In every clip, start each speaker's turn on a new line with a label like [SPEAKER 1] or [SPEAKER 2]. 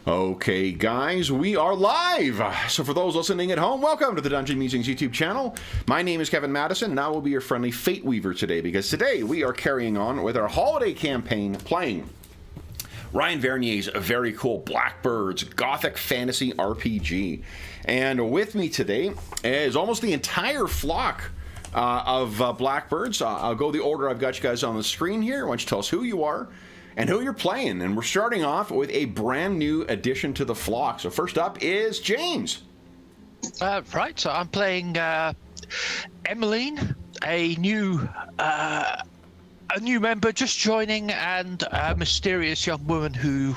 [SPEAKER 1] Okay, guys, we are live. So for those listening at home, welcome to the Dungeon Musings YouTube channel. My name is Kevin Madison, and I will be your friendly Fate Weaver today, because today we are carrying on with our holiday campaign playing Ryan Vernier's very cool Blackbirds Gothic Fantasy RPG. And with me today is almost the entire flock of Blackbirds. I'll go the order I've got you guys on the screen here. Why don't you tell us who you are and who you're playing? And we're starting off with a brand new addition to the flock. So first up is James.
[SPEAKER 2] Right, so I'm playing Emmeline, a new member just joining, and a mysterious young woman who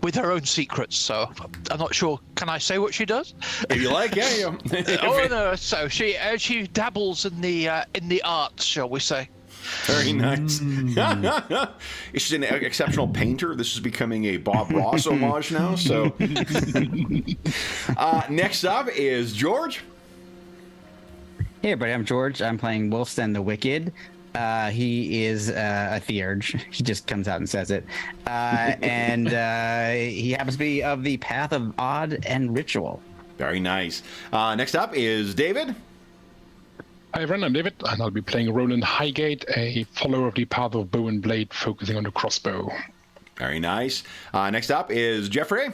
[SPEAKER 2] with her own secrets. So I'm not sure. Can I say what she does?
[SPEAKER 1] If you like, yeah.
[SPEAKER 2] Oh no! So she dabbles in the arts, shall we say?
[SPEAKER 1] Very nice. She's an exceptional painter. This is becoming a Bob Ross homage now. So next up is George.
[SPEAKER 3] Hey everybody, I'm George. I'm playing Wolfston the Wicked. He is a theurge. He just comes out and says it. And he happens to be of the Path of Odd and Ritual.
[SPEAKER 1] Very nice. Next up is David.
[SPEAKER 4] Hi everyone, I'm David, and I'll be playing Ronan Highgate, a follower of the Path of Bow and Blade, focusing on the crossbow.
[SPEAKER 1] Very nice. Next up is Jeffrey.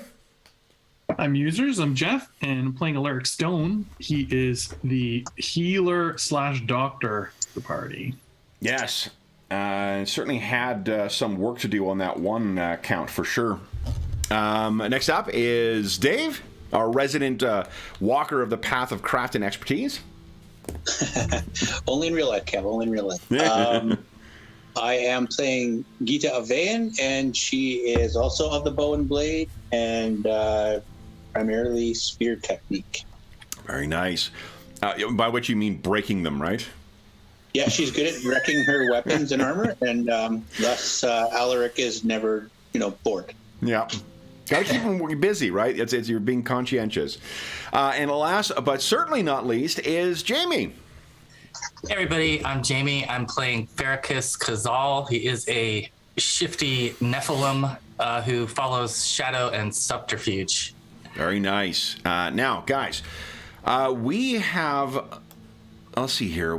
[SPEAKER 5] I'm Users. I'm Jeff, and I'm playing Alaric Stone. He is the healer / doctor of the party.
[SPEAKER 1] Yes. Certainly had some work to do on that one count for sure. Next up is Dave, our resident walker of the Path of Craft and Expertise.
[SPEAKER 6] Only in real life, Kev. Only in real life. I am playing Gita Avayan, and she is also of the bow and blade, and primarily spear technique.
[SPEAKER 1] Very nice. By which you mean breaking them, right?
[SPEAKER 6] Yeah, she's good at wrecking her weapons and armor, and thus Alaric is never, bored.
[SPEAKER 1] Yeah. Got to keep them busy, right? It's you're being conscientious. And last, but certainly not least, is Jamie.
[SPEAKER 7] Hey everybody, I'm Jamie. I'm playing Farrakis Khazal. He is a shifty Nephilim who follows shadow and subterfuge.
[SPEAKER 1] Very nice. Now, guys, we have... Let's see here.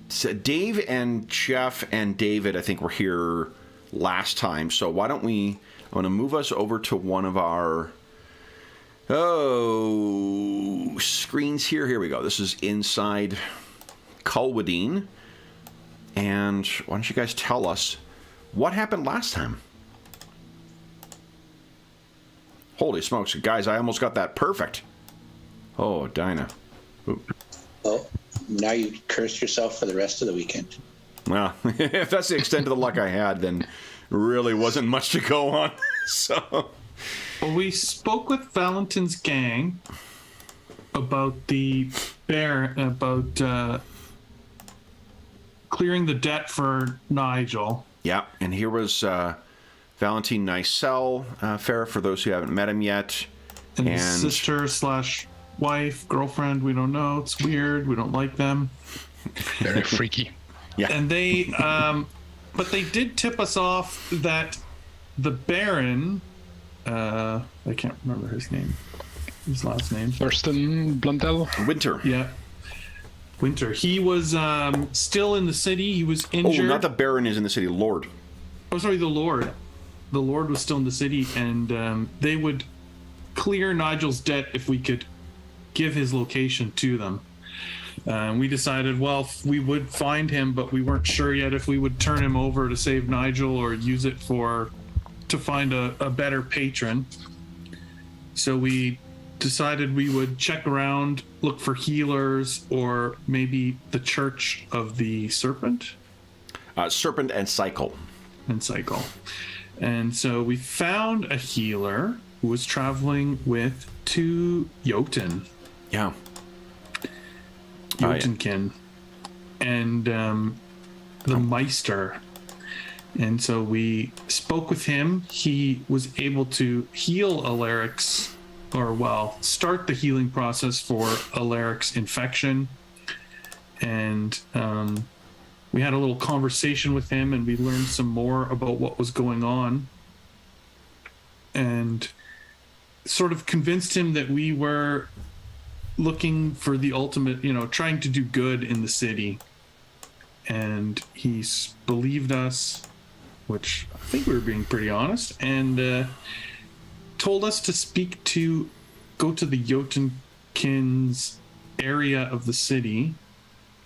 [SPEAKER 1] So Dave and Jeff and David, I think, were here last time. So why don't we... I want to move us over to one of our screens here. Here we go. This is inside Culwadine. And why don't you guys tell us what happened last time? Holy smokes, guys, I almost got that perfect. Oh, Dinah. Ooh.
[SPEAKER 6] Oh, now you cursed yourself for the rest of the weekend.
[SPEAKER 1] Well, if that's the extent of the luck I had, then really wasn't much to go on. So,
[SPEAKER 5] well, we spoke with Valentin's gang about the clearing the debt for Nigel.
[SPEAKER 1] Yeah, and here was Valentin Nicel, Farah, for those who haven't met him yet.
[SPEAKER 5] And his sister / wife, girlfriend, we don't know. It's weird. We don't like them.
[SPEAKER 4] Very freaky.
[SPEAKER 1] Yeah.
[SPEAKER 5] And they, but they did tip us off that the Baron, I can't remember his last name.
[SPEAKER 4] Thurston Blundell?
[SPEAKER 1] Winter.
[SPEAKER 5] Yeah. Winter. He was still in the city. He was injured.
[SPEAKER 1] Oh, not the Baron is in the city. Lord.
[SPEAKER 5] Oh, sorry, the Lord. The Lord was still in the city, and they would clear Nigel's debt if we could give his location to them. We decided, well, we would find him, but we weren't sure yet if we would turn him over to save Nigel or use it to find a better patron. So we decided we would check around, look for healers, or maybe the Church of the Serpent.
[SPEAKER 1] Serpent and Cycle.
[SPEAKER 5] And so we found a healer who was traveling with 2 Jotun.
[SPEAKER 1] Yeah.
[SPEAKER 5] Jotunkin. And the Meister. And so we spoke with him. He was able to heal Alaric's, start the healing process for Alaric's infection. And we had a little conversation with him, and we learned some more about what was going on. and sort of convinced him that we were looking for the ultimate, trying to do good in the city. And he believed us, which I think we were being pretty honest, and told us to go to the Jotunkins area of the city,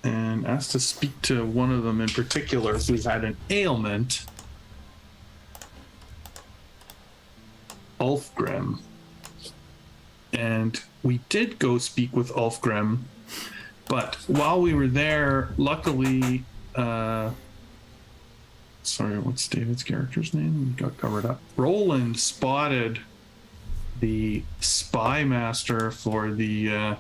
[SPEAKER 5] and asked to speak to one of them in particular who had an ailment, Ulfgrim. And we did go speak with Ulfgrim, but while we were there, luckily, sorry, what's David's character's name? He got covered up. Roland spotted the spy master for the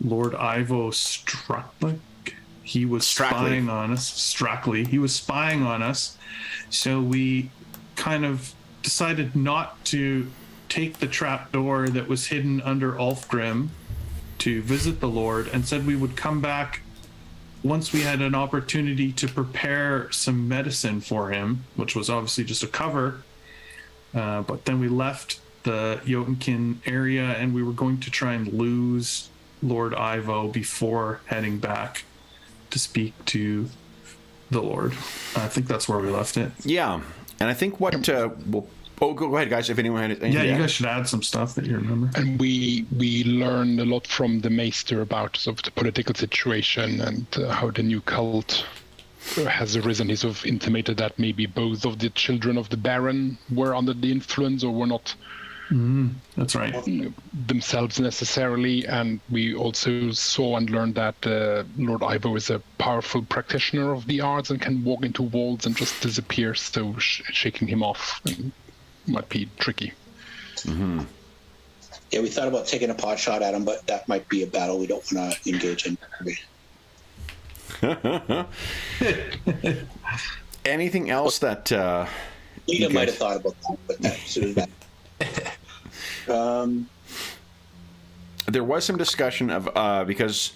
[SPEAKER 5] Lord Ivo Stracklick. He was spying on us. Strackley. He was spying on us. So we kind of decided not to take the trap door that was hidden under Ulfgrim to visit the Lord, and said we would come back once we had an opportunity to prepare some medicine for him, which was obviously just a cover. But then we left the Jotunkin area, and we were going to try and lose Lord Ivo before heading back to speak to the Lord. I think that's where we left it.
[SPEAKER 1] Yeah, and I think what go ahead, guys. If anyone had anything,
[SPEAKER 5] you guys should add some stuff that you remember.
[SPEAKER 4] And we learned a lot from the Maester about sort of the political situation and how the new cult has arisen. He sort of intimated that maybe both of the children of the Baron were under the influence or were not
[SPEAKER 5] That's right.
[SPEAKER 4] themselves necessarily. And we also saw and learned that Lord Ivo is a powerful practitioner of the arts and can walk into walls and just disappear. So shaking him off might be tricky.
[SPEAKER 6] Yeah, we thought about taking a pot shot at him, but that might be a battle we don't want to engage in.
[SPEAKER 1] Anything else that
[SPEAKER 6] Ida might have thought about that, but that suited that.
[SPEAKER 1] There was some discussion of because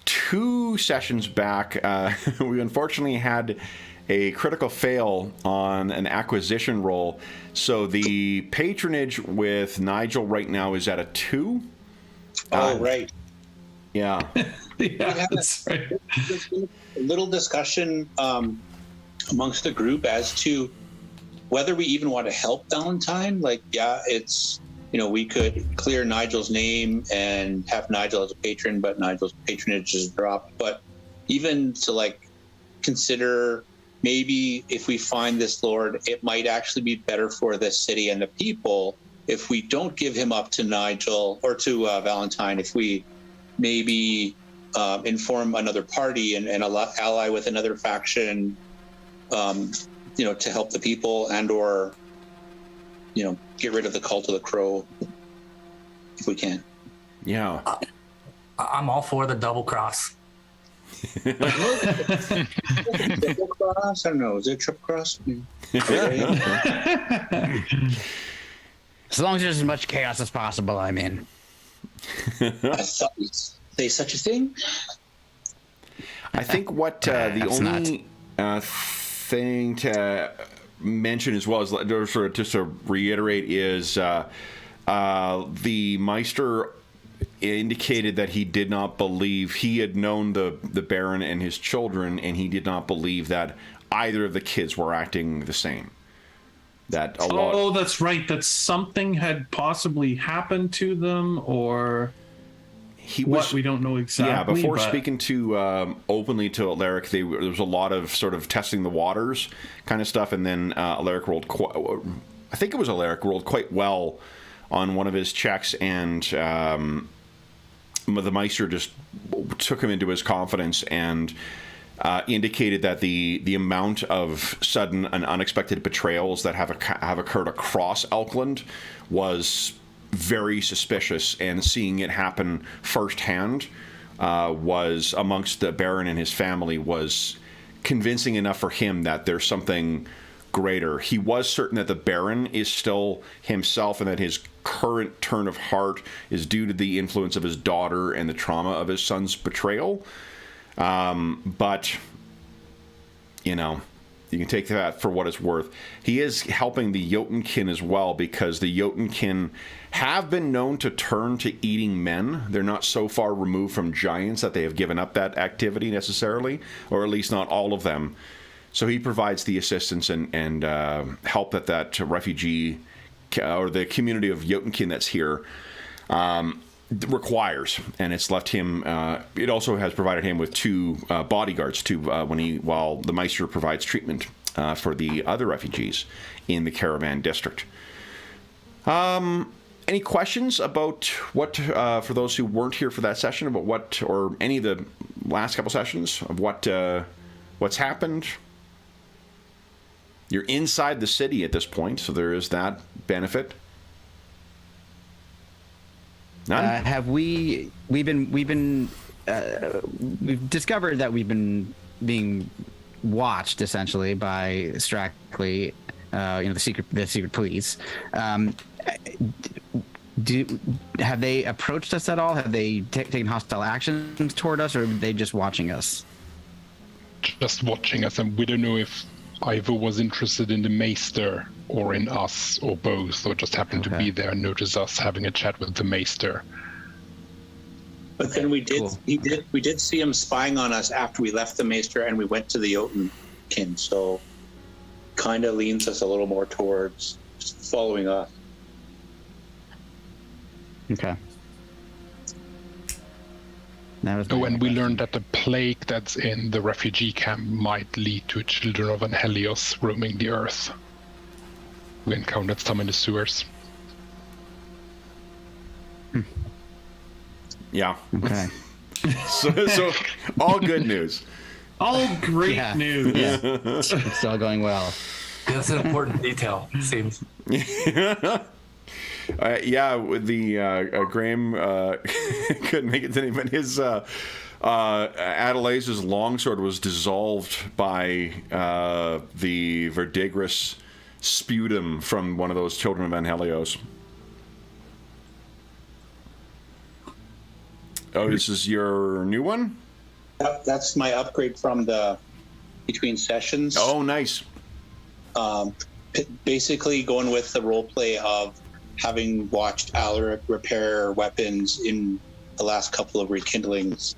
[SPEAKER 1] 2 sessions back we unfortunately had a critical fail on an acquisition roll, so the patronage with Nigel right now is at a 2.
[SPEAKER 6] Right.
[SPEAKER 1] Yeah.
[SPEAKER 5] Yeah, that's right.
[SPEAKER 6] There's been a little discussion amongst the group as to whether we even want to help Valentine. Like, yeah, it's, we could clear Nigel's name and have Nigel as a patron, but Nigel's patronage is dropped. But even to consider maybe if we find this Lord, it might actually be better for the city and the people if we don't give him up to Nigel or to Valentine, if we maybe inform another party and ally with another faction, to help the people and or, get rid of the cult of the crow if we can.
[SPEAKER 1] Yeah.
[SPEAKER 7] I'm all for the double cross.
[SPEAKER 6] Triple cross? I don't know. Is it triple cross?
[SPEAKER 3] As long as there's as much chaos as possible, I'm in.
[SPEAKER 6] I thought you'd say such a thing.
[SPEAKER 1] I think what the only thing to mention as well as just to reiterate is the Meister indicated that he did not believe he had known the Baron and his children, and he did not believe that either of the kids were acting the same. That a lot.
[SPEAKER 5] Oh, that's right. That something had possibly happened to them, or we don't know exactly.
[SPEAKER 1] Yeah, before speaking to openly to Alaric, there was a lot of sort of testing the waters kind of stuff, and then Alaric rolled. I think it was Alaric rolled quite well on one of his checks, and the Meister just took him into his confidence and indicated that the amount of sudden and unexpected betrayals that have occurred across Elkland was very suspicious, and seeing it happen firsthand was amongst the Baron and his family was convincing enough for him that there's something greater. He was certain that the Baron is still himself and that his current turn of heart is due to the influence of his daughter and the trauma of his son's betrayal. But, you can take that for what it's worth. He is helping the Jotunkin as well, because the Jotunkin have been known to turn to eating men. They're not so far removed from giants that they have given up that activity necessarily, or at least not all of them. So he provides the assistance and help that refugee or the community of Jotunkin that's here requires, and it's left him. It also has provided him with 2 bodyguards too, while the Meister provides treatment for the other refugees in the caravan district. Any questions about what, for those who weren't here for that session, about what, or any of the last couple sessions of what's happened? You're inside the city at this point, so there is that benefit. None?
[SPEAKER 3] We've discovered that we've been being watched essentially by Strackley, the secret police. Have they approached us at all? Have they taken hostile actions toward us, or are they just watching us?
[SPEAKER 4] Just watching us, and we don't know if Ivo was interested in the Maester or in us, or both, or just happened to be there and noticed us having a chat with the Maester.
[SPEAKER 6] But then we did see him spying on us after we left the Maester and we went to the Jotunkin, so kind of leans us a little more towards following us.
[SPEAKER 3] Okay.
[SPEAKER 4] And we learned that the plague that's in the refugee camp might lead to children of an Helios roaming the earth. We encountered some in the sewers.
[SPEAKER 1] Yeah.
[SPEAKER 3] Okay.
[SPEAKER 1] So all good news.
[SPEAKER 5] All great news.
[SPEAKER 3] Yeah. It's all going well.
[SPEAKER 7] That's an important detail, it seems.
[SPEAKER 1] With the Graham couldn't make it today, but his Adelais's longsword was dissolved by the verdigris sputum from one of those children of Van Helios. Oh, this is your new one?
[SPEAKER 6] That's my upgrade from the between sessions.
[SPEAKER 1] Oh, nice.
[SPEAKER 6] Basically going with the role play of having watched Alaric repair weapons in the last couple of rekindlings,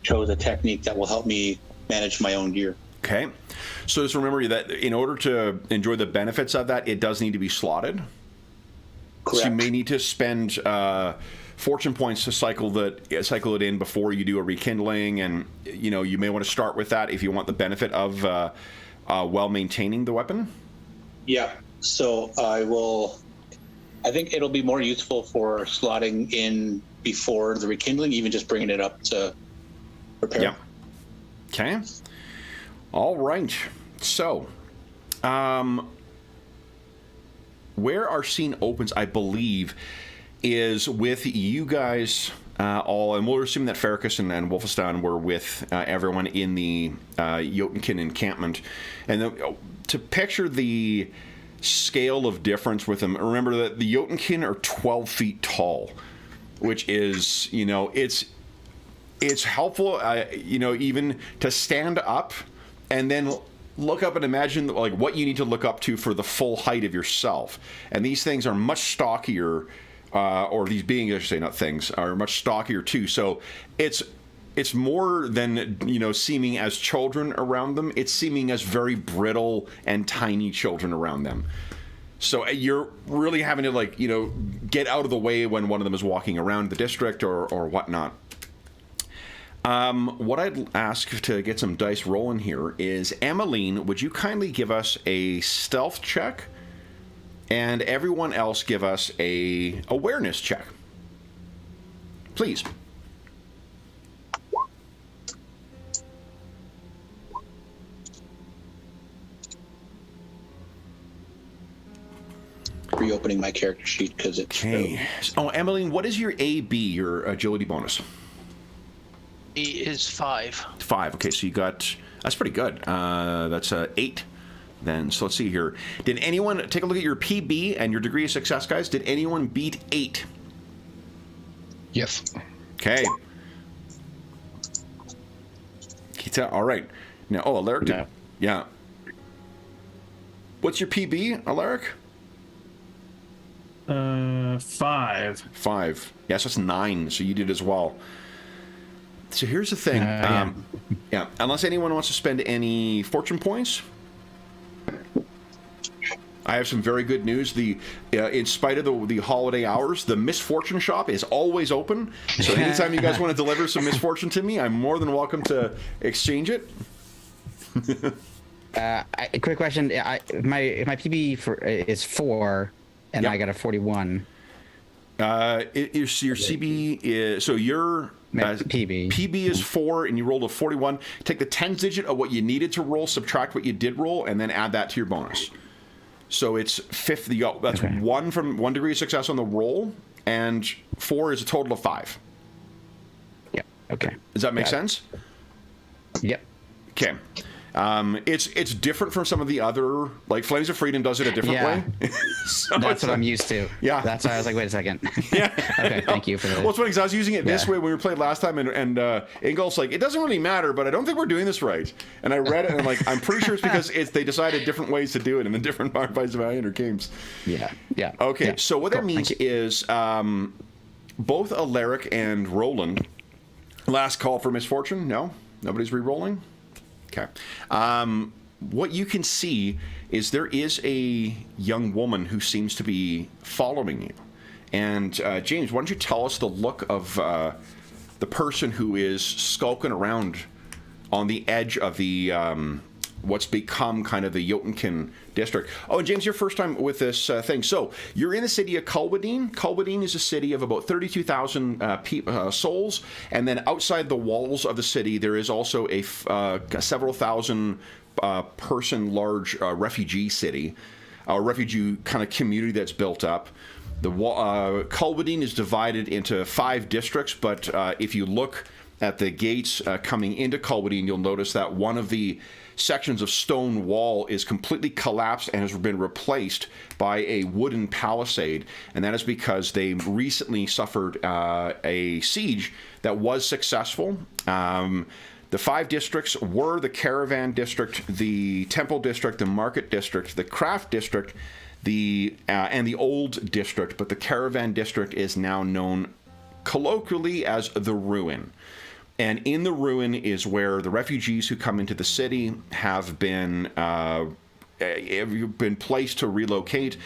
[SPEAKER 6] chose a technique that will help me manage my own gear.
[SPEAKER 1] Okay. So just remember that in order to enjoy the benefits of that, it does need to be slotted.
[SPEAKER 6] Correct.
[SPEAKER 1] So you may need to spend fortune points to cycle it in before you do a rekindling, and you may want to start with that if you want the benefit of while maintaining the weapon.
[SPEAKER 6] Yeah. So I think it'll be more useful for slotting in before the rekindling, even just bringing it up to repair.
[SPEAKER 1] Yeah. Okay. All right. So, where our scene opens, I believe, is with you guys all, and we'll assume that Farrakis and Wolfenstein were with everyone in the Jotunkin encampment. And to picture the scale of difference with them, remember that the Jotunkin are 12 feet tall, which is, it's helpful, even to stand up and then look up and imagine like what you need to look up to for the full height of yourself. And these things are much stockier, or these beings, I should say, not things, are much stockier too. So it's more than, seeming as children around them. It's seeming as very brittle and tiny children around them. So you're really having to get out of the way when one of them is walking around the district or whatnot. What I'd ask to get some dice rolling here is, Emmeline, would you kindly give us a stealth check, and everyone else give us a awareness check, please.
[SPEAKER 6] Reopening my character sheet because it's...
[SPEAKER 1] Okay. Oh, Emmeline, what is your AB, your agility bonus?
[SPEAKER 2] It is 5.
[SPEAKER 1] 5. Okay, so you got... That's pretty good. That's 8. Then, so let's see here. Did anyone... Take a look at your PB and your degree of success, guys. Did anyone beat 8?
[SPEAKER 4] Yes.
[SPEAKER 1] Okay. Kita, all right. Now, Alaric did... Yeah. What's your PB, Alaric?
[SPEAKER 5] 5.
[SPEAKER 1] 5. Yes, that's 9. So you did as well. So here's the thing. Yeah. Unless anyone wants to spend any fortune points, I have some very good news. In spite of the holiday hours, the Misfortune Shop is always open. So anytime you guys want to deliver some misfortune to me, I'm more than welcome to exchange it.
[SPEAKER 3] Quick question. My PB is 4, and
[SPEAKER 1] Yep.
[SPEAKER 3] I got a 41.
[SPEAKER 1] Your CB is so your PB is 4, and you rolled a 41. Take the 10th digit of what you needed to roll, subtract what you did roll, and then add that to your bonus. So it's 50. That's
[SPEAKER 3] Okay.
[SPEAKER 1] 1 from 1 degree of success on the roll, and 4 is a total of 5.
[SPEAKER 3] Yep. Okay.
[SPEAKER 1] Does that make
[SPEAKER 3] Got it.
[SPEAKER 1] sense?
[SPEAKER 3] Yep.
[SPEAKER 1] Okay. It's different from some of the other, like Flames of Freedom does it a different
[SPEAKER 3] Yeah.
[SPEAKER 1] way. So
[SPEAKER 3] That's
[SPEAKER 1] it's
[SPEAKER 3] what I'm used to.
[SPEAKER 1] Yeah.
[SPEAKER 3] That's why I was like, wait a second.
[SPEAKER 1] Yeah.
[SPEAKER 3] Okay. Thank you for that.
[SPEAKER 1] Well, it's funny because I was using it this
[SPEAKER 3] Yeah.
[SPEAKER 1] way when we played last time, and Ingolf's like, it doesn't really matter, but I don't think we're doing this right. And I read it, and I'm like, I'm pretty sure it's because they decided different ways to do it in the different Vampires of Valiant games.
[SPEAKER 3] Yeah. Yeah.
[SPEAKER 1] Okay,
[SPEAKER 3] Yeah.
[SPEAKER 1] so what that
[SPEAKER 3] Cool.
[SPEAKER 1] means
[SPEAKER 3] Thank you.
[SPEAKER 1] is both Alaric and Roland, last call for misfortune. No? Nobody's re-rolling? Okay. What you can see is there is a young woman who seems to be following you. And James, why don't you tell us the look of the person who is skulking around on the edge of the what's become kind of the Jotunkin district. Oh, and James, your first time with this thing. So you're in the city of Culbadine. Culbadine is a city of about 32,000 souls, and then outside the walls of the city, there is also a several thousand person large refugee city, a refugee kind of community that's built up. The Culbadine is divided into 5 districts, but if you look at the gates coming into Culbadine, you'll notice that one of the sections of stone wall is completely collapsed and has been replaced by a wooden palisade, and that is because they recently suffered a siege that was successful. The 5 districts were the Caravan District, the Temple District, the Market District, the Craft District, and the Old District, but the Caravan District is now known colloquially as the Ruin. And in the Ruin is where the refugees who come into the city have been placed to relocate,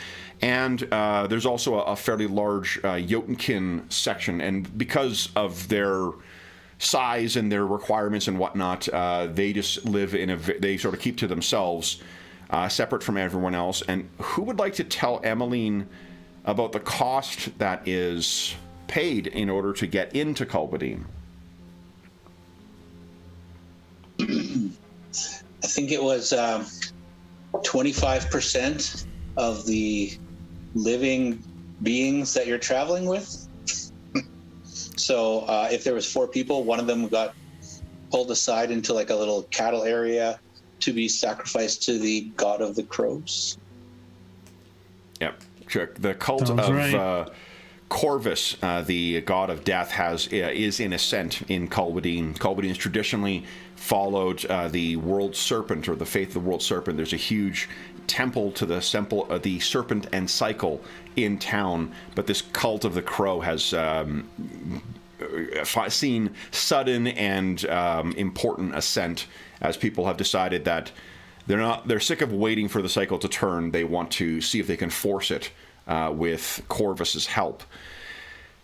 [SPEAKER 1] and there's also a fairly large Jotunkin section, and because of their size and their requirements and whatnot, they just live they sort of keep to themselves, separate from everyone else. And who would like to tell Emmeline about the cost that is paid in order to get into Culbadine?
[SPEAKER 6] I think it was 25% of the living beings that you're traveling with. So if there was 4 people, one of them got pulled aside into like a little cattle area to be sacrificed to the god of the crows.
[SPEAKER 1] Yep, check. The cult
[SPEAKER 5] Sounds
[SPEAKER 1] of
[SPEAKER 5] right.
[SPEAKER 1] Corvus, the god of death, is in ascent in Culbadine. Culbadine has traditionally followed the world serpent, or the faith of the world serpent. There's a huge temple to the serpent and cycle in town, but this cult of the crow has seen sudden and important ascent as people have decided that they're sick of waiting for the cycle to turn. They want to see if they can force it with Corvus's help.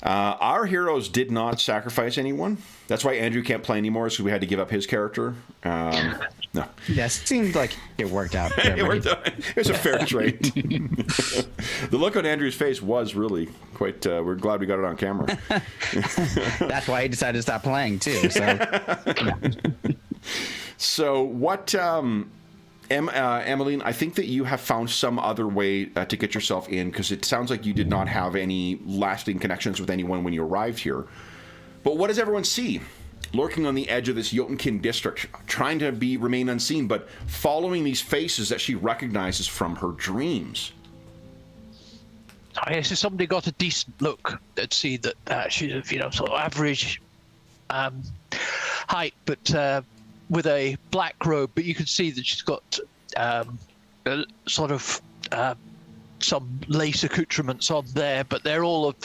[SPEAKER 1] Our heroes did not sacrifice anyone. That's why Andrew can't play anymore, is because we had to give up his character. No.
[SPEAKER 3] Yeah, it seemed like it worked out. For
[SPEAKER 1] It worked
[SPEAKER 3] everybody.
[SPEAKER 1] out. It was a fair trade. The look on Andrew's face was really quite... we're glad we got it on camera.
[SPEAKER 3] That's why he decided to stop playing too. So
[SPEAKER 1] So what... Emmeline, I think that you have found some other way to get yourself in, because it sounds like you did not have any lasting connections with anyone when you arrived here. But what does everyone see? Lurking on the edge of this Jotunkin district, trying to remain unseen, but following these faces that she recognizes from her dreams.
[SPEAKER 2] I guess if somebody got a decent look, they'd see that she's, sort of average height, but with a black robe, but you can see that she's got sort of some lace accoutrements on there, but they're all of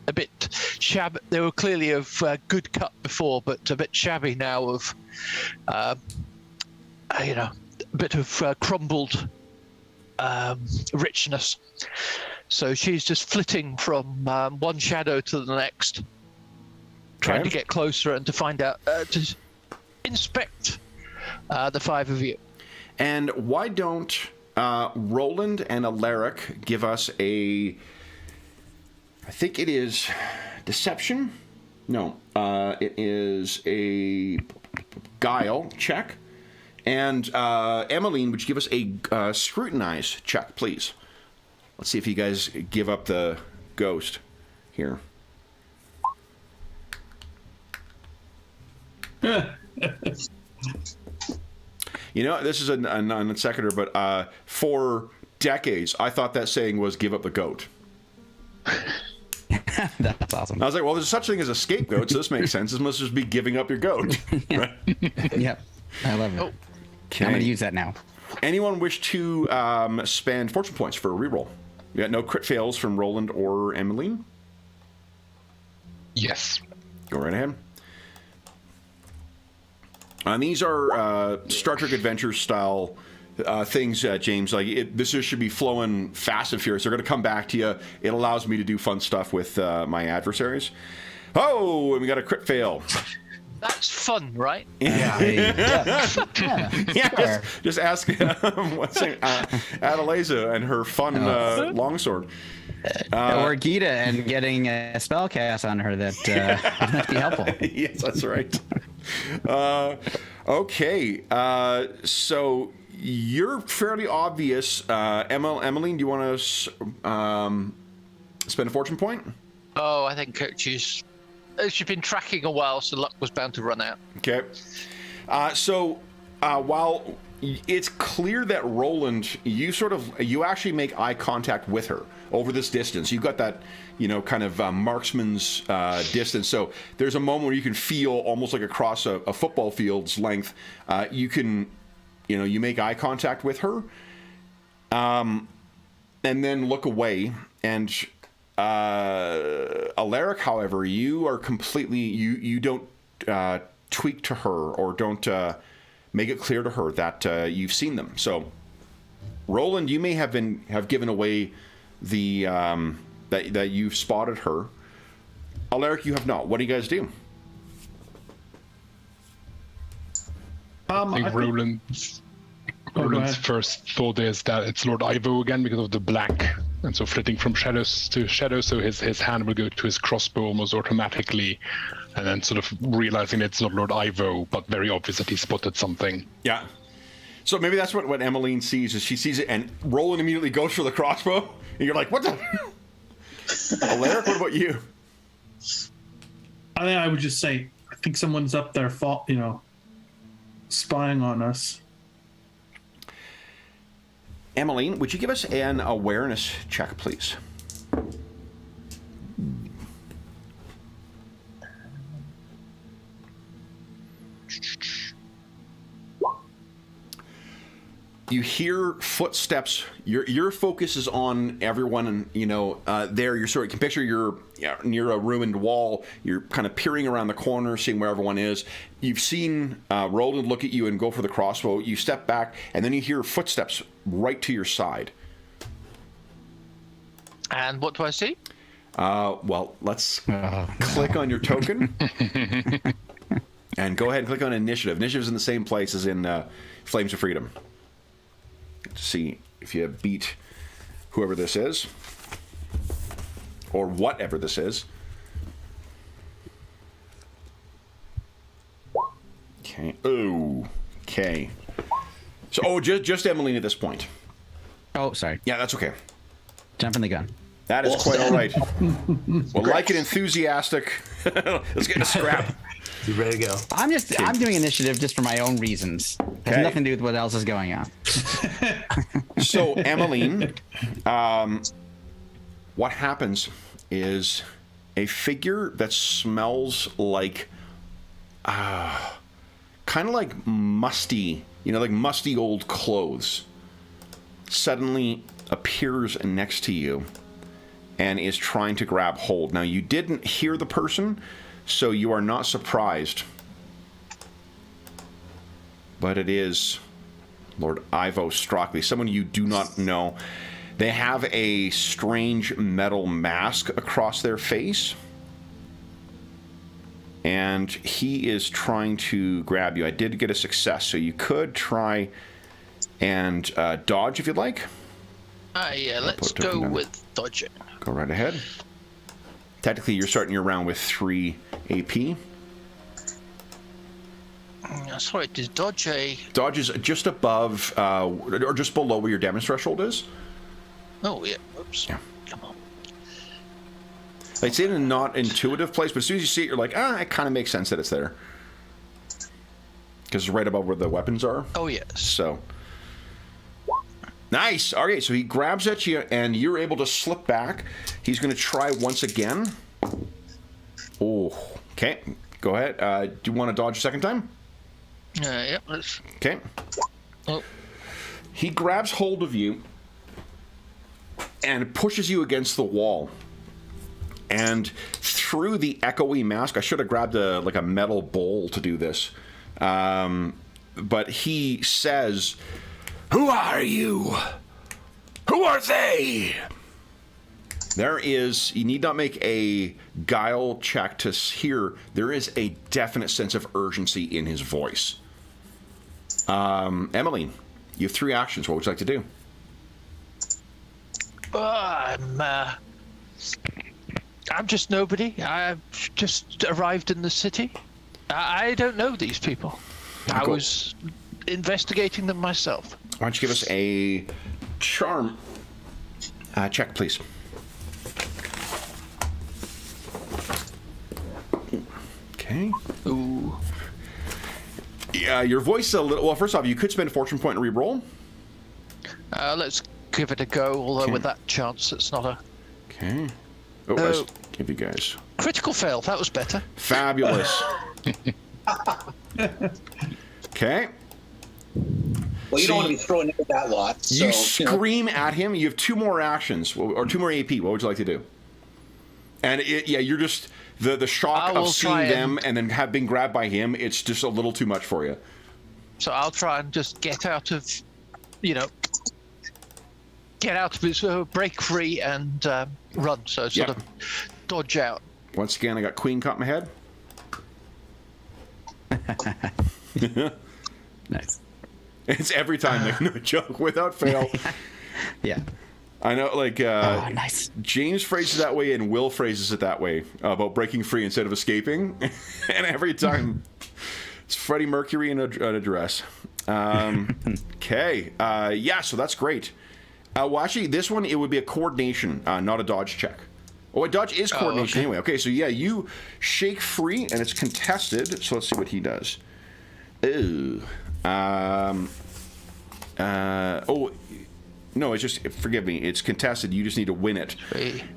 [SPEAKER 2] a bit shabby. They were clearly of good cut before, but a bit shabby now, of a bit of crumbled richness. So she's just flitting from one shadow to the next, trying to get closer and to find out, to inspect the five of you.
[SPEAKER 1] And why don't Roland and Alaric give us I think it is deception? No, it is a guile check. And Emmeline, would you give us a scrutinize check, please? Let's see if you guys give up the ghost here. You know, this is a non-sequitur, but for decades, I thought that saying was "give up the goat."
[SPEAKER 3] That's awesome.
[SPEAKER 1] I was like, well, there's such a thing as a scapegoat, so this makes sense. This must just be giving up your goat. Right?
[SPEAKER 3] Yep, I love it.
[SPEAKER 1] Okay.
[SPEAKER 3] I'm going to use that now.
[SPEAKER 1] Anyone wish to spend fortune points for a reroll? You got no crit fails from Roland or Emmeline?
[SPEAKER 4] Yes.
[SPEAKER 1] Go right ahead. These are Star Trek Adventure style things, James. Like this should be flowing fast and furious. They're going to come back to you. It allows me to do fun stuff with my adversaries. Oh, and we got a crit fail.
[SPEAKER 2] That's fun, right?
[SPEAKER 3] Yeah.
[SPEAKER 1] Just ask what's it, Adelaisa and her fun longsword.
[SPEAKER 3] Or Gita and getting a spell cast on her that might be helpful.
[SPEAKER 1] Yes, that's right. Okay, so you're fairly obvious. Emmeline, do you want to spend a fortune point?
[SPEAKER 2] Oh, I think she's been tracking a while, so luck was bound to run out.
[SPEAKER 1] Okay. While it's clear that Roland, you actually make eye contact with her over this distance. You've got that, kind of marksman's distance. So there's a moment where you can feel almost like across a football field's length. You make eye contact with her, and then look away. And Alaric, however, you are completely you don't tweak to her or don't make it clear to her that you've seen them. So, Roland, you may have given away the that you've spotted her. Alaric, you have not. What do you guys do?
[SPEAKER 4] I think Roland's first thought is that it's Lord Ivo again because of the black, and so flitting from shadows to shadows, so his hand will go to his crossbow almost automatically, and then sort of realizing it's not Lord Ivo, but very obvious that he spotted something.
[SPEAKER 1] Yeah. So maybe that's what Emmeline sees, is she sees it, and Roland immediately goes for the crossbow, and you're like, what the? Alaric, what about you?
[SPEAKER 5] I would just say, I think someone's up there, spying on us.
[SPEAKER 1] Emmeline, would you give us an awareness check, please? You hear footsteps. Your focus is on everyone, and there you can picture you're near a ruined wall. You're kind of peering around the corner, seeing where everyone is. You've seen Roland look at you and go for the crossbow. You step back, and then you hear footsteps right to your side.
[SPEAKER 2] And what do I see?
[SPEAKER 1] Well, let's click on your token, and go ahead and click on Initiative. Initiative's in the same place as in Flames of Freedom. To see if you beat whoever this is, or whatever this is. Okay. Oh. Okay. So, just Emmeline at this point.
[SPEAKER 3] Oh, sorry.
[SPEAKER 1] Yeah, that's okay.
[SPEAKER 3] Jumping the gun.
[SPEAKER 1] That is quite all right. Well, like an enthusiastic. Let's get a scrap.
[SPEAKER 7] You ready to go?
[SPEAKER 3] I'm doing initiative just for my own reasons. It has nothing to do with what else is going on.
[SPEAKER 1] So, Emmeline, what happens is a figure that smells like kind of like musty, like musty old clothes, suddenly appears next to you and is trying to grab hold. Now, you didn't hear the person, so you are not surprised. But it is Lord Ivo Strockley, someone you do not know. They have a strange metal mask across their face. And he is trying to grab you. I did get a success, so you could try and dodge if you'd like.
[SPEAKER 2] Yeah, let's go with dodging.
[SPEAKER 1] Go right ahead. Technically, you're starting your round with 3 AP.
[SPEAKER 2] Sorry, did dodge a...
[SPEAKER 1] Dodge is just above, or just below where your damage threshold is.
[SPEAKER 2] Oh, yeah. Oops.
[SPEAKER 1] Yeah.
[SPEAKER 2] Come on.
[SPEAKER 1] It's in a not intuitive place, but as soon as you see it, you're like, it kind of makes sense that it's there. Because it's right above where the weapons are.
[SPEAKER 2] Oh, yes.
[SPEAKER 1] So... Nice. Okay, so he grabs at you, and you're able to slip back. He's going to try once again. Oh, okay. Go ahead. Do you want to dodge a second time?
[SPEAKER 2] Yep. Let's...
[SPEAKER 1] Okay.
[SPEAKER 2] Oh.
[SPEAKER 1] He grabs hold of you and pushes you against the wall. And through the echoey mask, I should have grabbed a metal bowl to do this. But he says... Who are you? Who are they? There is, you need not make a guile check to hear, there is a definite sense of urgency in his voice. Emmeline, you have 3 actions. What would you like to do?
[SPEAKER 2] I'm just nobody. I've just arrived in the city. I don't know these people. I was investigating them myself.
[SPEAKER 1] Why don't you give us a charm check, please? Okay.
[SPEAKER 2] Ooh.
[SPEAKER 1] Yeah, your voice is a little... Well, first off, you could spend a fortune point and re-roll.
[SPEAKER 2] Let's give it a go, although with that chance, it's not a...
[SPEAKER 1] Okay. Oh, let's give you guys...
[SPEAKER 2] Critical fail. That was better.
[SPEAKER 1] Fabulous. Okay.
[SPEAKER 6] Well, you don't want to be throwing into that lot. So,
[SPEAKER 1] You scream at him. You have 2 more actions, or 2 more AP. What would you like to do? And you're just... The shock of seeing them and then being grabbed by him, it's just a little too much for you.
[SPEAKER 2] So I'll try and just get out of, get out of it, break free and run. So sort of dodge out.
[SPEAKER 1] Once again, I got Queen caught in my head.
[SPEAKER 3] Nice.
[SPEAKER 1] It's every time, no joke, without fail.
[SPEAKER 3] Yeah.
[SPEAKER 1] I know,
[SPEAKER 3] nice.
[SPEAKER 1] James phrases it that way and Will phrases it that way about breaking free instead of escaping. And every time, it's Freddie Mercury in a dress. Okay. So that's great. Well, actually, this one, it would be a coordination, not a dodge check. Oh, a dodge is coordination anyway. Okay, so you shake free and it's contested. So let's see what he does. Ooh. No, it's just, forgive me, it's contested. You just need to win it.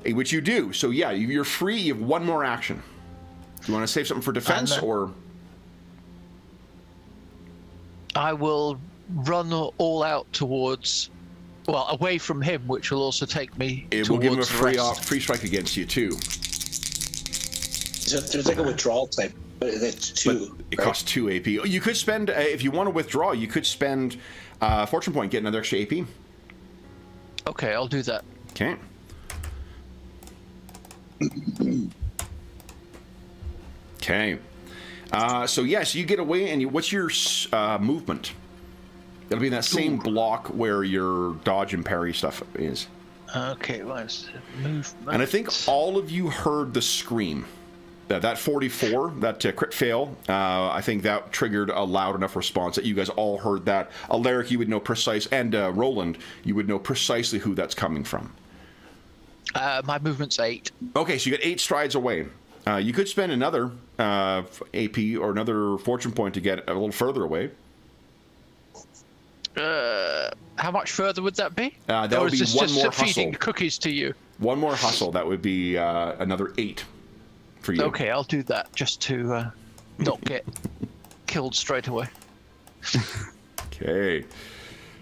[SPEAKER 1] Which you do. So you're free. You have 1 more action. Do you want to save something for defense or?
[SPEAKER 2] I will run all out towards, away from him, which will also take me
[SPEAKER 1] It
[SPEAKER 2] towards
[SPEAKER 1] will give him a
[SPEAKER 2] the
[SPEAKER 1] free strike against you too.
[SPEAKER 6] So there's like a withdrawal type, but it's 2.
[SPEAKER 1] But it costs 2 AP. You could spend, if you want to withdraw, you could spend fortune point, get another extra AP.
[SPEAKER 2] Okay, I'll do that.
[SPEAKER 1] Okay. Okay. So you get away, and what's your movement? It'll be in that same block where your dodge and parry stuff is.
[SPEAKER 2] Okay, what's movement?
[SPEAKER 1] And I think all of you heard the scream. That 44, that crit fail, I think that triggered a loud enough response that you guys all heard that. Alaric, you would know precise, and Roland, you would know precisely who that's coming from.
[SPEAKER 2] My movement's 8.
[SPEAKER 1] Okay, so you got 8 strides away. You could spend another AP or another fortune point to get a little further away.
[SPEAKER 2] How much further would that be?
[SPEAKER 1] That would be one more hustle.
[SPEAKER 2] Feeding cookies to you?
[SPEAKER 1] One more hustle. That would be another 8 for you.
[SPEAKER 2] Okay, I'll do that just to not get killed straight away.
[SPEAKER 1] Okay.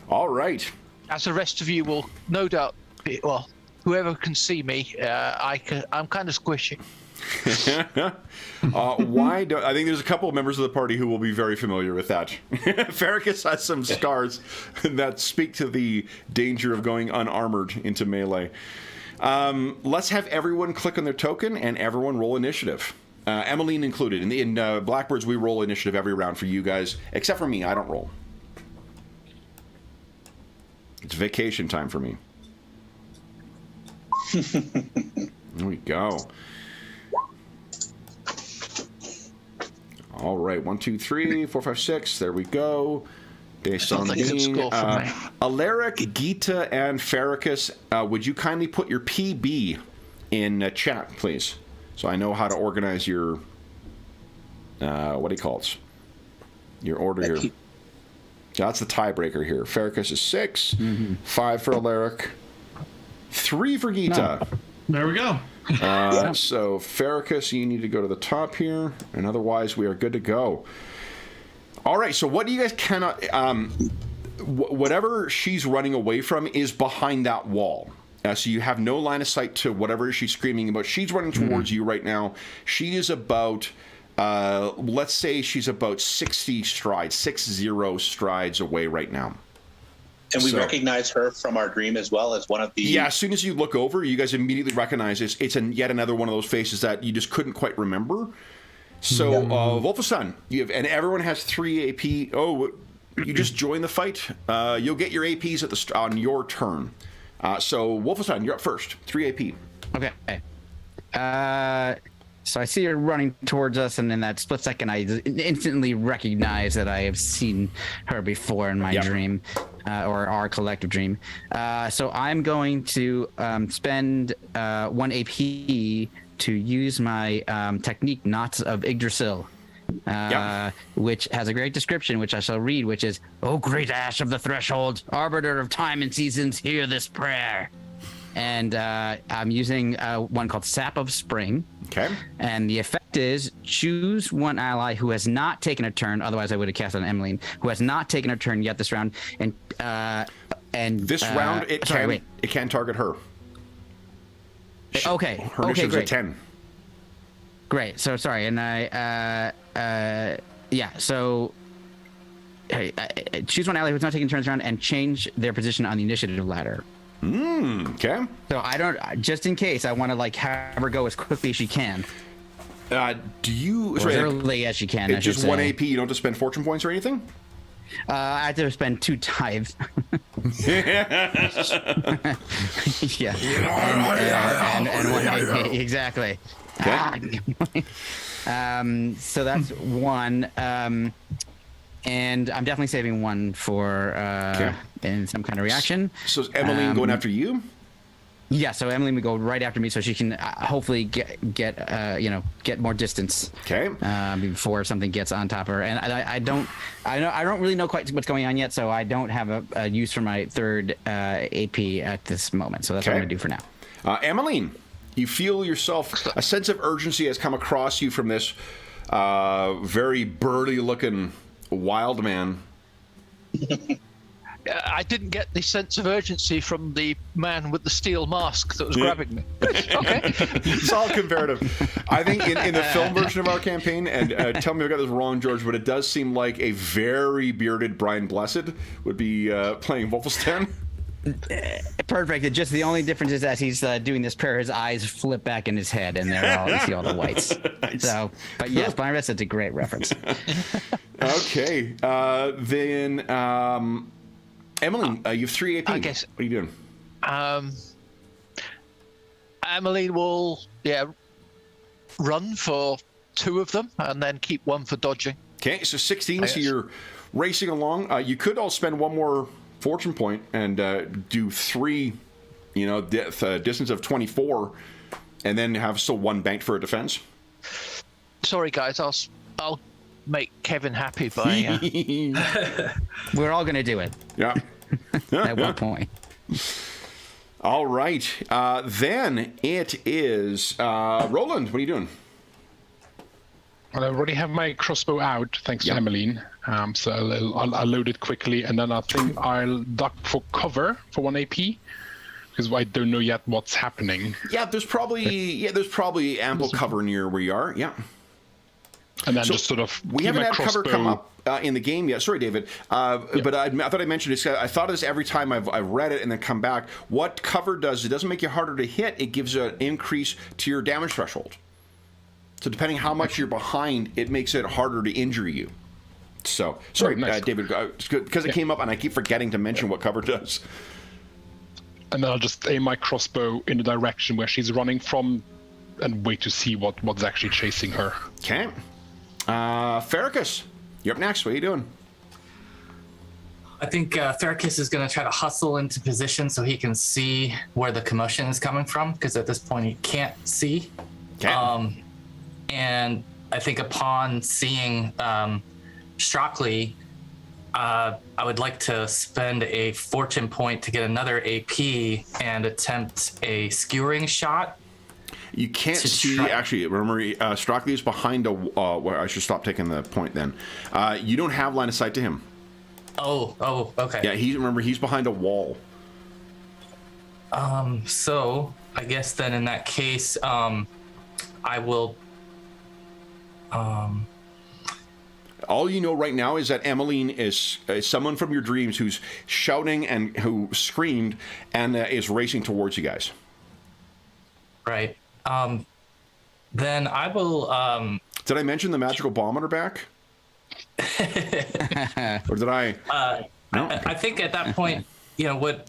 [SPEAKER 1] All right.
[SPEAKER 2] As the rest of you will no doubt be, well, whoever can see me, I'm kind of squishy.
[SPEAKER 1] Why don't I think there's a couple of members of the party who will be very familiar with that. Farragus has some scars that speak to the danger of going unarmored into melee. Let's have everyone click on their token and everyone roll initiative. Emmeline included. In Blackbirds, we roll initiative every round for you guys, except for me. I don't roll. It's vacation time for me. There we go. All right, 1, 2, 3, 4, 5, 6. There we go. Based on
[SPEAKER 2] Sounds like a good score for me.
[SPEAKER 1] Alaric, Gita, and Farragus, would you kindly put your PB in chat, please? So I know how to organize your, what do you call it? Your order here. That's the tiebreaker here. Farragus is 6, 5 for Alaric, 3 for Gita.
[SPEAKER 5] There we go.
[SPEAKER 1] So Farragus, you need to go to the top here, and otherwise we are good to go. All right, so what do you guys cannot... whatever she's running away from is behind that wall. So you have no line of sight to whatever she's screaming about. She's running towards you right now. She is about... let's say she's about 60 strides away right now.
[SPEAKER 6] And we recognize her from our dream as well as one of the...
[SPEAKER 1] Yeah, as soon as you look over, you guys immediately recognize it's yet another one of those faces that you just couldn't quite remember. So, Wolfenstein, and everyone has 3 AP. Oh, you just join the fight. You'll get your APs on your turn. So, Wolfenstein, you're up first. 3 AP.
[SPEAKER 3] Okay. So I see her running towards us, and in that split second, I instantly recognize that I have seen her before in my dream, or our collective dream. So I'm going to spend 1 AP to use my technique, Knots of Yggdrasil, which has a great description, which I shall read, which is, "O great ash of the threshold, arbiter of time and seasons, hear this prayer." And I'm using one called Sap of Spring.
[SPEAKER 1] Okay. And
[SPEAKER 3] the effect is choose one ally who has not taken a turn. Otherwise, I would have cast on Emmeline, who has not taken a turn yet this round. And
[SPEAKER 1] this round, it can target her.
[SPEAKER 3] Okay.
[SPEAKER 1] Her initiative's
[SPEAKER 3] great.
[SPEAKER 1] at 10.
[SPEAKER 3] Great. So sorry, and So. Hey, choose one ally who's not taking turns around and change their position on the initiative ladder.
[SPEAKER 1] Okay.
[SPEAKER 3] So I don't, just in case, I want to have her go as quickly as she can.
[SPEAKER 1] Do you...
[SPEAKER 3] As early as she can,
[SPEAKER 1] It's just 1 AP, you don't have to spend fortune points or anything?
[SPEAKER 3] I have to spend 2 tithes. Yeah. And 1 AP, exactly. Okay. So that's 1. And I'm definitely saving 1 for in some kind of reaction.
[SPEAKER 1] So is Emmeline going after you?
[SPEAKER 3] Yeah, so Emmeline would go right after me, so she can hopefully get more distance. Okay. Before something gets on top of her, and I don't really know quite what's going on yet, so I don't have a use for my 3rd AP at this moment. So that's what I'm gonna do for now.
[SPEAKER 1] Emmeline, you feel yourself, a sense of urgency has come across you from this very burly-looking wild man.
[SPEAKER 2] I didn't get the sense of urgency from the man with the steel mask that was grabbing me. Okay.
[SPEAKER 1] It's all comparative. I think in the film version of our campaign, and tell me if I got this wrong, George, but it does seem like a very bearded Brian Blessed would be playing Wolfenstein.
[SPEAKER 3] Perfect. Just the only difference is as he's doing this prayer, his eyes flip back in his head, and you see all the whites. Nice. So, but yes, Brian Blessed, it's a great reference.
[SPEAKER 1] Okay. Then, Emmeline, you have 3 AP.
[SPEAKER 2] I guess.
[SPEAKER 1] What are you doing?
[SPEAKER 2] Emmeline will, run for 2 of them, and then keep 1 for dodging.
[SPEAKER 1] Okay, so 16. So you're racing along. You could all spend 1 more fortune point and do 3, distance of 24, and then have still 1 banked for a defense.
[SPEAKER 2] Sorry, guys. I'll make Kevin happy by.
[SPEAKER 3] We're all gonna do it.
[SPEAKER 1] Yeah.
[SPEAKER 3] At one point.
[SPEAKER 1] All right. Then it is Roland. What are you doing?
[SPEAKER 4] Well, I already have my crossbow out, thanks to Emmeline. So I'll load it quickly, and then I think I'll duck for cover for 1 AP, because I don't know yet what's happening.
[SPEAKER 1] Yeah, there's probably ample cover near where you are. Yeah.
[SPEAKER 4] And then just sort of
[SPEAKER 1] we haven't had cover come up in the game yet. Sorry, David. But I thought I mentioned it. I thought of this every time I've read it and then come back. What cover does, it doesn't make you harder to hit. It gives an increase to your damage threshold. So depending how much you're behind, it makes it harder to injure you. So, sorry, nice. David, because it came up and I keep forgetting to mention what cover does.
[SPEAKER 4] And then I'll just aim my crossbow in the direction where she's running from and wait to see what's actually chasing her.
[SPEAKER 1] Okay. Farrakis, you're up next. What are you doing?
[SPEAKER 7] I think Farrakis is going to try to hustle into position so he can see where the commotion is coming from, because at this point he can't see.
[SPEAKER 1] Okay.
[SPEAKER 7] And I think upon seeing Strockley, I would like to spend a fortune point to get another AP and attempt a skewering shot.
[SPEAKER 1] You can't see, actually, remember, Strockley is behind a where I should stop taking the point then. You don't have line of sight to him.
[SPEAKER 7] Oh, okay.
[SPEAKER 1] Yeah, he's behind a wall.
[SPEAKER 7] So I guess then in that case, I will.
[SPEAKER 1] All you know right now is that Emmeline is someone from your dreams who's shouting and who screamed and is racing towards you guys.
[SPEAKER 7] Right. Then I will.
[SPEAKER 1] Did I mention the magical bomb on her back? Or did I? No.
[SPEAKER 7] I think at that point, with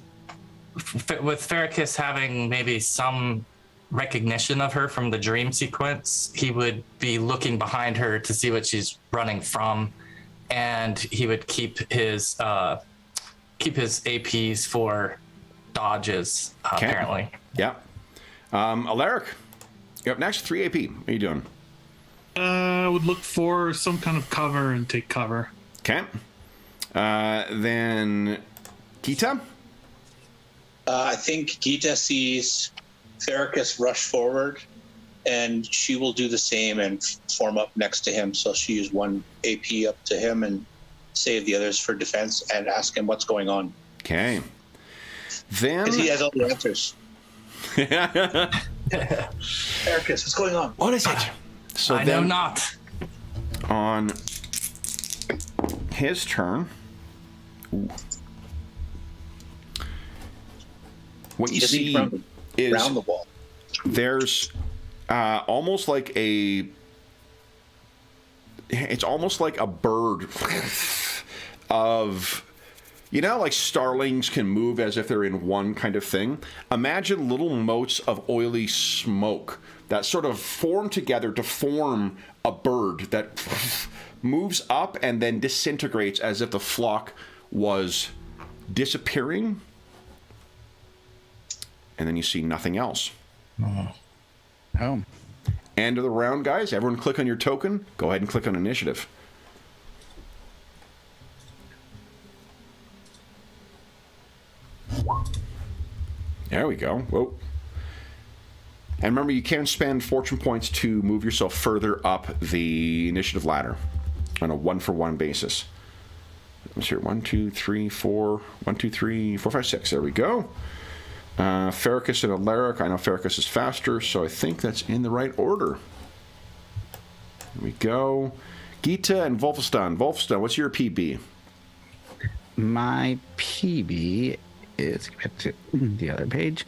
[SPEAKER 7] Farrakis having maybe some recognition of her from the dream sequence, he would be looking behind her to see what she's running from, and he would keep his APs for dodges. Apparently.
[SPEAKER 1] Yeah. Alaric, you're up next. 3 AP. What are you doing?
[SPEAKER 5] I would look for some kind of cover and take cover.
[SPEAKER 1] Okay. Then Gita?
[SPEAKER 6] I think Gita sees Farrakis rush forward, and she will do the same and form up next to him. So she use 1 AP up to him and save the others for defense and ask him what's going on.
[SPEAKER 1] Okay. Then...
[SPEAKER 6] Because he has all the answers. Farrakis, what's going on?
[SPEAKER 1] What is it? So
[SPEAKER 7] I know not.
[SPEAKER 1] On his turn, what you see is
[SPEAKER 6] around the wall.
[SPEAKER 1] There's almost like it's almost like a bird of, like starlings can move as if they're in one kind of thing. Imagine little motes of oily smoke that sort of form together to form a bird that moves up and then disintegrates as if the flock was disappearing. And then you see nothing else.
[SPEAKER 3] Oh.
[SPEAKER 1] End of the round, guys. Everyone click on your token. Go ahead and click on initiative. There we go. Whoa. And remember, you can spend fortune points to move yourself further up the initiative ladder on a 1-for-1 basis. Let's hear 1, 2, 3, 4. 1, 2, 3, 4, 5, 6. There we go. Farrakis and Alaric. I know Farrakis is faster, so I think that's in the right order. Here we go. Gita and Wolfstan. Wolfstan, what's your PB?
[SPEAKER 3] My PB is, get to the other page,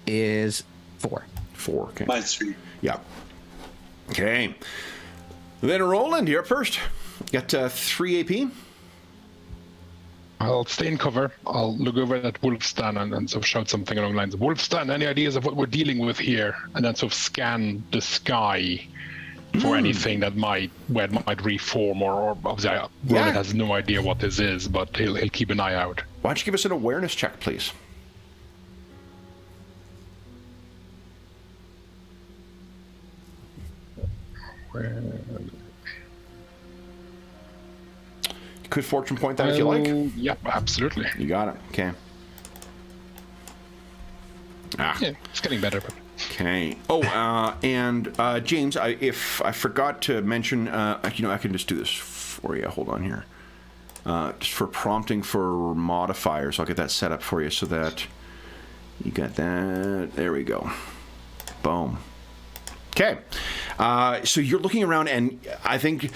[SPEAKER 3] is 4.
[SPEAKER 1] 4, okay.
[SPEAKER 6] Mine's 3.
[SPEAKER 1] Yeah. Okay. Then Roland, you're up first. Got 3 AP.
[SPEAKER 4] I'll stay in cover. I'll look over at Wolfstan and sort of shout something along the lines of, Wolfstan, any ideas of what we're dealing with here? And then sort of scan the sky for anything that might reform, or obviously Roland has no idea what this is, but he'll keep an eye out.
[SPEAKER 1] Why don't you give us an awareness check, please? You could fortune point that if you like.
[SPEAKER 4] Yep, absolutely.
[SPEAKER 1] You got it. Okay.
[SPEAKER 4] Yeah, it's getting better. But...
[SPEAKER 1] Okay. Oh, and James, if I forgot to mention, I can just do this for you. Hold on here. Just for prompting for modifiers, I'll get that set up for you so that you got that. There we go. Boom. Okay. So you're looking around, and I think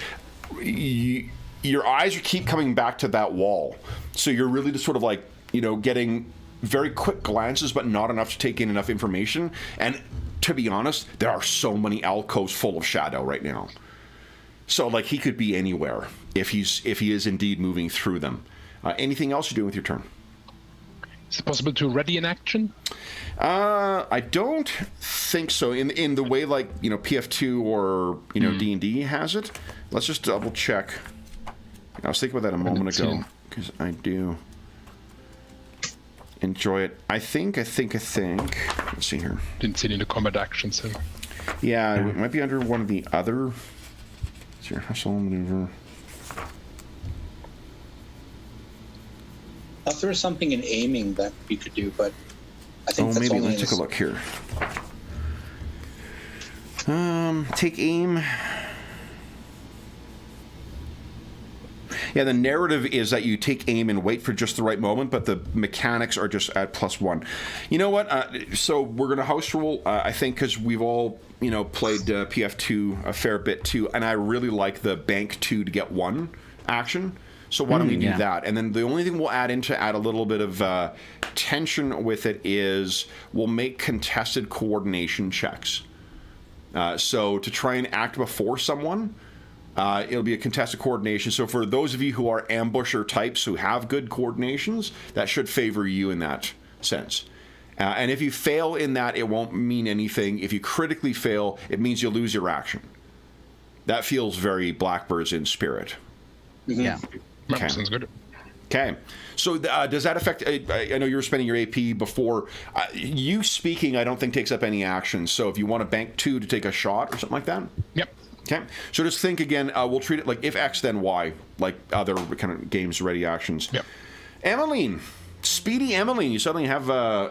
[SPEAKER 1] your eyes keep coming back to that wall. So you're really just sort of like, getting very quick glances, but not enough to take in enough information. And to be honest, there are so many alcoves full of shadow right now. So like he could be anywhere if he is indeed moving through them. Anything else you're doing with your turn?
[SPEAKER 4] Is it possible to ready an action?
[SPEAKER 1] I don't think so. In the way like PF2 or D&D has it. Let's just double check. I was thinking about that a moment ago because I do enjoy it. I think. Let's see here.
[SPEAKER 4] Didn't see it in the combat action, so.
[SPEAKER 1] Yeah, it might be under one of the other. Let's see here. Hustle maneuver.
[SPEAKER 6] I thought there was something in aiming that you could do, but I think that's
[SPEAKER 1] maybe
[SPEAKER 6] only
[SPEAKER 1] let's take a look here. Take aim. Yeah, the narrative is that you take aim and wait for just the right moment, but the mechanics are just at +1. You know what? So we're going to house rule, I think, because we've all, played PF2 a fair bit too, and I really like the bank 2 to get 1 action. So why don't we do that? And then the only thing we'll add a little bit of tension with it is we'll make contested coordination checks. So to try and act before someone, it'll be a contested coordination. So for those of you who are ambusher types who have good coordinations, that should favor you in that sense. And if you fail in that, it won't mean anything. If you critically fail, it means you lose your action. That feels very Blackbirds in spirit.
[SPEAKER 6] Mm-hmm.
[SPEAKER 3] Yeah.
[SPEAKER 1] Okay.
[SPEAKER 4] Sounds good.
[SPEAKER 1] Okay. So does that affect... I know you were spending your AP before. You speaking, I don't think, takes up any action. So if you want to bank 2 to take a shot or something like that?
[SPEAKER 4] Yep.
[SPEAKER 1] Okay. So just think again, we'll treat it like if X, then Y, like other kind of games ready actions.
[SPEAKER 4] Yep.
[SPEAKER 1] Emmeline. Speedy Emmeline. You suddenly have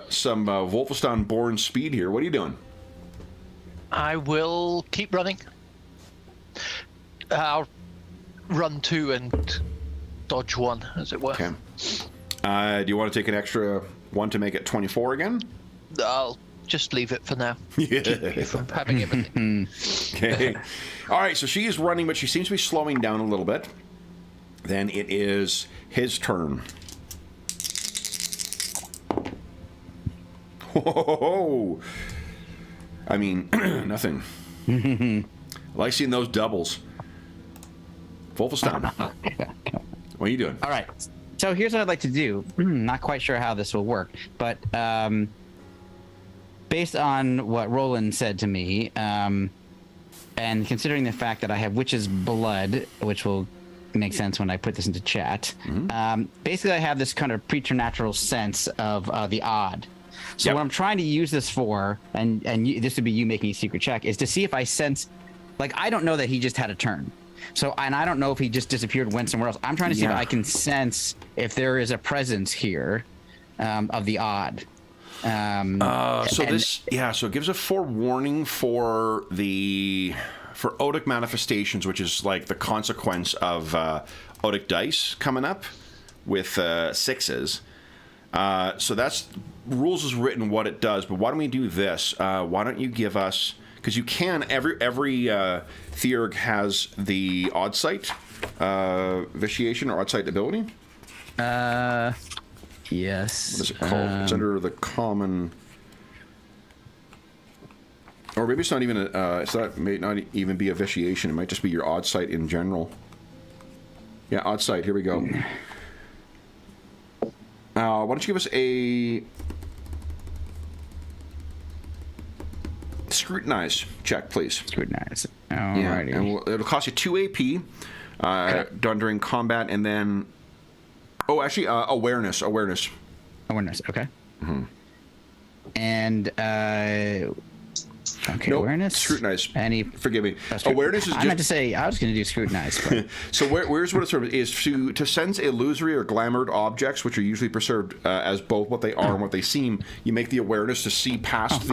[SPEAKER 1] some Wolfenstein-born speed here. What are you doing?
[SPEAKER 2] I will keep running. I'll run 2 and dodge 1, as it were.
[SPEAKER 1] Okay. Do you want to take an extra 1 to make it 24 again?
[SPEAKER 2] I'll just leave it for now.
[SPEAKER 1] Yeah.
[SPEAKER 2] Keep me from having everything.
[SPEAKER 1] Okay. All right, so she is running, but she seems to be slowing down a little bit. Then it is his turn. Whoa! I mean, nothing. I like seeing those doubles. Wolfenstein. What are you doing?
[SPEAKER 3] All right. So here's what I'd like to do. Not quite sure how this will work, but based on what Roland said to me, and considering the fact that I have Witch's Blood, which will make sense when I put this into chat, basically I have this kind of preternatural sense of the odd. So what I'm trying to use this for, and this would be you making a secret check, is to see if I sense, like, I don't know that he just had a turn. So, and I don't know if he just disappeared and went somewhere else. I'm trying to see if I can sense if there is a presence here of the odd.
[SPEAKER 1] So it gives a forewarning for Odic manifestations, which is like the consequence of Odic dice coming up with 6s. So that's rules is written what it does, but why don't we do this? Why don't you give us, because you can, every Theurg has the odd sight vitiation or odd sight ability.
[SPEAKER 3] Yes.
[SPEAKER 1] What is it called? It's under the common, or maybe it's not even it may not even be a vitiation. It might just be your odd sight in general. Yeah, odd sight. Here we go. Why don't you give us a scrutinize check, please?
[SPEAKER 3] Scrutinize.
[SPEAKER 1] Yeah,
[SPEAKER 3] Alrighty.
[SPEAKER 1] and it'll cost you 2 AP done during combat, and then awareness.
[SPEAKER 3] Awareness. Okay.
[SPEAKER 1] Mm-hmm.
[SPEAKER 3] And okay,
[SPEAKER 1] nope,
[SPEAKER 3] awareness.
[SPEAKER 1] Scrutinize. Forgive me.
[SPEAKER 3] Oh,
[SPEAKER 1] Awareness is just.
[SPEAKER 3] I meant to say I was going to do scrutinize. But...
[SPEAKER 1] So where's what it's sort of is to sense illusory or glamoured objects, which are usually perceived as both what they are and what they seem. You make the awareness to see past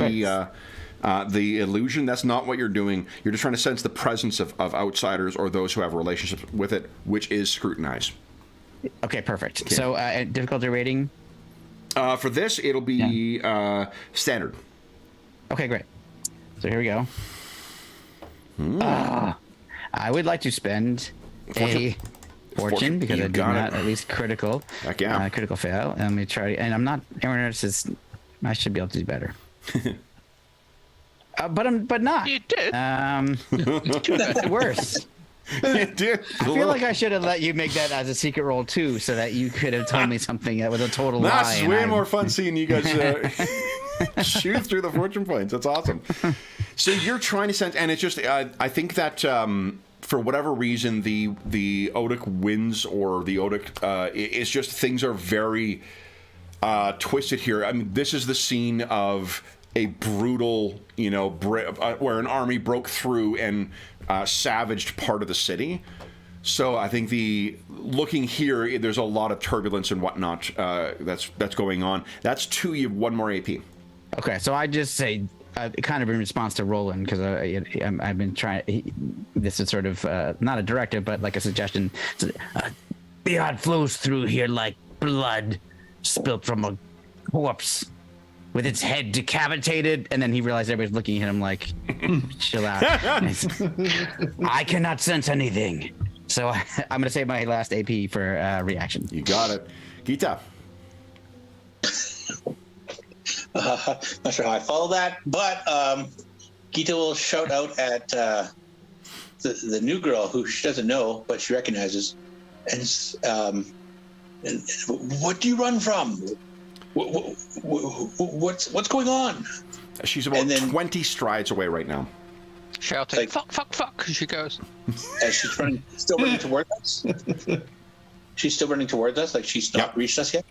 [SPEAKER 1] the illusion, that's not what you're doing. You're just trying to sense the presence of outsiders or those who have relationships with it, which is scrutinize.
[SPEAKER 3] Okay, perfect. So difficulty rating?
[SPEAKER 1] For this, it'll be standard.
[SPEAKER 3] Okay, great. So here we go. I would like to spend a fortune because
[SPEAKER 1] You
[SPEAKER 3] I did
[SPEAKER 1] got
[SPEAKER 3] not
[SPEAKER 1] it.
[SPEAKER 3] at least critical.
[SPEAKER 1] Heck yeah.
[SPEAKER 3] Critical fail. Let me try. And I'm not. Aaron says I should be able to do better. But not.
[SPEAKER 2] You did.
[SPEAKER 3] Worse.
[SPEAKER 1] Dude,
[SPEAKER 3] I feel like I should have let you make that as a secret roll too, so that you could have told me something that was a total lie.
[SPEAKER 1] That's
[SPEAKER 3] and
[SPEAKER 1] way
[SPEAKER 3] I-
[SPEAKER 1] more fun seeing you guys shoot through the fortune points. That's awesome. So you're trying to sense, and it's just I think that for whatever reason the Odic wins, or the Odic it's just things are very twisted here. I mean, this is the scene of a brutal, where an army broke through and savaged part of the city. So I think looking here, there's a lot of turbulence and whatnot that's going on. That's 2. You have 1 more AP.
[SPEAKER 3] Okay, so I just say, kind of in response to Roland, because I've been trying. This is sort of not a directive, but like a suggestion. Blood flows through here like blood spilt from a corpse, with its head decapitated. And then he realized everybody's looking at him like, "Chill out." I cannot sense anything, so I'm gonna save my last AP for reaction.
[SPEAKER 1] You got it. Gita.
[SPEAKER 6] Not sure how I follow that, but Gita will shout out at the new girl who she doesn't know, but she recognizes. And what do you run from? What's going on?
[SPEAKER 1] She's about 20 strides away right now.
[SPEAKER 2] Shouting,
[SPEAKER 6] Like-
[SPEAKER 2] fuck, fuck, fuck, as she goes.
[SPEAKER 6] As she's running, still running towards us. She's still running towards us, like she's not
[SPEAKER 1] Yep.
[SPEAKER 6] reached us yet.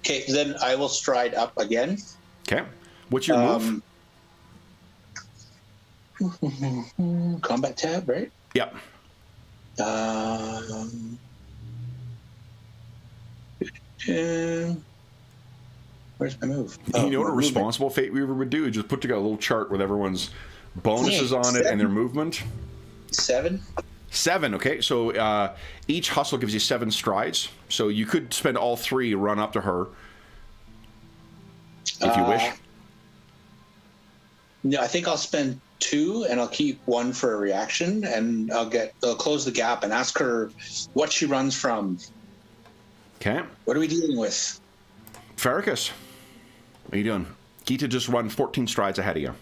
[SPEAKER 6] Okay, then I will stride up again.
[SPEAKER 1] Okay. What's your move?
[SPEAKER 6] Combat tab, right?
[SPEAKER 1] Yep.
[SPEAKER 6] Where's my move?
[SPEAKER 1] You know what a
[SPEAKER 6] movement.
[SPEAKER 1] responsible Fate Weaver would do? Just put together a little chart with everyone's bonuses on it and their movement.
[SPEAKER 6] 7.
[SPEAKER 1] 7, okay. So each hustle gives you 7 strides. So you could spend all 3, run up to her, if you wish.
[SPEAKER 6] No, I think I'll spend 2, and I'll keep 1 for a reaction, and I'll close the gap and ask her what she runs from.
[SPEAKER 1] Okay.
[SPEAKER 6] What are we dealing with?
[SPEAKER 1] Farrakis, what are you doing? Gita just run 14 strides ahead of you.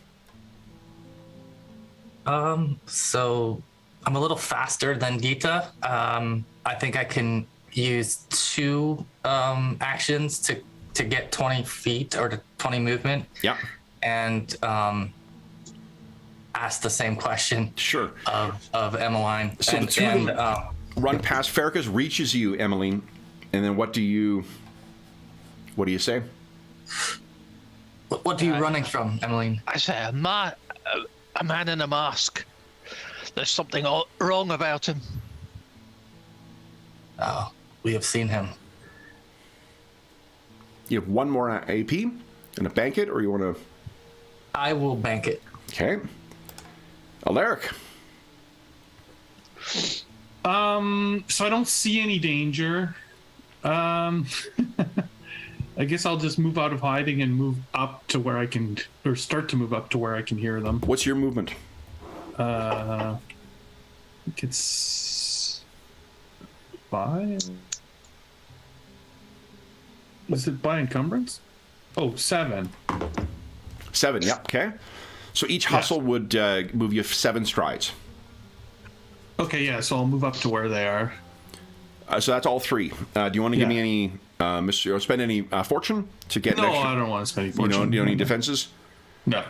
[SPEAKER 7] So I'm a little faster than Gita. I think I can use 2 actions to get 20 feet or to 20 movement.
[SPEAKER 1] Yeah.
[SPEAKER 7] And ask the same question.
[SPEAKER 1] Sure.
[SPEAKER 7] Of Emmeline.
[SPEAKER 1] So the two of them run past. Farrakis reaches you, Emmeline, and then what do you say?
[SPEAKER 7] What are you running from, Emmeline?
[SPEAKER 2] I say, a man in a mask. There's something wrong about him.
[SPEAKER 7] Oh, we have seen him.
[SPEAKER 1] You have 1 more AP and a bank it, or you want to?
[SPEAKER 7] I will bank it.
[SPEAKER 1] Okay. Alaric.
[SPEAKER 5] So I don't see any danger. I guess I'll just move out of hiding and move up to where I can, or start to move up to where I can hear them.
[SPEAKER 1] What's your movement?
[SPEAKER 5] I think it's 5. Is it by encumbrance? Oh, 7.
[SPEAKER 1] 7, yep, okay. So each hustle would move you 7 strides.
[SPEAKER 5] Okay, yeah, so I'll move up to where they are.
[SPEAKER 1] So that's all 3. Do you want to give me any, spend any fortune to get
[SPEAKER 5] No,
[SPEAKER 1] an extra?
[SPEAKER 5] I don't want to spend any
[SPEAKER 1] You
[SPEAKER 5] fortune.
[SPEAKER 1] don't need defenses?
[SPEAKER 5] No.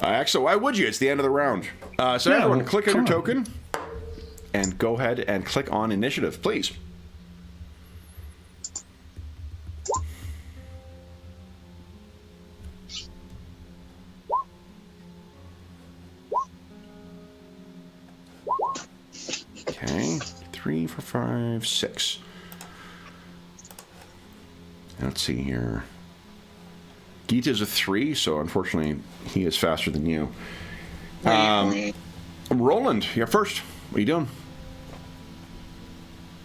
[SPEAKER 1] Actually, why would you? It's the end of the round. So everyone,
[SPEAKER 5] well,
[SPEAKER 1] click on your
[SPEAKER 5] come on.
[SPEAKER 1] token and go ahead and click on initiative, please. Okay, 3, 4, 5, 6. Let's see here. Gita's a 3, so unfortunately he is faster than you. Roland, you're first. What are you doing?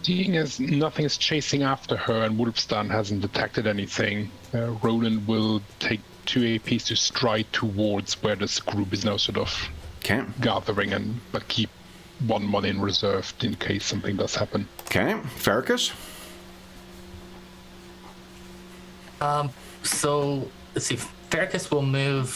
[SPEAKER 4] Seeing as nothing is chasing after her and Wolfstan hasn't detected anything, Roland will take 2 APs to stride towards where this group is now sort of gathering, but keep 1 in reserved in case something does happen.
[SPEAKER 1] Okay, Farrakis?
[SPEAKER 7] So let's see. Farrakis will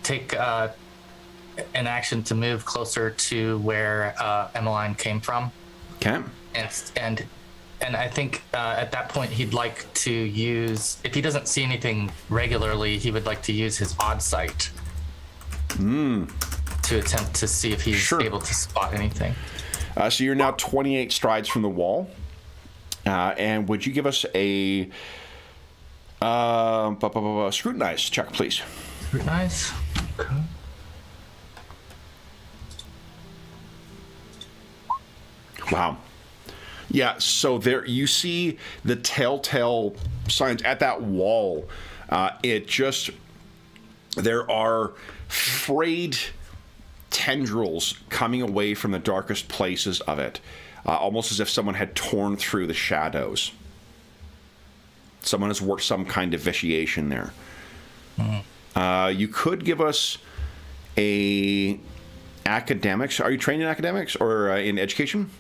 [SPEAKER 7] take an action to move closer to where Emmeline came from.
[SPEAKER 1] Okay.
[SPEAKER 7] And I think at that point he'd like to use, if he doesn't see anything regularly, he would like to use his odd sight to attempt to see if he's able to spot anything.
[SPEAKER 1] So you're now 28 strides from the wall. And would you give us a scrutinize check, please?
[SPEAKER 7] Scrutinize? Okay.
[SPEAKER 1] Wow. Yeah, so there you see the telltale signs at that wall. There are frayed tendrils coming away from the darkest places of it, almost as if someone had torn through the shadows. Someone has worked some kind of vitiation there. You could give us a academics. Are you trained in academics or in education?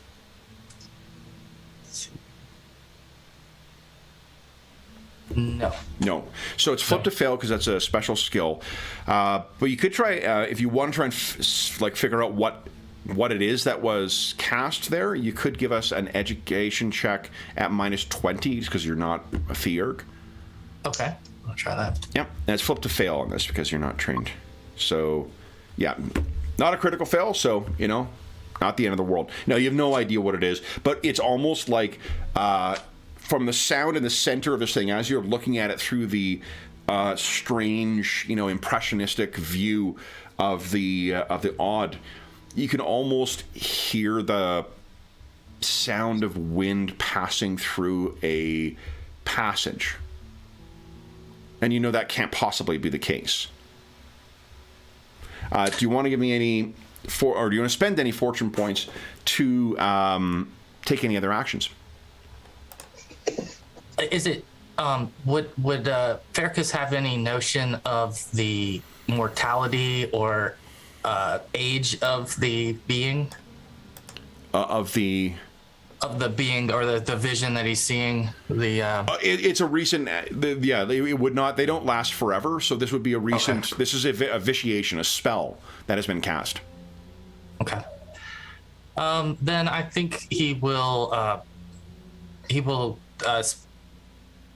[SPEAKER 1] No. So it's flip to fail because that's a special skill. But you could try if you want to try and figure out what it is that was cast there. You could give us an education check at -20 because you're not a Theurg.
[SPEAKER 7] Okay, I'll try that.
[SPEAKER 1] Yep, and it's flip to fail on this because you're not trained. So, yeah, not a critical fail. So not the end of the world. No, you have no idea what it is, but it's almost like. From the sound in the center of this thing, as you're looking at it through the strange, impressionistic view of the odd, you can almost hear the sound of wind passing through a passage, and that can't possibly be the case. Do you want to give me any, or do you want to spend any fortune points to take any other actions?
[SPEAKER 7] Is it would Farrakis have any notion of the mortality or age of the being?
[SPEAKER 1] Of the
[SPEAKER 7] being or the vision that he's seeing?
[SPEAKER 1] It's a recent. It would not. They don't last forever. So this would be a recent. Okay. This is a vitiation, a spell that has been cast.
[SPEAKER 7] Okay. Then I think he will.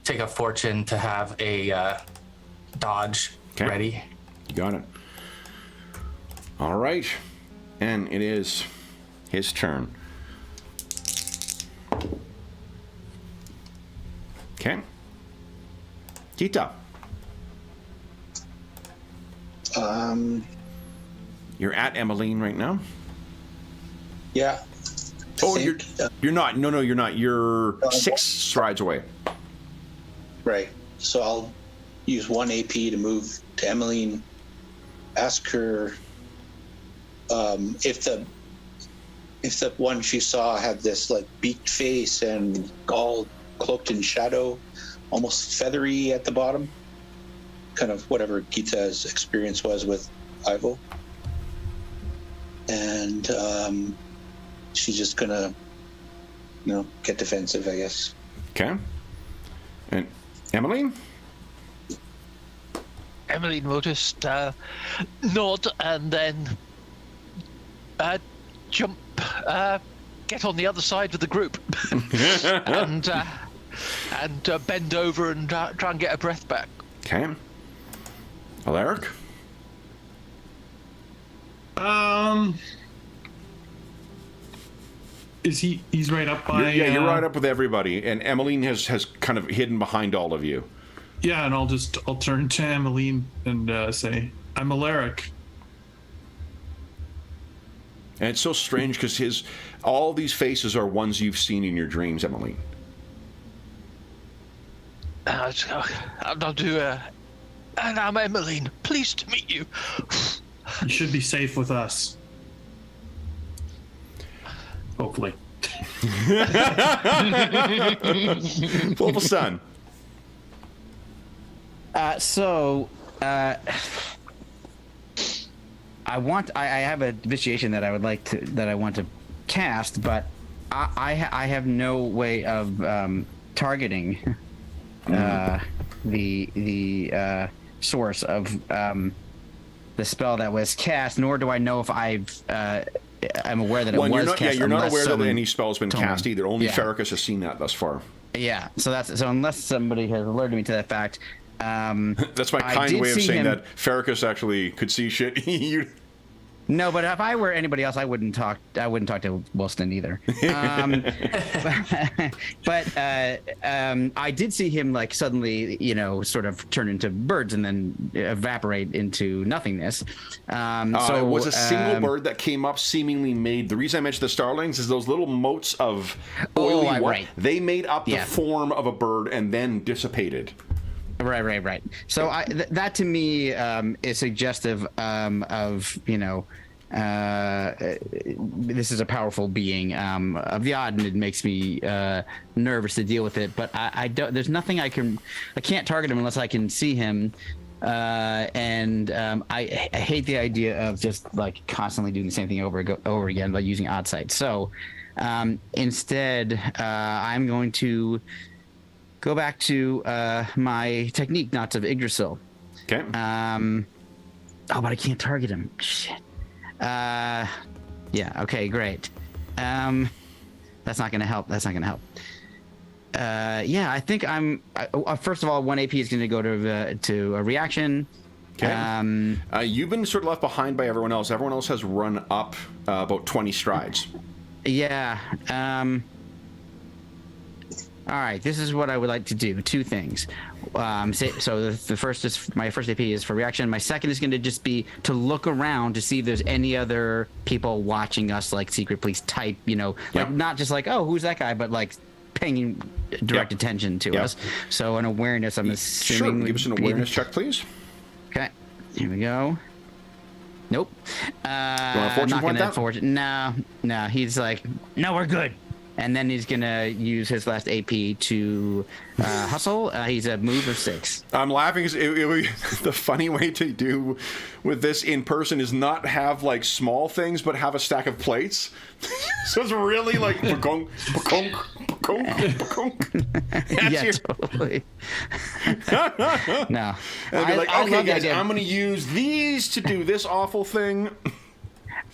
[SPEAKER 7] Take a fortune to have a dodge ready.
[SPEAKER 1] You got it. All right. And it is his turn. Okay. Gita. You're at Emmeline right now?
[SPEAKER 6] Yeah.
[SPEAKER 1] You're not. No, you're not. You're 6 strides away.
[SPEAKER 6] Right. So I'll use 1 AP to move to Emmeline. Ask her if the one she saw had this beaked face and all cloaked in shadow, almost feathery at the bottom. Kind of whatever Gita's experience was with Ivo. And she's just gonna, get defensive, I guess.
[SPEAKER 1] Okay. And Emmeline?
[SPEAKER 2] Emmeline will just nod and then jump, get on the other side of the group, and bend over and try and get her breath back.
[SPEAKER 1] Okay. Alaric?
[SPEAKER 5] He's right up by...
[SPEAKER 1] You're right up with everybody, and Emmeline has kind of hidden behind all of you.
[SPEAKER 5] Yeah, and I'll turn to Emmeline and say, I'm Alaric.
[SPEAKER 1] And it's so strange because all these faces are ones you've seen in your dreams, Emmeline.
[SPEAKER 2] I'll do And I'm Emmeline. Pleased to meet you.
[SPEAKER 5] You should be safe with us. Hopefully.
[SPEAKER 1] Full sun.
[SPEAKER 3] I have a vitiation that I want to cast, but I have no way of targeting the source of the spell that was cast, nor do I know if I'm aware that it was cast.
[SPEAKER 1] Yeah, you're not aware that
[SPEAKER 3] someone
[SPEAKER 1] any spell has been
[SPEAKER 3] told me.
[SPEAKER 1] cast either. Only
[SPEAKER 3] Yeah.
[SPEAKER 1] Farrakis has seen that thus far.
[SPEAKER 3] Yeah, so unless somebody has alerted me to that fact.
[SPEAKER 1] That's my
[SPEAKER 3] I
[SPEAKER 1] kind
[SPEAKER 3] did
[SPEAKER 1] way of
[SPEAKER 3] see
[SPEAKER 1] saying
[SPEAKER 3] him-
[SPEAKER 1] that Farrakis actually could see shit.
[SPEAKER 3] No, but if I were anybody else, I wouldn't talk to Wilston either. But I did see him like suddenly, sort of turn into birds and then evaporate into nothingness.
[SPEAKER 1] It was a single bird that came up, seemingly made. The reason I mentioned the starlings is those little motes of oily
[SPEAKER 3] right.
[SPEAKER 1] They made up the
[SPEAKER 3] Yeah.
[SPEAKER 1] form of a bird and then dissipated.
[SPEAKER 3] Right. So that to me is suggestive of this is a powerful being of the odd, and it makes me nervous to deal with it. But I don't. There's nothing I can't target him unless I can see him. And I hate the idea of just like constantly doing the same thing over again by using odd sight. So instead, I'm going to go back to my technique, Knots of Yggdrasil.
[SPEAKER 1] Okay.
[SPEAKER 3] But I can't target him. Shit. Yeah. Okay. Great. That's not gonna help. Yeah. I think I'm. First of all, 1 AP is going to go to a reaction.
[SPEAKER 1] Okay. You've been sort of left behind by everyone else. Everyone else has run up about 20 strides.
[SPEAKER 3] Yeah. All right, this is what I would like to do. 2 things. So the first is my first AP is for reaction. My second is going to just be to look around to see if there's any other people watching us, like secret police type. Like not just like, oh, who's that guy, but like paying direct attention to us. So an awareness, I'm assuming.
[SPEAKER 1] Sure. Give us an awareness check, please.
[SPEAKER 3] Okay. Here we go. Nope.
[SPEAKER 1] You want a fortune point that?
[SPEAKER 3] No. He's like, no, we're good. And then he's gonna use his last AP to hustle. He's a move of 6.
[SPEAKER 1] I'm laughing because the funny way to do with this in person is not have like small things, but have a stack of plates. So it's really like ba-gunk, ba-gunk, ba-gunk, ba-gunk.
[SPEAKER 3] Yeah, totally. No.
[SPEAKER 1] And be like,
[SPEAKER 3] I
[SPEAKER 1] okay,
[SPEAKER 3] love the
[SPEAKER 1] guys,
[SPEAKER 3] idea.
[SPEAKER 1] I'm going to use these to do this awful thing.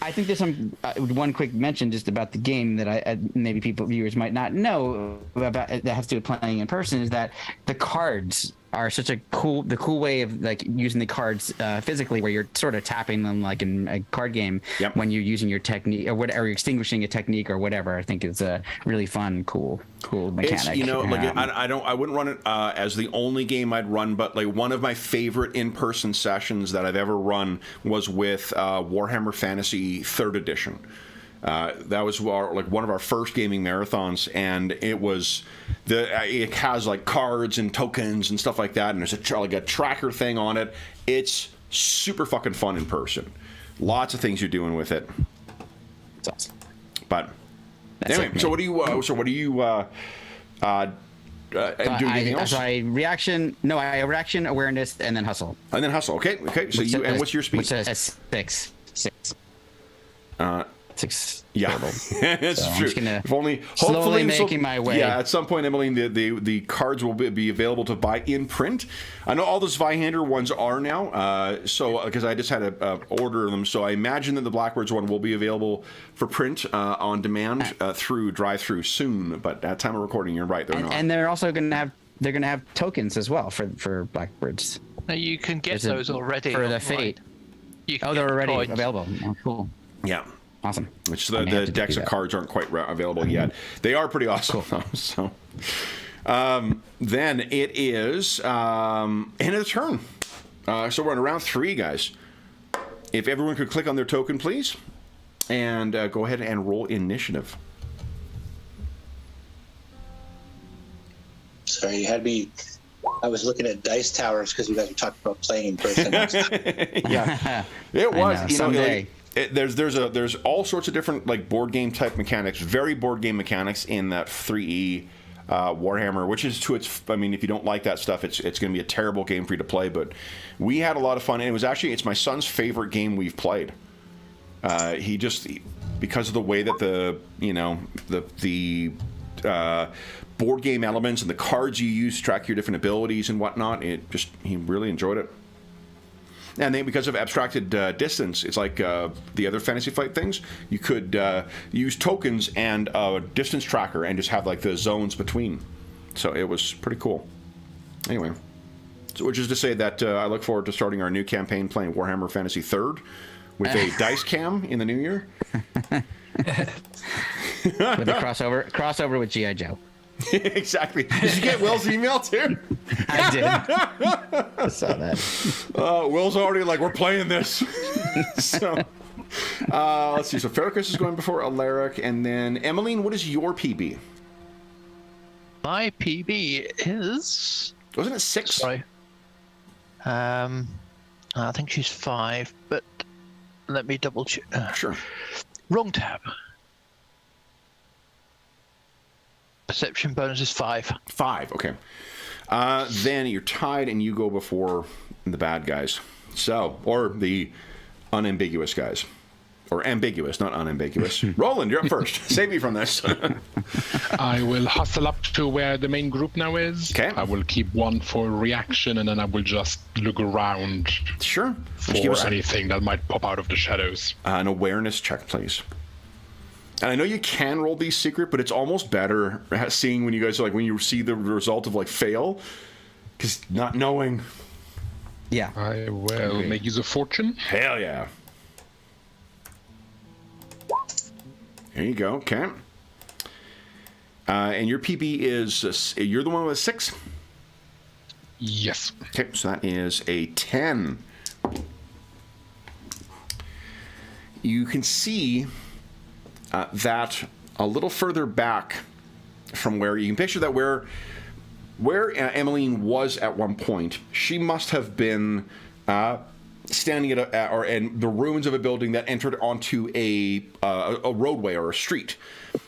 [SPEAKER 3] I think there's some one quick mention just about the game that maybe viewers might not know about that has to do with playing in person is that the cards are such a cool way of like using the cards physically, where you're sort of tapping them like in a card game when you're using your technique or whatever, you're extinguishing a technique or whatever. I think it's a really fun, cool mechanic.
[SPEAKER 1] It's, like I wouldn't run it as the only game I'd run, but like one of my favorite in-person sessions that I've ever run was with Warhammer Fantasy 3rd Edition. That was one of our first gaming marathons, and it has like cards and tokens and stuff like that, and there's a tracker thing on it. It's super fucking fun in person. Lots of things you're doing with it.
[SPEAKER 3] That's awesome.
[SPEAKER 1] But anyway, so what do you do anything else?
[SPEAKER 3] So I reaction, awareness, and then hustle.
[SPEAKER 1] And then hustle. Okay. So and what's your speed?
[SPEAKER 3] Which is 6. 6.
[SPEAKER 1] Yeah, it's
[SPEAKER 3] So I'm
[SPEAKER 1] true.
[SPEAKER 3] just gonna
[SPEAKER 1] If only,
[SPEAKER 3] slowly
[SPEAKER 1] hopefully,
[SPEAKER 3] making my way.
[SPEAKER 1] Yeah, at some point, Emily, the cards will be available to buy in print. I know all the Zweihander ones are now, so because I just had to order them, so I imagine that the Blackbirds one will be available for print on demand through drive-through soon. But at time of recording, you're right, they're not.
[SPEAKER 3] And they're also gonna have tokens as well for Blackbirds.
[SPEAKER 2] Now you can get those already
[SPEAKER 3] for the
[SPEAKER 2] online.
[SPEAKER 3] fate.
[SPEAKER 2] You can
[SPEAKER 3] They're
[SPEAKER 2] get
[SPEAKER 3] already
[SPEAKER 2] coins.
[SPEAKER 3] available. Oh, cool.
[SPEAKER 1] Yeah.
[SPEAKER 3] Awesome.
[SPEAKER 1] Which
[SPEAKER 3] I may have
[SPEAKER 1] the
[SPEAKER 3] to
[SPEAKER 1] decks
[SPEAKER 3] do
[SPEAKER 1] of
[SPEAKER 3] that.
[SPEAKER 1] cards aren't quite available yet. They are pretty awesome, though. So then it is end of the turn. So we're on round 3, guys. If everyone could click on their token, please, and go ahead and roll initiative.
[SPEAKER 6] Sorry, you had me I was looking at Dice Towers because you guys were talking about playing in person.
[SPEAKER 1] Yeah, it was.
[SPEAKER 3] know,
[SPEAKER 1] You know,
[SPEAKER 3] someday.
[SPEAKER 1] there's all sorts of different like board game type mechanics, very board game mechanics in that 3E Warhammer, which is to its. I mean, if you don't like that stuff, it's going to be a terrible game for you to play. But we had a lot of fun, and it's my son's favorite game we've played. Because of the way that the board game elements and the cards you use to track your different abilities and whatnot, he really enjoyed it. And then because of abstracted distance, it's like the other Fantasy Flight things. You could use tokens and a distance tracker and just have like the zones between. So it was pretty cool. Anyway, so which is to say that I look forward to starting our new campaign playing Warhammer Fantasy 3rd with a dice cam in the new year.
[SPEAKER 3] With a crossover with G.I. Joe.
[SPEAKER 1] Exactly. Did you get Will's email too?
[SPEAKER 3] I did. I saw that.
[SPEAKER 1] Will's already like, we're playing this. So, let's see. So Farrakis is going before Alaric, and then Emmeline, what is your PB?
[SPEAKER 2] My PB is.
[SPEAKER 1] Wasn't it 6?
[SPEAKER 2] Sorry. I think she's 5, but let me double check.
[SPEAKER 1] Sure.
[SPEAKER 2] Wrong tab. Perception bonus is 5.
[SPEAKER 1] 5, okay. Then you're tied and you go before the bad guys. So, or the unambiguous guys. Or ambiguous, not unambiguous. Roland, you're up first. Save me from this.
[SPEAKER 4] I will hustle up to where the main group now is.
[SPEAKER 1] Okay.
[SPEAKER 4] I will keep one for reaction, and then I will just look around
[SPEAKER 1] Sure.
[SPEAKER 4] for anything that might pop out of the shadows.
[SPEAKER 1] An awareness check, please. And I know you can roll these secret, but it's almost better seeing when you guys are like, when you see the result of like fail, because not knowing.
[SPEAKER 3] Yeah.
[SPEAKER 4] I will make use of fortune.
[SPEAKER 1] Hell yeah. There you go. Okay. And your PB is, you're the one with a 6?
[SPEAKER 4] Yes.
[SPEAKER 1] Okay, so that is a 10. You can see that a little further back from where you can picture that where Emmeline was at one point, she must have been standing in the ruins of a building that entered onto a roadway or a street.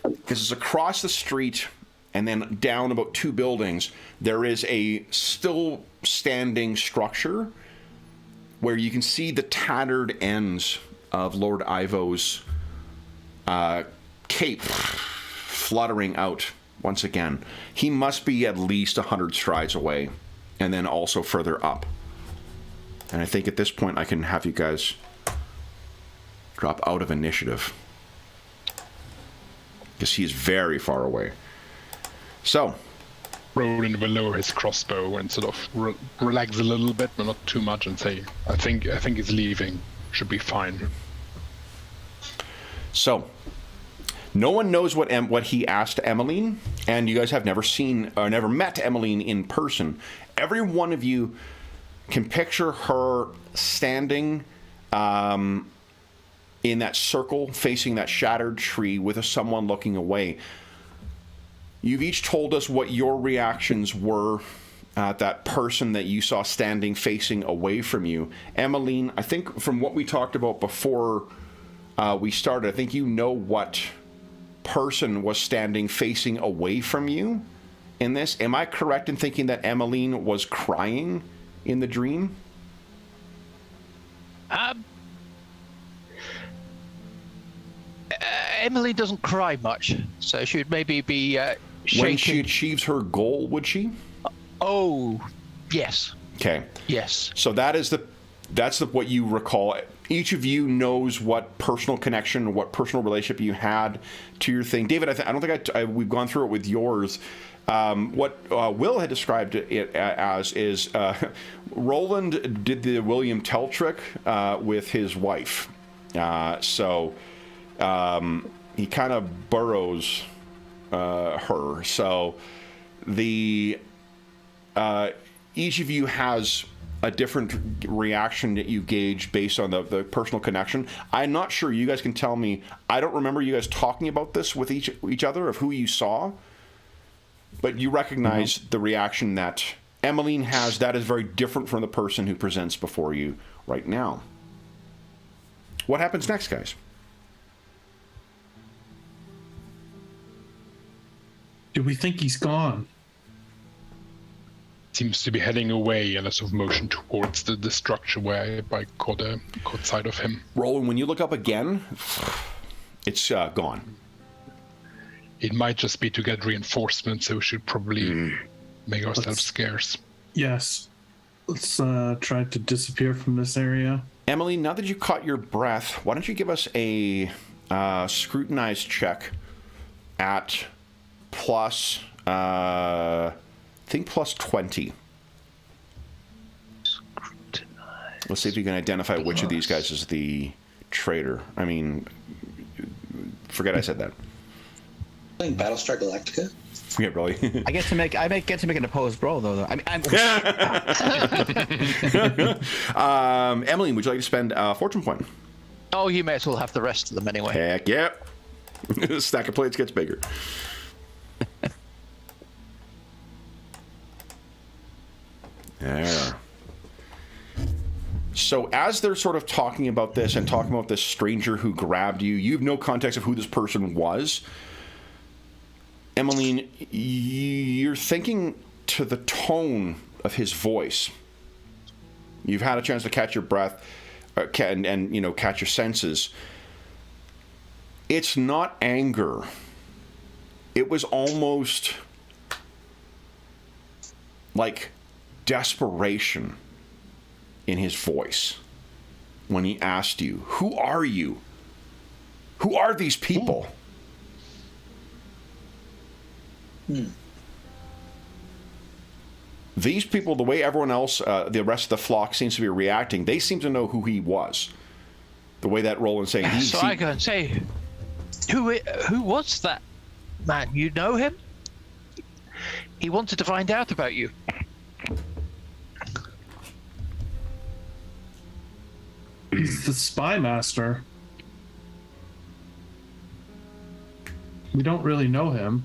[SPEAKER 1] Because it's across the street and then down about 2 buildings, there is a still standing structure where you can see the tattered ends of Lord Ivo's cape fluttering out once again. He must be at least 100 strides away, and then also further up. And I think at this point I can have you guys drop out of initiative, because he is very far away. So
[SPEAKER 4] Roland will lower his crossbow and sort of relax a little bit, but not too much, and say, I think he's leaving. Should be fine.
[SPEAKER 1] So, no one knows what he asked Emmeline, and you guys have never seen or never met Emmeline in person. Every one of you can picture her standing in that circle facing that shattered tree with someone looking away. You've each told us what your reactions were at that person that you saw standing facing away from you. Emmeline, I think from what we talked about before we started, I think you know what person was standing facing away from you in this. Am I correct in thinking that Emmeline was crying in the dream?
[SPEAKER 2] Emily doesn't cry much, so she would maybe be shaking.
[SPEAKER 1] When she achieves her goal, would she?
[SPEAKER 2] Oh, yes.
[SPEAKER 1] Okay.
[SPEAKER 2] Yes.
[SPEAKER 1] So that's what you recall. Each of you knows what personal connection or what personal relationship you had to your thing. David, I don't think we've gone through it with yours. What Will had described it as is Roland did the William Tell trick with his wife. So he kind of burrows her. So the each of you has a different reaction that you gauge based on the personal connection. I'm not sure. You guys can tell me. I don't remember you guys talking about this with each other of who you saw, but you recognize the reaction that Emmeline has, that is very different from the person who presents before you right now. What happens next, guys?
[SPEAKER 5] Do we think he's gone?
[SPEAKER 4] Seems to be heading away, and a sort of motion towards the structure where I caught sight of him.
[SPEAKER 1] Roland, when you look up again, it's gone.
[SPEAKER 4] It might just be to get reinforcements, so we should probably make ourselves scarce.
[SPEAKER 5] Yes. Let's try to disappear from this area.
[SPEAKER 1] Emily, now that you caught your breath, why don't you give us a scrutinize check at plus, I think plus 20. Let's see if you can identify which of these guys is the traitor. I mean, forget I said that.
[SPEAKER 6] Playing Battlestar Galactica?
[SPEAKER 1] Yeah, really.
[SPEAKER 3] I get to make an opposed roll though. I mean,
[SPEAKER 1] Emily, would you like to spend a fortune point?
[SPEAKER 2] Oh, you may as well have the rest of them anyway.
[SPEAKER 1] Heck yeah. Stack of plates gets bigger. There. So as they're sort of talking about this and talking about this stranger who grabbed you, you have no context of who this person was. Emmeline, you're thinking to the tone of his voice. You've had a chance to catch your breath and you know, catch your senses. It's not anger. It was almost like desperation in his voice when he asked you, "Who are you? Who are these people?" These people, the way everyone else, the rest of the flock seems to be reacting, they seem to know who he was. The way that Roland's saying,
[SPEAKER 2] I go and say, who was that man? You know him? He wanted to find out about you.
[SPEAKER 5] He's the spy master. We don't really know him.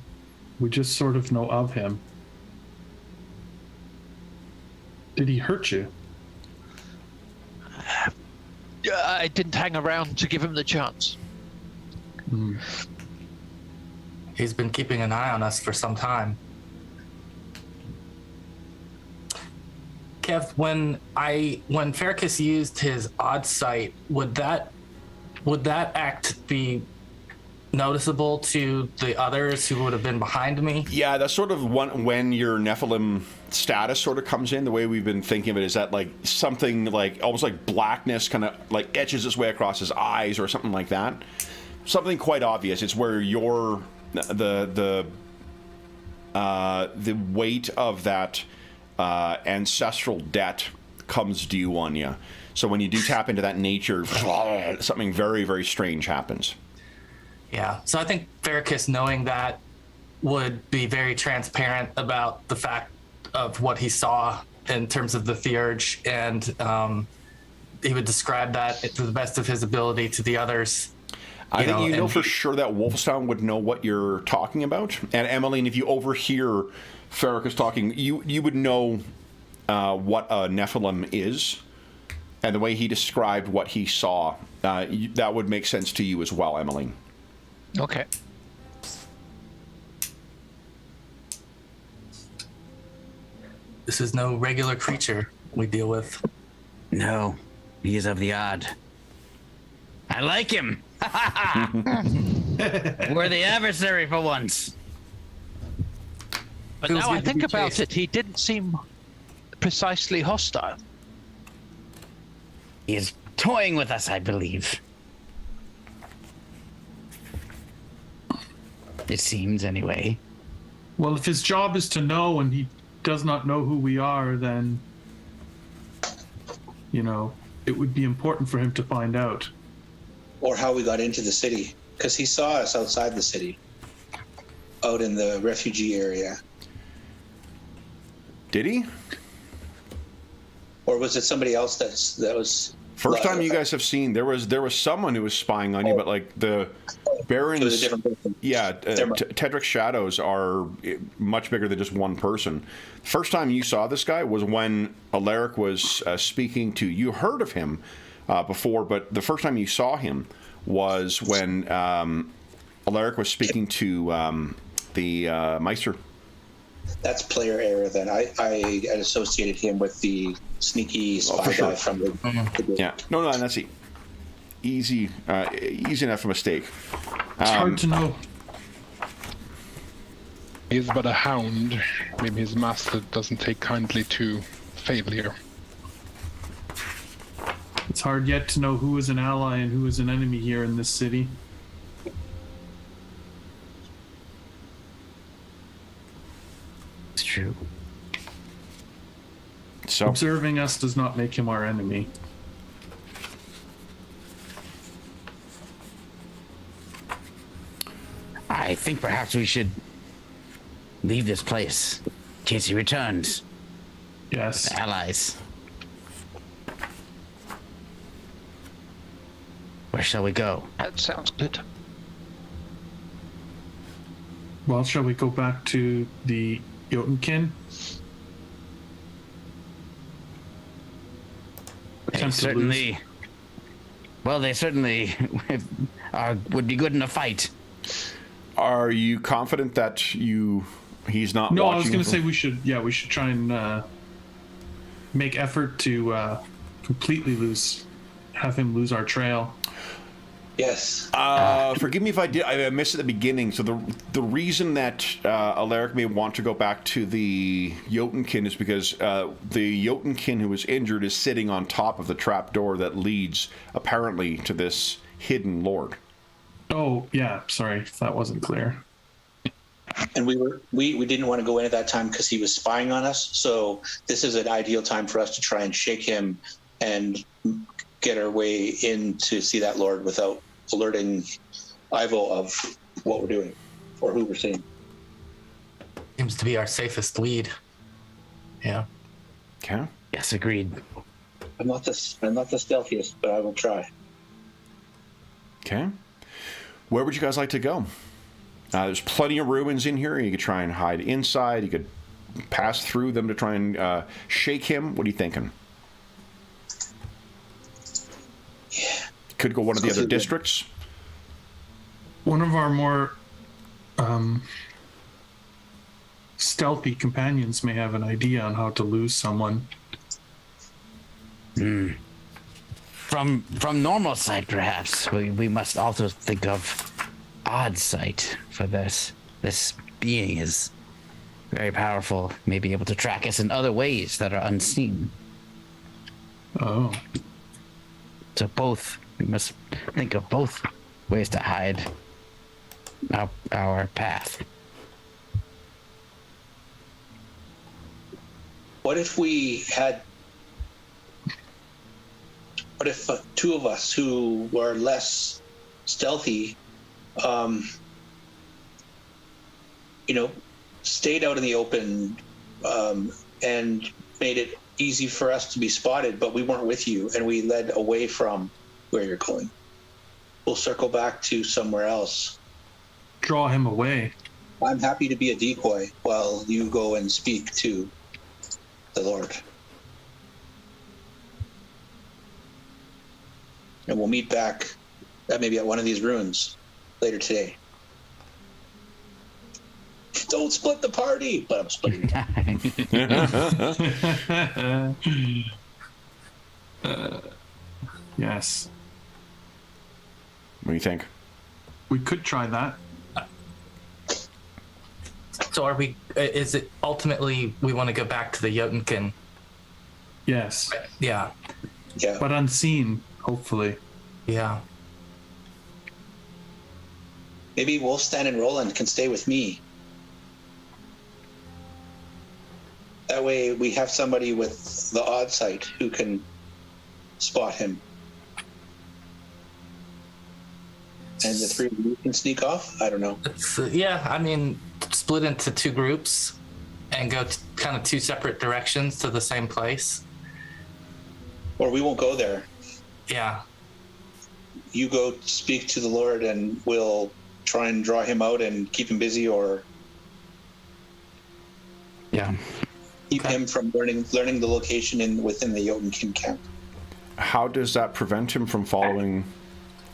[SPEAKER 5] We just sort of know of him. Did he hurt you?
[SPEAKER 2] I didn't hang around to give him the chance.
[SPEAKER 7] He's been keeping an eye on us for some time. Kev, when Farrakis used his odd sight, would that act be noticeable to the others who would have been behind me?
[SPEAKER 1] Yeah, that's sort of when your Nephilim status sort of comes in. The way we've been thinking of it is that like something like almost like blackness kind of like etches its way across his eyes or something like that. Something quite obvious. It's where your the weight of that ancestral debt comes due on you. So when you do tap into that nature, something very, very strange happens.
[SPEAKER 7] Yeah, so I think Farrakis, knowing that, would be very transparent about the fact of what he saw in terms of the Theurge, and he would describe that to the best of his ability to the others.
[SPEAKER 1] I think you know for sure that Wolfstown would know what you're talking about. And Emmeline, if you overhear Farrakis talking, you would know what a Nephilim is. And the way he described what he saw, that would make sense to you as well, Emmeline.
[SPEAKER 2] Okay.
[SPEAKER 7] This is no regular creature we deal with.
[SPEAKER 3] No, he is of the odd. I like him. We're the adversary for once.
[SPEAKER 2] But
[SPEAKER 7] Feels
[SPEAKER 2] now
[SPEAKER 7] good
[SPEAKER 2] I
[SPEAKER 7] to
[SPEAKER 2] think
[SPEAKER 7] be
[SPEAKER 2] about
[SPEAKER 7] chased.
[SPEAKER 2] it, he didn't seem precisely hostile.
[SPEAKER 3] He is toying with us, I believe. It seems, anyway.
[SPEAKER 5] Well, if his job is to know and he does not know who we are, then, you know, it would be important for him to find out.
[SPEAKER 6] Or how we got into the city. Because he saw us outside the city. Out in the refugee area.
[SPEAKER 1] Did he?
[SPEAKER 6] Or was it somebody else that was...
[SPEAKER 1] First time you guys have seen, there was someone who was spying on you, but like the Baron's,
[SPEAKER 6] It was a different person.
[SPEAKER 1] yeah, Tedric's shadows are much bigger than just one person. First time you saw this guy was when Alaric was speaking to you. Heard of him before, but the first time you saw him was when Alaric was speaking to the Meister.
[SPEAKER 6] That's player error. Then I associated him with the sneaky spy guy from the
[SPEAKER 1] Yeah, no, that's easy enough mistake.
[SPEAKER 5] It's hard to know.
[SPEAKER 4] He's but a hound. Maybe his master doesn't take kindly to failure.
[SPEAKER 5] It's hard yet to know who is an ally and who is an enemy here in this city.
[SPEAKER 3] It's true.
[SPEAKER 1] So
[SPEAKER 5] Observing us does not make him our enemy.
[SPEAKER 3] I think perhaps we should leave this place in case he returns.
[SPEAKER 5] Yes.
[SPEAKER 3] Allies. Where shall we go?
[SPEAKER 2] That sounds good.
[SPEAKER 5] Well, shall we go back to the Jotunkin? Attempt to
[SPEAKER 3] Certainly. Well, they certainly would be good in a fight.
[SPEAKER 1] are you confident that he's not
[SPEAKER 5] No,
[SPEAKER 1] watching?
[SPEAKER 5] I was going to
[SPEAKER 1] from-
[SPEAKER 5] say we should try and make effort to completely have him lose our trail.
[SPEAKER 6] Yes.
[SPEAKER 1] Forgive me if I missed at the beginning. So the reason that Alaric may want to go back to the Jotunkin is because the Jotunkin who was injured is sitting on top of the trap door that leads apparently to this hidden lord.
[SPEAKER 5] Oh, yeah. Sorry if that wasn't clear.
[SPEAKER 6] And we didn't want to go in at that time because he was spying on us. So this is an ideal time for us to try and shake him and get our way in to see that lord without alerting Ivo of what we're doing or who we're seeing.
[SPEAKER 7] Seems to be our safest lead. Yeah.
[SPEAKER 1] Okay.
[SPEAKER 3] Yes, agreed.
[SPEAKER 6] I'm not the stealthiest, but I will try.
[SPEAKER 1] Okay. Where would you guys like to go? There's plenty of ruins in here. You could try and hide inside. You could pass through them to try and shake him. What are you thinking?
[SPEAKER 6] Yeah.
[SPEAKER 1] Could go one of the other districts.
[SPEAKER 5] One of our more stealthy companions may have an idea on how to lose someone.
[SPEAKER 3] From normal sight, perhaps we must also think of odd sight for this. This being is very powerful, may be able to track us in other ways that are unseen.
[SPEAKER 5] Oh.
[SPEAKER 3] So we must think of both ways to hide our path.
[SPEAKER 6] What if two of us who were less stealthy, stayed out in the open and made it easy for us to be spotted, but we weren't with you and we led away from where you're going? We'll circle back to somewhere else.
[SPEAKER 5] Draw him away.
[SPEAKER 6] I'm happy to be a decoy while you go and speak to the Lord. And we'll meet back maybe at one of these ruins later today. Don't split the party, but I'm splitting it.
[SPEAKER 5] Yes.
[SPEAKER 1] What do you think?
[SPEAKER 5] We could try that.
[SPEAKER 7] So is it ultimately we want to go back to the Jotunkin?
[SPEAKER 5] Yes.
[SPEAKER 7] Yeah.
[SPEAKER 6] Yeah.
[SPEAKER 5] But unseen, hopefully.
[SPEAKER 7] Yeah.
[SPEAKER 6] Maybe Wolfstan and Roland can stay with me. That way we have somebody with the odd sight who can spot him. And the three of you can sneak off? I don't know.
[SPEAKER 7] Split into two groups and go kind of two separate directions to the same place.
[SPEAKER 6] Or we won't go there.
[SPEAKER 7] Yeah.
[SPEAKER 6] You go speak to the Lord and we'll try and draw him out and keep him busy, or
[SPEAKER 3] Yeah.
[SPEAKER 6] keep him from learning the location within the Jotunkin camp.
[SPEAKER 1] How does that prevent him from following?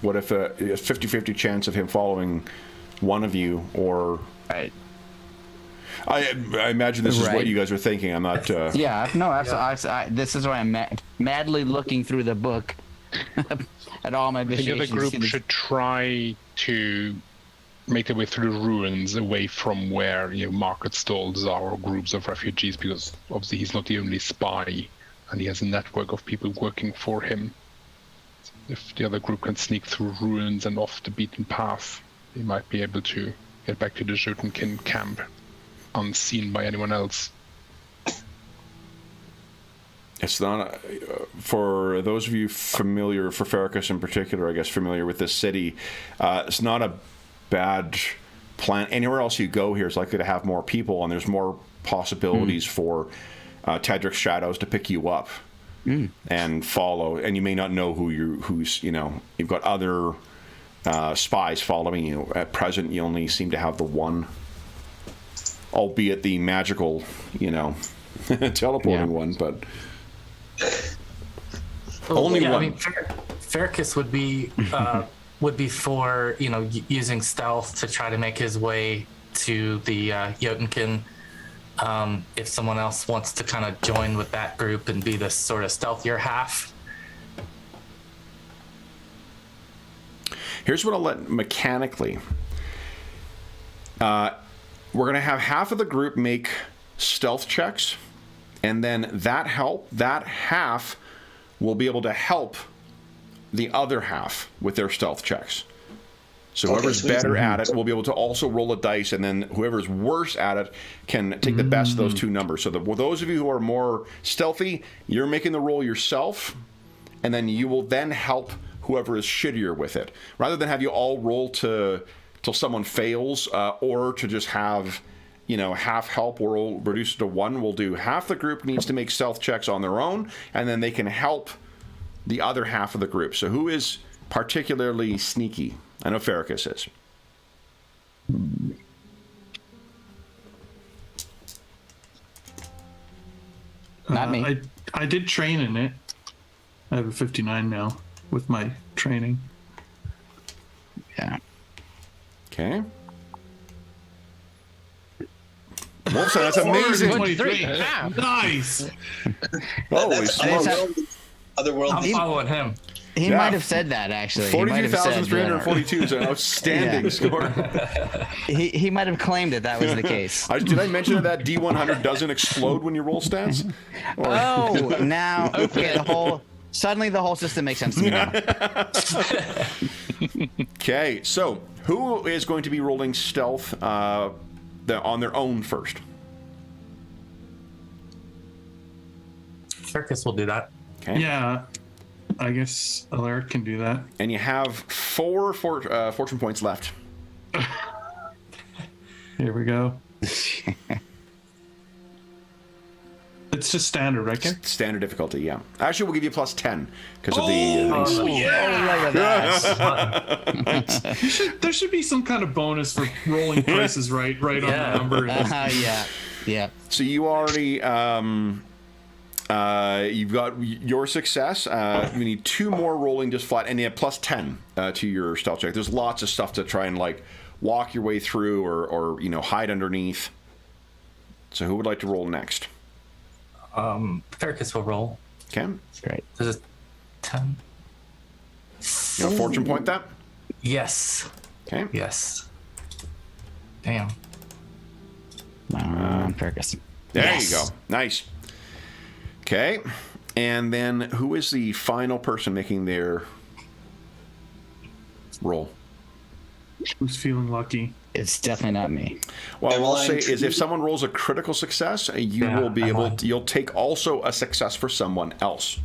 [SPEAKER 1] What if a 50-50 chance of him following one of you, or
[SPEAKER 3] Right.
[SPEAKER 1] I imagine this is what
[SPEAKER 3] Right.
[SPEAKER 1] you guys are thinking. I'm not.
[SPEAKER 3] Yeah. No. This is why I'm madly looking through the book at all my
[SPEAKER 4] I think
[SPEAKER 3] visualizations.
[SPEAKER 4] the group should try to make their way through the ruins away from where market stalls are or groups of refugees, because obviously he's not the only spy and he has a network of people working for him. If the other group can sneak through ruins and off the beaten path, they might be able to get back to the Jotunkin camp unseen by anyone else.
[SPEAKER 1] It's not for those of you familiar, for Farrakis in particular, I guess familiar with this city. It's not a bad plan. Anywhere else you go here is likely to have more people, and there's more possibilities for Tedric's shadows to pick you up and follow. And you may not know who's you've got other spies following you. At present, you only seem to have the one, albeit the magical, teleporting one, but. Only one.
[SPEAKER 7] I mean, Farrakis would be for using stealth to try to make his way to the Jotunkin. If someone else wants to kind of join with that group and be this sort of stealthier half.
[SPEAKER 1] Here's what I'll let mechanically. We're going to have half of the group make stealth checks, and then that half will be able to help the other half with their stealth checks. So whoever's better at it will be able to also roll a dice, and then whoever's worse at it can take the best of those two numbers. So those of you who are more stealthy, you're making the roll yourself, and then you will then help whoever is shittier with it. Rather than have you all roll till someone fails, or to just have half help, we'll reduce it to one. We'll do half the group needs to make stealth checks on their own, and then they can help the other half of the group. So who is particularly sneaky? I know Farrakis is.
[SPEAKER 3] Not me.
[SPEAKER 5] I did train in it. I have a 59 now with my training.
[SPEAKER 3] Yeah.
[SPEAKER 1] Okay. Wolfson, that's amazing.
[SPEAKER 5] 23.
[SPEAKER 2] Wow.
[SPEAKER 5] Nice.
[SPEAKER 1] Holy
[SPEAKER 6] That's
[SPEAKER 1] smokes.
[SPEAKER 6] otherworldly.
[SPEAKER 7] I'm following him.
[SPEAKER 3] He
[SPEAKER 1] Yeah.
[SPEAKER 3] might have said that, actually. He might have said,
[SPEAKER 1] 42,342 is an outstanding
[SPEAKER 3] Yeah.
[SPEAKER 1] score.
[SPEAKER 3] he might have claimed that was the case.
[SPEAKER 1] Did I mention that D100 doesn't explode when you roll stats?
[SPEAKER 3] Oh, now okay, suddenly the whole system makes sense to me now.
[SPEAKER 1] Okay, so who is going to be rolling stealth on their own first?
[SPEAKER 7] Farrakis will do that.
[SPEAKER 1] Okay.
[SPEAKER 5] Yeah. I guess Alaric can do that.
[SPEAKER 1] And you have 4 fortune points left.
[SPEAKER 5] Here we go. It's just standard, right, Ken?
[SPEAKER 1] Standard difficulty, yeah. Actually, we'll give you plus 10 because of the...
[SPEAKER 3] Oh, look at that.
[SPEAKER 5] There should be some kind of bonus for rolling prices right on
[SPEAKER 7] Yeah.
[SPEAKER 5] the number.
[SPEAKER 3] Yeah.
[SPEAKER 1] So you already... you've got your success. We need 2 more rolling just flat, and you have plus 10 to your stealth check. There's lots of stuff to try and walk your way through or hide underneath. So who would like to roll next?
[SPEAKER 7] Farrakis will roll.
[SPEAKER 1] Okay.
[SPEAKER 3] Great.
[SPEAKER 7] This is 10.
[SPEAKER 1] You want a fortune point that?
[SPEAKER 7] Yes.
[SPEAKER 1] Okay.
[SPEAKER 7] Yes. Damn.
[SPEAKER 3] Fergus.
[SPEAKER 1] There
[SPEAKER 7] Yes.
[SPEAKER 1] you go. Nice. Okay. And then who is the final person making their roll?
[SPEAKER 5] Who's feeling lucky?
[SPEAKER 3] It's definitely not me.
[SPEAKER 1] Well,
[SPEAKER 6] Am
[SPEAKER 1] I'll
[SPEAKER 6] I
[SPEAKER 1] say is if
[SPEAKER 6] intrigued?
[SPEAKER 1] someone rolls a critical success, you
[SPEAKER 7] Yeah,
[SPEAKER 1] will be
[SPEAKER 7] I'm
[SPEAKER 1] able
[SPEAKER 7] on.
[SPEAKER 1] you'll take also a success for someone else.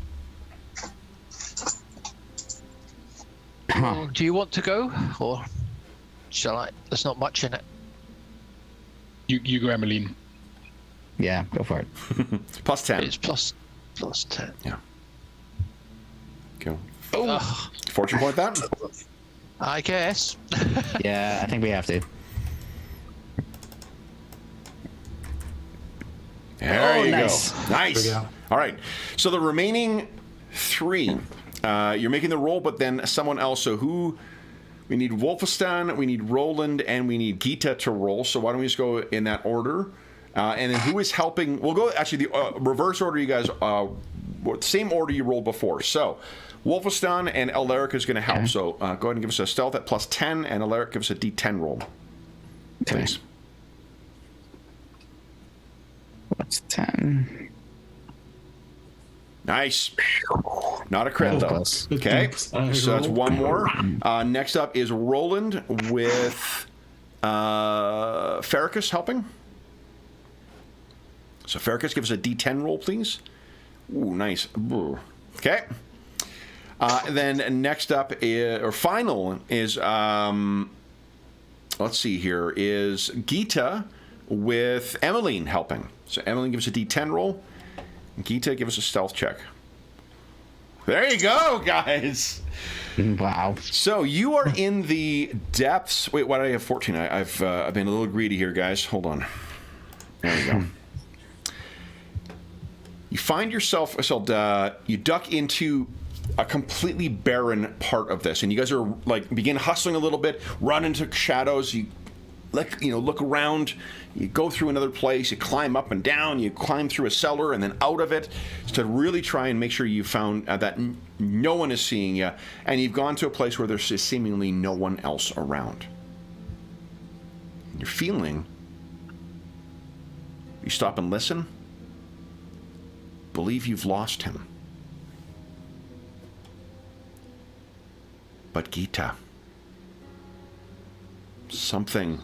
[SPEAKER 2] Do you want to go, or shall I? There's not much in it.
[SPEAKER 4] You go, Emmeline.
[SPEAKER 3] Yeah, go for it.
[SPEAKER 1] Plus 10.
[SPEAKER 2] It's plus 10.
[SPEAKER 1] Yeah. Go.
[SPEAKER 2] Ugh.
[SPEAKER 1] Fortune point that?
[SPEAKER 2] I guess.
[SPEAKER 3] Yeah, I think we have to.
[SPEAKER 1] There you
[SPEAKER 3] nice.
[SPEAKER 1] go. Nice.
[SPEAKER 7] There we go.
[SPEAKER 1] All right. So the remaining 3, you're making the roll, but then someone else. So who? We need Wolfistan, we need Roland, and we need Gita to roll. So why don't we just go in that order? And then who is helping? We'll go actually the reverse order, you guys. Same order you rolled before. So Wolfistan and Alaric is going to help.
[SPEAKER 3] Okay.
[SPEAKER 1] So go ahead and give us a stealth at +10, and Alaric give us a D10 roll.
[SPEAKER 3] Okay.
[SPEAKER 1] Please.
[SPEAKER 3] What's 10?
[SPEAKER 1] Nice. Not a crit, though.
[SPEAKER 3] Close.
[SPEAKER 1] Okay, so that's one more. Next up is Roland with Farrakis helping. So Farrakis, give us a D10 roll, please. Ooh, nice. Ooh. Okay. Then next up is, or final is, let's see here, is Gita with Emmeline helping. So Emmeline, give us a D10 roll. Gita, give us a stealth check. There you go, guys.
[SPEAKER 3] Wow.
[SPEAKER 1] So you are in the depths. Wait, why did I have 14? I've been a little greedy here, guys. Hold on. There we go. You find yourself, you duck into a completely barren part of this, and you guys are like begin hustling a little bit, run into shadows. You look around. You go through another place, you climb up and down, you climb through a cellar and then out of it to really try and make sure you found that no one is seeing you, and you've gone to a place where there's seemingly no one else around. And you're feeling, you stop and listen, believe you've lost him. But Gita, something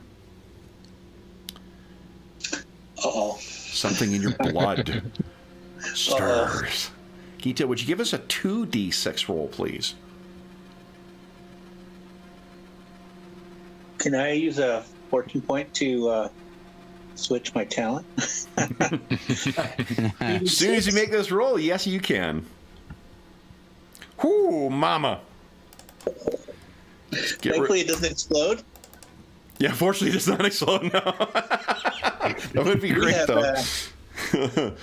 [SPEAKER 1] in your blood stirs. Gita, would you give us a 2d6 roll, please?
[SPEAKER 6] Can I use a fortune point to switch my talent?
[SPEAKER 1] As soon as you make this roll, yes, you can. Whoo, mama.
[SPEAKER 6] Thankfully, it doesn't explode.
[SPEAKER 1] Yeah, fortunately, it does not explode, no. That would be great, though.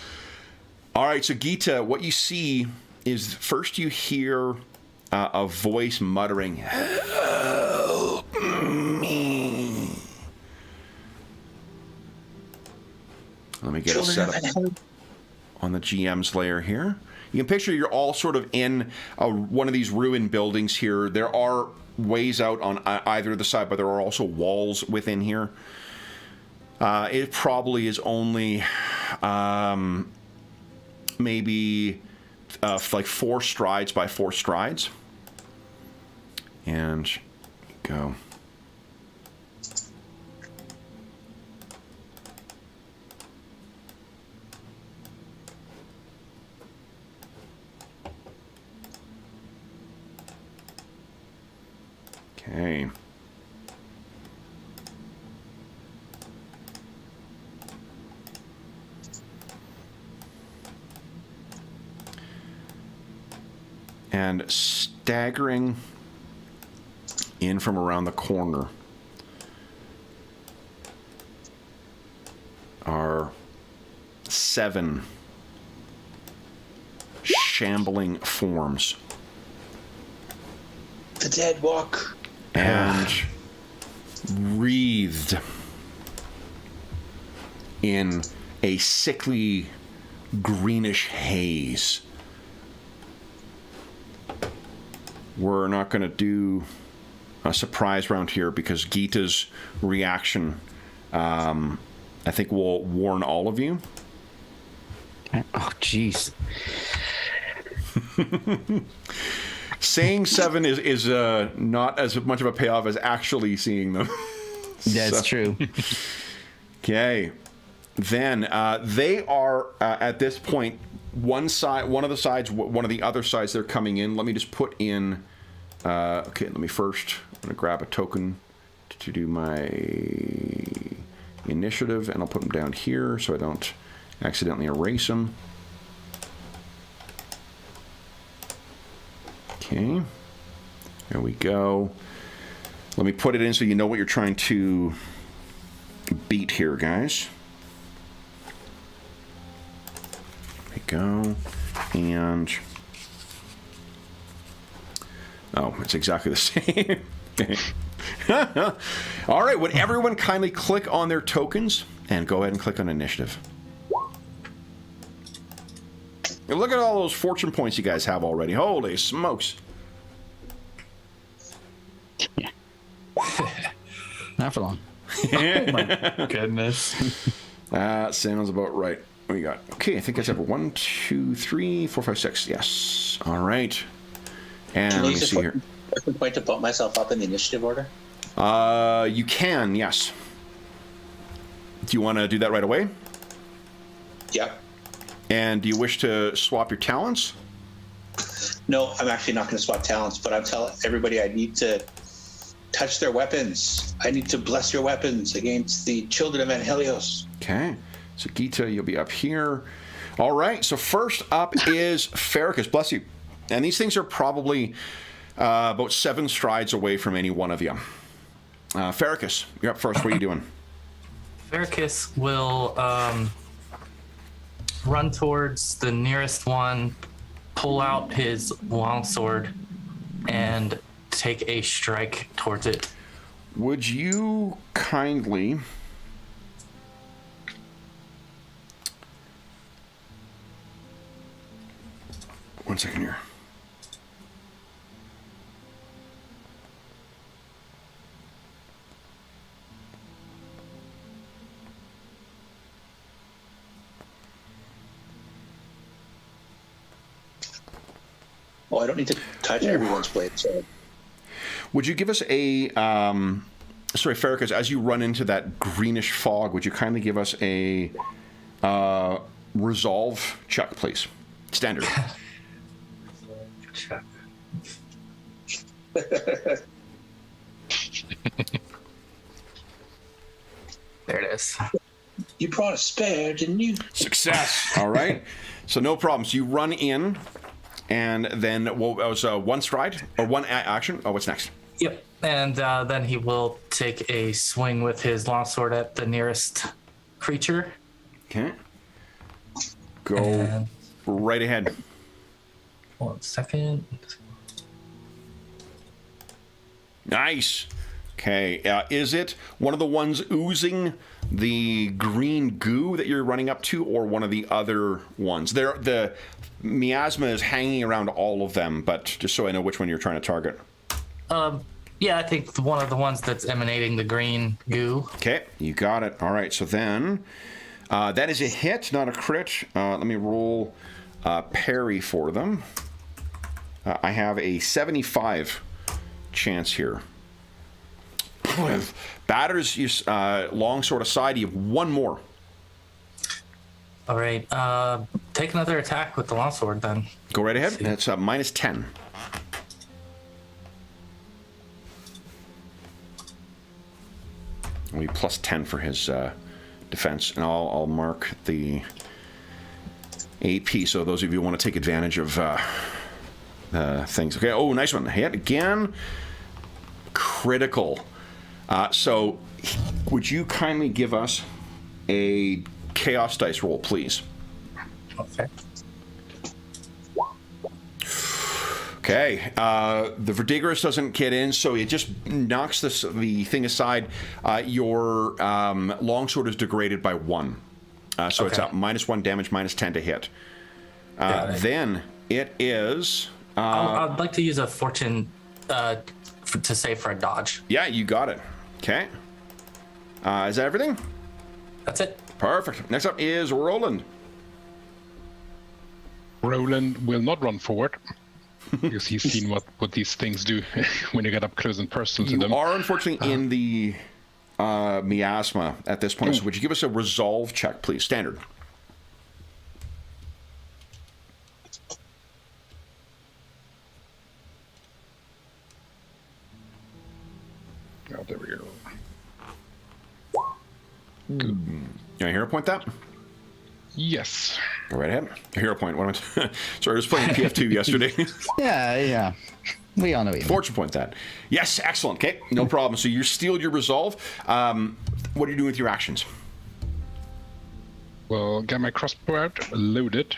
[SPEAKER 1] All right, so Gita, what you see is first you hear a voice muttering, "Help me." Let me get it set up on the GM's layer here. You can picture you're all sort of in one of these ruined buildings here. There are ways out on either of the side, but there are also walls within here. It probably is only maybe like 4 strides by 4 strides. And go. Okay. And staggering in from around the corner are 7 shambling forms.
[SPEAKER 6] The dead walk.
[SPEAKER 1] And wreathed in a sickly greenish haze. We're not going to do a surprise round here because Gita's reaction, I think, will warn all of you.
[SPEAKER 3] Oh, jeez.
[SPEAKER 1] Saying 7 is not as much of a payoff as actually seeing them.
[SPEAKER 3] That's true.
[SPEAKER 1] Okay. Then they are at this point one of the other sides they're coming in. Let me just put in. Okay, let me first. I'm gonna grab a token to do my initiative, and I'll put them down here so I don't accidentally erase them. Okay. There we go. Let me put it in so you know what you're trying to beat here, guys. There we go. And... oh, it's exactly the same. All right, would everyone kindly click on their tokens and go ahead and click on initiative. And look at all those fortune points you guys have already. Holy smokes.
[SPEAKER 3] Yeah. Not for long.
[SPEAKER 5] Oh my goodness.
[SPEAKER 1] That sounds about right. What do you got? Okay, I think that's ever 1, 2, 3, 4, 5, 6. Yes. All right. And let me see here.
[SPEAKER 6] Point to put myself up in the initiative order?
[SPEAKER 1] You can, yes. Do you want to do that right away?
[SPEAKER 6] Yep.
[SPEAKER 1] And do you wish to swap your talents?
[SPEAKER 6] No, I'm actually not going to swap talents, but I'm telling everybody I need to touch their weapons. I need to bless your weapons against the children of Anhelios.
[SPEAKER 1] Okay. So, Gita, you'll be up here. All right. So, first up is Farrakis. Bless you. And these things are probably about 7 strides away from any one of you. Farrakis, you're up first. What are you doing?
[SPEAKER 7] Farrakis will run towards the nearest one, pull out his longsword, and take a strike towards it.
[SPEAKER 1] Would you kindly... one second here.
[SPEAKER 6] Oh, I don't need to touch everyone's blade sword.
[SPEAKER 1] Would you give us a... sorry, Farrakis, as you run into that greenish fog, would you kindly give us a resolve check, please? Standard.
[SPEAKER 7] Check. There it is.
[SPEAKER 6] You brought a spare, didn't you?
[SPEAKER 1] Success. All right. So no problems. You run in, and then what was one stride or one action? Oh, what's next?
[SPEAKER 7] Yep. And then he will take a swing with his longsword at the nearest creature.
[SPEAKER 1] Okay. Go
[SPEAKER 7] And
[SPEAKER 1] right ahead.
[SPEAKER 7] 1 second.
[SPEAKER 1] Nice. Okay. Is it one of the ones oozing the green goo that you're running up to, or one of the other ones? The miasma is hanging around all of them, but just so I know which one you're trying to target.
[SPEAKER 7] Yeah, I think one of the ones that's emanating the green goo.
[SPEAKER 1] Okay, you got it. All right, so then that is a hit, not a crit. Let me roll parry for them. I have a 75 chance here. With batters, you longsword aside, you have one more.
[SPEAKER 7] All right. Take another attack with the longsword then.
[SPEAKER 1] Go right ahead. That's minus 10. It'll be plus 10 for his defense, and I'll mark the AP. So those of you who want to take advantage of things. Okay. Oh, nice one. Hit again. Critical. So, would you kindly give us a chaos dice roll, please?
[SPEAKER 7] Okay.
[SPEAKER 1] Okay. The Verdigris doesn't get in, so it just knocks the thing aside. Your longsword is degraded by 1. So it's up -1 damage, -10 to hit. Then it is...
[SPEAKER 7] I'd like to use a fortune to save for a dodge.
[SPEAKER 1] Yeah, you got it. Okay. Is that everything?
[SPEAKER 7] That's it.
[SPEAKER 1] Perfect. Next up is Roland.
[SPEAKER 4] Roland will not run forward because he's seen what these things do when you get up close and personal to them.
[SPEAKER 1] You are unfortunately in the miasma at this point. So would you give us a resolve check, please? Standard.
[SPEAKER 4] Oh, there we go.
[SPEAKER 1] You want to hero point that?
[SPEAKER 4] Yes.
[SPEAKER 1] Go right ahead. Hero point. What am I sorry, I was playing PF2 yesterday.
[SPEAKER 3] Yeah. We all know you.
[SPEAKER 1] Fortune point that. Yes, excellent. Okay, no problem. So you stealed your resolve. What are you doing with your actions?
[SPEAKER 4] Well, get my crossbow out, load it.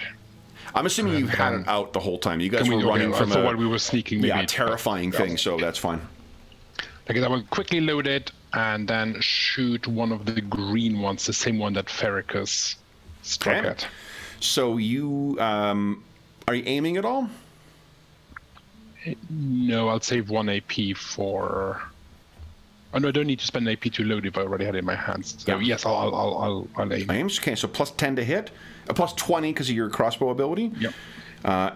[SPEAKER 1] I'm assuming you've had it out the whole time. You guys were running from
[SPEAKER 4] while we were sneaking, maybe
[SPEAKER 1] terrifying thing. So that's fine.
[SPEAKER 4] Okay, I will quickly load it and then shoot one of the green ones, the same one that Ferricus struck at.
[SPEAKER 1] So you are you aiming at all?
[SPEAKER 4] No, I'll save 1 AP for. Oh no, I don't need to spend AP to load if I already had it in my hands. So yes, I'll aim.
[SPEAKER 1] Aims. Okay, so plus 10 to hit, plus 20 because of your crossbow ability.
[SPEAKER 4] Yep.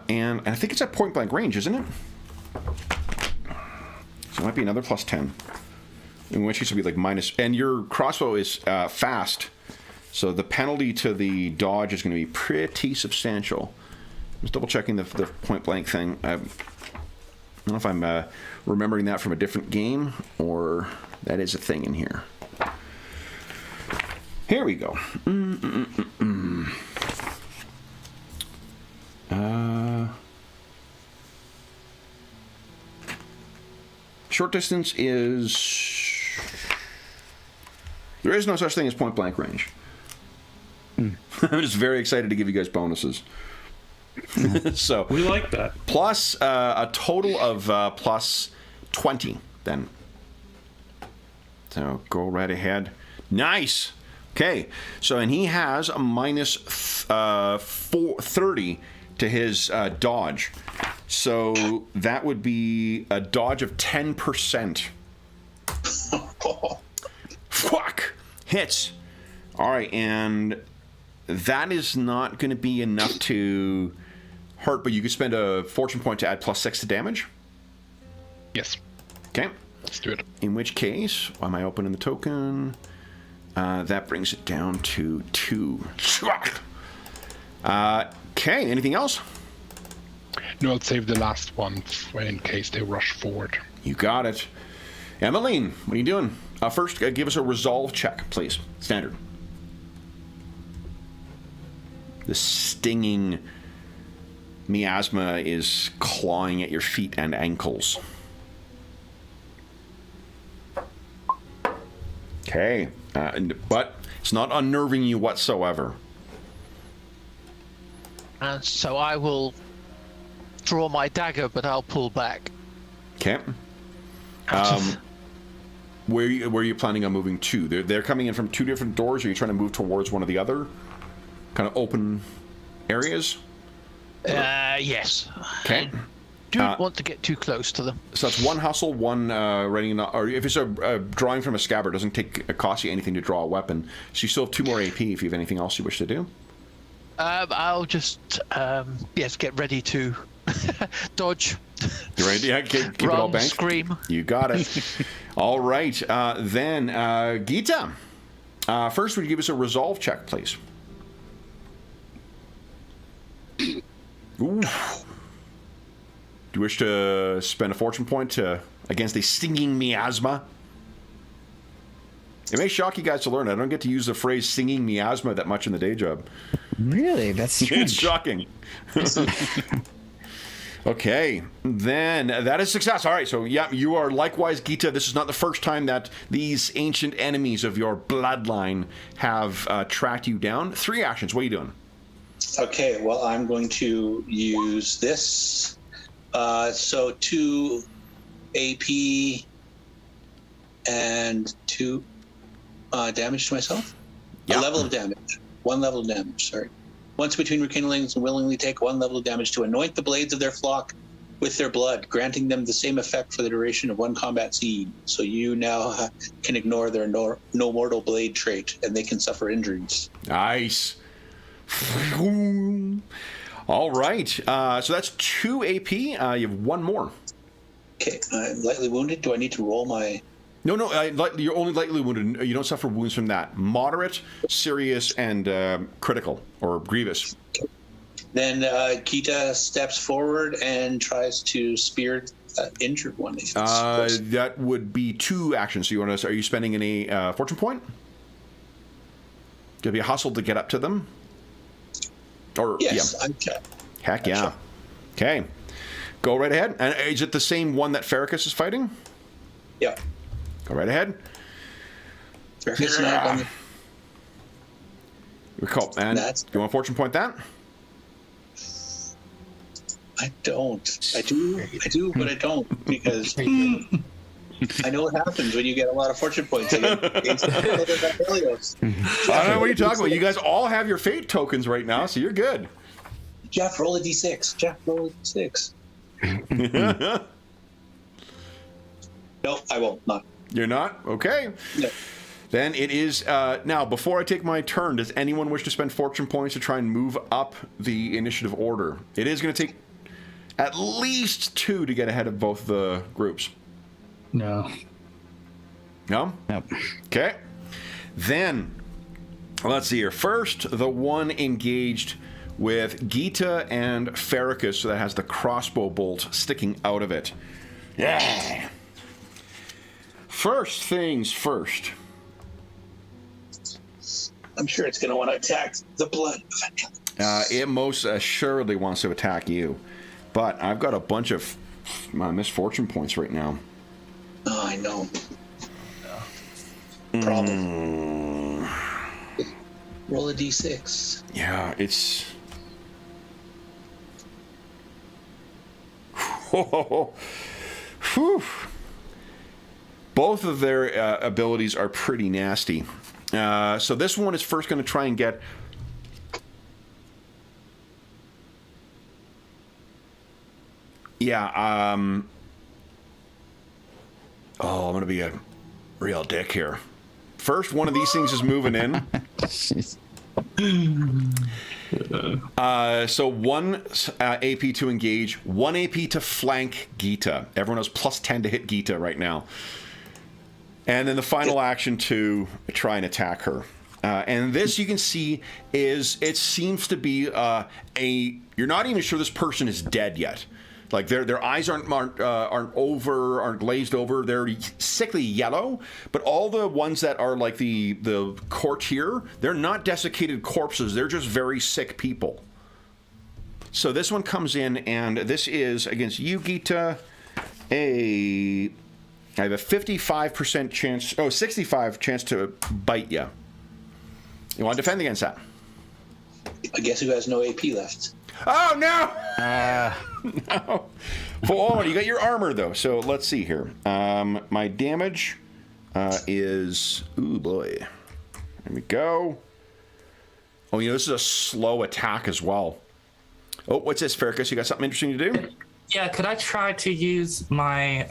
[SPEAKER 1] And I think it's at point blank range, isn't it? So it might be another plus 10. In which case it'll be like minus. And your crossbow is fast, so the penalty to the dodge is going to be pretty substantial. Just double checking the point blank thing. I don't know if I'm remembering that from a different game or that is a thing in here. Here we go. Short distance is... There is no such thing as point blank range. I'm just very excited to give you guys bonuses. So
[SPEAKER 5] we like that.
[SPEAKER 1] Plus a total of plus 20 then. So go right ahead. Nice. Okay. So and he has a minus 30 to his dodge. So that would be a dodge of 10%. Fuck. Hits. All right, and that is not going to be enough to hurt, but you could spend a fortune point to add plus 6 to damage.
[SPEAKER 4] Yes.
[SPEAKER 1] Okay.
[SPEAKER 4] Let's do it.
[SPEAKER 1] In which case, why am I opening the token? That brings it down to 2. Okay, anything else?
[SPEAKER 4] No, I'll save the last one in case they rush forward.
[SPEAKER 1] You got it. Emmeline, what are you doing? First, give us a resolve check, please. Standard. The stinging miasma is clawing at your feet and ankles. Okay, but it's not unnerving you whatsoever.
[SPEAKER 2] And so I will draw my dagger, but I'll pull back.
[SPEAKER 1] Okay. Where are you planning on moving to? They're coming in from two different doors. Are you trying to move towards one of the other kind of open areas?
[SPEAKER 2] Yes.
[SPEAKER 1] Okay.
[SPEAKER 2] Don't want to get too close to them.
[SPEAKER 1] So that's one hustle, one writing, or if it's a drawing from a scabbard, it doesn't cost you anything to draw a weapon. So you still have 2 more AP if you have anything else you wish to do.
[SPEAKER 2] I'll just get ready to dodge.
[SPEAKER 1] You ready? Yeah, keep it all banked.
[SPEAKER 2] Scream.
[SPEAKER 1] You got it. All right. Then Gita. First, would you give us a resolve check, please? Ooh. Do you wish to spend a fortune point against a stinging miasma? It may shock you guys to learn. I don't get to use the phrase singing miasma that much in the day job.
[SPEAKER 3] Really? That's strange.
[SPEAKER 1] It's shocking. Okay, then that is success. All right, so yeah, you are likewise, Gita. This is not the first time that these ancient enemies of your bloodline have tracked you down. 3 actions. What are you doing?
[SPEAKER 6] Okay, well, I'm going to use this. So 2 AP and 2 damage to myself.
[SPEAKER 1] Yeah.
[SPEAKER 6] A level of damage. 1 level of damage, sorry. Once between rekindlings and willingly take 1 level of damage to anoint the blades of their flock with their blood, granting them the same effect for the duration of 1 combat scene. So you now can ignore their no mortal blade trait, and they can suffer injuries.
[SPEAKER 1] Nice. All right. So that's 2 AP. You have 1 more.
[SPEAKER 6] Okay, I'm lightly wounded. Do I need to roll my...
[SPEAKER 1] No, you're only lightly wounded. You don't suffer wounds from that. Moderate, serious, and critical or grievous.
[SPEAKER 6] Then Kita steps forward and tries to spear that injured one.
[SPEAKER 1] That would be 2 actions. So are you spending any fortune point? Could be a hustle to get up to them. Or
[SPEAKER 6] Yes,
[SPEAKER 1] yeah.
[SPEAKER 6] I'm check.
[SPEAKER 1] Heck yeah. Okay. Go right ahead. And is it the same one that Farrakis is fighting?
[SPEAKER 6] Yeah.
[SPEAKER 1] Go right ahead.
[SPEAKER 6] Fergus and I have done the-
[SPEAKER 1] Recall. And
[SPEAKER 6] That's-
[SPEAKER 1] do you want to fortune point that?
[SPEAKER 6] I don't. I do, but I don't because I know what happens when you get a lot of fortune points. I don't
[SPEAKER 1] know what you're talking about. You guys all have your fate tokens right now, so you're good.
[SPEAKER 6] Jeff, roll a d6. Jeff, roll a d6. No, I won't. Not.
[SPEAKER 1] You're not? Okay.
[SPEAKER 6] No.
[SPEAKER 1] Then it is, now, before I take my turn, does anyone wish to spend fortune points to try and move up the initiative order? It is going to take at least 2 to get ahead of both the groups.
[SPEAKER 5] No.
[SPEAKER 1] No?
[SPEAKER 3] Nope.
[SPEAKER 1] Okay. Then, let's see here. First, the one engaged with Gita and Farrakis that has the crossbow bolt sticking out of it. Yeah. First things first.
[SPEAKER 6] I'm sure it's going to want to attack the blood.
[SPEAKER 1] It most assuredly wants to attack you. But I've got a bunch of misfortune points right now.
[SPEAKER 6] Oh, I know. Problem. Roll a d6.
[SPEAKER 1] Yeah, it's... Whew. Both of their abilities are pretty nasty. So this one is first going to try and get... Yeah, I'm going to be a real dick here. First, one of these things is moving in. So 1 AP to engage, 1 AP to flank Gita. Everyone has plus 10 to hit Gita right now. And then the final action to try and attack her. And this you can see is, it seems to be you're not even sure this person is dead yet. Like their eyes aren't glazed over. They're sickly yellow. But all the ones that are like the courtier, they're not desiccated corpses. They're just very sick people. So this one comes in, and this is against you, Gita. I have a 55% chance. 65 chance to bite you. You want to defend against that?
[SPEAKER 6] I guess who has no AP left?
[SPEAKER 1] Oh, no! No. Well, you got your armor, though. So let's see here. My damage is... Ooh, boy. There we go. Oh, this is a slow attack as well. Oh, what's this, Farrakis? You got something interesting to do?
[SPEAKER 7] Yeah, could I try to use my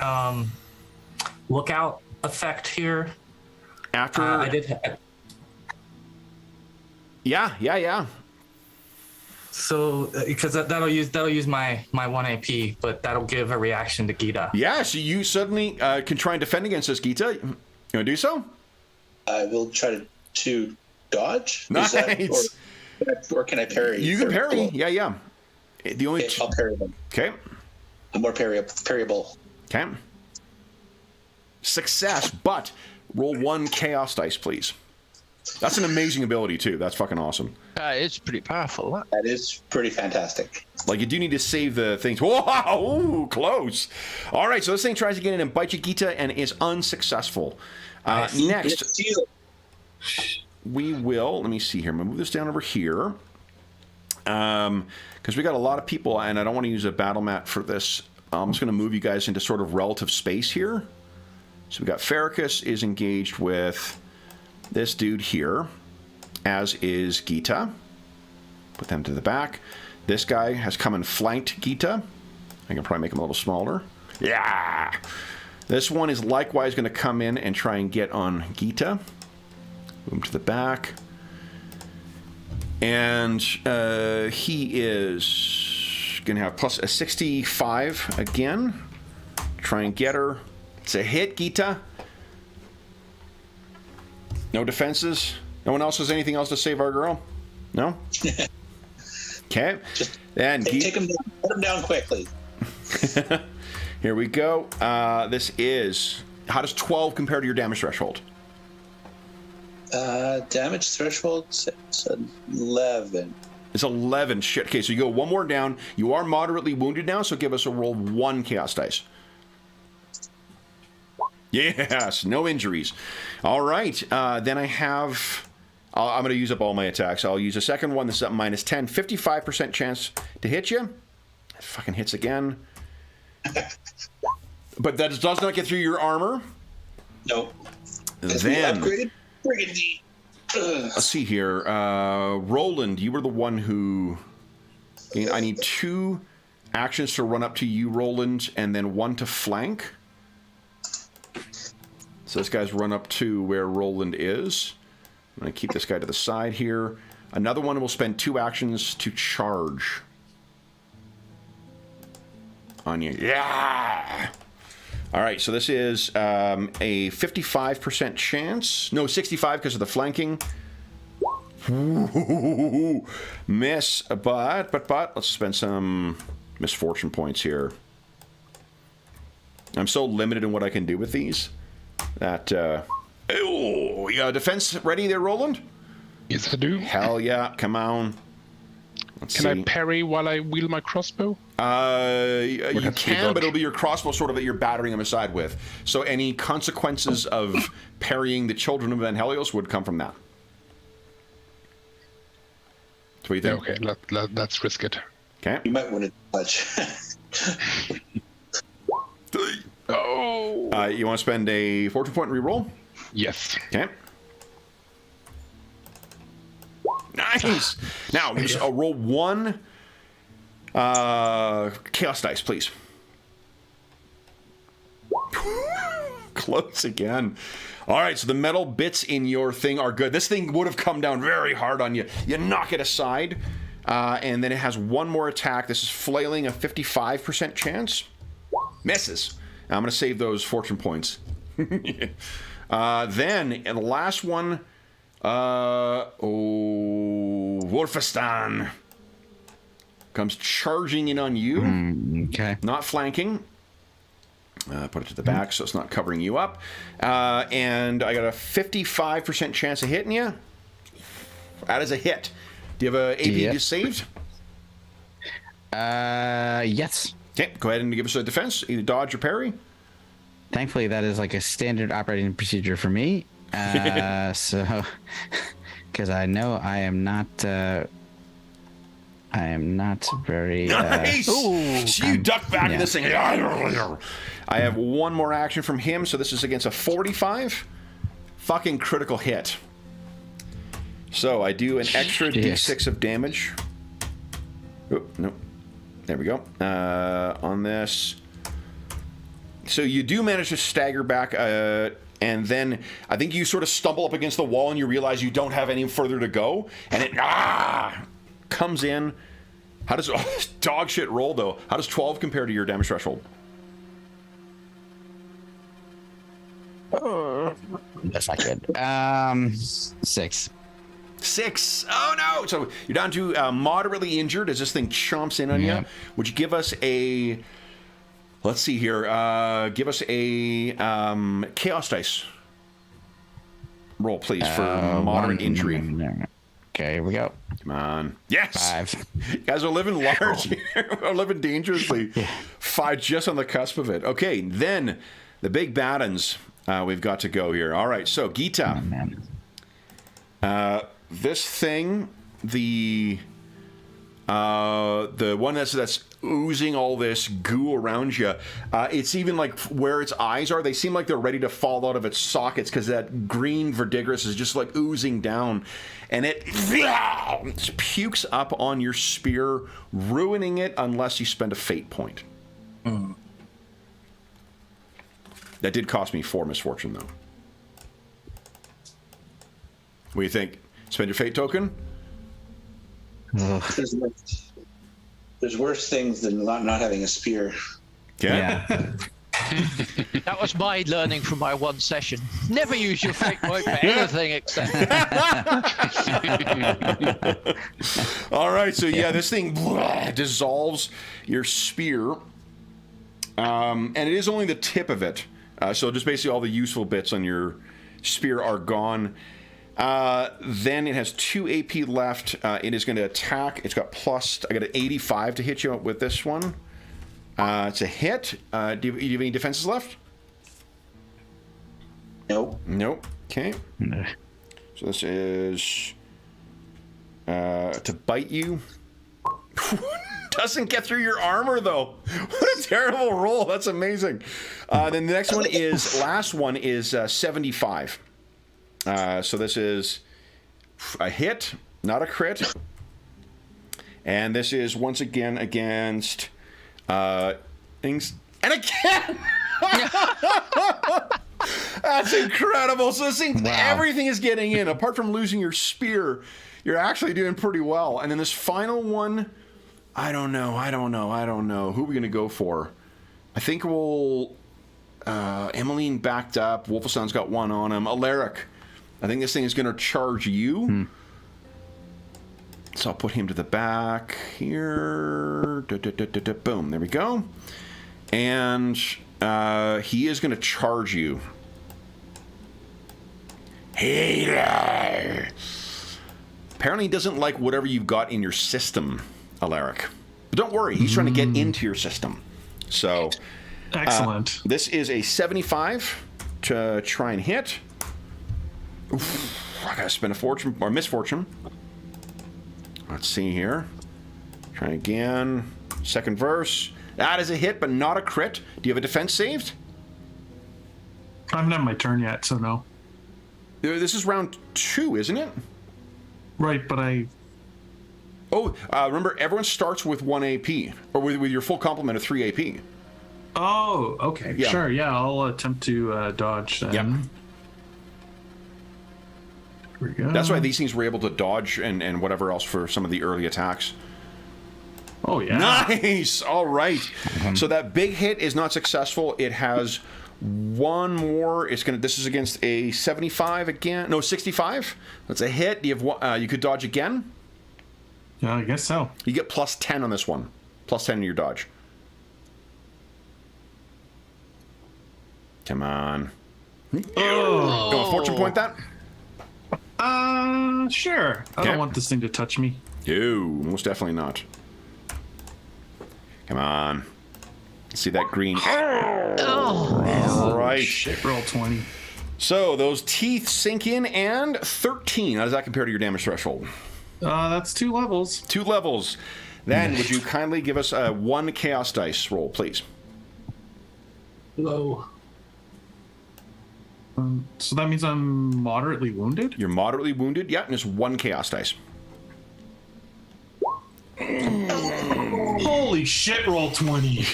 [SPEAKER 7] lookout effect here?
[SPEAKER 1] After...
[SPEAKER 7] I did...
[SPEAKER 1] Yeah.
[SPEAKER 7] So, because that'll use my 1 AP, but that'll give a reaction to Gita.
[SPEAKER 1] Yeah, so you suddenly can try and defend against this, Gita. You want to do so?
[SPEAKER 6] I will try to dodge.
[SPEAKER 1] Nice.
[SPEAKER 6] Or can I parry?
[SPEAKER 1] You can parry. Yeah. The only
[SPEAKER 6] Okay, I'll parry them.
[SPEAKER 1] Okay.
[SPEAKER 6] I'm more parryable.
[SPEAKER 1] Okay. Success, but roll 1 chaos dice, please. That's an amazing ability, too. That's fucking awesome.
[SPEAKER 2] It's pretty powerful, that.
[SPEAKER 6] That is pretty fantastic.
[SPEAKER 1] Like, you do need to save the things. Whoa! Ooh, close. All right, so this thing tries to get in and bite you, Gita, and is unsuccessful. Next, we will... Let me see here. I'm going to move this down over here. Because we got a lot of people, and I don't want to use a battle mat for this. I'm just going to move you guys into sort of relative space here. So we got Farrakis is engaged with this dude here, as is Gita. Put them to the back. This guy has come and flanked Gita. I can probably make him a little smaller. Yeah! This one is likewise going to come in and try and get on Gita. Move him to the back. And he is going to have plus a 65 again. Try and get her. It's a hit, Gita. No defenses? No one else has anything else to save our girl? No? Okay.
[SPEAKER 6] Just
[SPEAKER 1] then
[SPEAKER 6] take him down. Put him down quickly.
[SPEAKER 1] Here we go. This is... How does 12 compare to your damage threshold?
[SPEAKER 6] Damage threshold 11.
[SPEAKER 1] It's 11. Shit. Okay, so you go one more down. You are moderately wounded now, so give us a roll 1 chaos dice. Yes, no injuries. All right, then I have... I'm going to use up all my attacks. I'll use a second one. This is at minus 10. 55% chance to hit you. It fucking hits again. But that does not get through your armor.
[SPEAKER 6] Nope.
[SPEAKER 1] Then...
[SPEAKER 6] Upgraded Burgundy.
[SPEAKER 1] Let's see here. Roland, you were the one who... I need 2 actions to run up to you, Roland, and then 1 to flank. So this guy's run up to where Roland is. I'm going to keep this guy to the side here. Another one will spend 2 actions to charge on you. Yeah! All right, so this is a 55% chance. No, 65 because of the flanking. Ooh, miss, but let's spend some misfortune points here. I'm so limited in what I can do with these that... oh, you got a defense ready there, Roland?
[SPEAKER 4] Yes, I do.
[SPEAKER 1] Hell yeah, come on.
[SPEAKER 4] Can I parry while I wield my crossbow?
[SPEAKER 1] You can, but it'll be your crossbow sort of that you're battering him aside with. So any consequences of parrying the children of Van Helios would come from that. So what do you think?
[SPEAKER 4] Okay, let's risk it.
[SPEAKER 1] Okay.
[SPEAKER 6] You might want to touch.
[SPEAKER 4] Oh!
[SPEAKER 1] You want to spend a fortune point reroll?
[SPEAKER 4] Yes.
[SPEAKER 1] Okay. Nice! Now, give us a roll 1 chaos dice, please. Close again. All right, so the metal bits in your thing are good. This thing would have come down very hard on you. You knock it aside, and then it has 1 more attack. This is flailing, a 55% chance. Misses. Now, I'm going to save those fortune points. Then, and the last one... Wolfistan comes charging in on you.
[SPEAKER 3] Okay.
[SPEAKER 1] Not flanking. Put it to the back so it's not covering you up. And I got a 55% chance of hitting you. That is a hit. Do you have a AP saved?
[SPEAKER 3] Yes.
[SPEAKER 1] Okay, go ahead and give us a defense. Either dodge or parry.
[SPEAKER 3] Thankfully, that is like a standard operating procedure for me. So, because I know I am not very.
[SPEAKER 1] Nice. So you duck back in this thing. I have 1 more action from him, so this is against a 45. Fucking critical hit. So I do an extra d6 of damage. Oh, no. There we go. On this. So you do manage to stagger back. And then I think you sort of stumble up against the wall and you realize you don't have any further to go. And it comes in. How does dog shit roll though? How does 12 compare to your damage threshold?
[SPEAKER 3] That's not good. 6.
[SPEAKER 1] 6. Oh no! So you're down to moderately injured as this thing chomps in on you. Would you give us a... Let's see here. Give us a chaos dice roll, please, for moderate injury.
[SPEAKER 3] Okay, here we go.
[SPEAKER 1] Come on. Yes!
[SPEAKER 3] 5.
[SPEAKER 1] You guys are living large here. We're living dangerously. 5 just on the cusp of it. Okay, then the big battens we've got to go here. All right, so Gita. This thing, the one that's oozing all this goo around you, it's even like where its eyes are, they seem like they're ready to fall out of its sockets because that green verdigris is just like oozing down, and it pukes up on your spear, ruining it unless you spend a fate point. That did cost me 4 misfortune though. What do you think? Spend your fate token?
[SPEAKER 6] There's worse things than not having a spear.
[SPEAKER 1] Yeah.
[SPEAKER 2] That was my learning from my 1 session. Never use your fate point for anything except.
[SPEAKER 1] All right, so yeah, this thing dissolves your spear, and it is only the tip of it. So just basically all the useful bits on your spear are gone. Then it has 2 AP left. It is going to attack. It's got plus. I got an 85 to hit you with this one. It's a hit. Do you have any defenses left?
[SPEAKER 6] Nope.
[SPEAKER 1] Nope. Okay. So this is to bite you. Doesn't get through your armor though. What a terrible roll. That's amazing. Then the next one is last one is 75. So this is a hit, not a crit. And this is once again against things. And again! That's incredible. So this thing, everything is getting in. Apart from losing your spear, you're actually doing pretty well. And then this final one, I don't know. Who are we going to go for? I think we'll... Emmeline backed up. Wolfenstein's got one on him. Alaric, I think this thing is going to charge you. So I'll put him to the back here. Boom. There we go. And he is going to charge you. Hater. Apparently he doesn't like whatever you've got in your system, Alaric. But don't worry, he's trying to get into your system. So...
[SPEAKER 5] Excellent.
[SPEAKER 1] This is a 75 to try and hit. Oof, I gotta spend a fortune or misfortune. Let's see here. Try again. Second verse. That is a hit, but not a crit. Do you have a defense saved?
[SPEAKER 5] I haven't had my turn yet, so no.
[SPEAKER 1] This is round 2, isn't it?
[SPEAKER 5] Right, but I...
[SPEAKER 1] Oh, remember, everyone starts with 1 AP, or with your full complement of 3 AP.
[SPEAKER 5] Oh, okay.
[SPEAKER 1] Yeah.
[SPEAKER 5] Sure, yeah, I'll attempt to dodge then.
[SPEAKER 1] Yep.
[SPEAKER 5] Here we go.
[SPEAKER 1] That's why these things were able to dodge and whatever else for some of the early attacks.
[SPEAKER 5] Oh, yeah.
[SPEAKER 1] Nice! All right. So that big hit is not successful. It has one more. This is against a 75 again. No, 65. That's a hit. You have you could dodge again.
[SPEAKER 5] Yeah, I guess so.
[SPEAKER 1] You get plus 10 on this one. Plus 10 in your dodge. Come on.
[SPEAKER 5] Oh.
[SPEAKER 1] You want a fortune point that?
[SPEAKER 5] Sure. I
[SPEAKER 1] Okay.
[SPEAKER 5] don't want this thing to touch me.
[SPEAKER 1] No, most definitely not. Come on. See that green. All right.
[SPEAKER 5] Shit, roll 20.
[SPEAKER 1] So those teeth sink in, and 13. How does that compare to your damage threshold?
[SPEAKER 5] That's 2 levels.
[SPEAKER 1] 2 levels. Then would you kindly give us a 1 chaos dice roll, please?
[SPEAKER 5] Hello. So that means I'm moderately wounded?
[SPEAKER 1] You're moderately wounded. Yeah, and it's 1 chaos dice.
[SPEAKER 5] Holy shit, roll 20.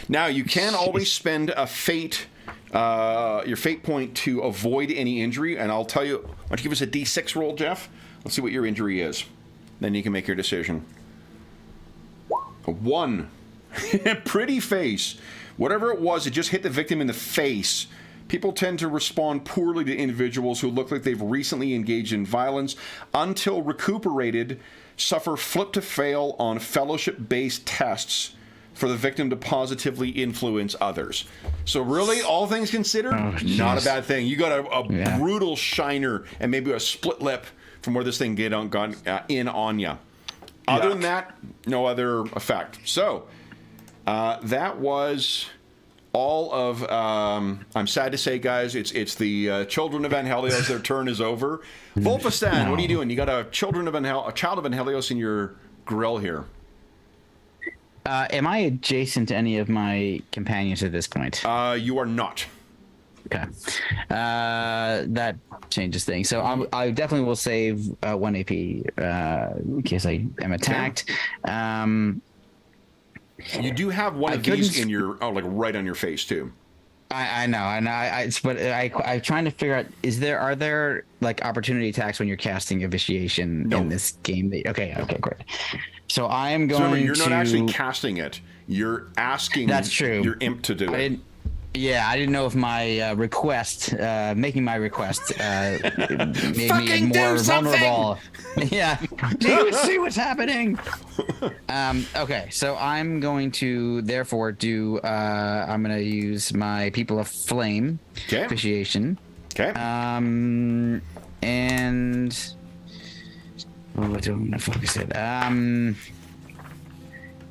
[SPEAKER 1] Now you can always spend a fate, your fate point to avoid any injury, and I'll tell you. Why don't you give us a D6 roll, Jeff? Let's see what your injury is. Then you can make your decision. A 1. Pretty face. Whatever it was, it just hit the victim in the face. People tend to respond poorly to individuals who look like they've recently engaged in violence. Until recuperated, suffer flip to fail on fellowship-based tests for the victim to positively influence others. So really, all things considered, not a bad thing. You got a brutal shiner and maybe a split lip from where this thing got in on you. Other than that, no other effect. So that was all of. I'm sad to say, guys, it's the children of Anhelios. Their turn is over. Wolfenstein, what are you doing? You got a child of Anhelios in your grill here.
[SPEAKER 3] Am I adjacent to any of my companions at this point?
[SPEAKER 1] You are not.
[SPEAKER 3] Okay. That changes things. So I definitely will save 1 AP in case I am attacked.
[SPEAKER 1] You do have one of these in your right on your face too.
[SPEAKER 3] I know, but I'm trying to figure out: are there like opportunity attacks when you're casting a vitiation in this game? Okay, great. So I am going.
[SPEAKER 1] So remember, you're not actually casting it. You're asking.
[SPEAKER 3] That's true.
[SPEAKER 1] Your imp to do it.
[SPEAKER 3] I didn't know if my making my request, made me more vulnerable. Yeah, see what's happening. Okay, so I'm going to therefore do. I'm going to use my People of Flame
[SPEAKER 1] Okay.
[SPEAKER 3] Appreciation.
[SPEAKER 1] Okay.
[SPEAKER 3] And what do I want to focus it?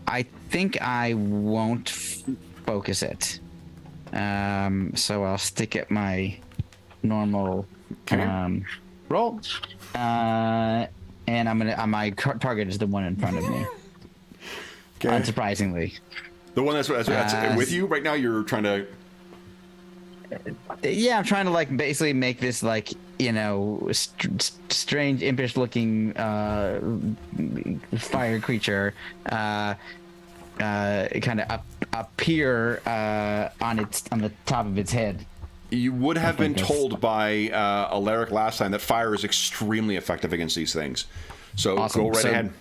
[SPEAKER 3] I think I won't focus it. So I'll stick at my normal roll. And my target is the one in front of me.
[SPEAKER 1] Okay.
[SPEAKER 3] Unsurprisingly.
[SPEAKER 1] The one that's with you right now. You're trying to.
[SPEAKER 3] Yeah, I'm trying to like basically make this like strange impish looking fire creature kind of appear on the top of its head.
[SPEAKER 1] You would have been told by Alaric last time that fire is extremely effective against these things. So
[SPEAKER 3] awesome.
[SPEAKER 1] Go right ahead.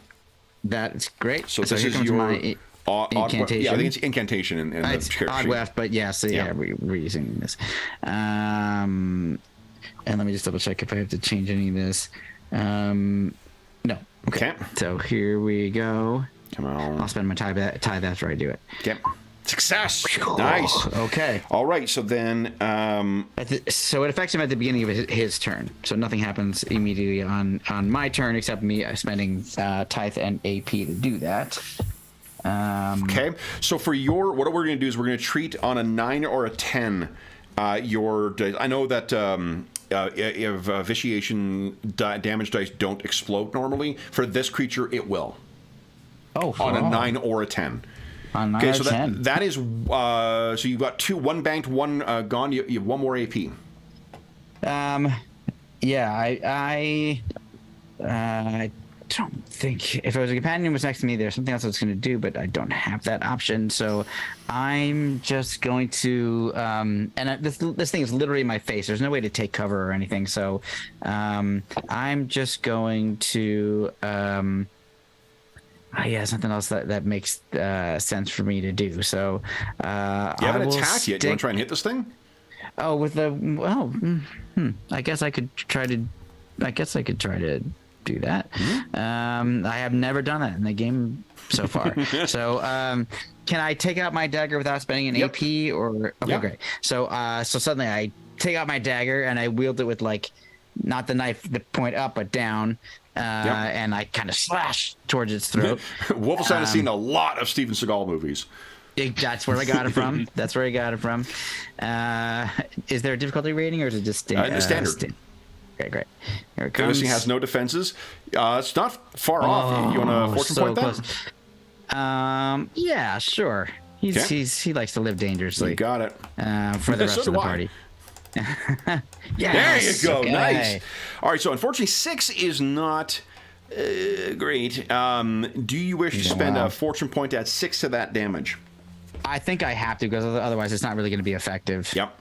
[SPEAKER 3] That's great.
[SPEAKER 1] So this is your
[SPEAKER 3] incantation.
[SPEAKER 1] Yeah, I think it's incantation in the
[SPEAKER 3] it's
[SPEAKER 1] character
[SPEAKER 3] odd
[SPEAKER 1] sheet.
[SPEAKER 3] left, but yeah. So yeah, we're using this. And let me just double check if I have to change any of this. No. Okay. So here we go.
[SPEAKER 1] Come on.
[SPEAKER 3] I'll spend my time after I do it.
[SPEAKER 1] Okay. Success. Nice.
[SPEAKER 3] Okay.
[SPEAKER 1] All right. So then.
[SPEAKER 3] So it affects him at the beginning of his turn. So nothing happens immediately on my turn except me spending tithe and AP to do that.
[SPEAKER 1] Okay. So for what we're going to do is we're going to treat on a 9 or a 10 your dice. I know that if vitiation damage dice don't explode normally, for this creature it will.
[SPEAKER 3] Oh.
[SPEAKER 1] On a 9 or a 10.
[SPEAKER 3] On 9
[SPEAKER 1] okay,
[SPEAKER 3] or
[SPEAKER 1] so
[SPEAKER 3] 10.
[SPEAKER 1] that is so you've got one banked, one gone. You have one more AP.
[SPEAKER 3] Yeah, I don't think if I was a companion was next to me, there's something else I was going to do, but I don't have that option. So I'm just going to this thing is literally in my face. There's no way to take cover or anything. So I'm just going to something else that makes sense for me to do. So
[SPEAKER 1] you haven't attacked yet. Do you want to try and hit this thing?
[SPEAKER 3] Oh, with the I guess I could try to do that. I have never done that in the game so far. So can I take out my dagger without spending an AP or okay, great. So suddenly I take out my dagger and I wield it with like not the knife the point up but down. And I kind of slash towards its throat.
[SPEAKER 1] Wolfenstein has seen a lot of Steven Seagal movies.
[SPEAKER 3] That's where I got it from. Is there a difficulty rating or is it just standard? Okay, great. Here it comes.
[SPEAKER 1] This thing has no defenses. It's not far off. You want to fortune point
[SPEAKER 3] close.
[SPEAKER 1] that?
[SPEAKER 3] Yeah, sure. He likes to live dangerously.
[SPEAKER 1] You got it.
[SPEAKER 3] For the rest of the party.
[SPEAKER 1] Yes, there you go.
[SPEAKER 3] Okay.
[SPEAKER 1] Nice. All right. So unfortunately, 6 is not great. Do you wish to spend a fortune point to add 6 to that damage?
[SPEAKER 3] I think I have to because otherwise it's not really going to be effective.
[SPEAKER 1] Yep.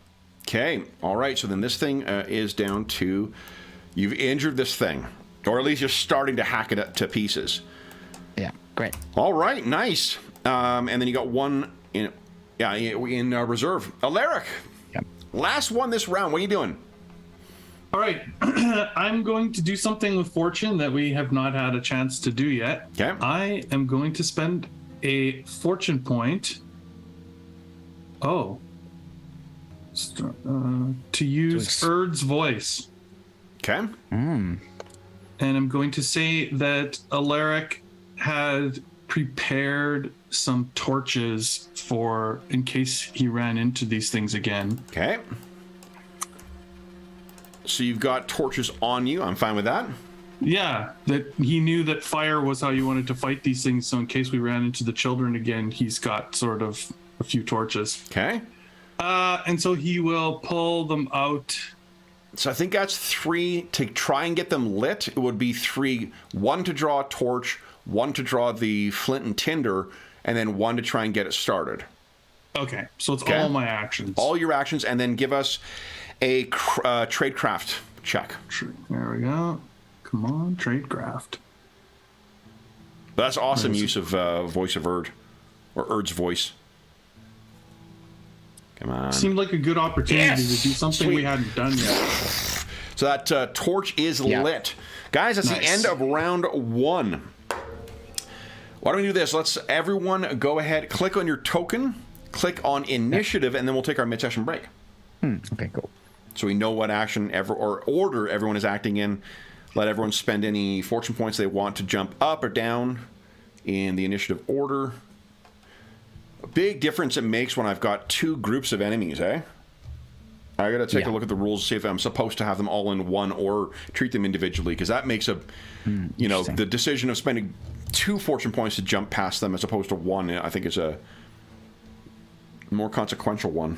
[SPEAKER 1] Okay. All right. So then this thing is down to you've injured this thing, or at least you're starting to hack it to pieces.
[SPEAKER 3] Yeah. Great.
[SPEAKER 1] All right. Nice. And then you got one in reserve. Alaric.
[SPEAKER 3] Yep.
[SPEAKER 1] Last one this round. What are you doing?
[SPEAKER 5] All right. I'm going to do something with fortune that we have not had a chance to do yet.
[SPEAKER 1] Okay.
[SPEAKER 5] I am going to spend a fortune point. To use Erd's voice.
[SPEAKER 1] Okay.
[SPEAKER 5] And I'm going to say that Alaric had prepared some torches for in case he ran into these things again.
[SPEAKER 1] Okay. So you've got torches on you. I'm fine with that.
[SPEAKER 5] Yeah, that he knew that fire was how you wanted to fight these things. So in case we ran into the children again, he's got sort of a few torches.
[SPEAKER 1] Okay.
[SPEAKER 5] And so he will pull them out.
[SPEAKER 1] So I think that's 3 to try and get them lit. It would be 3. 1 to draw a torch, 1 to draw the flint and tinder, and then 1 to try and get it started.
[SPEAKER 5] Okay, so it's all my actions.
[SPEAKER 1] All your actions, and then give us a tradecraft check.
[SPEAKER 5] There we go. Come on, tradecraft.
[SPEAKER 1] That's awesome use of voice of Erd, or Erd's voice. Come on.
[SPEAKER 5] Seemed like a good opportunity to do something we hadn't done yet.
[SPEAKER 1] So that torch is lit. Guys, that's the end of round 1. Why don't we do this? Let's everyone go ahead, click on your token, click on initiative, and then we'll take our mid-session break.
[SPEAKER 3] Okay, cool.
[SPEAKER 1] So we know what action or order everyone is acting in. Let everyone spend any fortune points they want to jump up or down in the initiative order. A big difference it makes when I've got two groups of enemies, eh? I gotta take a look at the rules to see if I'm supposed to have them all in one or treat them individually, because that makes the decision of spending 2 fortune points to jump past them as opposed to 1, I think is a more consequential one.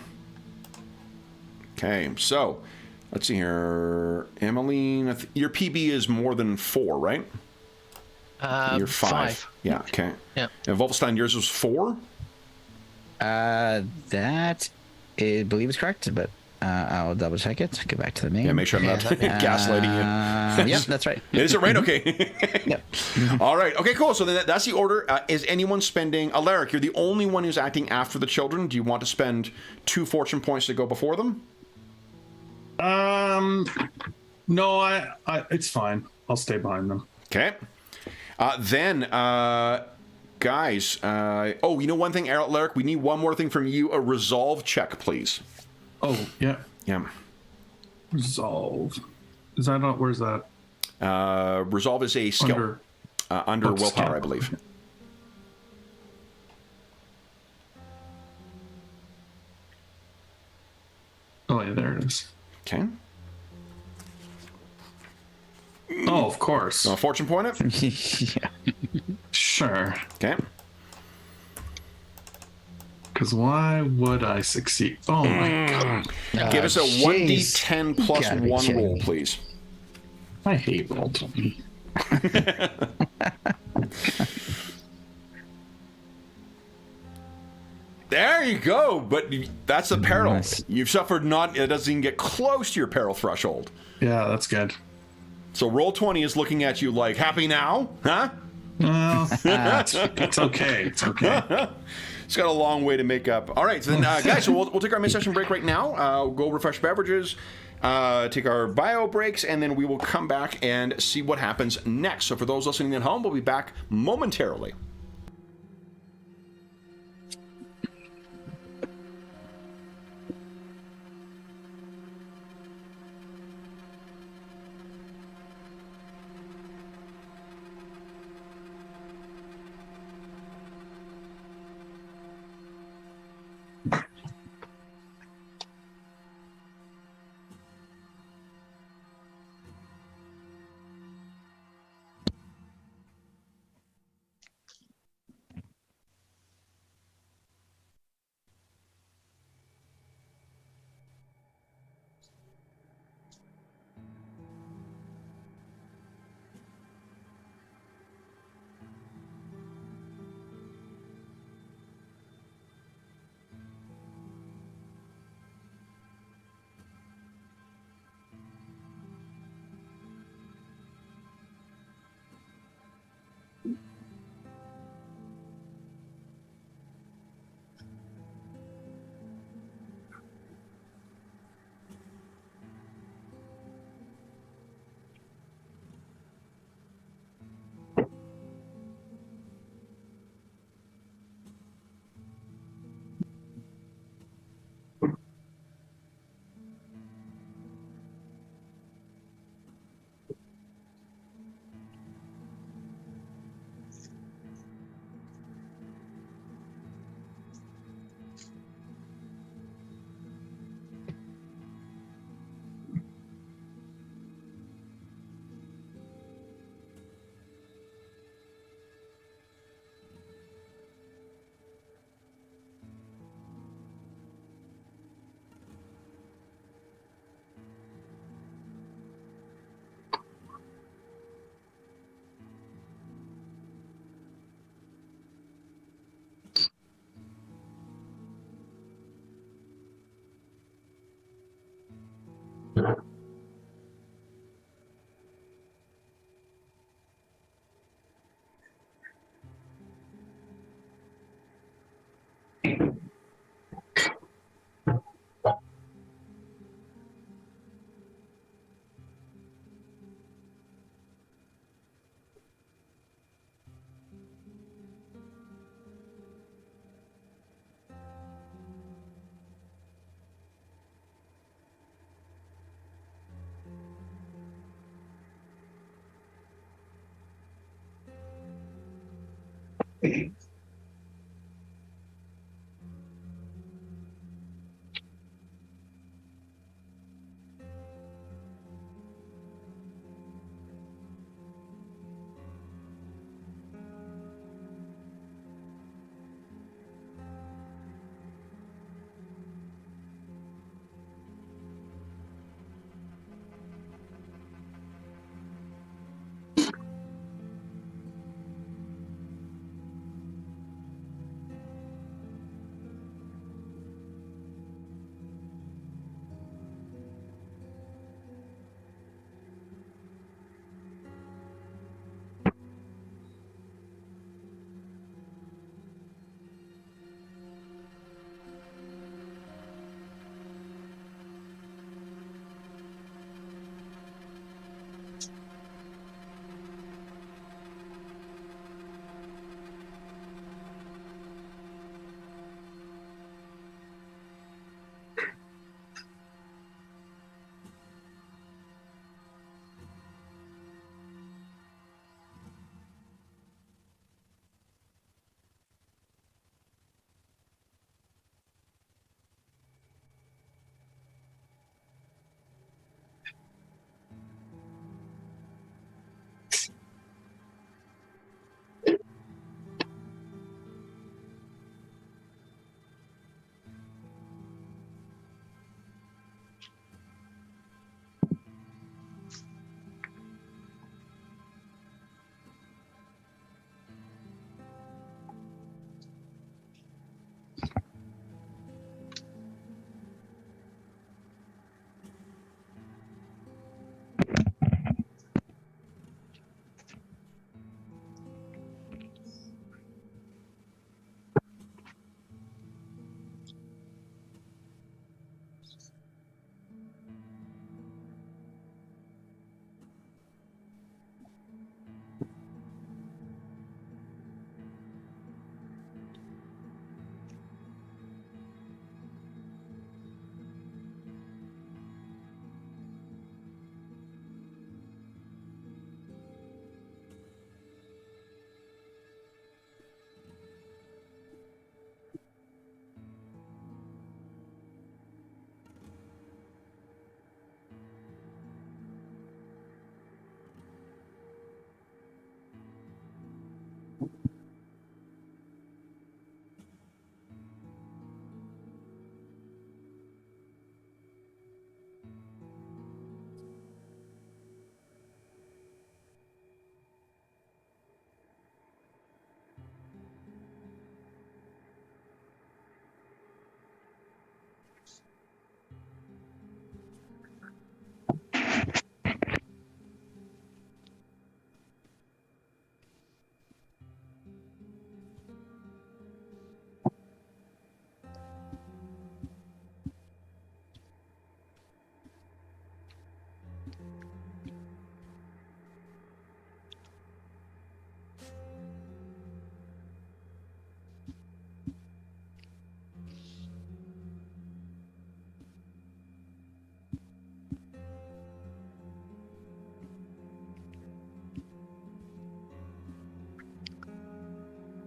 [SPEAKER 1] Okay, so let's see here. Emmeline, your PB is more than 4, right? You're 5. Yeah, okay.
[SPEAKER 2] Yeah.
[SPEAKER 1] And Wolfstein, yours was 4?
[SPEAKER 3] That I believe is correct, but I'll double check it. Go back to the main.
[SPEAKER 1] Yeah, make sure I'm not gaslighting you.
[SPEAKER 3] Yep, that's right.
[SPEAKER 1] Is it right? Okay.
[SPEAKER 3] Yep.
[SPEAKER 1] All right. Okay, cool. So then that's the order. Is anyone spending... Alaric, you're the only one who's acting after the children. Do you want to spend 2 fortune points to go before them?
[SPEAKER 5] No, I it's fine. I'll stay behind them.
[SPEAKER 1] Okay. Guys, you know one thing, Alaric? We need one more thing from you. A resolve check, please.
[SPEAKER 5] Oh, yeah.
[SPEAKER 1] Yeah.
[SPEAKER 5] Resolve. Is that not... Where's that?
[SPEAKER 1] Resolve is a skill. Under willpower,
[SPEAKER 5] skill.
[SPEAKER 1] I believe.
[SPEAKER 5] Oh, yeah, there it is.
[SPEAKER 1] Okay.
[SPEAKER 5] Oh, of course.
[SPEAKER 1] So a fortune point it?
[SPEAKER 3] Yeah.
[SPEAKER 5] Sure.
[SPEAKER 1] Okay.
[SPEAKER 5] Because why would I succeed? Oh, my God.
[SPEAKER 1] Give us a 1d10 plus
[SPEAKER 3] Gotta be
[SPEAKER 1] 1
[SPEAKER 3] kidding
[SPEAKER 1] roll,
[SPEAKER 3] me.
[SPEAKER 1] please.
[SPEAKER 5] I hate Roll20.
[SPEAKER 1] There you go. But that's the peril.
[SPEAKER 3] Nice.
[SPEAKER 1] You've suffered not... It doesn't even get close to your peril threshold.
[SPEAKER 5] Yeah, that's good.
[SPEAKER 1] So Roll20 is looking at you like, happy now? Huh?
[SPEAKER 5] Well, it's okay. It's okay.
[SPEAKER 1] It's got a long way to make up. All right, so then, guys, so we'll take our mid-session break right now. We'll go refresh beverages, take our bio breaks, and then we will come back and see what happens next. So for those listening at home, we'll be back momentarily.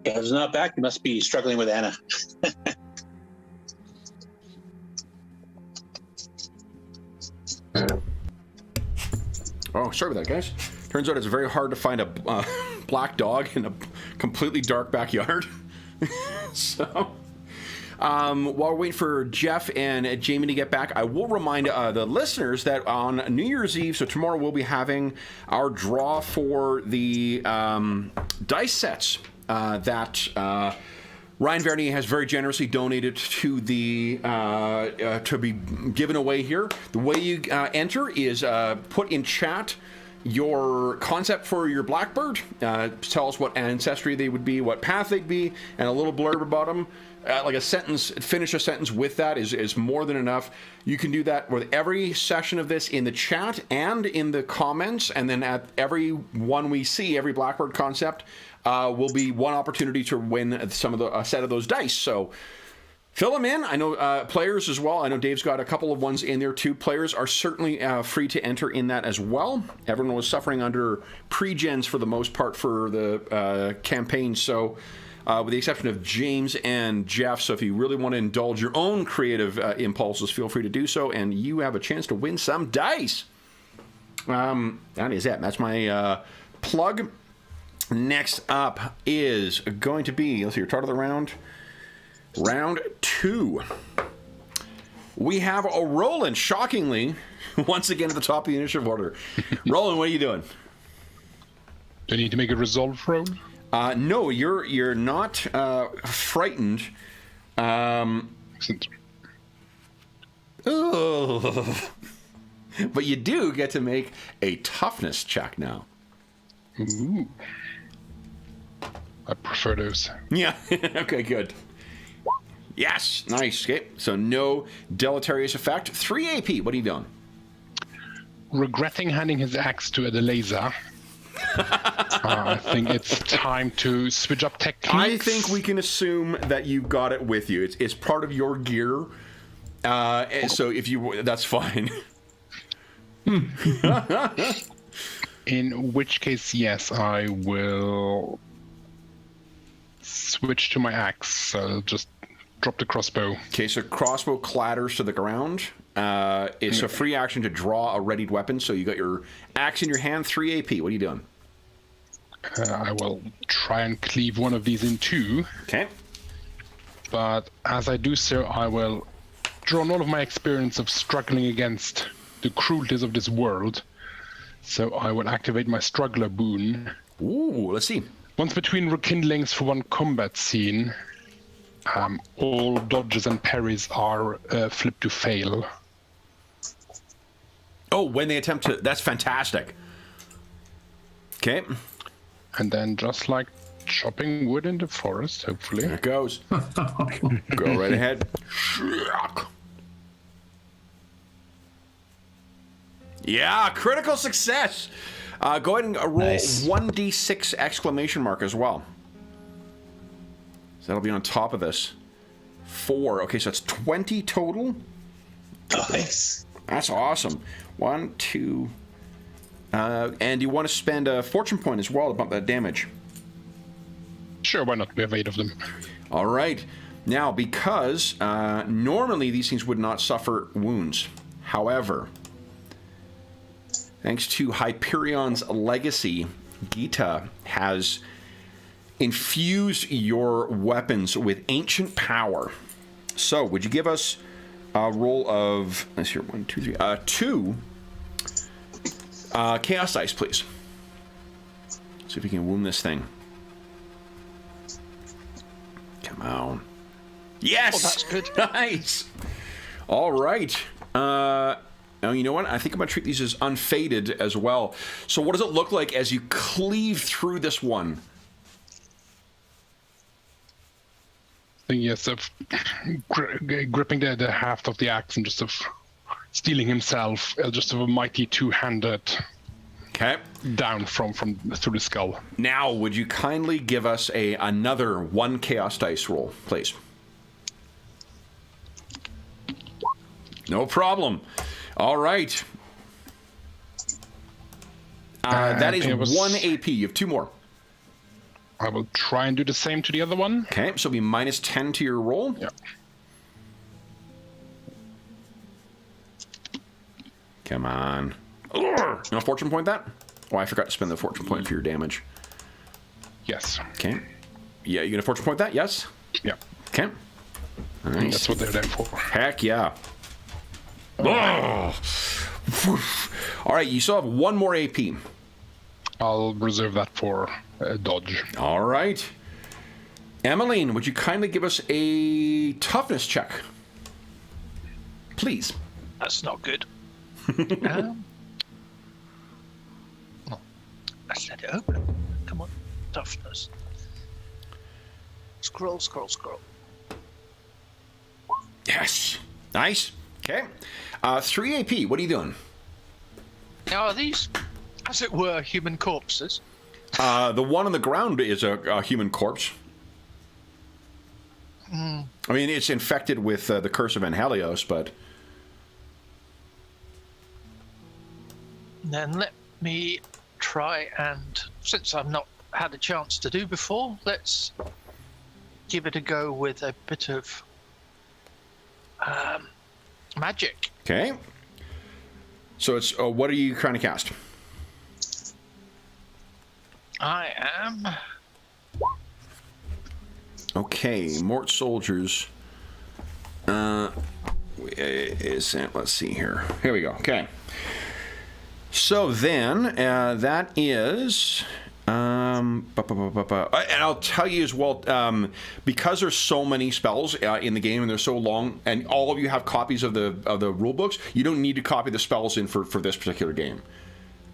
[SPEAKER 6] If it's not back, you must be struggling with Anna.
[SPEAKER 1] Oh, sorry about that, guys. Turns out it's very hard to find a black dog in a completely dark backyard. So, while we're waiting for Jeff and Jamie to get back, I will remind the listeners that on New Year's Eve, so tomorrow, we'll be having our draw for the dice sets that Ryan Vernier has very generously donated to the to be given away here. The way you enter is put in chat your concept for your Blackbird. Tell us what ancestry they would be, what path they'd be, and a little blurb about them. Like a sentence, finish a sentence with that is more than enough. You can do that with every session of this in the chat and in the comments, and then at every one we see, every Blackbird concept will be one opportunity to win some of a set of those dice. So Fill them in. I know players as well. I know Dave's got a couple of ones in there too. Players are certainly free to enter in that as well. Everyone was suffering under pre-gens for the most part for the campaign, so with the exception of James and Jeff. So if you really want to indulge your own creative impulses, feel free to do so, and you have a chance to win some dice. That is it. That's my plug. Next up is going to be, let's see, start of the round. Round 2. We have a Roland, shockingly, once again at the top of the initiative order. Roland, what are you doing?
[SPEAKER 4] Do I need to make a resolve roll?
[SPEAKER 1] No, you're not frightened.
[SPEAKER 4] Excellent.
[SPEAKER 1] Oh. But you do get to make a toughness check now.
[SPEAKER 4] Ooh. I prefer those.
[SPEAKER 1] Yeah. Okay, good. Yes, nice. Okay, so no deleterious effect. 3 AP. What are you doing?
[SPEAKER 4] Regretting handing his axe to Adelaza, I think it's time to switch up techniques.
[SPEAKER 1] I think we can assume that you've got it with you. It's part of your gear. So if you, that's fine.
[SPEAKER 4] In which case, yes, I will switch to my axe. I'll just drop the crossbow.
[SPEAKER 1] Okay, so crossbow clatters to the ground. It's a free action to draw a readied weapon, so you got your axe in your hand, 3 AP. What are you doing?
[SPEAKER 4] I will try and cleave one of these in two.
[SPEAKER 1] Okay.
[SPEAKER 4] But as I do so, I will draw on all of my experience of struggling against the cruelties of this world. So I will activate my struggler boon.
[SPEAKER 1] Ooh, let's see.
[SPEAKER 4] Once between rekindlings for one combat scene, all dodges and parries are flipped to fail.
[SPEAKER 1] Oh, when they attempt to... That's fantastic. Okay.
[SPEAKER 4] And then just like chopping wood in the forest, hopefully.
[SPEAKER 1] There it goes. Go right ahead. Yeah, critical success. Go ahead and roll
[SPEAKER 3] Nice.
[SPEAKER 1] 1d6 exclamation mark as well. So that'll be on top of this. 4. Okay, so it's 20 total.
[SPEAKER 6] Nice.
[SPEAKER 1] That's awesome. 1, 2. And you want to spend a fortune point as well to bump that damage.
[SPEAKER 4] Sure, why not? We have 8 of them.
[SPEAKER 1] All right. Now, because normally these things would not suffer wounds. However, thanks to Hyperion's legacy, Gita has infused your weapons with ancient power. So, would you give us a roll of, let's hear, 1, 2, 3, 2 chaos dice, please? See if we can wound this thing. Come on. Yes!
[SPEAKER 2] Oh, that's good.
[SPEAKER 1] Nice! All right. Now, you know what? I think I'm going to treat these as unfaded as well. So what does it look like as you cleave through this one?
[SPEAKER 4] Yes, of gripping the haft of the axe and just of stealing himself, just of a mighty two-handed
[SPEAKER 1] Okay.
[SPEAKER 4] down from through the skull.
[SPEAKER 1] Now, would you kindly give us another 1 chaos dice roll, please? No problem. All right. That is
[SPEAKER 4] it was-
[SPEAKER 1] 1 AP. You have 2 more.
[SPEAKER 4] I will try and do the same to the other one.
[SPEAKER 1] Okay, so it'll be minus 10 to your roll.
[SPEAKER 4] Yeah.
[SPEAKER 1] Come on. You want to fortune point that? Oh, I forgot to spend the fortune point for your damage.
[SPEAKER 4] Yes.
[SPEAKER 1] Okay. Yeah, you gonna fortune point that? Yes?
[SPEAKER 4] Yeah.
[SPEAKER 1] Okay. Nice.
[SPEAKER 4] That's what they're there for.
[SPEAKER 1] Heck yeah. Oh. All right, you still have 1 more AP.
[SPEAKER 4] I'll reserve that for dodge.
[SPEAKER 1] All right. Emmeline, would you kindly give us a toughness check? Please.
[SPEAKER 2] That's not good. Let's let it open. Come on, toughness. Scroll, scroll, scroll.
[SPEAKER 1] Yes. Nice. Okay. 3 AP. What are you doing?
[SPEAKER 2] Now, are these, as it were, human corpses?
[SPEAKER 1] The one on the ground is a human corpse. I mean, it's infected with the curse of Helios, but...
[SPEAKER 2] Then let me try and, since I've not had a chance to do before, let's give it a go with a bit of magic.
[SPEAKER 1] Okay. So it's, what are you trying to cast?
[SPEAKER 2] I am...
[SPEAKER 1] Okay, Mort Soldiers. Let's see here. Here we go. Okay. So then, that is... and I'll tell you as well, because there's so many spells in the game and they're so long, and all of you have copies of the rule books, you don't need to copy the spells in for this particular game.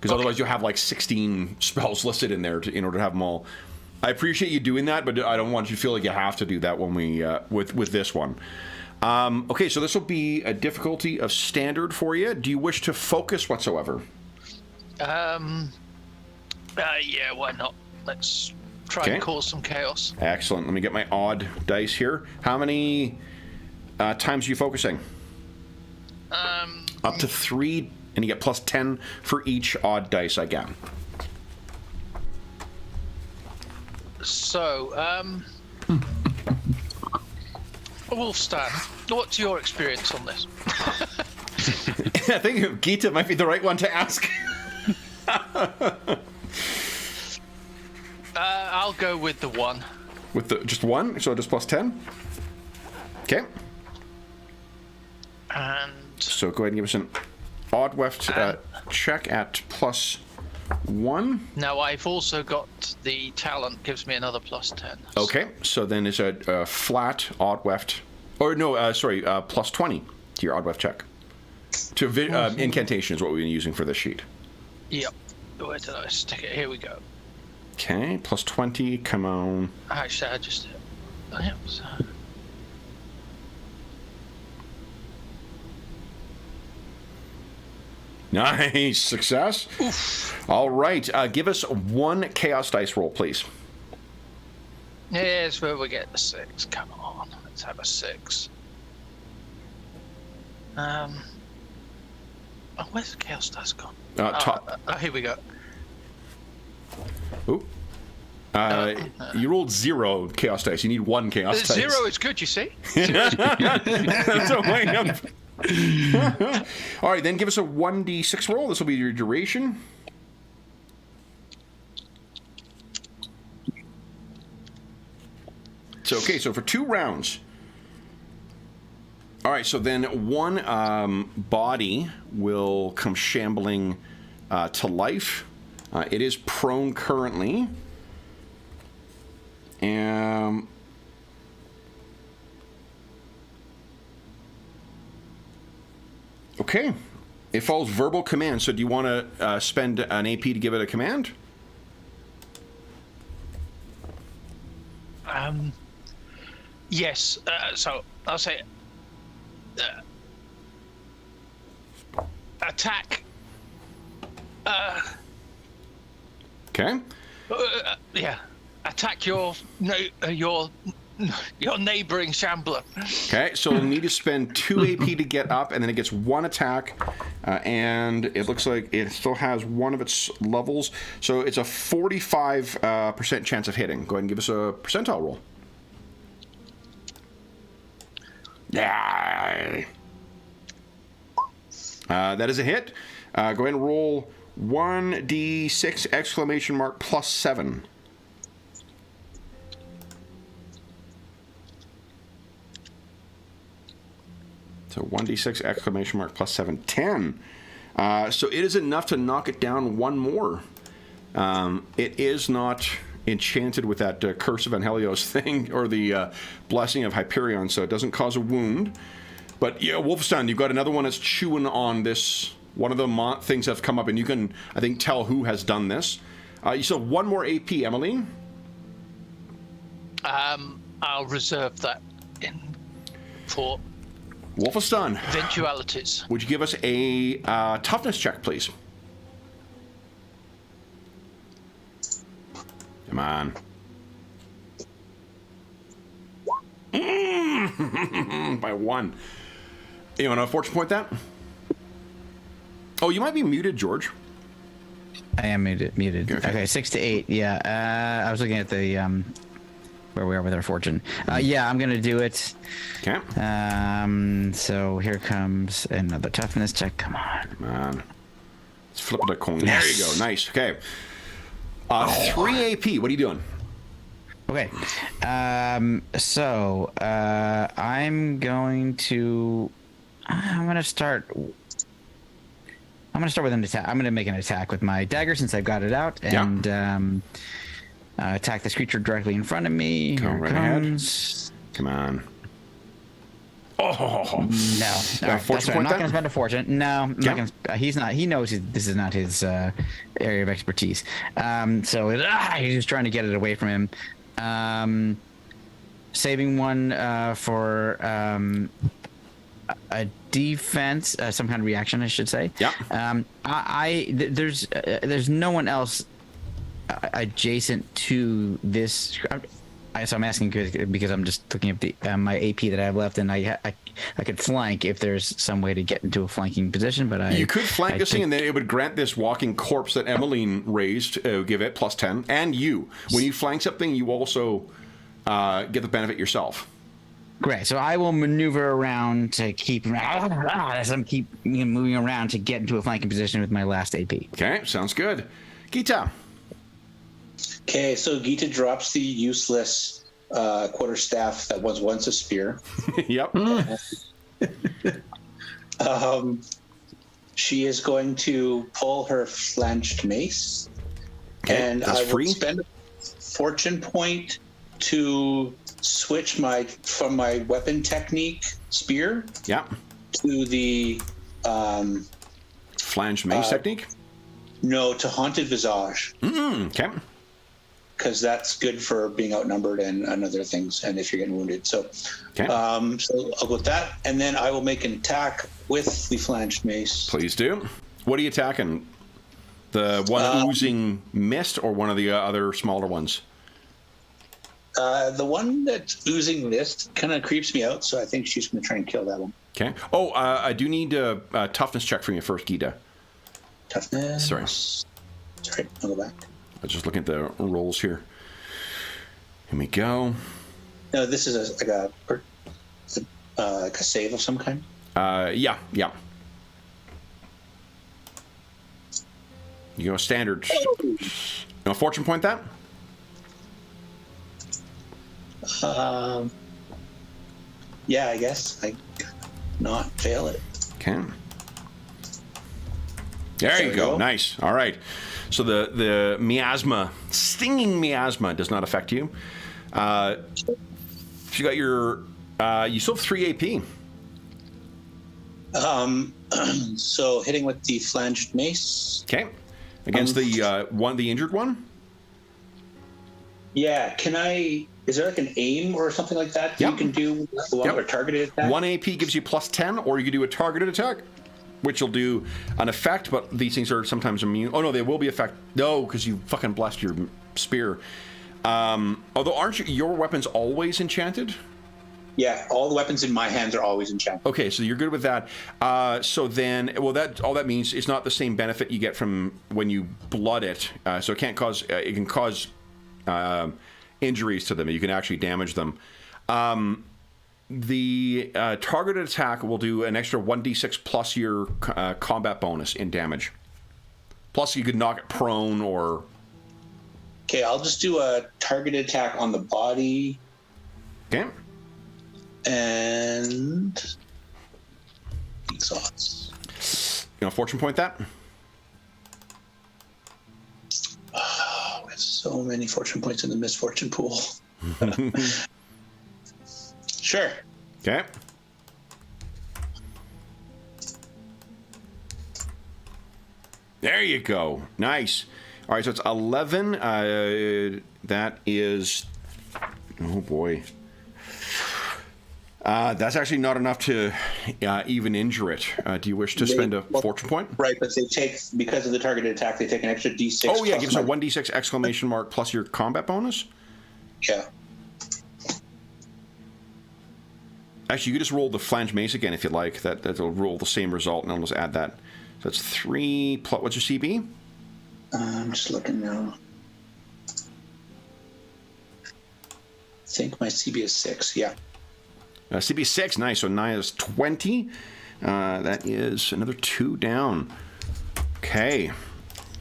[SPEAKER 1] Because otherwise you'll have like 16 spells listed in there in order to have them all. I appreciate you doing that, but I don't want you to feel like you have to do that when we with this one. Okay, so this will be a difficulty of standard for you. Do you wish to focus whatsoever?
[SPEAKER 2] Yeah, why not? Let's try and cause some chaos.
[SPEAKER 1] Excellent. Let me get my odd dice here. How many times are you focusing? Up to 3, and you get plus 10 for each odd dice I get.
[SPEAKER 2] So, Wolfstan, what's your experience on this?
[SPEAKER 1] I think Gita might be the right one to ask.
[SPEAKER 2] I'll go with the 1.
[SPEAKER 1] With the just 1, so just plus 10? Okay.
[SPEAKER 2] And...
[SPEAKER 1] So go ahead and give us an odd weft check at plus 1.
[SPEAKER 2] Now I've also got the talent, gives me another plus 10.
[SPEAKER 1] Okay, so then it's a flat odd weft, or no, sorry, plus 20 to your odd weft check. To incantation is what we've been using for this sheet.
[SPEAKER 2] Yep. Where did I stick it? Here we go.
[SPEAKER 1] Okay, plus 20, come on.
[SPEAKER 2] Actually, I just... Yep, so...
[SPEAKER 1] Nice, success. Oof. All right, give us 1 chaos dice roll, please.
[SPEAKER 2] Yes, where we get the 6. Come on, let's have a 6. Oh, where's the chaos dice gone?
[SPEAKER 1] Top.
[SPEAKER 2] Here we go.
[SPEAKER 1] Ooh. You rolled 0 chaos dice. You need 1 chaos dice.
[SPEAKER 2] 0 is good, you see.
[SPEAKER 1] That's a way up. All right, then give us a 1d6 roll. This will be your duration. So, okay, so for 2 rounds. All right, so then 1 body will come shambling to life. It is prone currently. Okay. It follows verbal command. So do you want to spend an AP to give it a command?
[SPEAKER 2] Yes. So I'll say attack.
[SPEAKER 1] Okay.
[SPEAKER 2] Yeah. Attack your neighboring shambler.
[SPEAKER 1] Okay, so we'll need to spend 2 AP to get up, and then it gets 1 attack, and it looks like it still has one of its levels, so it's a 45% chance of hitting. Go ahead and give us a percentile roll. Yeah. That is a hit. Go ahead and roll 1d6 exclamation mark plus 7. So 1d6 exclamation mark plus 7. 10. So it is enough to knock it down 1 more. It is not enchanted with that curse of Helios thing or the blessing of Hyperion, so it doesn't cause a wound. But yeah, Wolfstan, you've got another one that's chewing on this. One of the things that have come up, and you can, I think, tell who has done this. You still have 1 more AP, Emmeline.
[SPEAKER 2] I'll reserve that for
[SPEAKER 1] Wolfstan,
[SPEAKER 2] eventualities.
[SPEAKER 1] would you give us a toughness check, please? Come on. By 1. You want to fortune point that? Oh, you might be muted, George.
[SPEAKER 3] I am muted. Okay, 6 to 8. Yeah. I was looking at the where we are with our fortune. Yeah, I'm gonna do it.
[SPEAKER 1] Okay.
[SPEAKER 3] So here comes another toughness check. Come on.
[SPEAKER 1] Man. Let's flip the coin. There you go. Nice. Okay. 3 AP. What are you doing?
[SPEAKER 3] Okay. So I'm going to start with an attack. I'm gonna make an attack with my dagger since I've got it out, and attack this creature directly in front of me.
[SPEAKER 1] Go
[SPEAKER 3] Here
[SPEAKER 1] right
[SPEAKER 3] it comes.
[SPEAKER 1] Come on. Oh.
[SPEAKER 3] No. All right, that's right. I'm not going to spend a fortune. No, I'm not gonna, he's not. He knows this is not his area of expertise. So he's just trying to get it away from him. Saving one for a defense, some kind of reaction, I should say.
[SPEAKER 1] Yeah.
[SPEAKER 3] There's no one else adjacent to this. So I'm asking because I'm just looking at the my AP that I have left, and I could flank if there's some way to get into a flanking position. But
[SPEAKER 1] you could flank this thing, and then it would grant this walking corpse that Emmeline raised, give it +10, and you. When you flank something, you also get the benefit yourself.
[SPEAKER 3] Great. So I will maneuver around to keep as I'm moving around to get into a flanking position with my last AP.
[SPEAKER 1] Okay, sounds good. Gita.
[SPEAKER 6] Okay, so Gita drops the useless quarterstaff that was once a spear.
[SPEAKER 1] Yep.
[SPEAKER 6] She is going to pull her flanched mace, and I will spend a fortune point to switch from my weapon technique spear to the
[SPEAKER 1] flanged mace technique.
[SPEAKER 6] No, to haunted visage.
[SPEAKER 1] Okay.
[SPEAKER 6] Because that's good for being outnumbered and other things, and if you're getting wounded. So, so I'll go with that, and then I will make an attack with the flanged mace.
[SPEAKER 1] Please do. What are you attacking? The one oozing mist, or one of the other smaller ones?
[SPEAKER 6] The one that's oozing mist kind of creeps me out, so I think she's going to try and kill that one.
[SPEAKER 1] Okay. Oh, I do need a toughness check from you first, Gita.
[SPEAKER 6] Toughness? Sorry, I'll go back.
[SPEAKER 1] I was just looking at the rolls here. Here we go.
[SPEAKER 6] No, this is like a save of some kind?
[SPEAKER 1] Yeah. You go standard. You want to fortune point that?
[SPEAKER 6] Yeah, I guess. I not fail it.
[SPEAKER 1] Okay. There you go. Nice. All right. So the miasma, stinging miasma, does not affect you. You got your. You still have 3 AP.
[SPEAKER 6] So hitting with the flanged mace.
[SPEAKER 1] Okay. Against the injured one.
[SPEAKER 6] Yeah. Can I? Is there like an aim or something like that you can do along a targeted attack?
[SPEAKER 1] 1 AP gives you +10, or you can do a targeted attack, which will do an effect, but these things are sometimes immune. Oh, no, they will be effect. No, because you fucking blessed your spear. Although, aren't your weapons always enchanted?
[SPEAKER 6] Yeah, all the weapons in my hands are always enchanted.
[SPEAKER 1] Okay, so you're good with that. So then, that all that means it's not the same benefit you get from when you blood it. So it can't cause. It can cause injuries to them. You can actually damage them. The targeted attack will do an extra 1d6 plus your combat bonus in damage. Plus, you could knock it prone or.
[SPEAKER 6] Okay, I'll just do a targeted attack on the body.
[SPEAKER 1] Okay.
[SPEAKER 6] And exhausts.
[SPEAKER 1] You know, fortune point that.
[SPEAKER 6] Oh, we have so many fortune points in the misfortune pool. Sure.
[SPEAKER 1] Okay. There you go. Nice. All right, so it's 11. That is. Oh boy. That's actually not enough to even injure it. Do you wish to spend a fortune point?
[SPEAKER 6] Right, but they take, because of the targeted attack, they take an extra d6.
[SPEAKER 1] Oh, yeah, it gives a 1d6 exclamation mark plus your combat bonus?
[SPEAKER 6] Yeah.
[SPEAKER 1] Actually, you could just roll the flange mace again if you'd like. That'll roll the same result, and I'll just add that. So that's 3 plus. What's your CB?
[SPEAKER 6] I'm just looking now. I think my CB is 6. Yeah.
[SPEAKER 1] CB 6, nice. So 9 is 20. That is another 2 down. Okay.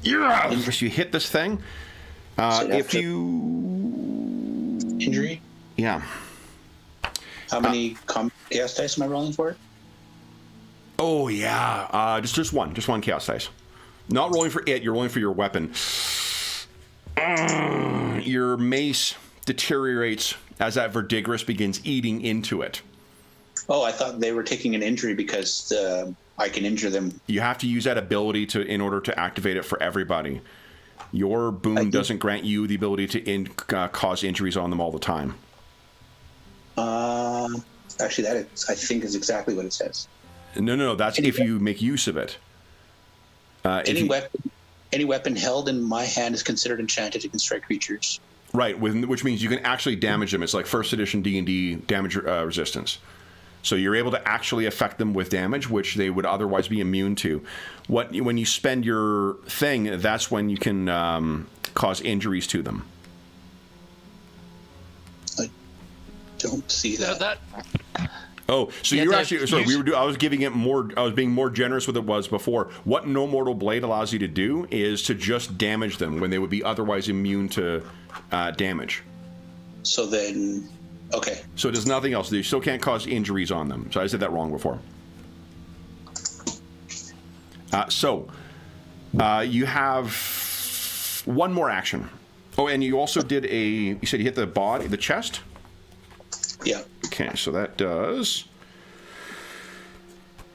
[SPEAKER 1] Yeah. First, you hit this thing. If you
[SPEAKER 6] injury.
[SPEAKER 1] Yeah.
[SPEAKER 6] How many chaos dice am I rolling for?
[SPEAKER 1] Oh yeah, just one chaos dice. Not rolling for it. You're rolling for your weapon. Your mace deteriorates as that verdigris begins eating into it.
[SPEAKER 6] Oh, I thought they were taking an injury because I can injure them.
[SPEAKER 1] You have to use that ability in order to activate it for everybody. Your boon doesn't grant you the ability to cause injuries on them all the time.
[SPEAKER 6] Actually, I think is exactly what it says.
[SPEAKER 1] No. That's if you make use of it.
[SPEAKER 6] Any weapon held in my hand is considered enchanted and can strike creatures.
[SPEAKER 1] Right, which means you can actually damage them. It's like first edition D&D damage resistance. So you're able to actually affect them with damage, which they would otherwise be immune to. When you spend your thing, that's when you can cause injuries to them.
[SPEAKER 6] I don't see that.
[SPEAKER 1] Oh, so you're actually sorry. I was giving it more. I was being more generous with it was before. What No Mortal Blade allows you to do is to just damage them when they would be otherwise immune to damage.
[SPEAKER 6] So then, okay.
[SPEAKER 1] So it does nothing else. You still can't cause injuries on them. So I said that wrong before. You have one more action. Oh, and you also did you said you hit the chest?
[SPEAKER 6] Yeah.
[SPEAKER 1] Okay, so that does...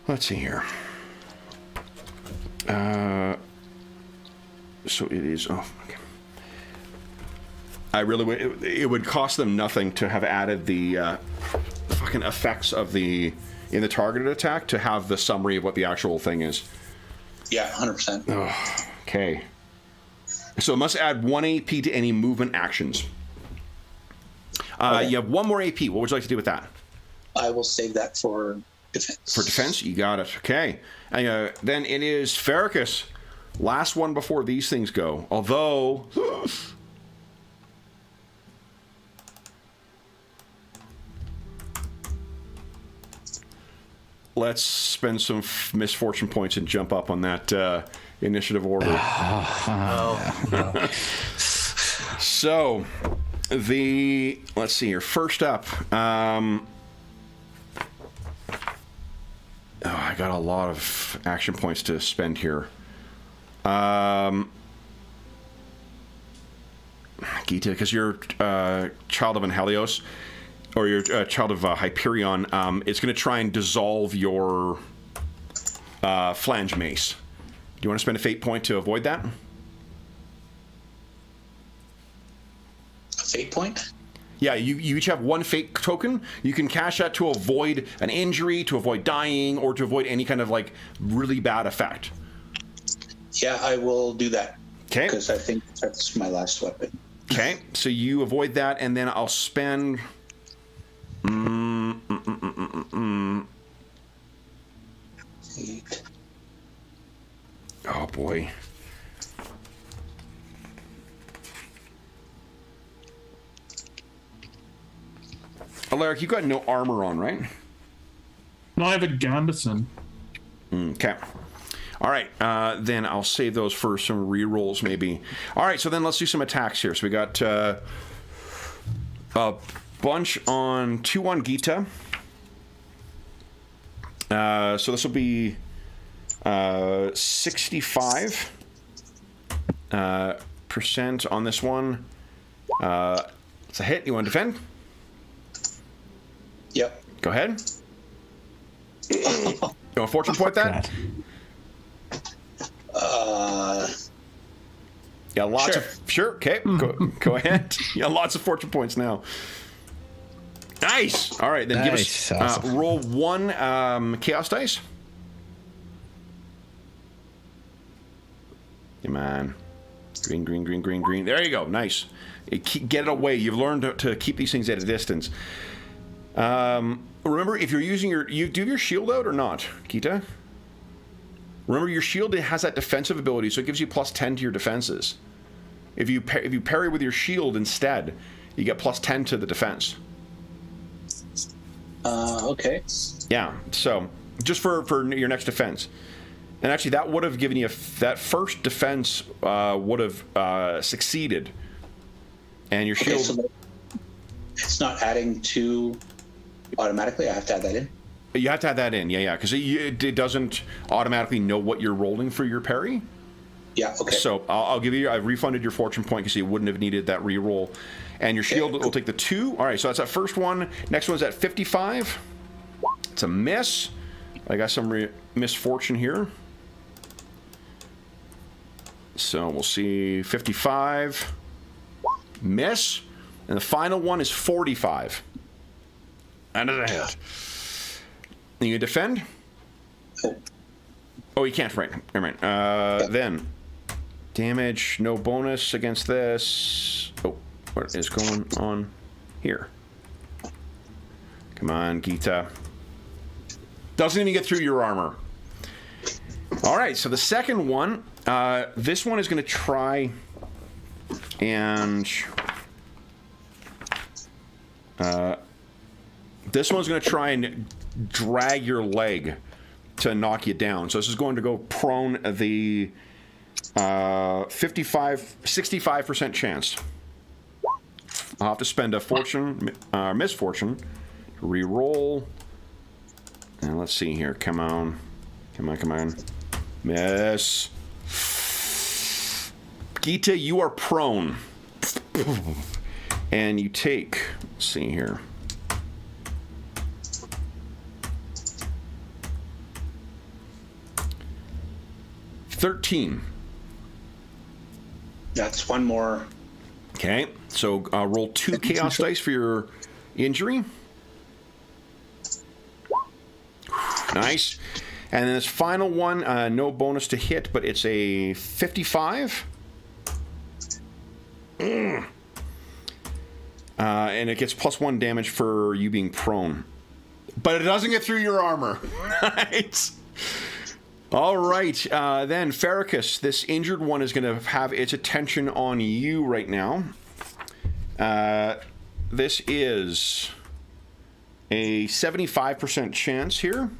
[SPEAKER 1] Let's see here. So it is... Oh, okay. It would cost them nothing to have added the fucking effects of in the targeted attack to have the summary of what the actual thing is.
[SPEAKER 6] Yeah, 100%.
[SPEAKER 1] Oh, okay. So it must add 1 AP to any movement actions. Okay. You have 1 more AP. What would you like to do with that?
[SPEAKER 6] I will save that for defense.
[SPEAKER 1] For defense? You got it. Okay. And, then it is Farrakis. Last one before these things go. Although... Let's spend some misfortune points and jump up on that initiative order.
[SPEAKER 7] No.
[SPEAKER 1] So... let's see here. First up, I got a lot of action points to spend here. Gita, because you're a child of Helios, or you're a child of Hyperion, it's going to try and dissolve your flange mace. Do you want to spend a fate point to avoid that?
[SPEAKER 6] Fate point?
[SPEAKER 1] Yeah, you each have 1 fate token. You can cash that to avoid an injury, to avoid dying, or to avoid any kind of like really bad effect.
[SPEAKER 6] Yeah, I will do that.
[SPEAKER 1] Okay.
[SPEAKER 6] Because I think that's my last weapon.
[SPEAKER 1] Okay, so you avoid that, and then I'll spend...
[SPEAKER 6] Eight.
[SPEAKER 1] Oh, boy. Alaric, you got no armor on, right?
[SPEAKER 5] No, I have a Gambison.
[SPEAKER 1] Okay. All right, then I'll save those for some re-rolls, maybe. All right, so then let's do some attacks here. So we got a bunch on 2 on Gita. So this will be 65% on this one. It's a hit. You want to defend?
[SPEAKER 6] Yep.
[SPEAKER 1] Go ahead. You want to fortune point that? Yeah, lots
[SPEAKER 6] sure.
[SPEAKER 1] of... Sure, okay. Go ahead. Yeah, lots of fortune points now. Nice! All right, then give us...
[SPEAKER 3] Awesome.
[SPEAKER 1] roll 1 chaos dice. Come on. Green, green, green, green, green. There you go. Nice. Get it away. You've learned to keep these things at a distance. remember, if you're using do you have your shield out or not, Gita? Remember, your shield has that defensive ability, so it gives you +10 to your defenses. If you parry with your shield instead, you get +10 to the defense.
[SPEAKER 6] Okay.
[SPEAKER 1] Yeah, so just for your next defense. And actually, that would have given you that first defense would have succeeded. And your shield...
[SPEAKER 6] Okay, so it's not adding 2 automatically? I have to add that in?
[SPEAKER 1] You have to add that in, yeah, because it doesn't automatically know what you're rolling for your parry.
[SPEAKER 6] Yeah, okay.
[SPEAKER 1] So I'll give you... I've refunded your fortune point because you wouldn't have needed that reroll. And your shield will take the 2. All right, so that's that first one. Next one's at 55. It's a miss. I got some misfortune here. So we'll see 55. Miss. And the final one is 45. Under the head. And you defend? Oh, you can't, right. Never mind. Then, damage, no bonus against this. Oh, what is going on here? Come on, Gita. Doesn't even get through your armor. All right, so the second one, this one is going to try and... this one's going to try and drag your leg to knock you down. So this is going to go prone the 65% chance. I'll have to spend a fortune, misfortune, to re-roll. And let's see here. Come on. Come on, come on. Miss. Gita, you are prone. And you take, let's see here. $13.
[SPEAKER 6] That's one more.
[SPEAKER 1] Okay, so roll 2 chaos dice for your injury. Nice. And then this final one, no bonus to hit, but it's a 55. And it gets +1 damage for you being prone. But it doesn't get through your armor. Right? All right. Then, Farrakis, this injured one is going to have its attention on you right now. This is a 75% chance here.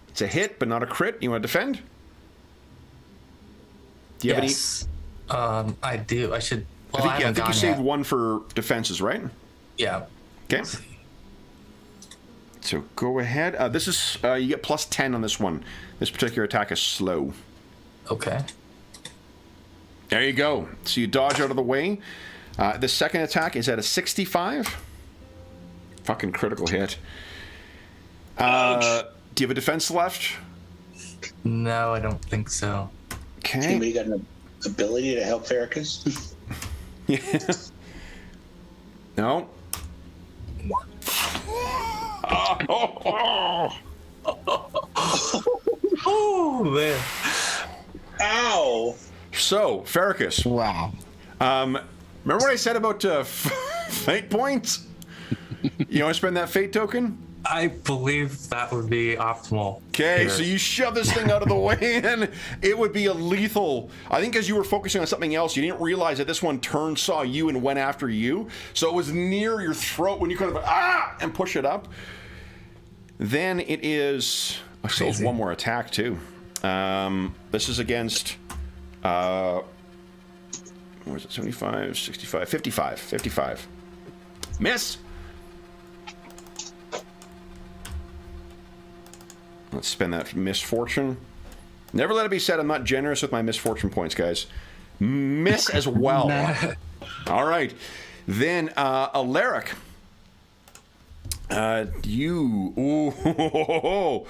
[SPEAKER 1] It's a hit, but not a crit. You want to defend? Do you have any?
[SPEAKER 7] I do. I should. Well,
[SPEAKER 1] I think you saved
[SPEAKER 7] yet.
[SPEAKER 1] 1 for defenses, right?
[SPEAKER 7] Yeah.
[SPEAKER 1] Okay. So go ahead. This is you get +10 on this one. This particular attack is slow.
[SPEAKER 7] Okay.
[SPEAKER 1] There you go. So you dodge out of the way. The second attack is at a 65. Fucking critical hit. Do you have a defense left?
[SPEAKER 7] No, I don't think so.
[SPEAKER 1] Okay.
[SPEAKER 6] Anybody got an ability to help Farrakis?
[SPEAKER 1] Yeah. No.
[SPEAKER 7] Oh man!
[SPEAKER 6] Ow!
[SPEAKER 1] So, Farrakis.
[SPEAKER 3] Wow.
[SPEAKER 1] Remember what I said about fate points? You want to spend that fate token?
[SPEAKER 7] I believe that would be optimal.
[SPEAKER 1] Okay,
[SPEAKER 7] here.
[SPEAKER 1] so you shove this thing out of the way, and it would be a lethal. I think as you were focusing on something else, you didn't realize that this one turned, saw you, and went after you. So it was near your throat when you kind of and push it up. Then it is. I still have one more attack too. This is against. Where is it? 75, 65, 55, 55. Miss. Let's spend that misfortune. Never let it be said I'm not generous with my misfortune points, guys. Miss as well. All right. Then, Alaric. You. Ooh.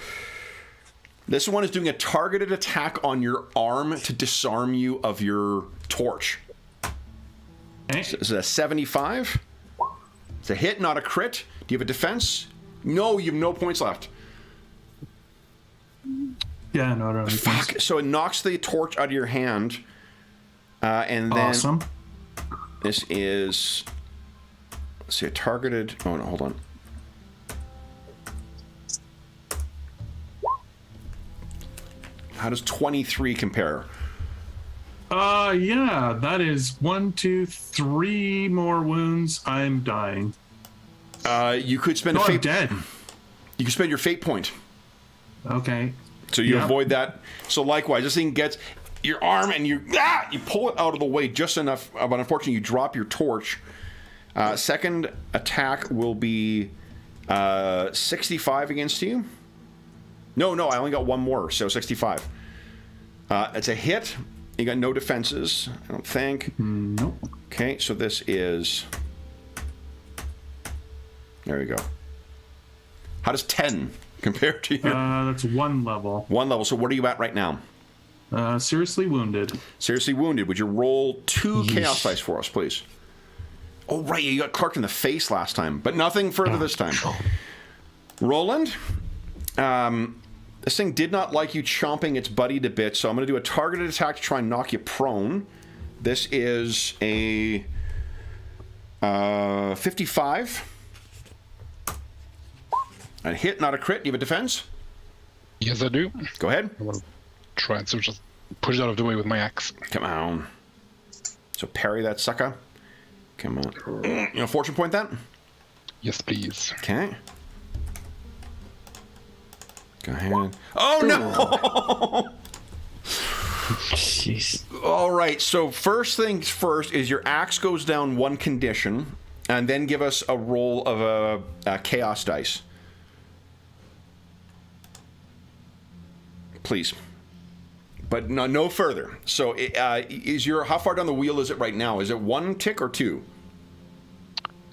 [SPEAKER 1] This one is doing a targeted attack on your arm to disarm you of your torch. Is it a 75? It's a hit, not a crit. Do you have a defense? No, you have no points left.
[SPEAKER 5] Yeah, no, I don't have any points.
[SPEAKER 1] So it knocks the torch out of your hand. And then
[SPEAKER 5] Awesome.
[SPEAKER 1] this is, let's see, a targeted. Oh no, hold on. How does 23 compare?
[SPEAKER 5] Yeah, that is 1, 2, 3 more wounds. I'm dying.
[SPEAKER 1] You could spend
[SPEAKER 5] No,
[SPEAKER 1] a
[SPEAKER 5] I'm
[SPEAKER 1] fate.
[SPEAKER 5] dead.
[SPEAKER 1] You can spend your fate point.
[SPEAKER 5] Okay.
[SPEAKER 1] So you
[SPEAKER 5] Yeah.
[SPEAKER 1] avoid that. So likewise, this thing gets your arm and you pull it out of the way just enough, but unfortunately you drop your torch. Second attack will be 65 against you. No, I only got one more, so 65. It's a hit. You got no defenses, I don't think.
[SPEAKER 5] Nope.
[SPEAKER 1] Okay, so this is... There we go. How does 10 compare to you?
[SPEAKER 5] That's 1 level.
[SPEAKER 1] 1 level. So what are you at right now?
[SPEAKER 5] Seriously wounded.
[SPEAKER 1] Seriously wounded. Would you roll 2 chaos dice for us, please? Oh, right. You got Clark in the face last time, but nothing further this time. Roland, this thing did not like you chomping its buddy to bits, so I'm going to do a targeted attack to try and knock you prone. This is a 55. A hit, not a crit. Do you have a defense?
[SPEAKER 4] Yes, I do.
[SPEAKER 1] Go ahead.
[SPEAKER 4] I want to try and so just push it out of the way with my axe.
[SPEAKER 1] Come on. So parry that sucker. Come on. You know, fortune point that?
[SPEAKER 4] Yes, please.
[SPEAKER 1] Okay. Go ahead. Oh, no!
[SPEAKER 3] Jeez.
[SPEAKER 1] All right, so first things first is your axe goes down 1 condition, and then give us a roll of a chaos dice. Please. But no further. So how far down the wheel is it right now? Is it 1 tick or 2?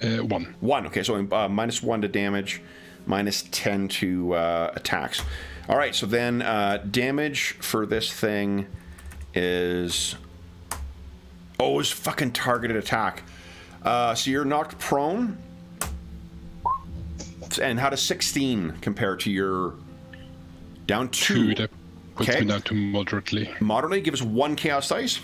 [SPEAKER 4] 1.
[SPEAKER 1] 1. Okay, so -1 to damage, -10 to attacks. All right, so then damage for this thing is... Oh, it's fucking targeted attack. So you're knocked prone. And how does 16 compare to your... Down 2?
[SPEAKER 4] That puts me down to moderately.
[SPEAKER 1] Moderately, give us 1 chaos dice.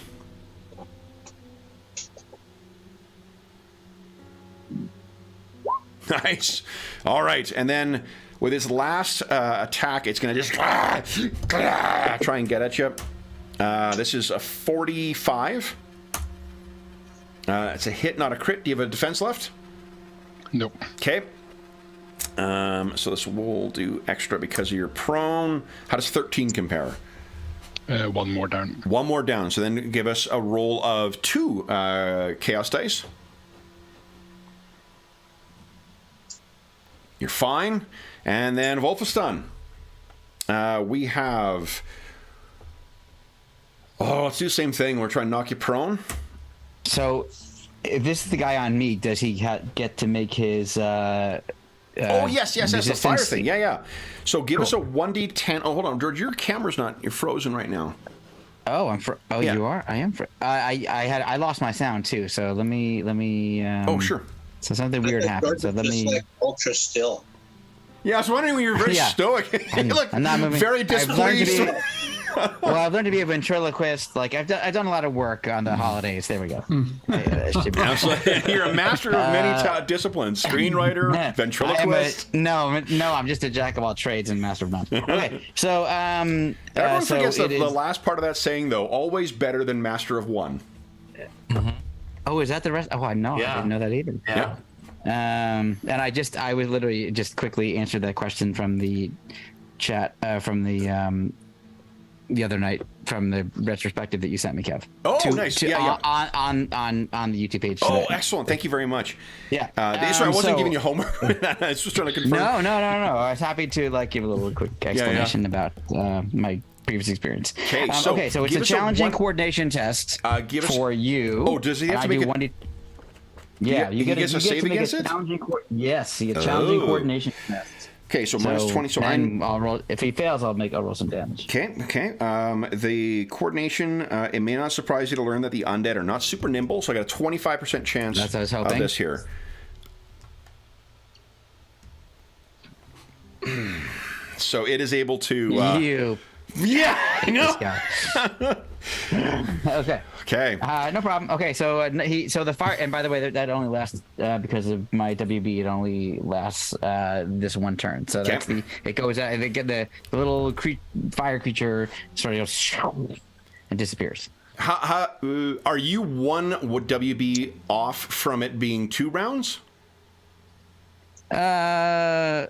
[SPEAKER 1] Nice. All right, and then with his last attack, it's going to just try and get at you. This is a 45. It's a hit, not a crit. Do you have a defense left?
[SPEAKER 4] Nope.
[SPEAKER 1] Okay. So this will do extra because of your prone. How does 13 compare?
[SPEAKER 4] 1 more down.
[SPEAKER 1] 1 more down. So then give us a roll of 2 chaos dice. You're fine. And then Wolfestan. We have... Oh, let's do the same thing. We're trying to knock you prone.
[SPEAKER 3] So, if this is the guy on me, does he get to make his...
[SPEAKER 1] oh, yes, the fire
[SPEAKER 3] resistance?
[SPEAKER 1] thing. Yeah. So give us a 1d10. Oh, hold on, George. Your camera's not... You're frozen right now.
[SPEAKER 3] Oh,
[SPEAKER 1] Yeah.
[SPEAKER 3] You are? I am. I lost my sound too. So let me.
[SPEAKER 1] Oh, sure.
[SPEAKER 3] So something weird happened. So let me.
[SPEAKER 6] Like ultra still.
[SPEAKER 1] Yeah, I was wondering when you were very
[SPEAKER 3] Yeah.
[SPEAKER 1] stoic. You look
[SPEAKER 3] I'm not moving.
[SPEAKER 1] very displeased.
[SPEAKER 3] Well, I've learned to be a ventriloquist. Like I've done a lot of work on the holidays. There we go. It should be-
[SPEAKER 1] Absolutely. You're a master of many disciplines. Screenwriter, ventriloquist.
[SPEAKER 3] I'm just a jack of all trades and master of none. Okay, so
[SPEAKER 1] Everyone
[SPEAKER 3] so
[SPEAKER 1] forgets
[SPEAKER 3] it
[SPEAKER 1] the
[SPEAKER 3] is-
[SPEAKER 1] last part of that saying, though. Always better than master of one.
[SPEAKER 3] Oh, is that the rest? Oh, I know.
[SPEAKER 7] Yeah.
[SPEAKER 3] I didn't know that either.
[SPEAKER 7] Yeah.
[SPEAKER 3] And I would literally just quickly answer that question from the chat from the other night from the retrospective that you sent me, Kev.
[SPEAKER 1] Oh, nice. Yeah.
[SPEAKER 3] On the YouTube page.
[SPEAKER 1] Oh,
[SPEAKER 3] today.
[SPEAKER 1] excellent. Thank you very much.
[SPEAKER 3] Yeah.
[SPEAKER 1] Sorry, I wasn't giving you homework. I was just trying to confirm.
[SPEAKER 3] No. I was happy to give a little quick explanation about my previous experience.
[SPEAKER 1] Okay, so
[SPEAKER 3] it's
[SPEAKER 1] give
[SPEAKER 3] a
[SPEAKER 1] us
[SPEAKER 3] challenging coordination test for you.
[SPEAKER 1] Oh, does he have to make it?
[SPEAKER 3] Yeah,
[SPEAKER 1] he gets a save against it?
[SPEAKER 3] Yes, you get challenging coordination test.
[SPEAKER 1] Okay, so minus 20. So
[SPEAKER 3] I'll roll. If he fails, I'll roll some damage.
[SPEAKER 1] Okay. The coordination. It may not surprise you to learn that the undead are not super nimble, so I got a 25% chance
[SPEAKER 3] That's what I was hoping.
[SPEAKER 1] of this here. So it is able to.
[SPEAKER 3] You.
[SPEAKER 1] Yeah. I know.
[SPEAKER 3] Okay.
[SPEAKER 1] Okay.
[SPEAKER 3] No problem. Okay, so so the fire, and by the way, that only lasts because of my WB. It only lasts this one turn. So that's it goes out. They get the little fire creature sort of goes and disappears.
[SPEAKER 1] How are you one WB off from it being 2 rounds?
[SPEAKER 3] I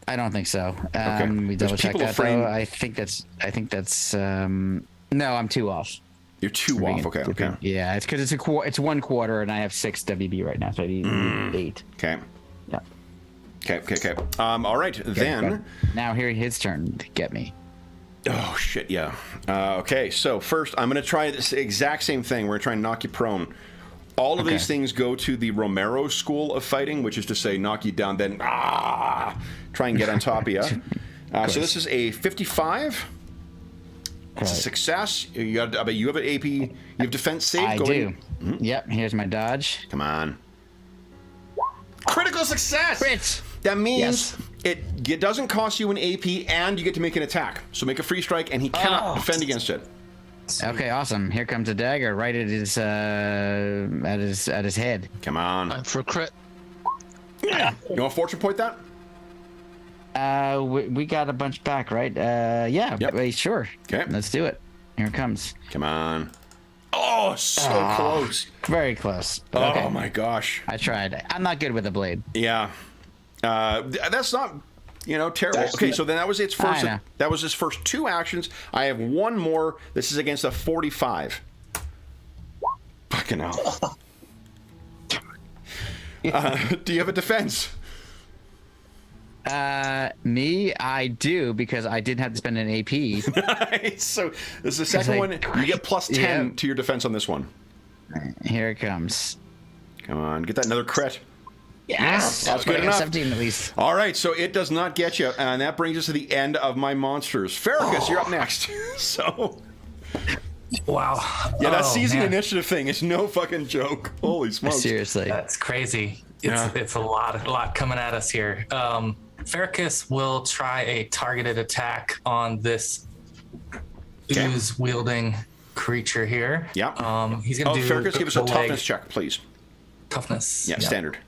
[SPEAKER 3] don't think so. We double check that though. I think that's no, I'm 2 off.
[SPEAKER 1] You're 2 off. Okay.
[SPEAKER 3] Yeah, it's because it's 1 quarter, and I have 6 WB right now, so I need 8.
[SPEAKER 1] Okay.
[SPEAKER 3] Yeah.
[SPEAKER 1] Okay. All right, then.
[SPEAKER 3] Now his turn to get me.
[SPEAKER 1] Oh shit! Yeah. Okay. So first, I'm going to try this exact same thing. We're going to try and knock you prone. All of these things go to the Romero school of fighting, which is to say, knock you down, then try and get on top of you. So this is a 55. It's a success. You have an AP. You have defense save.
[SPEAKER 3] I do. Yep. Here's my dodge.
[SPEAKER 1] Come on. Critical success.
[SPEAKER 3] Crit.
[SPEAKER 1] That means it doesn't cost you an AP, and you get to make an attack. So make a free strike, and he cannot defend against it.
[SPEAKER 3] Okay, awesome. Here comes a dagger right at his head.
[SPEAKER 1] Come on.
[SPEAKER 2] I'm for a crit.
[SPEAKER 1] Yeah. You want to fortune point that?
[SPEAKER 3] We got a bunch back, right? Yeah.
[SPEAKER 1] Yep.
[SPEAKER 3] Sure.
[SPEAKER 1] Okay.
[SPEAKER 3] Let's do it. Here it comes.
[SPEAKER 1] Come on. Oh, so close.
[SPEAKER 3] Very close.
[SPEAKER 1] Oh my gosh.
[SPEAKER 3] I tried. I'm not good with a blade.
[SPEAKER 1] Yeah. That's not, terrible. Okay, so then that was its first. That was his first 2 actions. I have 1 more. This is against a 45. Fucking hell. Do you have a defense?
[SPEAKER 3] Me, I do, because I didn't have to spend an AP.
[SPEAKER 1] Nice. So this is the second one. You get plus 10 to your defense on this one.
[SPEAKER 3] Here it comes.
[SPEAKER 1] Come on, get that another crit.
[SPEAKER 3] Yes,
[SPEAKER 1] that's good enough.
[SPEAKER 3] 17 at least.
[SPEAKER 1] All right, so it does not get you, and that brings us to the end of my monsters. Ferricus, you're up next. So,
[SPEAKER 7] Wow.
[SPEAKER 1] Yeah, that seizing initiative thing is no fucking joke. Holy smokes!
[SPEAKER 3] Seriously,
[SPEAKER 7] that's crazy. It's a lot coming at us here. Ferricus will try a targeted attack on this ooze wielding creature here.
[SPEAKER 1] Yeah.
[SPEAKER 7] He's gonna do.
[SPEAKER 1] Ferricus, give us a toughness check, please.
[SPEAKER 7] Toughness.
[SPEAKER 1] Yeah, standard.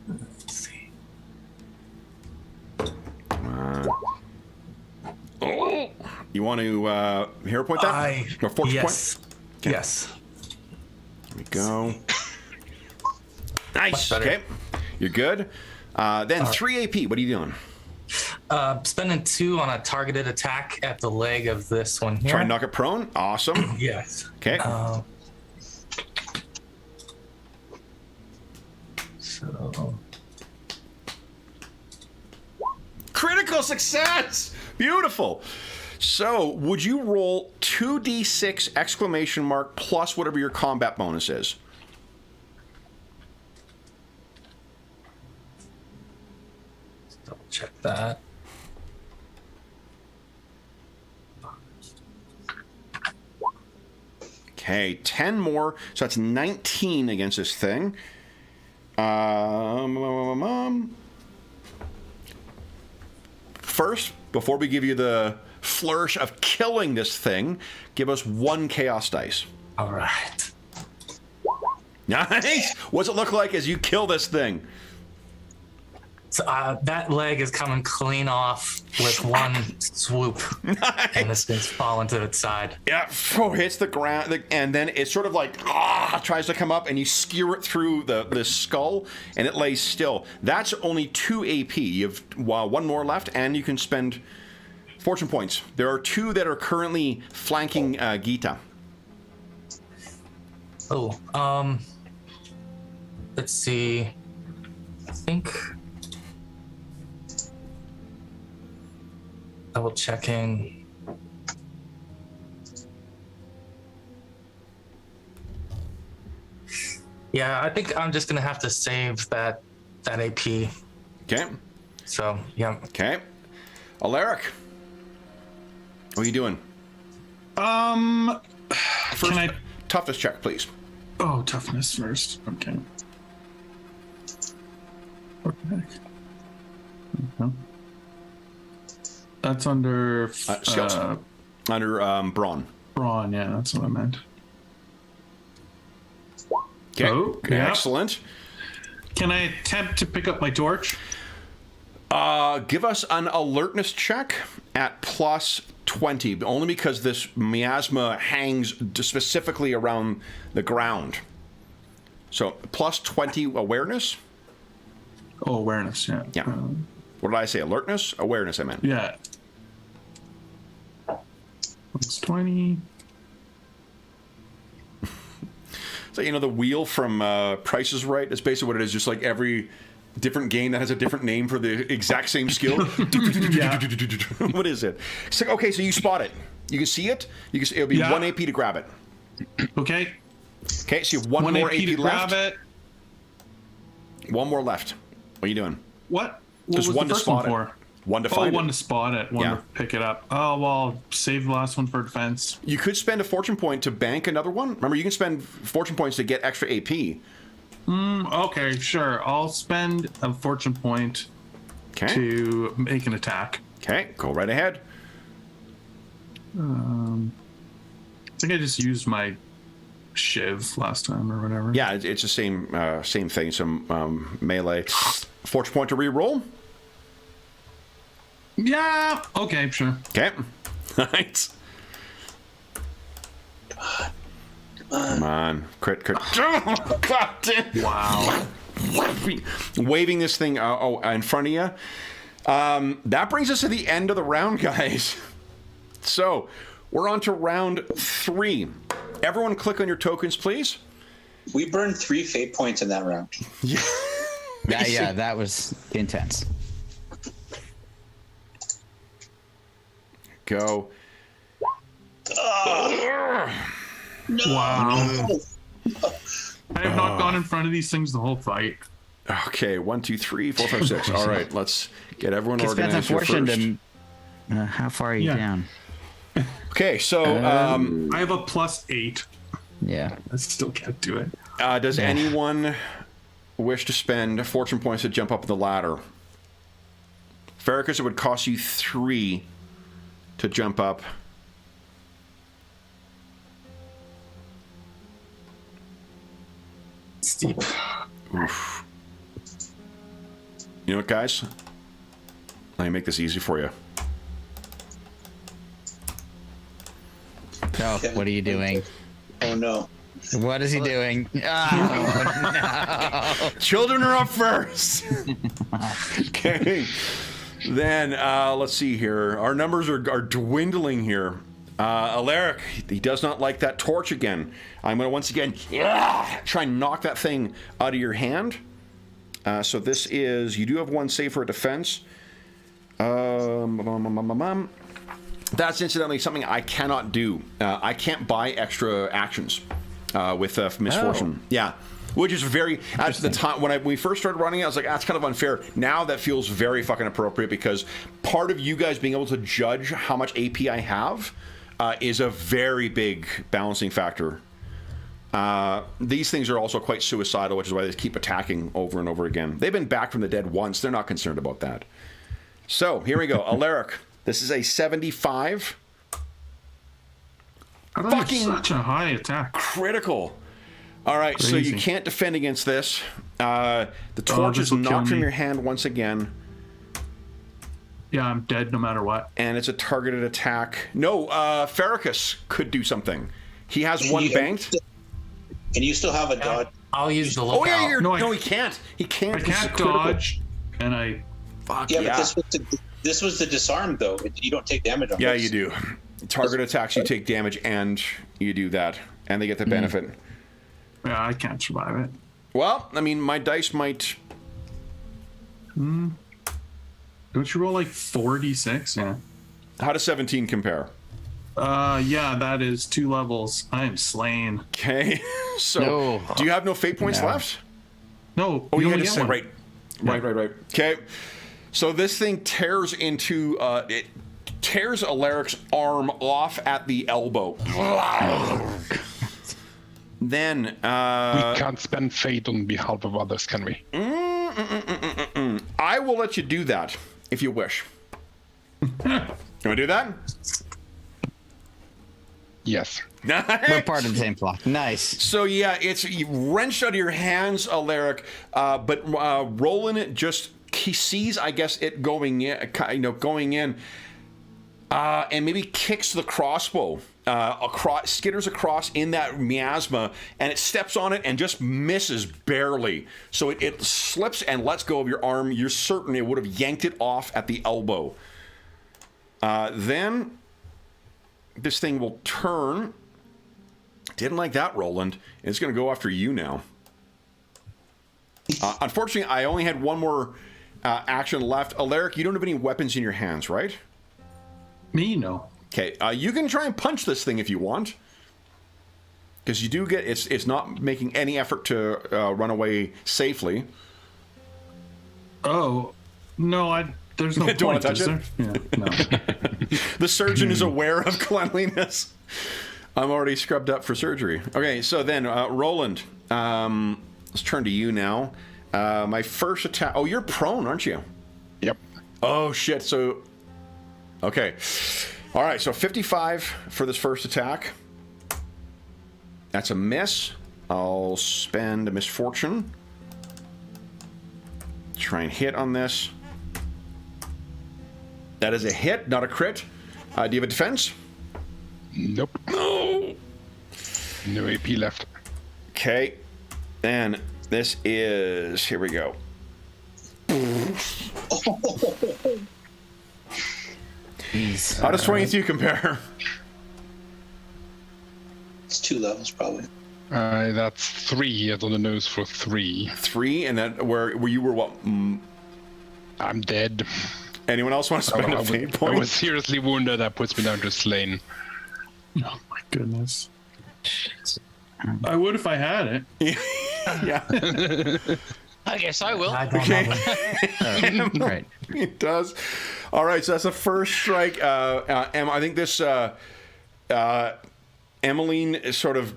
[SPEAKER 7] Let's see.
[SPEAKER 1] Oh, you want to hero point that? Or fortune point? Okay.
[SPEAKER 7] Yes.
[SPEAKER 1] There we go. Nice. Okay. You're good. Then 3 AP. What are you doing?
[SPEAKER 7] Spending 2 on a targeted attack at the leg of this one here.
[SPEAKER 1] Try and knock it prone. Awesome.
[SPEAKER 7] Yes.
[SPEAKER 1] Okay.
[SPEAKER 7] So.
[SPEAKER 1] Critical success! Beautiful. So, would you roll 2d6 exclamation mark plus whatever your combat bonus is?
[SPEAKER 7] Let's double check that.
[SPEAKER 1] Okay, 10 more. So that's 19 against this thing. First, before we give you the flourish of killing this thing, give us 1 chaos dice.
[SPEAKER 7] All right.
[SPEAKER 1] Nice. What's it look like as you kill this thing?
[SPEAKER 7] So that leg is coming clean off with 1 swoop,
[SPEAKER 1] Nice.
[SPEAKER 7] and this thing's falling to its side.
[SPEAKER 1] Yeah, hits the ground, and then it sort of like tries to come up, and you skewer it through the skull, and it lays still. That's only 2 AP. You have 1 more left, and you can spend fortune points. There are 2 that are currently flanking Gita.
[SPEAKER 7] Oh, let's see. I think. Double checking. Yeah, I think I'm just gonna have to save that AP.
[SPEAKER 1] Okay.
[SPEAKER 7] So yeah.
[SPEAKER 1] Okay. Alaric, what are you doing? First,
[SPEAKER 5] Can I?
[SPEAKER 1] toughness check, please.
[SPEAKER 5] Oh, toughness first. Okay. Okay. That's under
[SPEAKER 1] skills. Under brawn.
[SPEAKER 5] brawn. Yeah, that's what I meant.
[SPEAKER 1] Okay.
[SPEAKER 5] Oh, yeah.
[SPEAKER 1] Excellent.
[SPEAKER 5] Can I attempt to pick up my torch?
[SPEAKER 1] Give us an alertness check at plus 20, only because this miasma hangs specifically around the ground. So plus 20 awareness.
[SPEAKER 5] Oh, awareness. Yeah.
[SPEAKER 1] Yeah. What did I say? Alertness? Awareness, I meant.
[SPEAKER 5] Yeah. Plus 20.
[SPEAKER 1] So, you know, the wheel from Price is Right? That's basically what it is. Just like every different game that has a different name for the exact same skill. What is it? So, okay, so you spot it. You can see it. You can see, it'll be 1 AP to grab it.
[SPEAKER 5] Okay.
[SPEAKER 1] Okay, so you have one more
[SPEAKER 5] AP
[SPEAKER 1] AP
[SPEAKER 5] to
[SPEAKER 1] left.
[SPEAKER 5] grab it.
[SPEAKER 1] One more left. What are you doing?
[SPEAKER 5] What?
[SPEAKER 1] Just
[SPEAKER 5] was
[SPEAKER 1] one
[SPEAKER 5] the
[SPEAKER 1] to
[SPEAKER 5] first one
[SPEAKER 1] spot it.
[SPEAKER 5] for?
[SPEAKER 1] One to
[SPEAKER 5] Oh,
[SPEAKER 1] find
[SPEAKER 5] one
[SPEAKER 1] it.
[SPEAKER 5] to spot it. One
[SPEAKER 1] Yeah.
[SPEAKER 5] to pick it up. Oh, well, save the last one for defense.
[SPEAKER 1] You could spend a fortune point to bank another one. Remember, you can spend fortune points to get extra AP.
[SPEAKER 5] Okay, sure. I'll spend a fortune point
[SPEAKER 1] Okay.
[SPEAKER 5] to make an attack.
[SPEAKER 1] Okay, go right ahead.
[SPEAKER 5] I think I just used my shiv last time or whatever.
[SPEAKER 1] Yeah, it's the same thing. Some melee. Fortune point to re-roll.
[SPEAKER 5] Yeah. Okay, sure.
[SPEAKER 1] Okay. Right. Come on. Crit. Oh, God damn.
[SPEAKER 5] Wow.
[SPEAKER 1] Waving this thing in front of you. That brings us to the end of the round, guys. So, we're on to round 3. Everyone click on your tokens, please.
[SPEAKER 6] We burned 3 fate points in that round.
[SPEAKER 3] Yeah, that was intense.
[SPEAKER 1] Go.
[SPEAKER 5] Wow. I have not gone in front of these things the whole fight.
[SPEAKER 1] Okay, 1, 2, 3, 4, 5, 6. All right, let's get everyone
[SPEAKER 3] It depends on
[SPEAKER 1] organized here
[SPEAKER 3] fortune
[SPEAKER 1] first.
[SPEAKER 3] to how far are you
[SPEAKER 5] Yeah.
[SPEAKER 3] down?
[SPEAKER 1] Okay, so
[SPEAKER 5] I have a +8.
[SPEAKER 3] Yeah.
[SPEAKER 5] I still can't do it.
[SPEAKER 1] does anyone wish to spend fortune points to jump up the ladder? Farrakis, it would cost you 3 to jump up.
[SPEAKER 7] Steep.
[SPEAKER 1] Oof. You know what, guys? Let me make this easy for you.
[SPEAKER 3] Oh, what are you doing?
[SPEAKER 6] Oh no.
[SPEAKER 3] What is he doing? Oh, no.
[SPEAKER 1] Children are up first. Okay. Then let's see here. Our numbers are dwindling here. Alaric, he does not like that torch again. I'm going to once again try and knock that thing out of your hand. So this is, you do have 1 save for a defense. That's incidentally something I cannot do. I can't buy extra actions with misfortune. Yeah. Which is very, at the time, when we first started running it, I was like, that's kind of unfair. Now that feels very fucking appropriate because part of you guys being able to judge how much AP I have is a very big balancing factor. These things are also quite suicidal, which is why they keep attacking over and over again. They've been back from the dead once. They're not concerned about that. So, here we go. Alaric, this is a 75.
[SPEAKER 5] I don't
[SPEAKER 1] Fucking
[SPEAKER 5] have such a high attack.
[SPEAKER 1] critical. All right, so you
[SPEAKER 5] Crazy.
[SPEAKER 1] can't defend against this. The torch
[SPEAKER 5] this
[SPEAKER 1] is
[SPEAKER 5] will kill
[SPEAKER 1] knocked from
[SPEAKER 5] me.
[SPEAKER 1] your hand once again,
[SPEAKER 5] Yeah, I'm dead no matter what.
[SPEAKER 1] and it's a targeted attack. No, Farrakis could do something. He has 1
[SPEAKER 6] Yeah.
[SPEAKER 1] banked.
[SPEAKER 6] And you still have a dodge.
[SPEAKER 7] I'll use the lookout.
[SPEAKER 1] Oh yeah,
[SPEAKER 5] No,
[SPEAKER 1] no, he can't. He can't.
[SPEAKER 5] I
[SPEAKER 1] This is
[SPEAKER 5] can't
[SPEAKER 1] critical.
[SPEAKER 5] dodge, and I.
[SPEAKER 1] Fuck
[SPEAKER 6] Yeah,
[SPEAKER 1] yeah.
[SPEAKER 6] but this was the disarm though. You don't take damage on
[SPEAKER 1] Yeah,
[SPEAKER 6] this.
[SPEAKER 1] you do. Target attacks, you take damage, and you do that, and they get the benefit.
[SPEAKER 5] Yeah, I can't survive it.
[SPEAKER 1] Well, I mean, my dice might.
[SPEAKER 5] Don't you roll like 4d6? Yeah.
[SPEAKER 1] How does 17 compare?
[SPEAKER 5] Yeah, that is 2 levels. I am slain.
[SPEAKER 1] Okay, so
[SPEAKER 3] No.
[SPEAKER 1] do you have no fate points
[SPEAKER 3] No.
[SPEAKER 1] left?
[SPEAKER 5] No,
[SPEAKER 1] Oh, you had
[SPEAKER 5] only
[SPEAKER 1] to
[SPEAKER 5] get
[SPEAKER 1] say,
[SPEAKER 5] one.
[SPEAKER 1] right. Okay, so this thing tears into it tears Alaric's arm off at the elbow. Then
[SPEAKER 4] We can't spend fate on behalf of others, can we?
[SPEAKER 1] I will let you do that if you wish. You want to do that?
[SPEAKER 4] Yes.
[SPEAKER 3] We're part of the same flock. Nice.
[SPEAKER 1] So yeah, it's wrenched out of your hands, Alaric, but Roland he sees, I guess, it going in, and maybe kicks the crossbow skitters across in that miasma, and it steps on it and just misses barely. So it slips and lets go of your arm. You're certain it would have yanked it off at the elbow. Then this thing will turn. Didn't like that, Roland. It's going to go after you now. Unfortunately, I only had one more action left. Alaric, you don't have any weapons in your hands, right?
[SPEAKER 5] Me, no.
[SPEAKER 1] Okay, you can try and punch this thing if you want. Because you do get... It's not making any effort to run away safely.
[SPEAKER 5] Oh, no, there's no
[SPEAKER 1] Don't want
[SPEAKER 5] point,
[SPEAKER 1] to touch
[SPEAKER 5] is there? Yeah, no.
[SPEAKER 1] The surgeon is aware of cleanliness. I'm already scrubbed up for surgery. Okay, so then, Roland, let's turn to you now. My first attack... Oh, you're prone, aren't you?
[SPEAKER 4] Yep.
[SPEAKER 1] Oh, shit, so... Okay. All right, so 55 for this first attack. That's a miss. I'll spend a misfortune. Try and hit on this. That is a hit, not a crit. Do you have a defense?
[SPEAKER 4] Nope.
[SPEAKER 1] No.
[SPEAKER 4] No AP left.
[SPEAKER 1] Okay. And this is... Here we go.
[SPEAKER 3] Jeez.
[SPEAKER 1] How does 22 compare?
[SPEAKER 6] It's 2 levels, probably.
[SPEAKER 4] That's 3 on the nose for 3.
[SPEAKER 1] 3, and then where you were what?
[SPEAKER 4] I'm dead.
[SPEAKER 1] Anyone else want to spend a fate point?
[SPEAKER 4] I was seriously wounded. That puts me down to slain.
[SPEAKER 5] Oh my goodness. I would if I had it.
[SPEAKER 1] Yeah.
[SPEAKER 2] I guess I will.
[SPEAKER 7] I don't know.
[SPEAKER 3] Right.
[SPEAKER 1] It does. All right, so that's the first strike. I think this Emmeline sort of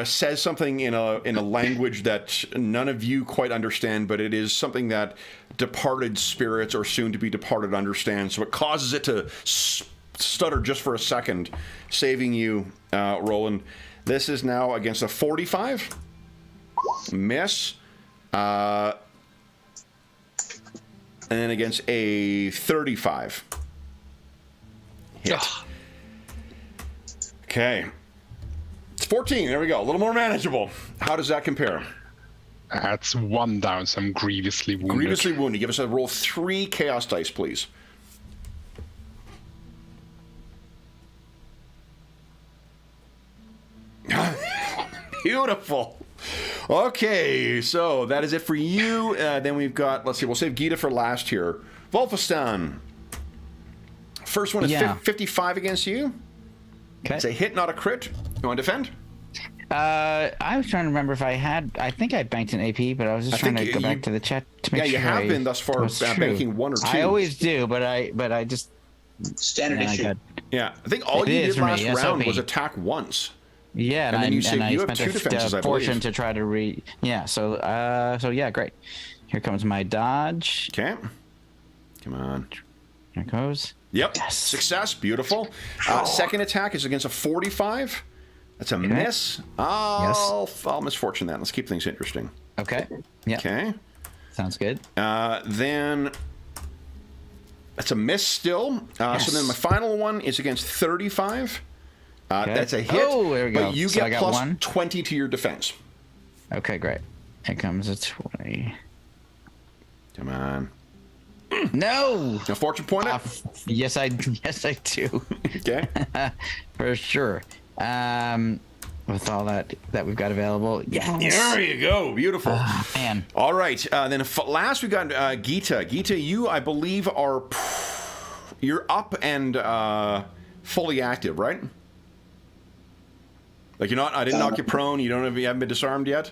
[SPEAKER 1] says something in a language that none of you quite understand, but it is something that departed spirits or soon to be departed understand. So it causes it to stutter just for a second, saving you, Roland. This is now against a 45. Miss. And then against a 35. Hit.
[SPEAKER 2] Ugh.
[SPEAKER 1] Okay. It's 14. There we go. A little more manageable. How does that compare?
[SPEAKER 4] That's 1 down, so I'm grievously wounded.
[SPEAKER 1] Grievously wounded. Give us a roll 3 chaos dice, please. Beautiful. Okay, so that is it for you. Then we've got, let's see, we'll save Gita for last here. Wolfistan. First one is 55 against you.
[SPEAKER 3] Okay.
[SPEAKER 1] It's a hit, not a crit. You want to defend?
[SPEAKER 3] I was trying to remember if I had. I think I banked an AP, but I was just trying to go back to the chat to make sure.
[SPEAKER 1] Yeah, you have been thus far banking 1 or 2.
[SPEAKER 3] I always do, but I just
[SPEAKER 6] Standard issue.
[SPEAKER 1] Yeah, I think all you did last round was attack once.
[SPEAKER 3] Yeah,
[SPEAKER 1] and then you said you have
[SPEAKER 3] spent
[SPEAKER 1] 2 defenses, I
[SPEAKER 3] portion
[SPEAKER 1] believe.
[SPEAKER 3] to try to so yeah, great. Here comes my dodge.
[SPEAKER 1] Okay. Come on.
[SPEAKER 3] Here it goes.
[SPEAKER 1] Yep.
[SPEAKER 3] Yes.
[SPEAKER 1] Success. Beautiful. Second attack is against a 45. That's a miss. I'll misfortune that. Let's keep things interesting.
[SPEAKER 3] Okay. Yeah.
[SPEAKER 1] Okay.
[SPEAKER 3] Sounds good.
[SPEAKER 1] Then that's a miss still. So then my final one is against 35. That's a hit.
[SPEAKER 3] Oh, there we go.
[SPEAKER 1] But you
[SPEAKER 3] So I
[SPEAKER 1] get
[SPEAKER 3] got
[SPEAKER 1] plus
[SPEAKER 3] 1.
[SPEAKER 1] 20 to your defense.
[SPEAKER 3] Okay, great. Here comes a 20.
[SPEAKER 1] Come on.
[SPEAKER 3] No.
[SPEAKER 1] A fortune point it?
[SPEAKER 3] Yes, I do.
[SPEAKER 1] Okay.
[SPEAKER 3] For sure. With all that we've got available. Yes.
[SPEAKER 1] There you go. Beautiful.
[SPEAKER 3] Man.
[SPEAKER 1] All right. Then last we got Gita. Gita, you, I believe, you're up and fully active, right? Like you're not. I didn't knock you prone. You haven't been disarmed yet.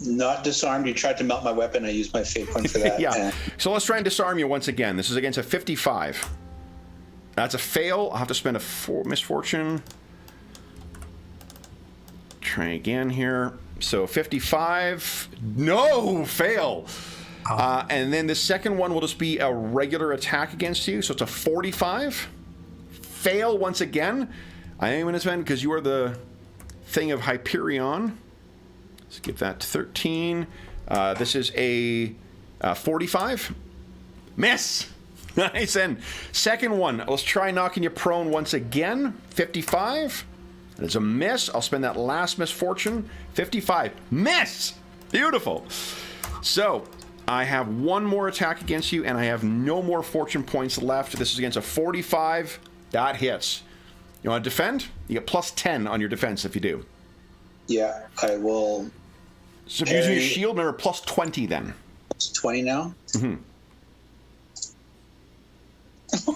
[SPEAKER 6] Not disarmed. You tried to melt my weapon. I used my fate point for that.
[SPEAKER 1] Yeah. So let's try and disarm you once again. This is against a 55. That's a fail. I'll have to spend a 4 misfortune. Try again here. So 55. No, fail. And then the second one will just be a regular attack against you. So it's a 45. Fail once again. I am going to spend, because you are the thing of Hyperion. Let's give that to 13. This is a 45. Miss! Nice. And second one, let's try knocking you prone once again. 55. That is a miss. I'll spend that last misfortune. 55. Miss! Beautiful. So, I have one more attack against you, and I have no more fortune points left. This is against a 45. That hits. You want to defend? You get plus 10 on your defense if you do.
[SPEAKER 6] Yeah, I will.
[SPEAKER 1] So if you're using your shield, remember plus 20 then.
[SPEAKER 6] It's 20 now.
[SPEAKER 1] Mm-hmm.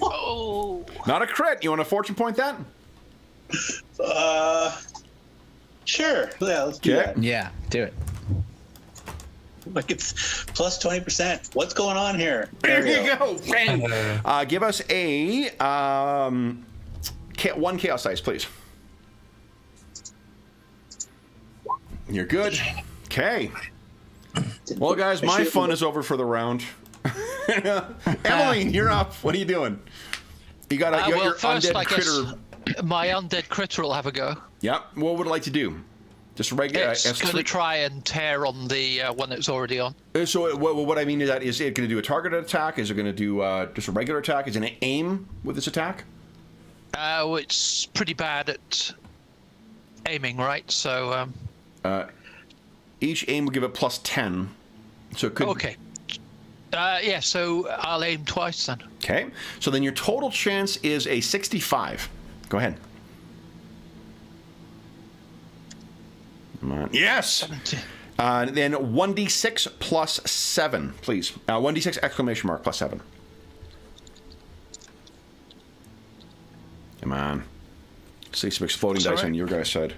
[SPEAKER 2] Oh.
[SPEAKER 1] Not a crit. You want to fortune point that?
[SPEAKER 6] Sure. Yeah, let's do that.
[SPEAKER 3] Yeah, do it.
[SPEAKER 6] Like it's plus 20%. What's going on here?
[SPEAKER 1] There you go. Bang. Give us a one chaos dice, please. You're good. Okay. Well, guys, my fun is over for the round. Emmeline, you're up. What are you doing? You got your
[SPEAKER 2] first,
[SPEAKER 1] undead
[SPEAKER 2] I
[SPEAKER 1] critter.
[SPEAKER 2] guess my undead critter will have a go.
[SPEAKER 1] Yep. What would it like to do? Just regular.
[SPEAKER 2] It's going to try and tear on the one that's already on.
[SPEAKER 1] So what I mean is that is it going to do a targeted attack? Is it going to do just a regular attack? Is it an aim with this attack?
[SPEAKER 2] It's pretty bad at aiming, right? So.
[SPEAKER 1] Each aim will give it plus 10. So it could.
[SPEAKER 2] Okay. Yeah, so I'll aim twice then.
[SPEAKER 1] Okay. So then your total chance is a 65. Go ahead. Come on. Yes! Then 1d6 plus 7, please. 1d6 exclamation mark plus 7. Come on. See some exploding dice on your guy's side.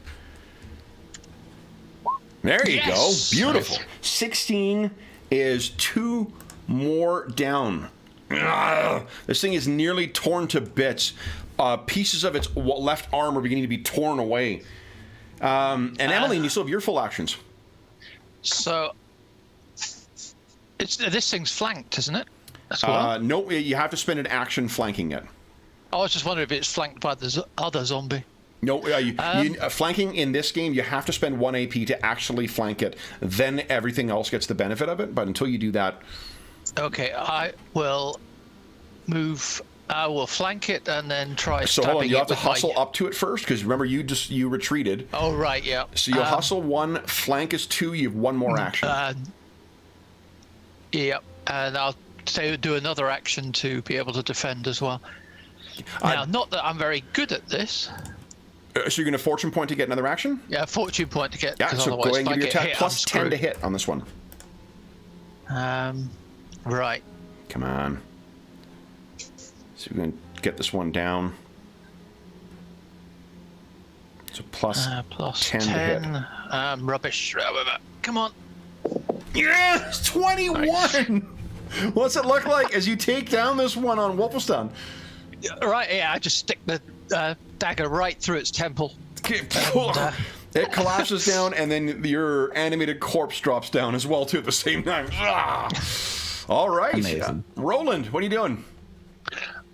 [SPEAKER 1] There you go. Beautiful. 16 is 2 more down. Ugh. This thing is nearly torn to bits. Pieces of its left arm are beginning to be torn away. And Emmeline, you still have your full actions.
[SPEAKER 2] So this thing's flanked, isn't it? As well?
[SPEAKER 1] No, you have to spend an action flanking it.
[SPEAKER 2] I was just wondering if it's flanked by the other zombie.
[SPEAKER 1] No, flanking in this game, you have to spend 1 AP to actually flank it. Then everything else gets the benefit of it. But until you do that...
[SPEAKER 2] Okay, I will move... I will flank it and then try
[SPEAKER 1] So
[SPEAKER 2] stabbing
[SPEAKER 1] hold on, you have to
[SPEAKER 2] with
[SPEAKER 1] hustle up to it first, because remember, you retreated.
[SPEAKER 2] Oh, right, yeah.
[SPEAKER 1] So you'll hustle 1, flank is 2, you have 1 more action.
[SPEAKER 2] Yep, and I'll do another action to be able to defend as well. Now, not that I'm very good at this.
[SPEAKER 1] So you're going to fortune point to get another action?
[SPEAKER 2] Yeah, fortune point to get.
[SPEAKER 1] Yeah, so go ahead and give your attack plus 10 to hit on this one.
[SPEAKER 2] Right.
[SPEAKER 1] Come on. So we're going to get this one down. So plus 10 to hit.
[SPEAKER 2] Rubbish. Come on.
[SPEAKER 1] Yes! 21! Nice. What's it look like as you take down this one on Wolfenstein?
[SPEAKER 2] Right, yeah, I just stick the dagger right through its temple.
[SPEAKER 1] And, it collapses down, and then your animated corpse drops down as well, too, at the same time. All right.
[SPEAKER 3] Amazing.
[SPEAKER 1] Roland, what are you doing?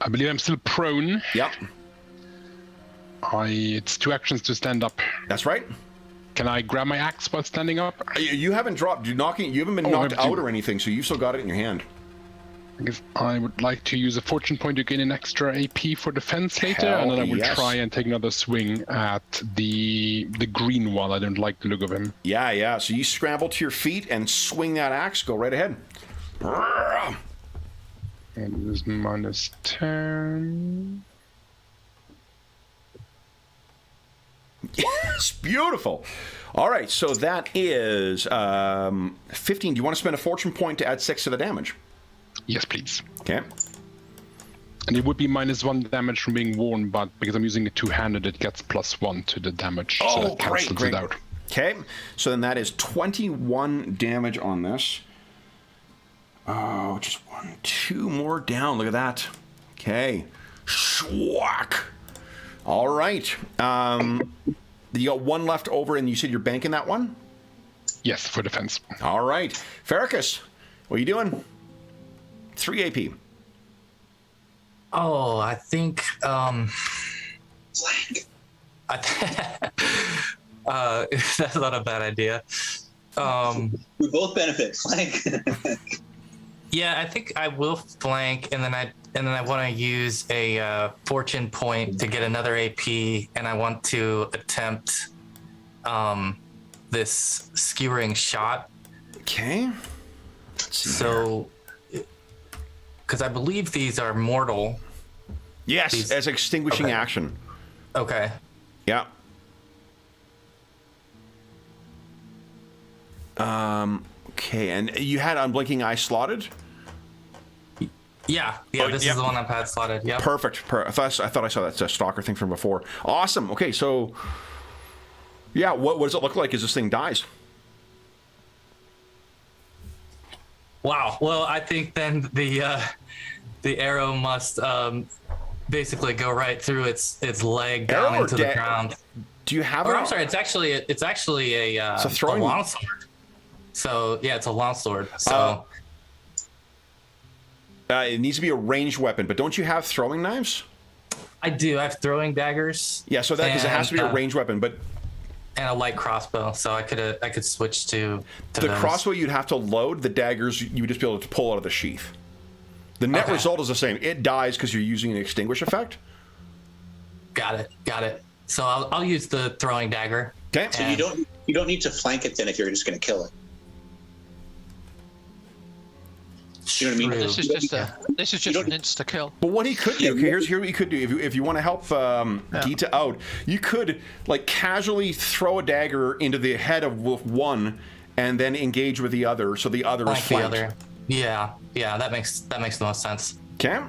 [SPEAKER 4] I believe I'm still prone.
[SPEAKER 1] Yep.
[SPEAKER 4] It's 2 actions to stand up.
[SPEAKER 1] That's right.
[SPEAKER 4] Can I grab my axe while standing up?
[SPEAKER 1] You haven't dropped. You haven't been knocked out or anything, so you've still got it in your hand.
[SPEAKER 4] I guess I would like to use a fortune point to gain an extra AP for defense later, and then I would try and take another swing at the green one. I don't like the look of him.
[SPEAKER 1] Yeah. So you scramble to your feet and swing that axe. Go right ahead.
[SPEAKER 4] And this is minus 10.
[SPEAKER 1] Yes, beautiful. All right, so that is 15. Do you want to spend a fortune point to add 6 to the damage?
[SPEAKER 4] Yes, please.
[SPEAKER 1] Okay.
[SPEAKER 4] And it would be minus 1 damage from being worn, but because I'm using it two-handed, it gets plus 1 to the damage.
[SPEAKER 1] Oh,
[SPEAKER 4] so that cancels it out.
[SPEAKER 1] Okay, so then that is 21 damage on this. Oh, just 1, 2 more down. Look at that. Okay. Schwack. All right. You got 1 left over, and you said you're banking that one?
[SPEAKER 4] Yes, for defense.
[SPEAKER 1] All right. Farrakis, What are you doing? 3 AP.
[SPEAKER 7] Oh, I think
[SPEAKER 6] Flank.
[SPEAKER 7] that's not a bad idea.
[SPEAKER 6] We both benefit. Flank.
[SPEAKER 7] Yeah, I think I will flank, and then I want to use a fortune point to get another AP, and I want to attempt this skewering shot.
[SPEAKER 1] Okay. Let's see
[SPEAKER 7] So, because I believe these are mortal.
[SPEAKER 1] yes,
[SPEAKER 7] these-
[SPEAKER 1] as extinguishing
[SPEAKER 7] okay.
[SPEAKER 1] action.
[SPEAKER 7] Okay.
[SPEAKER 1] Yeah. Okay, and you had Unblinking Eye slotted?
[SPEAKER 7] Yeah,
[SPEAKER 1] Oh,
[SPEAKER 7] this
[SPEAKER 1] yep.
[SPEAKER 7] is the one I've had slotted. Yep.
[SPEAKER 1] Perfect. I thought I saw that stalker thing from before. Awesome. Okay, so yeah, what does it look like as this thing dies?
[SPEAKER 7] Wow. Well, I think then the arrow must basically go right through its leg down
[SPEAKER 1] Arrow or
[SPEAKER 7] into the
[SPEAKER 1] da-
[SPEAKER 7] ground.
[SPEAKER 1] Do you have
[SPEAKER 7] Or
[SPEAKER 1] it?
[SPEAKER 7] I'm sorry, it's actually a
[SPEAKER 1] throwing-
[SPEAKER 7] longsword. So yeah, it's a longsword. So
[SPEAKER 1] It needs to be a ranged weapon, but don't you have throwing knives?
[SPEAKER 7] I do. I have throwing daggers.
[SPEAKER 1] Yeah, so that because it has to be a
[SPEAKER 7] and,
[SPEAKER 1] ranged weapon, but
[SPEAKER 7] and a light crossbow. So I could switch to
[SPEAKER 1] the
[SPEAKER 7] those.
[SPEAKER 1] crossbow you'd have to load. The daggers you would just be able to pull out of the sheath. The net
[SPEAKER 7] Okay.
[SPEAKER 1] result is the same. It dies because you're using an extinguish effect.
[SPEAKER 7] Got it. So I'll use the throwing dagger.
[SPEAKER 1] Okay.
[SPEAKER 6] So you don't need to flank it then if you're just going to kill it. You know what I mean?
[SPEAKER 7] True.
[SPEAKER 2] This is just an insta kill.
[SPEAKER 1] But what he could do, okay, here's what he could do. If you want to help Gita out, you could like casually throw a dagger into the head of one, and then engage with the other, so the other is
[SPEAKER 7] Flank the
[SPEAKER 1] flanked.
[SPEAKER 7] other. Yeah, that makes the most sense.
[SPEAKER 1] Okay.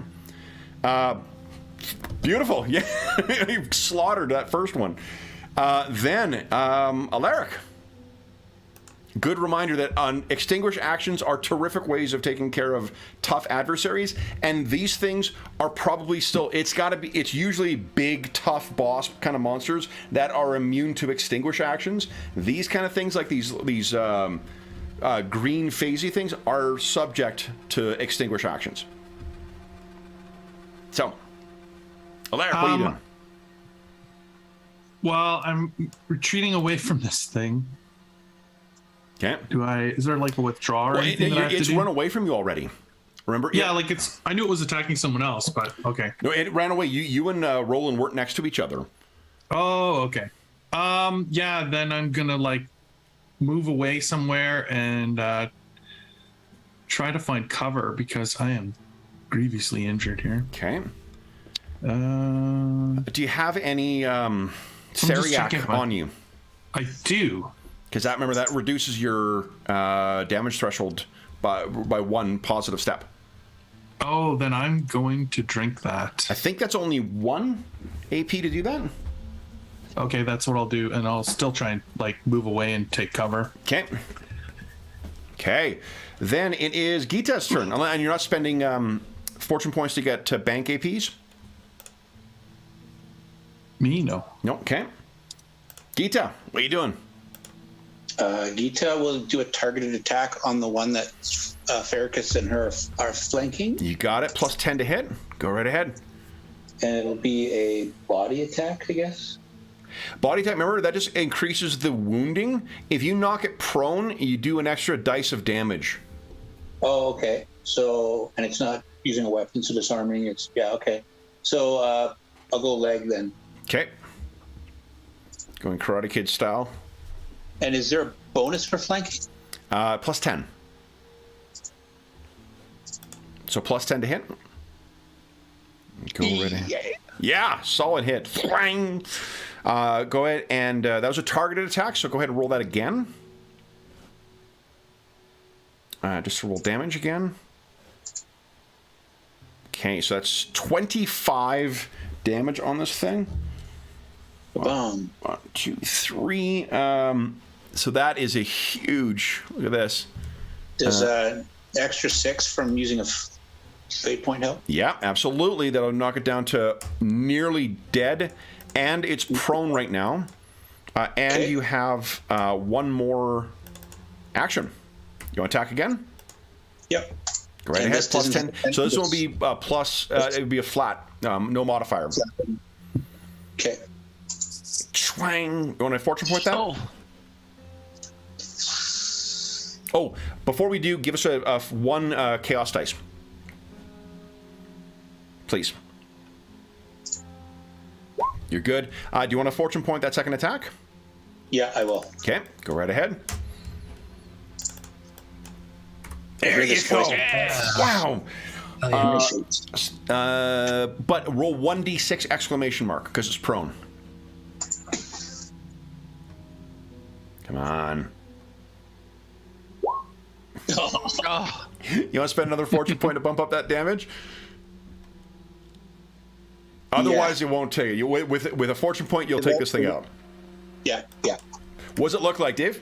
[SPEAKER 1] Beautiful. Yeah, you slaughtered that first one. Then Alaric. Good reminder that extinguish actions are terrific ways of taking care of tough adversaries, and these things are probably still. It's usually big, tough boss kind of monsters that are immune to extinguish actions. These kind of things, like these green phasey things, are subject to extinguish actions. So, Alaric, what are you doing?
[SPEAKER 5] Well, I'm retreating away from this thing.
[SPEAKER 1] Okay.
[SPEAKER 5] Is there like a withdraw or
[SPEAKER 1] Well,
[SPEAKER 5] anything that I have
[SPEAKER 1] it's
[SPEAKER 5] to do?
[SPEAKER 1] run away from you already. Remember?
[SPEAKER 5] Yeah, like I knew it was attacking someone else, but okay.
[SPEAKER 1] No, it ran away. You and Roland weren't next to each other.
[SPEAKER 5] Oh, okay. Yeah, then I'm gonna like move away somewhere and try to find cover because I am grievously injured here.
[SPEAKER 1] Okay.
[SPEAKER 5] Do
[SPEAKER 1] you have any
[SPEAKER 5] just checking
[SPEAKER 1] Theriac
[SPEAKER 5] my-
[SPEAKER 1] on you?
[SPEAKER 5] I do.
[SPEAKER 1] Because remember, that reduces your damage threshold by one positive step.
[SPEAKER 5] Oh, then I'm going to drink that.
[SPEAKER 1] I think that's only 1 AP to do that.
[SPEAKER 5] Okay, that's what I'll do, and I'll still try and like move away and take cover.
[SPEAKER 1] Okay. Okay. Then it is Gita's turn, and you're not spending fortune points to get to bank APs.
[SPEAKER 5] Me, no.
[SPEAKER 1] No. Okay. Gita, what are you doing?
[SPEAKER 6] Gita will do a targeted attack on the one that Ferricus and her are flanking,
[SPEAKER 1] You got it. Plus 10 to hit. Go right ahead.
[SPEAKER 6] and it'll be a body attack, I guess.
[SPEAKER 1] Body attack, remember, that just increases the wounding. If you knock it prone, you do an extra dice of damage.
[SPEAKER 6] Oh, okay. So, and it's not using a weapon, so disarming. Okay. So I'll go leg then.
[SPEAKER 1] Okay. Going Karate Kid style.
[SPEAKER 6] And is there a bonus for flanking?
[SPEAKER 1] Plus 10. So plus 10 to hit. Go right ahead. Yeah, solid hit. Flang. Go ahead and that was a targeted attack, so go ahead and roll that again. Just to roll damage again. Okay, so that's 25 damage on this thing.
[SPEAKER 6] Boom.
[SPEAKER 1] 1, 2, 3. So that is a huge. Look at this.
[SPEAKER 6] Does extra 6 from using a fate point help?
[SPEAKER 1] Yeah, absolutely. That'll knock it down to nearly dead, and it's prone right now. And
[SPEAKER 6] Okay.
[SPEAKER 1] you have one more action. You want to attack again?
[SPEAKER 6] Yep.
[SPEAKER 1] Go right
[SPEAKER 6] And
[SPEAKER 1] ahead.
[SPEAKER 6] this
[SPEAKER 1] Plus
[SPEAKER 6] doesn't
[SPEAKER 1] 10.
[SPEAKER 6] have
[SPEAKER 1] So this will
[SPEAKER 6] any-
[SPEAKER 1] be plus. It would be a flat, no modifier.
[SPEAKER 6] Okay.
[SPEAKER 1] Twang. You want to fortune point that?
[SPEAKER 2] Oh,
[SPEAKER 1] Oh, before we do, give us a one chaos dice, please. You're good. Do you want to fortune point that second attack?
[SPEAKER 6] Yeah, I will.
[SPEAKER 1] Okay, go right ahead.
[SPEAKER 6] I hear
[SPEAKER 1] There you
[SPEAKER 6] this
[SPEAKER 1] go.
[SPEAKER 6] voice.
[SPEAKER 1] Wow.
[SPEAKER 7] Oh,
[SPEAKER 1] But roll 1d6 exclamation mark because it's prone. Come on.
[SPEAKER 2] oh,
[SPEAKER 1] You want to spend another fortune point to bump up that damage? Otherwise, it won't take it. With a fortune point, you'll take this thing out.
[SPEAKER 6] Yeah, yeah.
[SPEAKER 1] What does it look like, Dave?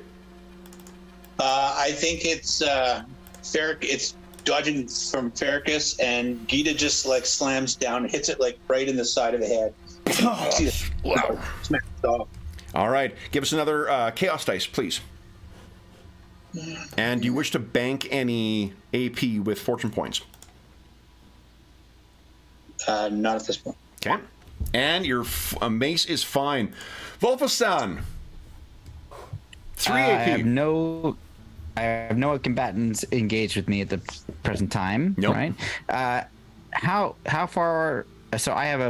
[SPEAKER 6] I think it's it's dodging from Ferricus, and Gita just like slams down and hits it like right in the side of the head. See the
[SPEAKER 1] Wow.
[SPEAKER 6] smack it off.
[SPEAKER 1] All right, give us another chaos dice, please. And do you wish to bank any AP with fortune points?
[SPEAKER 6] Not at this point.
[SPEAKER 1] Okay. And your mace is fine. Wolfestan. 3
[SPEAKER 3] I
[SPEAKER 1] AP.
[SPEAKER 3] have no combatants engaged with me at the present time.
[SPEAKER 1] Nope.
[SPEAKER 3] Right? How far? So I have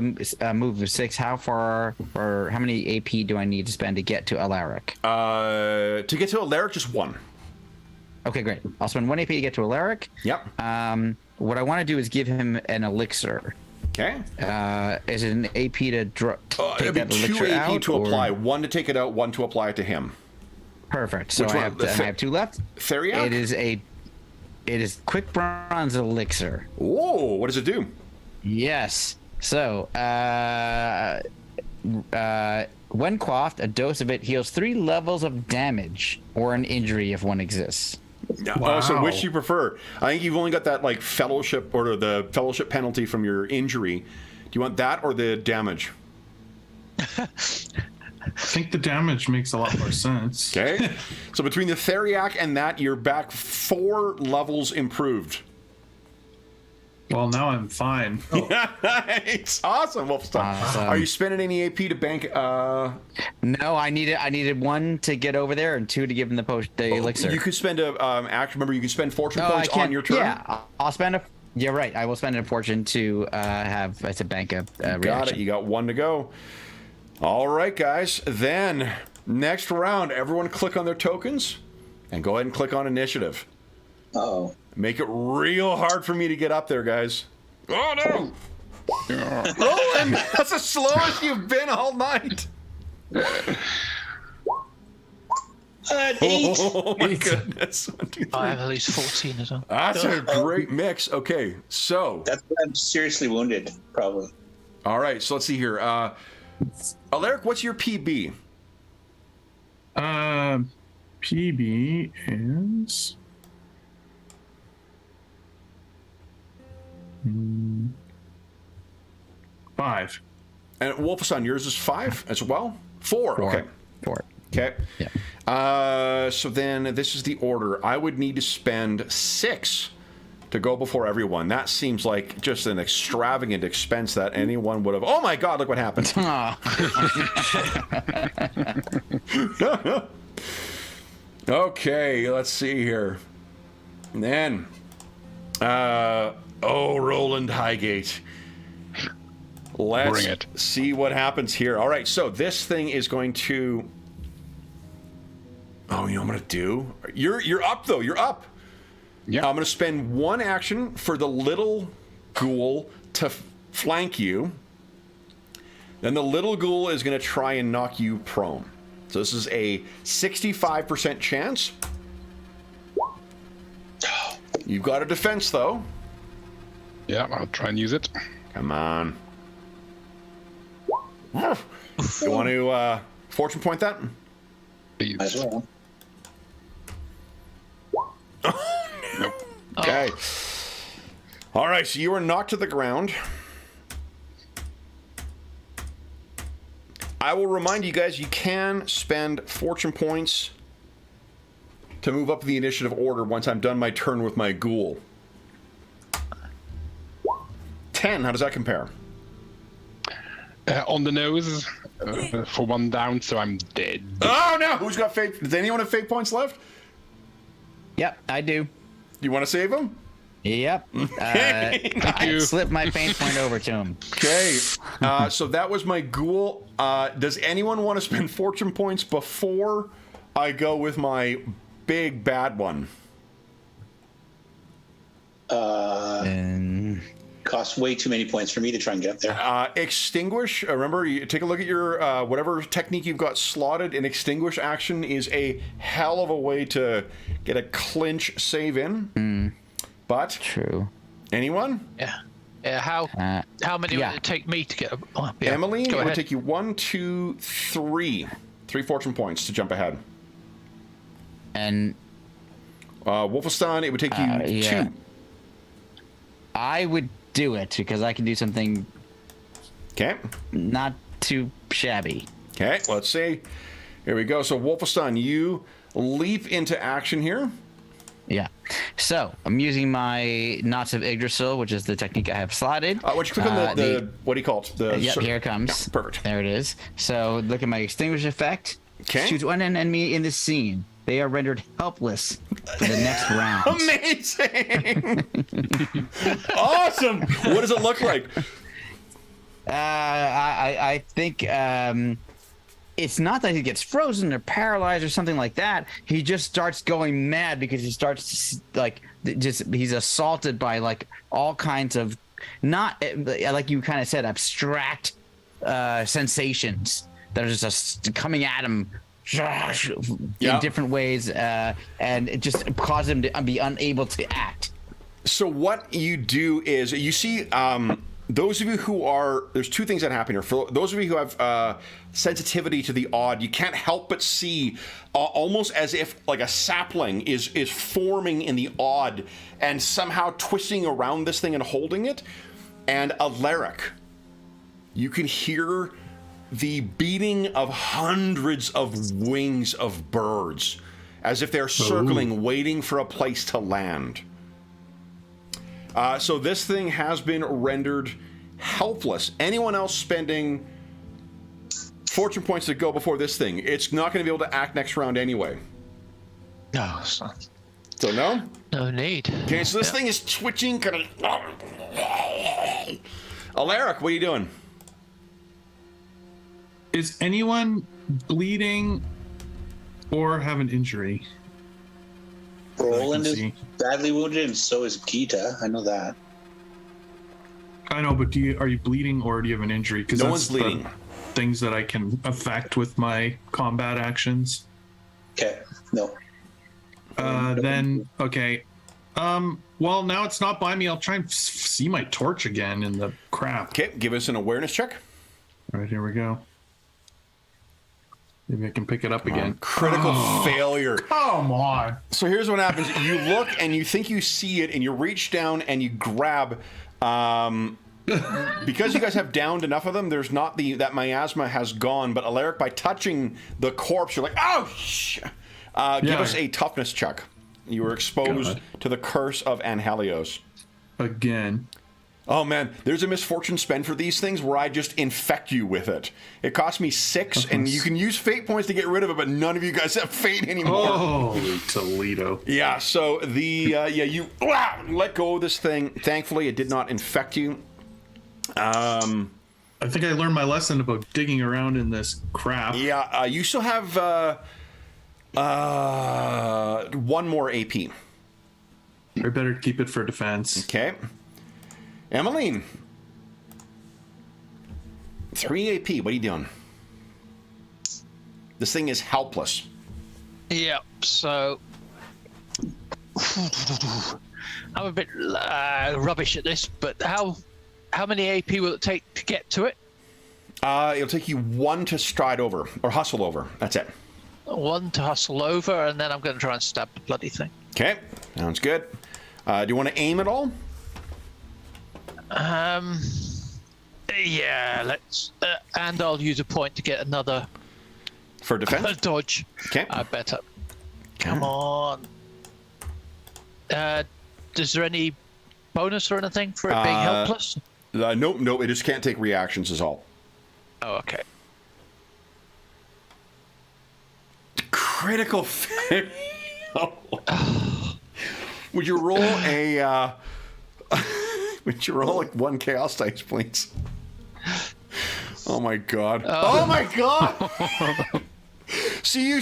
[SPEAKER 3] a move of 6. How far or how many AP do I need to spend to get to Alaric?
[SPEAKER 1] To get to Alaric, just 1.
[SPEAKER 3] Okay, great. I'll spend 1 AP to get to Alaric.
[SPEAKER 1] Yep.
[SPEAKER 3] What I want to do is give him an elixir.
[SPEAKER 1] Okay.
[SPEAKER 3] Is it an AP to take
[SPEAKER 1] It'd be
[SPEAKER 3] that
[SPEAKER 1] 2
[SPEAKER 3] elixir
[SPEAKER 1] AP
[SPEAKER 3] out?
[SPEAKER 1] to
[SPEAKER 3] or-
[SPEAKER 1] apply. 1 to take it out, 1 to apply it to him.
[SPEAKER 3] Perfect. So
[SPEAKER 1] Which
[SPEAKER 3] I
[SPEAKER 1] one?
[SPEAKER 3] have, I have 2 left.
[SPEAKER 1] Theriac?
[SPEAKER 3] It is quick bronze elixir.
[SPEAKER 1] Whoa, what does it do?
[SPEAKER 3] Yes. So, when quaffed, a dose of it heals 3 levels of damage or an injury if one exists.
[SPEAKER 1] Oh, so which
[SPEAKER 5] Wow.
[SPEAKER 1] do you prefer? I think you've only got that like fellowship or the fellowship penalty from your injury. Do you want that or the damage?
[SPEAKER 5] I think the damage makes a lot more sense.
[SPEAKER 1] Okay. So between the Theriac and that, you're back 4 levels improved.
[SPEAKER 5] Well, now I'm fine.
[SPEAKER 1] It's awesome. Well, stop.
[SPEAKER 3] Awesome.
[SPEAKER 1] Are you spending any AP to bank?
[SPEAKER 3] No, I needed 1 to get over there and 2 to give him the elixir.
[SPEAKER 1] You could spend a action. Remember, you can spend fortune
[SPEAKER 3] Oh,
[SPEAKER 1] points on your turn.
[SPEAKER 3] Yeah, I'll spend a. You're right. I will spend a fortune to have as a bank of reaction.
[SPEAKER 1] Got it. You got 1 to go. All right, guys. Then next round, everyone click on their tokens and go ahead and click on initiative.
[SPEAKER 6] Uh-oh.
[SPEAKER 1] Make it real hard for me to get up there, guys. Oh no! Roland, that's the slowest you've been all night.
[SPEAKER 6] 8.
[SPEAKER 1] Oh my goodness! 1, 2, 3.
[SPEAKER 2] I have at least 14 as well.
[SPEAKER 1] That's a great mix. Okay, so
[SPEAKER 6] That's when I'm seriously wounded, probably.
[SPEAKER 1] all right, so let's see here. Alaric, what's your PB?
[SPEAKER 5] PB is 5.
[SPEAKER 1] And Wolfson, yours is 5 as well. 4. Okay.
[SPEAKER 3] 4.
[SPEAKER 1] Okay.
[SPEAKER 3] Yeah.
[SPEAKER 1] So then this is the order. I would need to spend 6 to go before everyone. That seems like just an extravagant expense that anyone would have. Oh my God! Look what happened. Okay, let's see here. And then, Roland Highgate. Let's
[SPEAKER 4] Bring it.
[SPEAKER 1] see what happens here. All right, so this thing is going to. Oh, you know what I'm gonna do? You're up though. You're up.
[SPEAKER 4] Yeah.
[SPEAKER 1] I'm gonna spend 1 action for the little ghoul to flank you. Then the little ghoul is gonna try and knock you prone. So this is a 65% chance. You've got a defense though.
[SPEAKER 4] Yeah, I'll try and use it.
[SPEAKER 1] Come on. You want to fortune point that?
[SPEAKER 4] Please.
[SPEAKER 6] Might as well.
[SPEAKER 1] Okay. All right, so you are knocked to the ground. I will remind you guys, you can spend fortune points to move up the initiative order once I'm done my turn with my ghoul. 10, how does that compare?
[SPEAKER 4] On the nose for 1 down, so I'm dead.
[SPEAKER 1] Oh no! Who's got fate? Does anyone have fate points left?
[SPEAKER 3] Yep, I do.
[SPEAKER 1] Do you want to save him?
[SPEAKER 3] Yep. I slipped my fate point over to him.
[SPEAKER 1] Okay. So that was my ghoul. Does anyone want to spend fortune points before I go with my big bad one?
[SPEAKER 6] Costs way too many points for me to try and get up there.
[SPEAKER 1] Extinguish. Remember, you take a look at your whatever technique you've got slotted. An extinguish action is a hell of a way to get a clinch save in. But
[SPEAKER 3] True.
[SPEAKER 1] anyone?
[SPEAKER 2] Yeah. How many would it take me to get?
[SPEAKER 1] Emily,
[SPEAKER 2] go
[SPEAKER 1] it would
[SPEAKER 2] ahead.
[SPEAKER 1] take you 1, 2, 3 fortune points to jump ahead.
[SPEAKER 3] And
[SPEAKER 1] Wolfenstein, it would take you 2.
[SPEAKER 3] I would do it because I can do something
[SPEAKER 1] Okay.
[SPEAKER 3] not too shabby.
[SPEAKER 1] Okay, let's see. Here we go. So, Wolfenstein, you leap into action here.
[SPEAKER 3] Yeah. So I'm using my Knots of Yggdrasil, which is the technique I have slotted.
[SPEAKER 1] Why don't you click on the what do you call it?
[SPEAKER 3] Yep, here it comes.
[SPEAKER 1] Perfect.
[SPEAKER 3] There it is. So look at my extinguish effect.
[SPEAKER 1] Okay.
[SPEAKER 3] Choose one enemy in the scene. They are rendered helpless for the next round.
[SPEAKER 1] Amazing! Awesome! What does it look like?
[SPEAKER 3] I think it's not that he gets frozen or paralyzed or something like that. He just starts going mad because he starts he's assaulted by like all kinds of not like you kind of said abstract sensations that are just coming at him in different ways, and it just causes him to be unable to act.
[SPEAKER 1] So what you do is you see those of you who are, there's two things that happen here. For those of you who have sensitivity to the odd, you can't help but see almost as if like a sapling is forming in the odd and somehow twisting around this thing and holding it. And Alaric, you can hear the beating of hundreds of wings of birds as if they're circling, waiting for a place to land. So this thing has been rendered helpless. Anyone else spending fortune points to go before this thing, it's not going to be able to act next round anyway.
[SPEAKER 2] No, it's not.
[SPEAKER 1] So no?
[SPEAKER 2] No need.
[SPEAKER 1] Okay, so this thing is twitching, kind of... Alaric, what are you doing?
[SPEAKER 5] Is anyone bleeding or have an injury?
[SPEAKER 6] Roland is
[SPEAKER 5] see.
[SPEAKER 6] badly wounded, and so is Gita. I know that.
[SPEAKER 5] I know, but are you bleeding or do you have an injury? Because
[SPEAKER 1] No one's bleeding.
[SPEAKER 5] Things that I can affect with my combat actions.
[SPEAKER 6] Okay, no.
[SPEAKER 5] Then okay. Well, now it's not by me. I'll try and see my torch again in the crap.
[SPEAKER 1] Okay, give us an awareness check.
[SPEAKER 5] All right, here we go. Maybe I can pick it up again.
[SPEAKER 1] Critical failure.
[SPEAKER 5] Come on.
[SPEAKER 1] So here's what happens. You look and you think you see it and you reach down and you grab... because you guys have downed enough of them, there's not that miasma has gone, but Alaric, by touching the corpse, you're like, oh, give us a toughness check. You were exposed to the curse of Anhelios.
[SPEAKER 5] Again.
[SPEAKER 1] Oh man, there's a misfortune spend for these things where I just infect you with it. It cost me 6, and you can use fate points to get rid of it, but none of you guys have fate anymore.
[SPEAKER 5] Holy Toledo.
[SPEAKER 1] Yeah, so you let go of this thing. Thankfully, it did not infect you.
[SPEAKER 5] I think I learned my lesson about digging around in this crap.
[SPEAKER 1] Yeah, you still have 1 more AP.
[SPEAKER 5] I better keep it for defense.
[SPEAKER 1] Okay. Emmeline. 3 AP. What are you doing? This thing is helpless.
[SPEAKER 2] Yeah, so I'm a bit rubbish at this, but how many AP will it take to get to it?
[SPEAKER 1] It'll take you 1 to stride over, or hustle over. That's it.
[SPEAKER 2] 1 to hustle over, and then I'm going to try and stab the bloody thing.
[SPEAKER 1] Okay, sounds good. Do you want to aim at all?
[SPEAKER 2] Yeah, let's... and I'll use a point to get another...
[SPEAKER 1] For defense?
[SPEAKER 2] dodge.
[SPEAKER 1] Okay.
[SPEAKER 2] I better. Come on. Is there any bonus or anything for it being helpless?
[SPEAKER 1] Nope. It just can't take reactions is all.
[SPEAKER 2] Oh, okay.
[SPEAKER 1] Critical fail. Would you roll a? Would you roll like 1 chaos dice, please? Oh my god! Oh my god! So you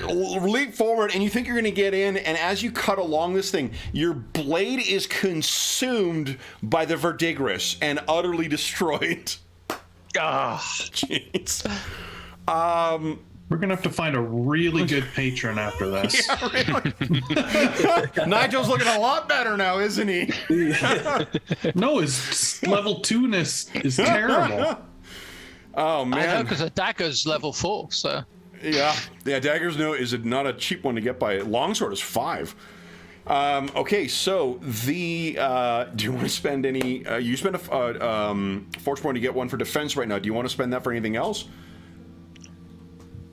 [SPEAKER 1] leap forward and you think you're going to get in, and as you cut along this thing, your blade is consumed by the verdigris and utterly destroyed.
[SPEAKER 2] Ah,
[SPEAKER 1] jeez.
[SPEAKER 5] We're gonna have to find a really good patron after this.
[SPEAKER 1] Yeah, really. Nigel's looking a lot better now, isn't he?
[SPEAKER 5] No, his level 2-ness is terrible.
[SPEAKER 1] Oh
[SPEAKER 2] I know,
[SPEAKER 1] man.
[SPEAKER 2] because the dagger's level 4, so...
[SPEAKER 1] Yeah, daggers is not a cheap one to get by. Longsword is 5. Okay, so the do you want to spend any? You spend a fortune point to get one for defense right now. Do you want to spend that for anything else?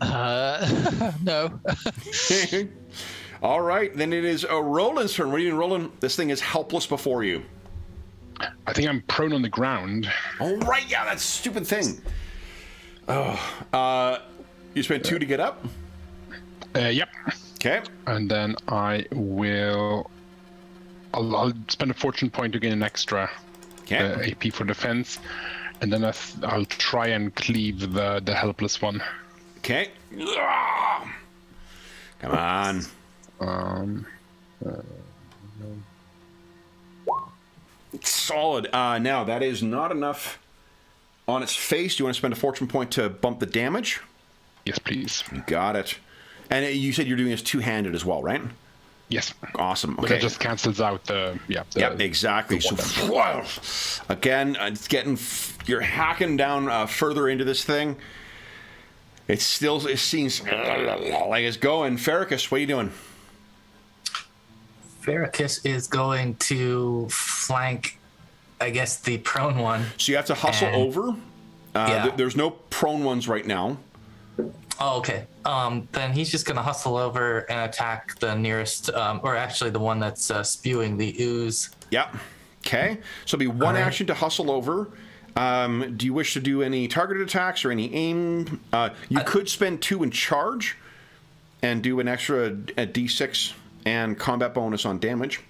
[SPEAKER 2] No.
[SPEAKER 1] All right, then it is Roland's turn. What are you doing, Roland? This thing is helpless before you.
[SPEAKER 4] I think I'm prone on the ground.
[SPEAKER 1] Oh right, yeah, that stupid thing. Oh, you spend 2 to get up.
[SPEAKER 4] Yep.
[SPEAKER 1] Okay.
[SPEAKER 4] And then I'll spend a fortune point to gain an extra AP for defense, and then I'll try and cleave the helpless one.
[SPEAKER 1] Okay. Come on. Solid. Now that is not enough on its face. Do you want to spend a fortune point to bump the damage?
[SPEAKER 4] Yes, please.
[SPEAKER 1] You got it. And you said you're doing this two-handed as well, right?
[SPEAKER 4] Yes.
[SPEAKER 1] Awesome. Okay.
[SPEAKER 4] But that just cancels out the
[SPEAKER 1] exactly. So again, it's getting you're hacking down further into this thing. It seems like it's going. Farrakis, what are you doing?
[SPEAKER 7] Farrakis is going to flank, I guess, the prone one.
[SPEAKER 1] So you have to hustle over.
[SPEAKER 7] Yeah.
[SPEAKER 1] There's no prone ones right now.
[SPEAKER 7] Oh, okay. Then he's just going to hustle over and attack the nearest, or actually the one that's spewing the ooze.
[SPEAKER 1] Yep. Okay. So it'll be one action to hustle over. Do you wish to do any targeted attacks or any aim? You could spend 2 in charge and do an extra D6 and combat bonus on damage.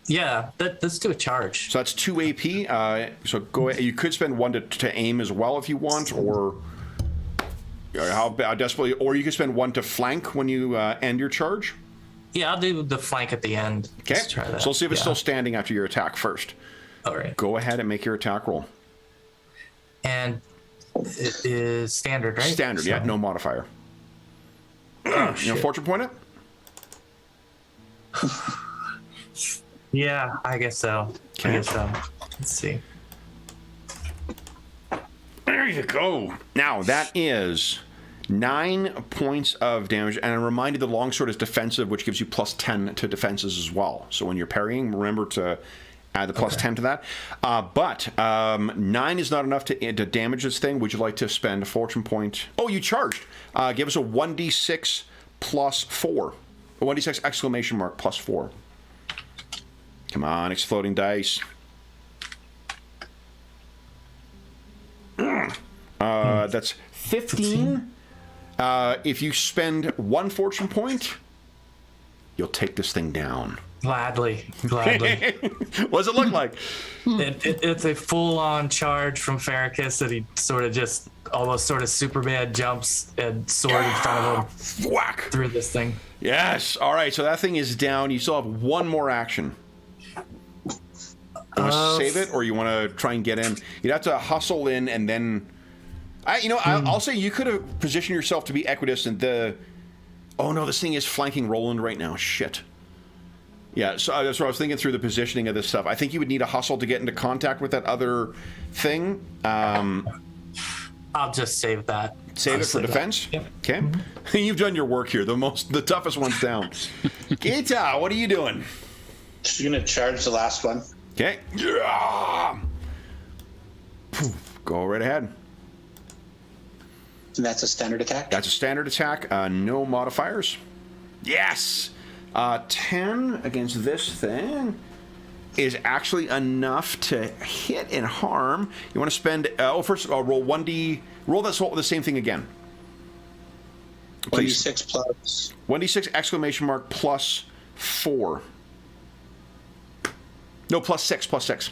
[SPEAKER 7] Yeah, let's do a charge.
[SPEAKER 1] So that's 2 AP. So go ahead. You could spend 1 to aim as well if you want, or how desperately, or you could spend 1 to flank when you end your charge.
[SPEAKER 7] Yeah, I'll do the flank at the end.
[SPEAKER 1] Okay.
[SPEAKER 7] Let's try that.
[SPEAKER 1] So let's see if it's still standing after your attack first.
[SPEAKER 7] All right.
[SPEAKER 1] Go ahead and make your attack roll.
[SPEAKER 7] And it is standard, right?
[SPEAKER 1] Standard, yeah, no modifier. You know, fortune point it?
[SPEAKER 7] Yeah, I guess so.
[SPEAKER 1] Okay.
[SPEAKER 7] I guess so. Let's see.
[SPEAKER 1] There you go. Now, that is 9 points of damage, and I'm reminded the longsword is defensive, which gives you plus 10 to defenses as well. So when you're parrying, remember to add the plus 10 to that. But 9 is not enough to damage this thing. Would you like to spend a fortune point? Oh, you charged. Give us a 1d6 plus 4. A 1d6 exclamation mark plus 4. Come on, exploding dice. That's 15. If you spend 1 fortune point, you'll take this thing down.
[SPEAKER 7] Gladly.
[SPEAKER 1] What does it look like?
[SPEAKER 7] It's a full-on charge from Farrakis that he sort of just almost sort of Superman jumps and sword in front of him.
[SPEAKER 1] Whack!
[SPEAKER 7] Through this thing.
[SPEAKER 1] Yes. All right. So that thing is down. You still have 1 more action. You want to save it, or you want to try and get in? You'd have to hustle in, and then, I'll say you could have positioned yourself to be equidistant. Oh no, this thing is flanking Roland right now. Shit. Yeah, so that's what I was thinking through the positioning of this stuff. I think you would need a hustle to get into contact with that other thing.
[SPEAKER 7] I'll just save that.
[SPEAKER 1] Save it for defense?
[SPEAKER 7] Yep.
[SPEAKER 1] Okay. Mm-hmm. You've done your work here. The toughest one's down. Gita, what are you doing?
[SPEAKER 6] She's going to charge the last one.
[SPEAKER 1] Okay. Yeah. Go right ahead.
[SPEAKER 6] And that's a standard attack?
[SPEAKER 1] That's a standard attack. No modifiers. Yes! 10 against this thing is actually enough to hit and harm. You want to spend... first roll 1d... Roll the same thing again. Please.
[SPEAKER 6] 1d6 plus...
[SPEAKER 1] 1d6 exclamation mark plus 4. No, plus 6, plus 6.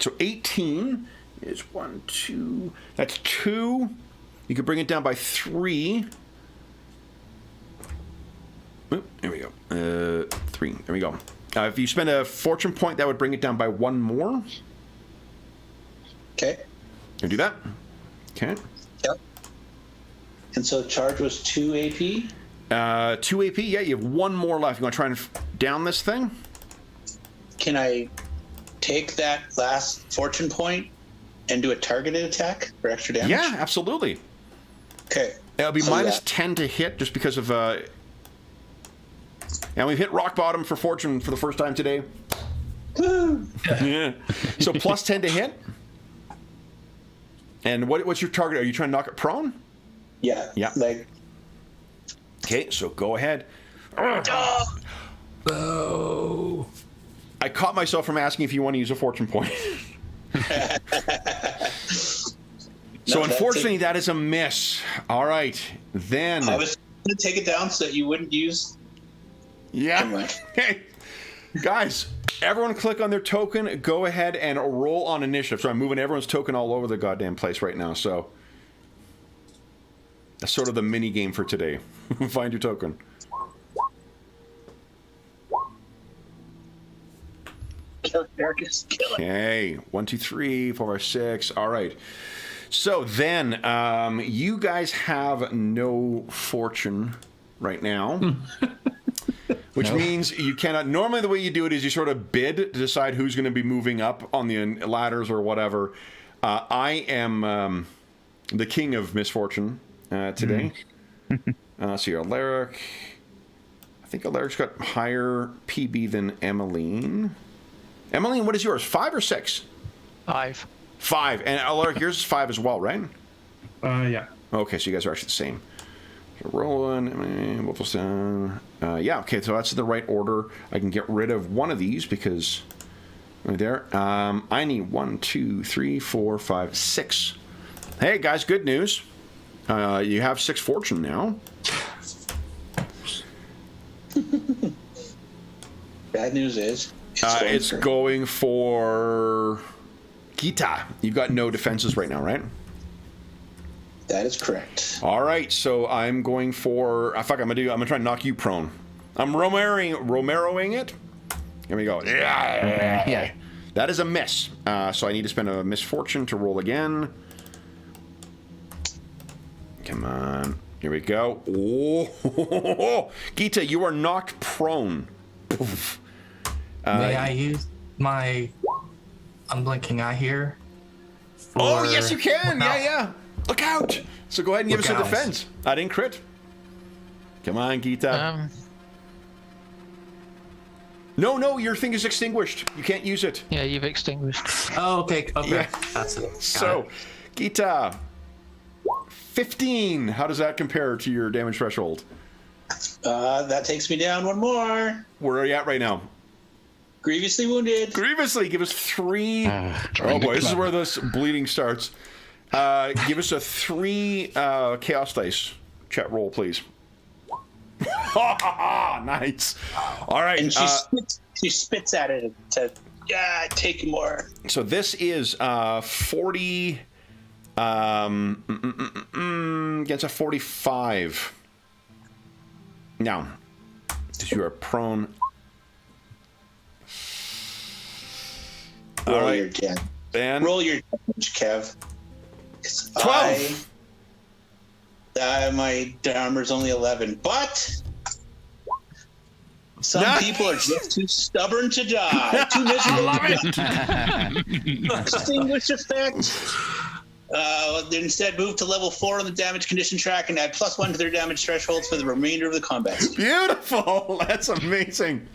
[SPEAKER 1] So 18 is 1, 2. That's 2. You could bring it down by 3. Oop, there we go. 3. There we go. If you spend a fortune point, that would bring it down by 1 more.
[SPEAKER 6] Okay.
[SPEAKER 1] Can you do that? Okay.
[SPEAKER 6] Yep. And so charge was 2 AP?
[SPEAKER 1] 2 AP, yeah, you have 1 more left. You want to try and down this thing?
[SPEAKER 6] Can I take that last fortune point and do a targeted attack for extra damage?
[SPEAKER 1] Yeah, absolutely.
[SPEAKER 6] Okay.
[SPEAKER 1] It'll be
[SPEAKER 6] So
[SPEAKER 1] minus
[SPEAKER 6] that-
[SPEAKER 1] 10 to hit just because of... And we've hit rock bottom for fortune for the first time today.
[SPEAKER 6] Woo!
[SPEAKER 1] Yeah. So plus 10 to hit. And what's your target? Are you trying to knock it prone?
[SPEAKER 6] Yeah.
[SPEAKER 1] Yeah.
[SPEAKER 6] Like,
[SPEAKER 1] Okay, so go ahead.
[SPEAKER 7] Oh.
[SPEAKER 1] I caught myself from asking if you want to use a fortune point. So
[SPEAKER 6] No,
[SPEAKER 1] unfortunately, that is a miss. All right, then.
[SPEAKER 6] I was going to take it down so that you wouldn't use...
[SPEAKER 1] Yeah.
[SPEAKER 6] Never mind.
[SPEAKER 1] Hey, guys, everyone click on their token. Go ahead and roll on initiative. So I'm moving everyone's token all over the goddamn place right now. So that's sort of the mini game for today. Find your token.
[SPEAKER 6] Kill Marcus. Kill it.
[SPEAKER 1] Okay, 1, 2, 3, 4, 5, 6. All right. So then, you guys have no fortune right now. Which means you cannot... Normally the way you do it is you sort of bid to decide who's going to be moving up on the ladders or whatever. I am the king of misfortune today. So you're Alaric. I think Alaric's got higher PB than Emmeline. Emmeline, what is yours? 5 or 6?
[SPEAKER 2] 5.
[SPEAKER 1] 5. And Alaric, yours is 5 as well, right?
[SPEAKER 5] Yeah.
[SPEAKER 1] Okay, so you guys are actually the same. Roland, Wolfenstein. Yeah, okay, so that's in the right order. I can get rid of one of these because right there. I need 1, 2, 3, 4, 5, 6. Hey guys, good news. You have 6 fortune now.
[SPEAKER 6] Bad news is...
[SPEAKER 1] It's going for Gita. You've got no defenses right now, right?
[SPEAKER 6] That is correct.
[SPEAKER 1] All right, so I'm going for... I'm gonna try and knock you prone. I'm Romeroing it. Here we go. Yeah. That is a miss. So I need to spend a misfortune to roll again. Come on. Here we go. Oh, Gita, you are knocked prone. Poof.
[SPEAKER 7] May I use my unblinking eye here?
[SPEAKER 1] Oh, yes, you can.
[SPEAKER 7] Look out.
[SPEAKER 1] Yeah. Look out. So go ahead and give us a
[SPEAKER 7] Look out.
[SPEAKER 1] defense. I didn't crit. Come on, Gita. No, your thing is extinguished. You can't use it.
[SPEAKER 2] Yeah, you've extinguished.
[SPEAKER 7] Oh, okay.
[SPEAKER 1] Yeah.
[SPEAKER 7] That's it. Got
[SPEAKER 1] So,
[SPEAKER 7] it.
[SPEAKER 1] Gita, 15. How does that compare to your damage threshold?
[SPEAKER 6] That takes me down 1 more.
[SPEAKER 1] Where are you at right now?
[SPEAKER 6] Grievously wounded.
[SPEAKER 1] Grievously, give us 3. Oh
[SPEAKER 4] Trying to
[SPEAKER 1] boy, this is
[SPEAKER 4] clap.
[SPEAKER 1] where this bleeding starts. Give us a 3 chaos dice. Chat roll, please. Nice. All right.
[SPEAKER 6] And she spits at it to take more.
[SPEAKER 1] So this is 40 against a 45. Now, because you are prone.
[SPEAKER 6] Roll
[SPEAKER 1] All right.
[SPEAKER 6] your damage.
[SPEAKER 1] And
[SPEAKER 6] Roll your damage, Kev.
[SPEAKER 1] 12.
[SPEAKER 6] My armor's only 11, but some
[SPEAKER 1] Nice.
[SPEAKER 6] people are just too stubborn to die. Too miserable. Extinguish effect. They instead move to level 4 on the damage condition track and add +1 to their damage thresholds for the remainder of the combat.
[SPEAKER 1] Beautiful. That's amazing.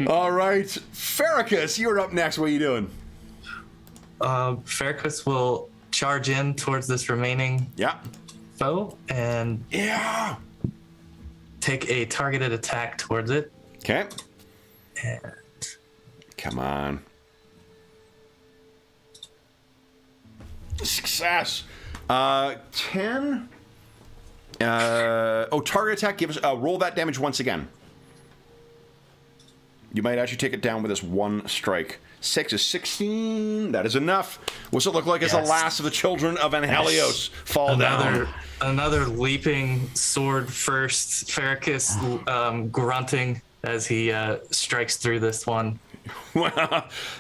[SPEAKER 1] All right. Farrakis, you're up next. What are you doing?
[SPEAKER 7] Farrakis will charge in towards this remaining
[SPEAKER 1] Yeah.
[SPEAKER 7] foe and
[SPEAKER 1] Yeah.
[SPEAKER 7] take a targeted attack towards it.
[SPEAKER 1] Okay.
[SPEAKER 7] And
[SPEAKER 1] Come on. Success. 10. Target attack. Give us roll that damage once again. You might actually take it down with this one strike. 6 is 16. That is enough. What's it look like as the
[SPEAKER 7] Yes.
[SPEAKER 1] last of the children of Helios fall down?
[SPEAKER 7] Another leaping sword first. Ferricus grunting as he strikes through this one.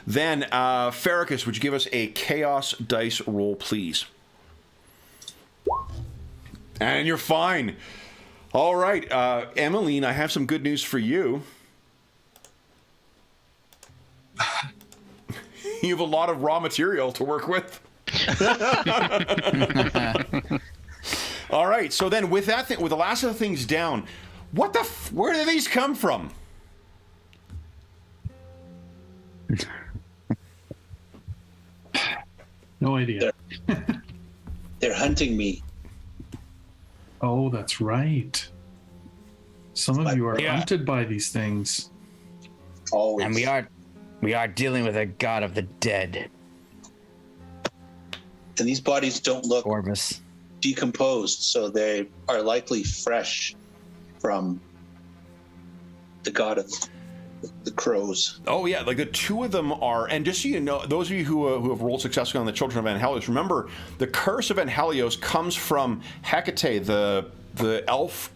[SPEAKER 1] Then, Ferricus, would you give us a chaos dice roll, please? And you're fine. All right, Emmeline, I have some good news for you. You have a lot of raw material to work with. All right, so then with that with the last of the things down, where do these come from?
[SPEAKER 5] No idea.
[SPEAKER 6] They're hunting me.
[SPEAKER 5] Oh, that's right. Some of you are hunted by these things.
[SPEAKER 6] Always.
[SPEAKER 3] And we are dealing with a god of the dead.
[SPEAKER 6] And these bodies don't look
[SPEAKER 3] Corvus.
[SPEAKER 6] decomposed, so they are likely fresh from the god of the crows.
[SPEAKER 1] Oh yeah, like the two of them are, and just so you know, those of you who have rolled successfully on the Children of Helios, remember the curse of Helios comes from Hecate, the elf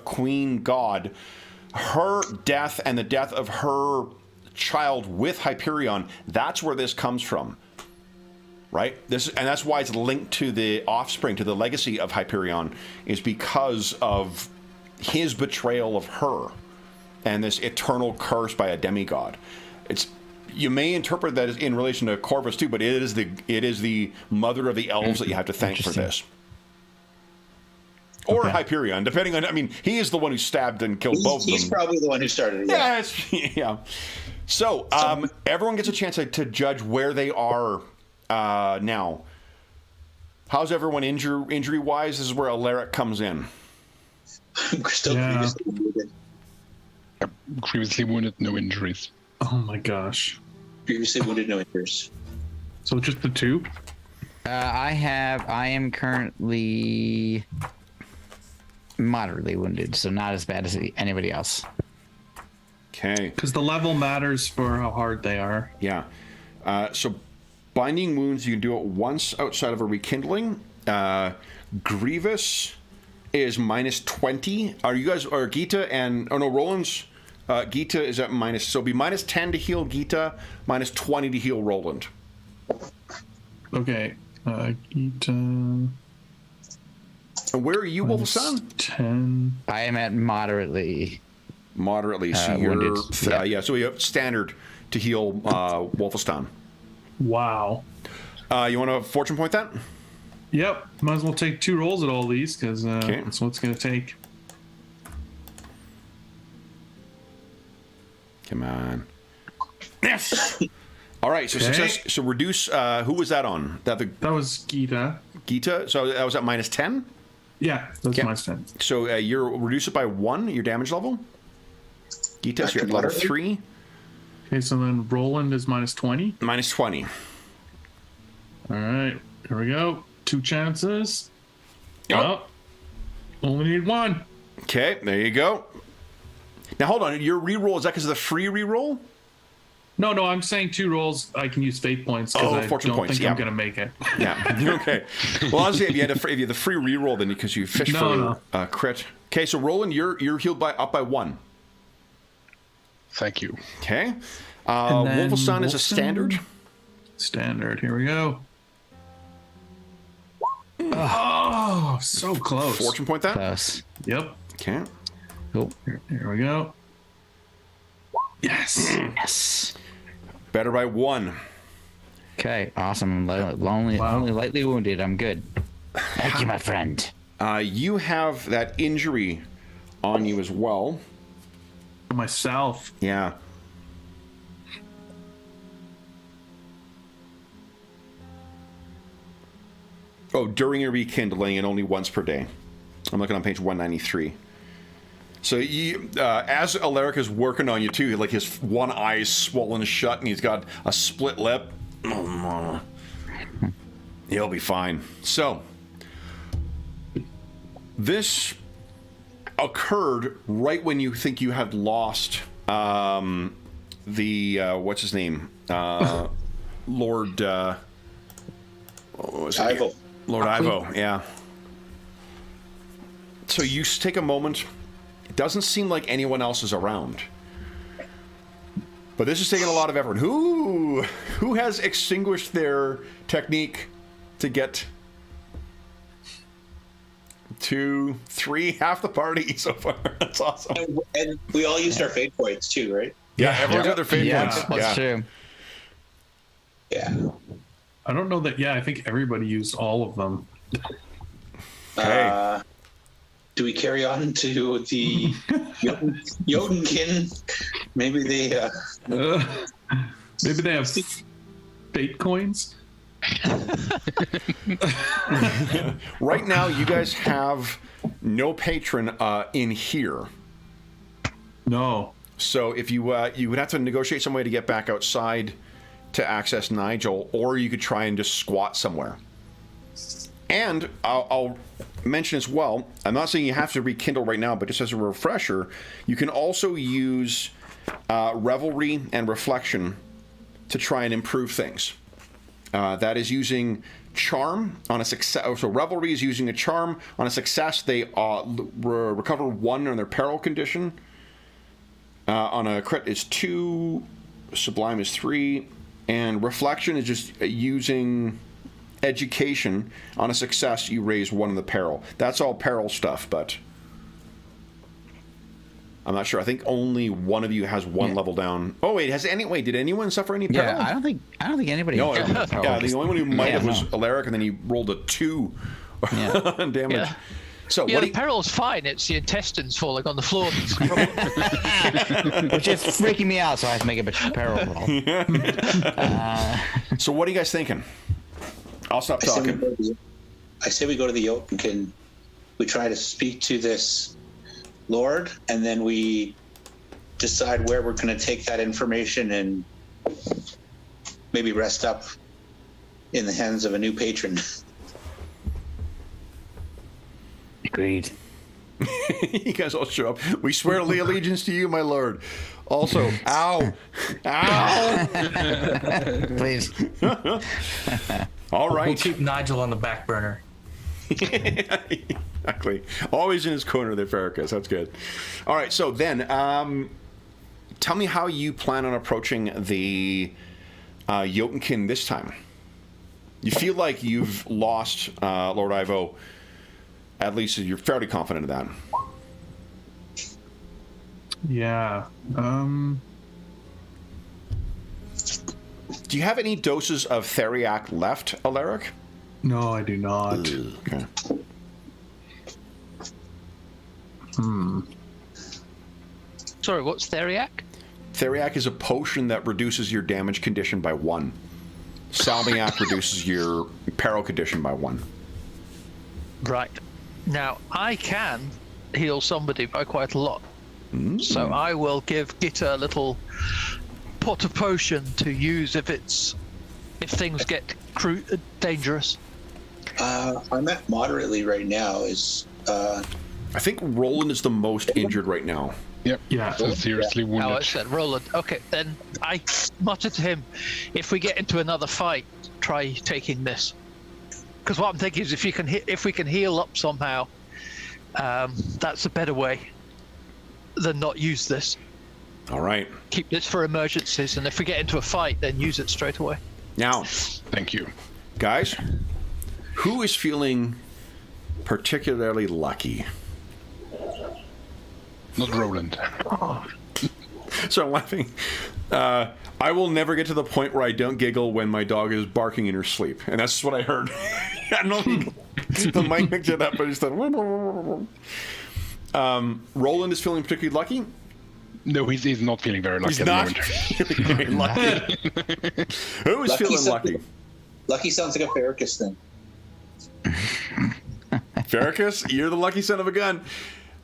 [SPEAKER 1] queen god. Her death and the death of her child with Hyperion. That's where this comes from, right? And that's why it's linked to the offspring, to the legacy of Hyperion, is because of his betrayal of her. And this eternal curse by a demigod. You may interpret that as in relation to Corvus too, but it is the mother of the elves that you have to thank for this. Or Hyperion, depending on. I mean, he is the one who stabbed and killed both of them.
[SPEAKER 6] He's probably the one who started it.
[SPEAKER 1] Yeah. Yeah. So everyone gets a chance to judge where they are now. How's everyone injury wise? This is where Alaric comes in.
[SPEAKER 6] I'm still previously wounded.
[SPEAKER 4] Previously wounded, no injuries.
[SPEAKER 5] Oh my gosh.
[SPEAKER 6] Previously wounded, no injuries.
[SPEAKER 5] So just the two?
[SPEAKER 3] I am currently moderately wounded, so not as bad as anybody else.
[SPEAKER 1] Okay.
[SPEAKER 5] Because the level matters for how hard they are.
[SPEAKER 1] Yeah. So binding wounds, you can do it once outside of a rekindling. Grievous is minus 20. Are you guys, or Gita and, oh no, Roland's, Gita is at minus, so it'll be minus 10 to heal Gita, minus 20 to heal Roland.
[SPEAKER 5] Okay. Gita.
[SPEAKER 1] And where are you, Wolfson?
[SPEAKER 5] 10.
[SPEAKER 3] I am at moderately.
[SPEAKER 1] Moderately, so you're,
[SPEAKER 3] wounded.
[SPEAKER 1] yeah, so we have standard to heal Wolfstan.
[SPEAKER 5] Wow.
[SPEAKER 1] You want to fortune point that?
[SPEAKER 5] Yep. Might as well take 2 rolls at all these, because that's what it's going to take.
[SPEAKER 1] Come on. Yes! All right, so success. So reduce, who was that on? That
[SPEAKER 5] was Gita.
[SPEAKER 1] Gita? So that was at minus 10?
[SPEAKER 5] Yeah, that's minus 10.
[SPEAKER 1] So you're reduce it by 1, your damage level? Gita, so you're at level 3.
[SPEAKER 5] Okay, so then Roland is minus 20.
[SPEAKER 1] Minus 20.
[SPEAKER 5] All right, here we go. 2 chances.
[SPEAKER 1] Oh.
[SPEAKER 5] Only need 1.
[SPEAKER 1] Okay, there you go. Now hold on, your reroll, is that because of the free reroll?
[SPEAKER 5] No, I'm saying 2 rolls. I can use fate points
[SPEAKER 1] Oh,
[SPEAKER 5] because I
[SPEAKER 1] fortune
[SPEAKER 5] don't
[SPEAKER 1] points,
[SPEAKER 5] think I'm going to make it.
[SPEAKER 1] Yeah, okay. Well, honestly, if you had the free reroll, then because you fished for crit. Okay, so Roland, you're healed up by 1.
[SPEAKER 4] Thank you.
[SPEAKER 1] Okay. Wolfson is a standard.
[SPEAKER 5] Standard. Here we go. Oh, so close.
[SPEAKER 1] Fortune point that?
[SPEAKER 3] Close.
[SPEAKER 5] Yep.
[SPEAKER 1] Okay.
[SPEAKER 3] Cool.
[SPEAKER 5] Here we go. Yes.
[SPEAKER 3] Yes.
[SPEAKER 1] Better by 1.
[SPEAKER 3] Okay, awesome. Only lightly wounded. I'm good. Thank you, my friend.
[SPEAKER 1] You have that injury on you as well.
[SPEAKER 5] Myself.
[SPEAKER 1] Yeah. Oh, during a rekindling and only once per day. I'm looking on page 193. So you, as Alaric is working on you too, like his one eye is swollen shut and he's got a split lip. He'll be fine. So this occurred right when you think you had lost the what's his name, Lord. What was it?
[SPEAKER 6] Ivo.
[SPEAKER 1] Lord Ivo. Yeah. So you take a moment. It doesn't seem like anyone else is around. But this is taking a lot of effort. Who has extinguished their technique to get 2, 3, half the party so far? That's awesome.
[SPEAKER 6] And we all used our fate points too, right?
[SPEAKER 1] Yeah, everyone's got their fate points.
[SPEAKER 3] That's true.
[SPEAKER 6] Yeah.
[SPEAKER 5] I don't know that. Yeah, I think everybody used all of them.
[SPEAKER 1] Okay.
[SPEAKER 6] Do we carry on to the Jotunkin? Maybe they.
[SPEAKER 5] Maybe they have fate coins.
[SPEAKER 1] Right now, you guys have no patron in here.
[SPEAKER 5] No.
[SPEAKER 1] So if you would have to negotiate some way to get back outside to access Nigel, or you could try and just squat somewhere. And I'll mention as well, I'm not saying you have to rekindle right now, but just as a refresher, you can also use revelry and reflection to try and improve things. That is using charm on a success. So revelry is using a charm on a success. They recover 1 on their peril condition. On a crit is 2, sublime is 3, and reflection is just using education. On a success, you raise 1 in the peril. That's all peril stuff, but I'm not sure. I think only one of you has 1 level down. Oh wait, did anyone suffer any peril?
[SPEAKER 3] Yeah, I don't think anybody.
[SPEAKER 1] No,
[SPEAKER 3] got peril.
[SPEAKER 1] yeah, the only one who might have was
[SPEAKER 3] no.
[SPEAKER 1] Alaric, and then he rolled a 2 on damage.
[SPEAKER 2] Yeah.
[SPEAKER 1] So
[SPEAKER 2] Yeah,
[SPEAKER 1] what
[SPEAKER 2] the peril's fine. It's the intestines falling on the floor. That's the problem.
[SPEAKER 3] Which is freaking me out, so I have to make a peril roll.
[SPEAKER 1] So what are you guys thinking? I'll stop talking.
[SPEAKER 6] I say we go to the Jotunkin. We try to speak to this Lord, and then we decide where we're going to take that information and maybe rest up in the hands of a new patron.
[SPEAKER 3] Agreed.
[SPEAKER 1] You guys all show up. We swear allegiance to you, my lord. Also, ow.
[SPEAKER 3] Please.
[SPEAKER 1] All right.
[SPEAKER 7] We'll keep Nigel on the back burner.
[SPEAKER 1] Exactly. Always in his corner there, Farrakis. That's good. All right, so then, tell me how you plan on approaching the Jotunkin this time. You feel like you've lost Lord Ivo. At least you're fairly confident of that.
[SPEAKER 5] Yeah.
[SPEAKER 1] Do you have any doses of Theriac left, Alaric?
[SPEAKER 5] No, I do not.
[SPEAKER 1] Okay.
[SPEAKER 2] Sorry, what's Theriac?
[SPEAKER 1] Theriac is a potion that reduces your damage condition by 1. Salmiac reduces your peril condition by 1.
[SPEAKER 2] Right. Now, I can heal somebody by quite a lot. So I will give Gitta a little pot of potion to use if things get dangerous.
[SPEAKER 6] I'm at moderately right now.
[SPEAKER 1] I think Roland is the most injured right now.
[SPEAKER 4] Yep.
[SPEAKER 5] Yeah.
[SPEAKER 4] So seriously wounded.
[SPEAKER 2] Oh, I said Roland. Okay, then I muttered to him, if we get into another fight, try taking this. Because what I'm thinking is if we can heal up somehow, that's a better way than not use this.
[SPEAKER 1] All right.
[SPEAKER 2] Keep this for emergencies, and if we get into a fight, then use it straight away.
[SPEAKER 1] Now,
[SPEAKER 4] Thank you.
[SPEAKER 1] guys, who is feeling particularly lucky?
[SPEAKER 4] Not Roland.
[SPEAKER 1] So I'm laughing. I will never get to the point where I don't giggle when my dog is barking in her sleep. And that's what I heard. I don't know if the mic picked it up, but I just thought... Roland is feeling particularly lucky?
[SPEAKER 4] No, he's not feeling very lucky
[SPEAKER 1] He's
[SPEAKER 4] at the
[SPEAKER 1] not
[SPEAKER 4] moment.
[SPEAKER 1] feeling very lucky. Who is feeling lucky?
[SPEAKER 6] Lucky sounds like a Farrakis thing.
[SPEAKER 1] Farrakis, you're the lucky son of a gun.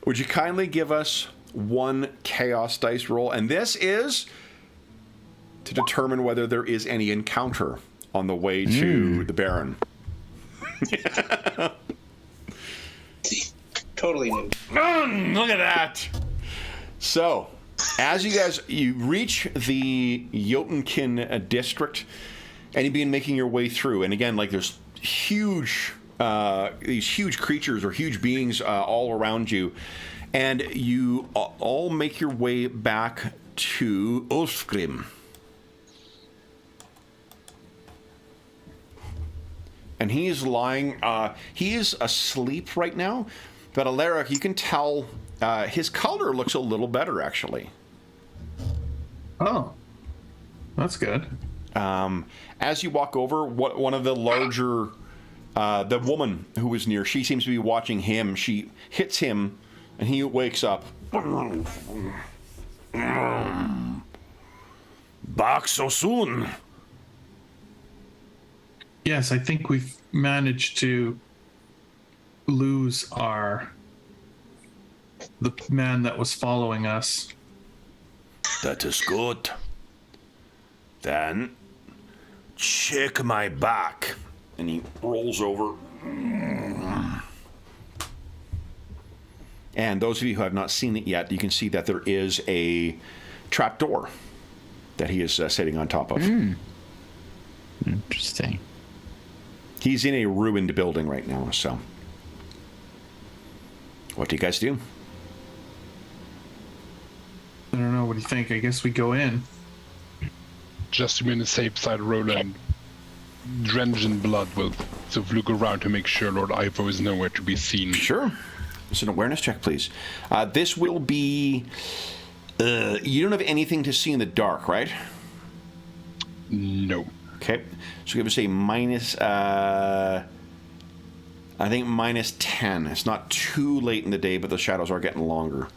[SPEAKER 1] Would you kindly give us one chaos dice roll? And this is to determine whether there is any encounter on the way to the Baron.
[SPEAKER 6] Totally new.
[SPEAKER 1] Look at that. So, as you reach the Jotunkin district, and you begin making your way through, and again, like there's these huge creatures or huge beings all around you, and you all make your way back to Ulfgrim. And he is lying, he is asleep right now, but Alaric, you can tell his color looks a little better, actually.
[SPEAKER 5] Oh, that's good.
[SPEAKER 1] As you walk over, one of the larger, the woman who was near, she seems to be watching him. She hits him, and he wakes up. Back so soon.
[SPEAKER 5] Yes, I think we've managed to lose the man that was following us.
[SPEAKER 1] That is good. Then check my back. And he rolls over. And those of you who have not seen it yet, you can see that there is a trapdoor that he is sitting on top of.
[SPEAKER 3] Interesting.
[SPEAKER 1] He's in a ruined building right now, so. What do you guys do?
[SPEAKER 5] I don't know. What do you think? I guess we go in.
[SPEAKER 4] Just to be on the safe side, Roland, drenched in blood, will sort of look around to make sure Lord Ivo is nowhere to be seen.
[SPEAKER 1] Sure. It's an awareness check, please. This will be... you don't have anything to see in the dark, right?
[SPEAKER 4] No.
[SPEAKER 1] Okay. So give us a minus... I think minus 10. It's not too late in the day, but the shadows are getting longer.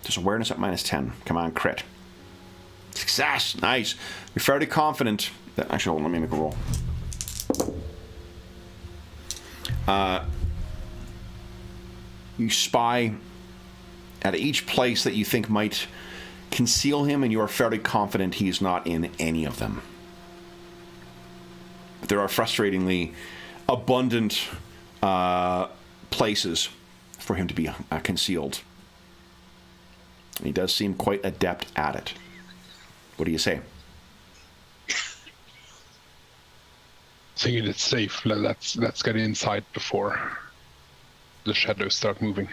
[SPEAKER 1] Just awareness at minus 10. Come on, crit. Success. Nice. You're fairly confident that... Actually, let me make a roll. You spy at each place that you think might conceal him, and you are fairly confident he's not in any of them. But there are frustratingly abundant places for him to be concealed. And he does seem quite adept at it. What do you say?
[SPEAKER 4] Thinking it's safe. Let's get inside before the shadows start moving.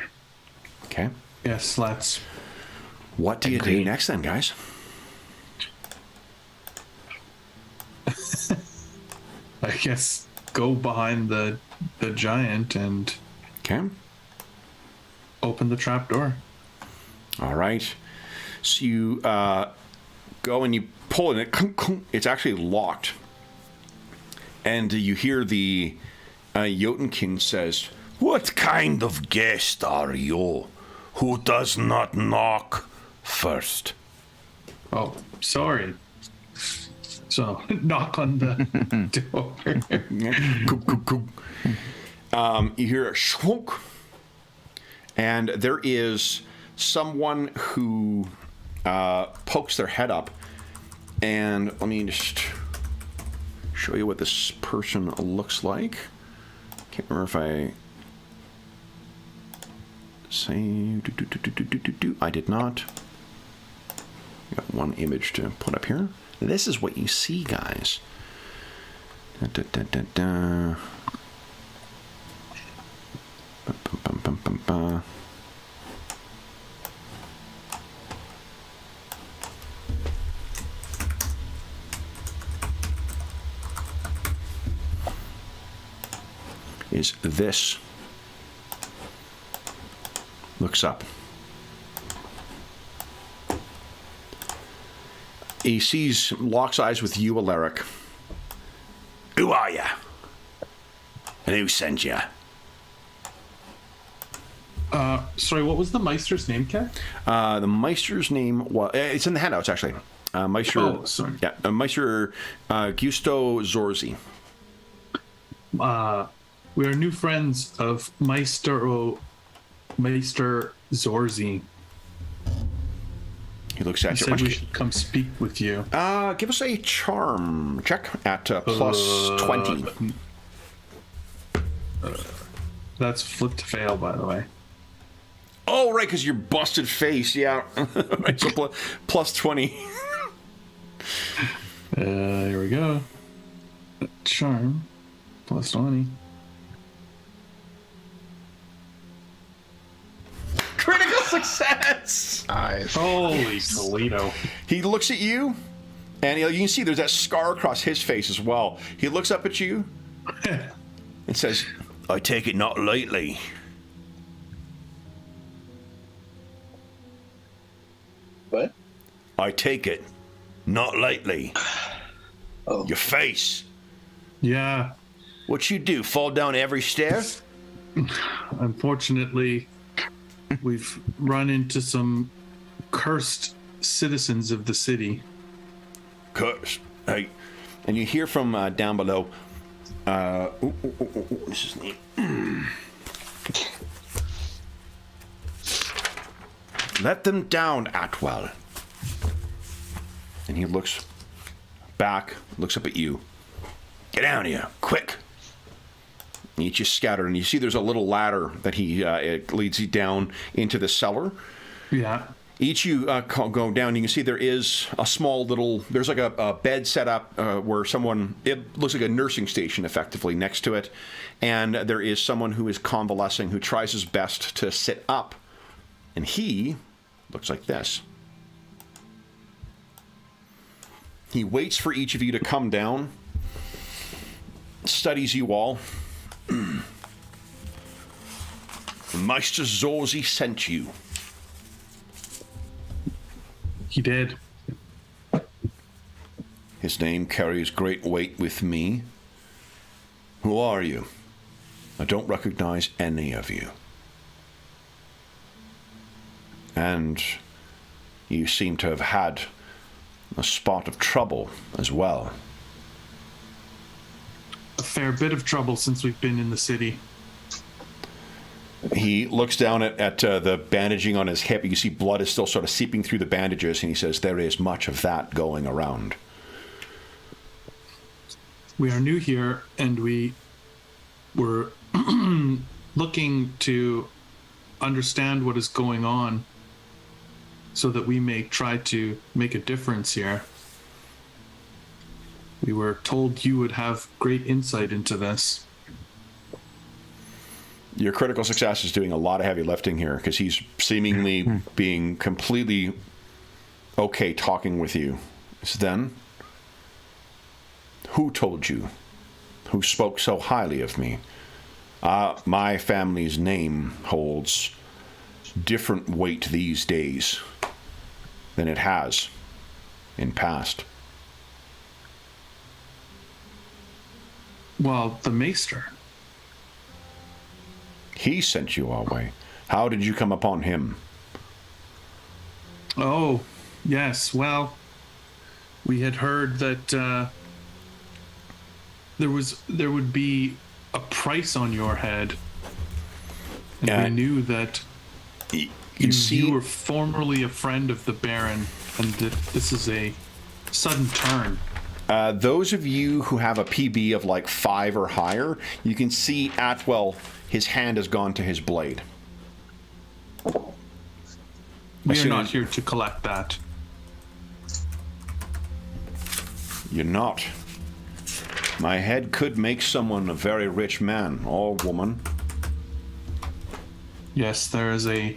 [SPEAKER 1] Okay.
[SPEAKER 5] Yes, let's.
[SPEAKER 1] What do you do next then, guys?
[SPEAKER 5] I guess go behind the giant and
[SPEAKER 1] Okay.
[SPEAKER 5] open the trap door.
[SPEAKER 1] All right. So you go and you pull it, and it's actually locked. And you hear the Jotunkin says, "What kind of guest are you who does not knock first?"
[SPEAKER 5] Oh, sorry. So knock on the door.
[SPEAKER 1] You hear a shwunk, and there is someone who pokes their head up. And let me just show you what this person looks like. Can't remember if I say... I did not. Got one image to put up here. This is what you see, guys. Is this. Looks up. He locks eyes with you, Alaric. Who are you? And who sent you?
[SPEAKER 5] Sorry, what was the Meister's name, Kev?
[SPEAKER 1] The Meister's name was... It's in the handouts, actually. Meister...
[SPEAKER 5] Oh, sorry.
[SPEAKER 1] Yeah, Meister Gusto Zorzi.
[SPEAKER 5] We are new friends of Meister Zorzi.
[SPEAKER 1] He looks at
[SPEAKER 5] He
[SPEAKER 1] you.
[SPEAKER 5] said we should come speak with you.
[SPEAKER 1] Give us a charm check at plus 20.
[SPEAKER 5] That's flipped to fail, by the way.
[SPEAKER 1] Oh, right, because your busted face. Yeah. Right, so plus 20.
[SPEAKER 5] Here we go. Charm. Plus 20.
[SPEAKER 1] Critical success!
[SPEAKER 4] Nice.
[SPEAKER 5] Holy Toledo.
[SPEAKER 1] He looks at you, and you can see there's that scar across his face as well. He looks up at you and says, I take it not lightly.
[SPEAKER 6] What?
[SPEAKER 1] I take it not lightly.
[SPEAKER 6] Oh.
[SPEAKER 1] Your face.
[SPEAKER 5] Yeah.
[SPEAKER 1] What you do, fall down every stair?
[SPEAKER 5] Unfortunately, we've run into some cursed citizens of the city.
[SPEAKER 1] Curse. Hey. And you hear from down below, this is neat. Let them down, Atwell. And he looks back, looks up at you. Get down here, quick. And you just scatter, and you see there's a little ladder that it leads you down into the cellar.
[SPEAKER 5] Yeah.
[SPEAKER 1] Each you go down, you can see there is a small little, there's like a bed set up where someone, it looks like a nursing station effectively next to it. And there is someone who is convalescing who tries his best to sit up. And he looks like this. He waits for each of you to come down, studies you all. Meister Zorzi sent you.
[SPEAKER 5] He did.
[SPEAKER 1] His name carries great weight with me. Who are you? I don't recognize any of you. And you seem to have had a spot of trouble as well.
[SPEAKER 5] A fair bit of trouble since we've been in the city.
[SPEAKER 1] He looks down at the bandaging on his hip. You can see blood is still sort of seeping through the bandages, and he says, there is much of that going around.
[SPEAKER 5] We are new here, and we were looking to understand what is going on so that we may try to make a difference here. We were told you would have great insight into this.
[SPEAKER 1] Your critical success is doing a lot of heavy lifting here because he's seemingly being completely okay talking with you. So then, who told you? Who spoke so highly of me? My family's name holds different weight these days than it has in past.
[SPEAKER 5] Well, the Maester.
[SPEAKER 1] He sent you our way. How did you come upon him?
[SPEAKER 5] Oh, yes. Well, we had heard that there would be a price on your head, and we knew that you were formerly a friend of the Baron, and that this is a sudden turn.
[SPEAKER 1] Those of you who have a PB of like 5 or higher, you can see Atwell, his hand has gone to his blade.
[SPEAKER 5] We are not here to collect that.
[SPEAKER 1] You're not. My head could make someone a very rich man or woman.
[SPEAKER 5] Yes, there is a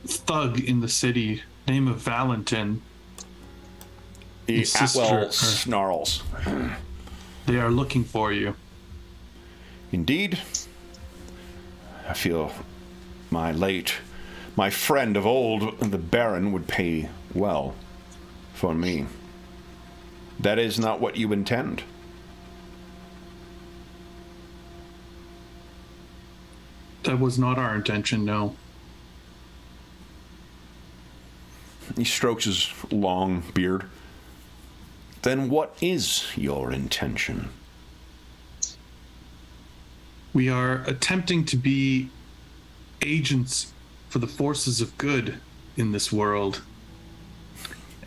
[SPEAKER 5] thug in the city, name of Valentin.
[SPEAKER 1] Atwell snarls.
[SPEAKER 5] They are looking for you.
[SPEAKER 1] Indeed. I feel my friend of old, the Baron, would pay well for me. That is not what you intend.
[SPEAKER 5] That was not our intention, no.
[SPEAKER 1] He strokes his long beard. Then what is your intention?
[SPEAKER 5] We are attempting to be agents for the forces of good in this world.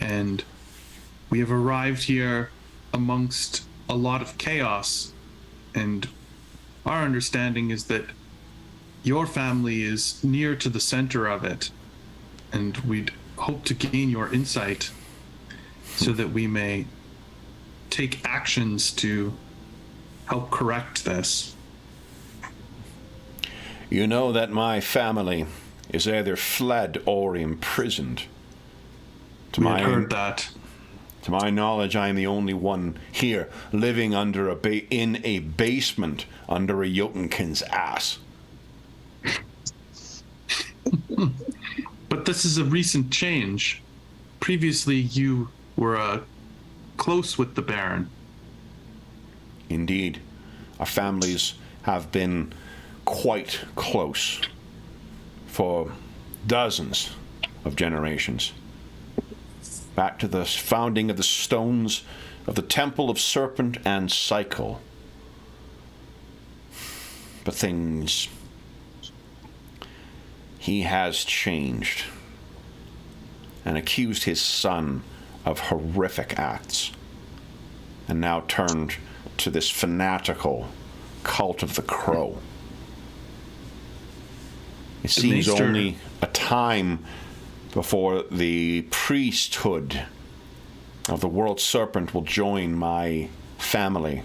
[SPEAKER 5] And we have arrived here amongst a lot of chaos. And our understanding is that your family is near to the center of it. And we'd hope to gain your insight so that we may take actions to help correct this.
[SPEAKER 1] You know that my family is either fled or imprisoned.
[SPEAKER 5] We had heard that.
[SPEAKER 1] To my knowledge, I am the only one here living under in a basement under a Jotunkin's ass.
[SPEAKER 5] But this is a recent change. Previously, you were close with the Baron.
[SPEAKER 1] Indeed, our families have been quite close for dozens of generations. Back to the founding of the stones of the Temple of Serpent and Cycle. But things... He has changed and accused his son of horrific acts, and now turned to this fanatical cult of the Crow. It seems
[SPEAKER 5] Maester.
[SPEAKER 1] only a time before the priesthood of the World Serpent will join my family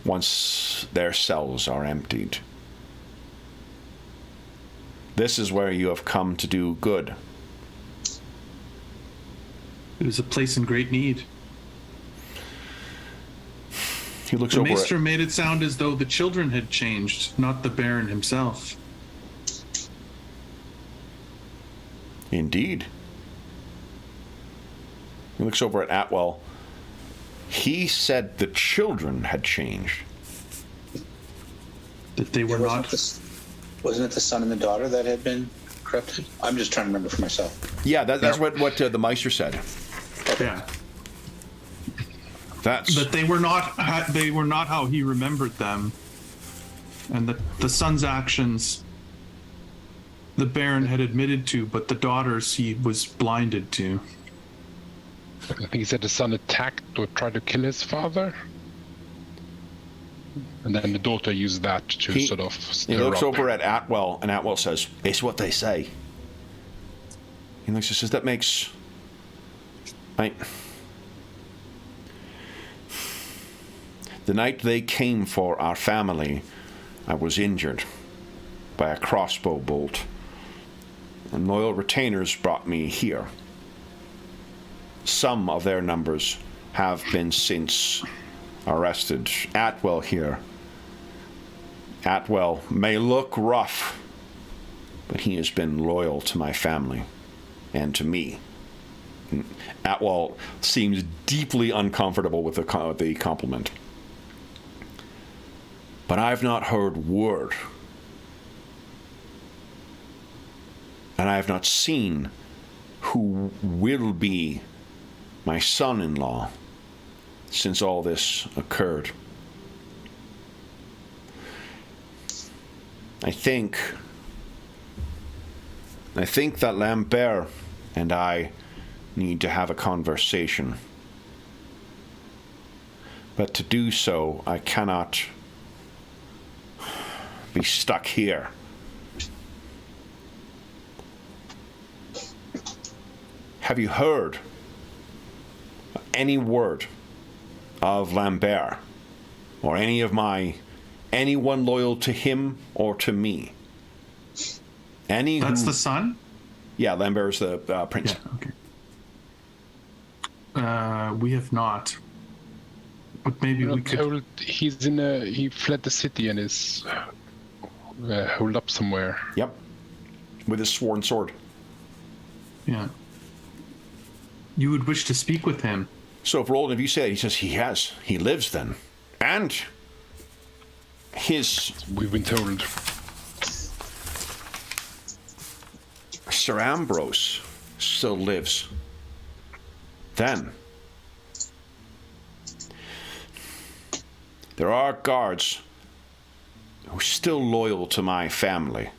[SPEAKER 1] once their cells are emptied. This is where you have come to do good.
[SPEAKER 5] It is a place in great need.
[SPEAKER 1] He looks
[SPEAKER 5] The
[SPEAKER 1] over
[SPEAKER 5] Maester
[SPEAKER 1] at...
[SPEAKER 5] made it sound as though the children had changed, not the Baron himself.
[SPEAKER 1] Indeed. He looks over at Atwell. He said the children had changed.
[SPEAKER 5] That they were not...
[SPEAKER 6] Wasn't it the son and the daughter that had been corrupted? I'm just trying to remember for myself.
[SPEAKER 1] Yeah, that's what the Meister said.
[SPEAKER 5] Yeah.
[SPEAKER 1] That's...
[SPEAKER 5] But they were not how he remembered them. And the son's actions, the Baron had admitted to, but the daughter's he was blinded to.
[SPEAKER 4] I think he said the son attacked or tried to kill his father. And then the daughter used that to sort of stir
[SPEAKER 1] He looks
[SPEAKER 4] up.
[SPEAKER 1] over at Atwell, and Atwell says, "It's what they say." He looks and says, "That makes... The night they came for our family, I was injured by a crossbow bolt, and loyal retainers brought me here. Some of their numbers have been since arrested. Atwell here. Atwell may look rough, but he has been loyal to my family and to me." Atwell seems deeply uncomfortable with the compliment. "But I've not heard word, and I have not seen who will be my son-in-law since all this occurred. I think that Lambert and I need to have a conversation. But to do so, I cannot be stuck here. Have you heard any word of Lambert or anyone loyal to him or to me?
[SPEAKER 5] That's the son?
[SPEAKER 1] Yeah, Lambert's the prince.
[SPEAKER 5] Yeah, okay. We have not. But maybe we could...
[SPEAKER 4] He fled the city and is holed up somewhere.
[SPEAKER 1] Yep. With his sworn sword.
[SPEAKER 5] Yeah. You would wish to speak with him.
[SPEAKER 1] So if Roland, if you say it, he says he lives then. And
[SPEAKER 4] we've been told.
[SPEAKER 1] Sir Ambrose still lives. Then there are guards who's still loyal to my family,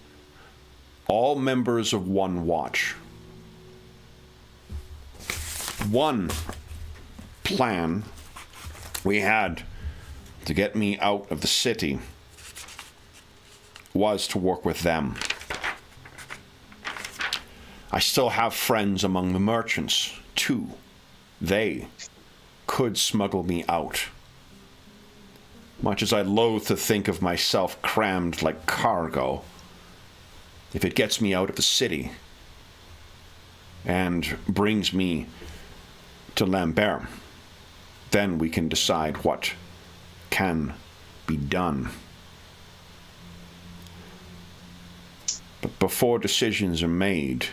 [SPEAKER 1] all members of one watch. One plan we had to get me out of the city was to work with them. I still have friends among the merchants, too. They could smuggle me out. Much as I loathe to think of myself crammed like cargo, if it gets me out of the city and brings me to Lambert, then we can decide what can be done. But before decisions are made,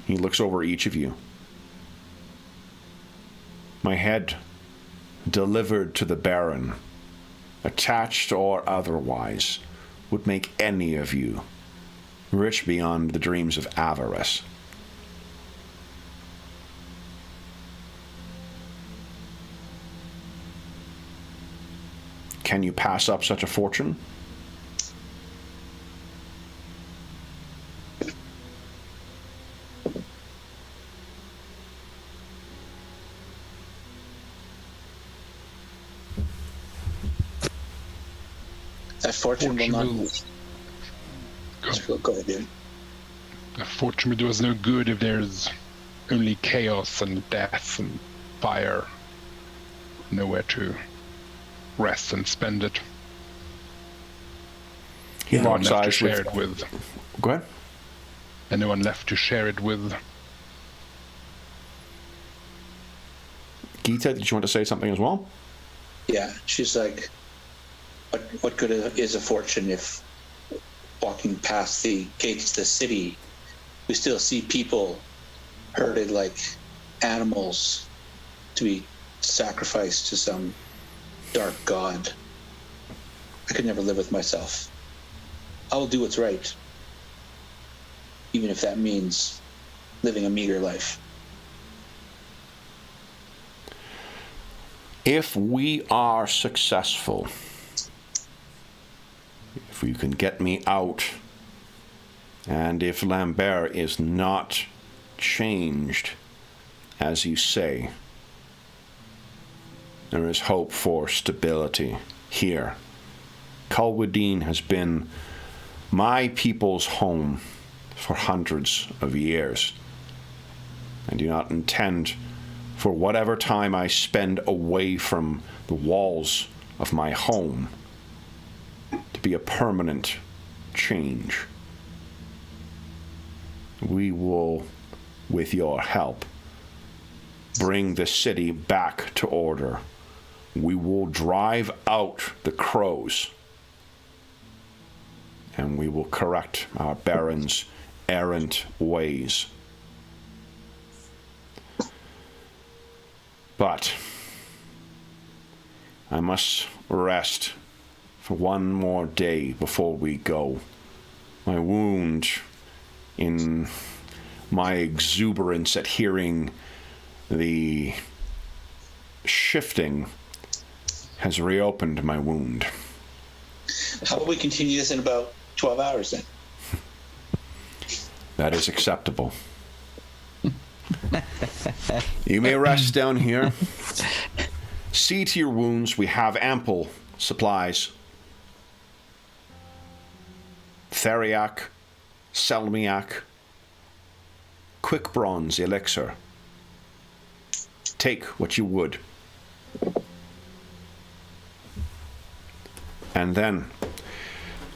[SPEAKER 1] he looks over each of you. My head delivered to the Baron, attached or otherwise, would make any of you rich beyond the dreams of avarice. Can you pass up such a fortune?
[SPEAKER 6] That fortune will not move. Go ahead, dude.
[SPEAKER 4] A fortune will do us no good if there's only chaos and death and fire. Nowhere to rest and spend it.
[SPEAKER 1] He
[SPEAKER 4] No one
[SPEAKER 1] locks
[SPEAKER 4] left to
[SPEAKER 1] eyes
[SPEAKER 4] share
[SPEAKER 1] with...
[SPEAKER 4] it with.
[SPEAKER 1] Go ahead.
[SPEAKER 4] And no one left to share it with.
[SPEAKER 1] Gita, did you want to say something as well?
[SPEAKER 6] Yeah, she's like, what good is a fortune if walking past the gates of the city, we still see people herded like animals to be sacrificed to some dark god. I could never live with myself. I will do what's right, even if that means living a meager life.
[SPEAKER 1] If we are successful, if you can get me out, and if Lambert is not changed, as you say, there is hope for stability here. Culwardine has been my people's home for hundreds of years. I do not intend for whatever time I spend away from the walls of my home to be a permanent change. We will, with your help, bring the city back to order. We will drive out the crows, and we will correct our Baron's errant ways. But I must rest for one more day before we go. My wound, in my exuberance at hearing the shifting, has reopened my wound.
[SPEAKER 6] How about we continue this in about 12 hours then?
[SPEAKER 1] That is acceptable. You may rest down here. See to your wounds. We have ample supplies. Theriac, Selmiac, quick bronze elixir. Take what you would. And then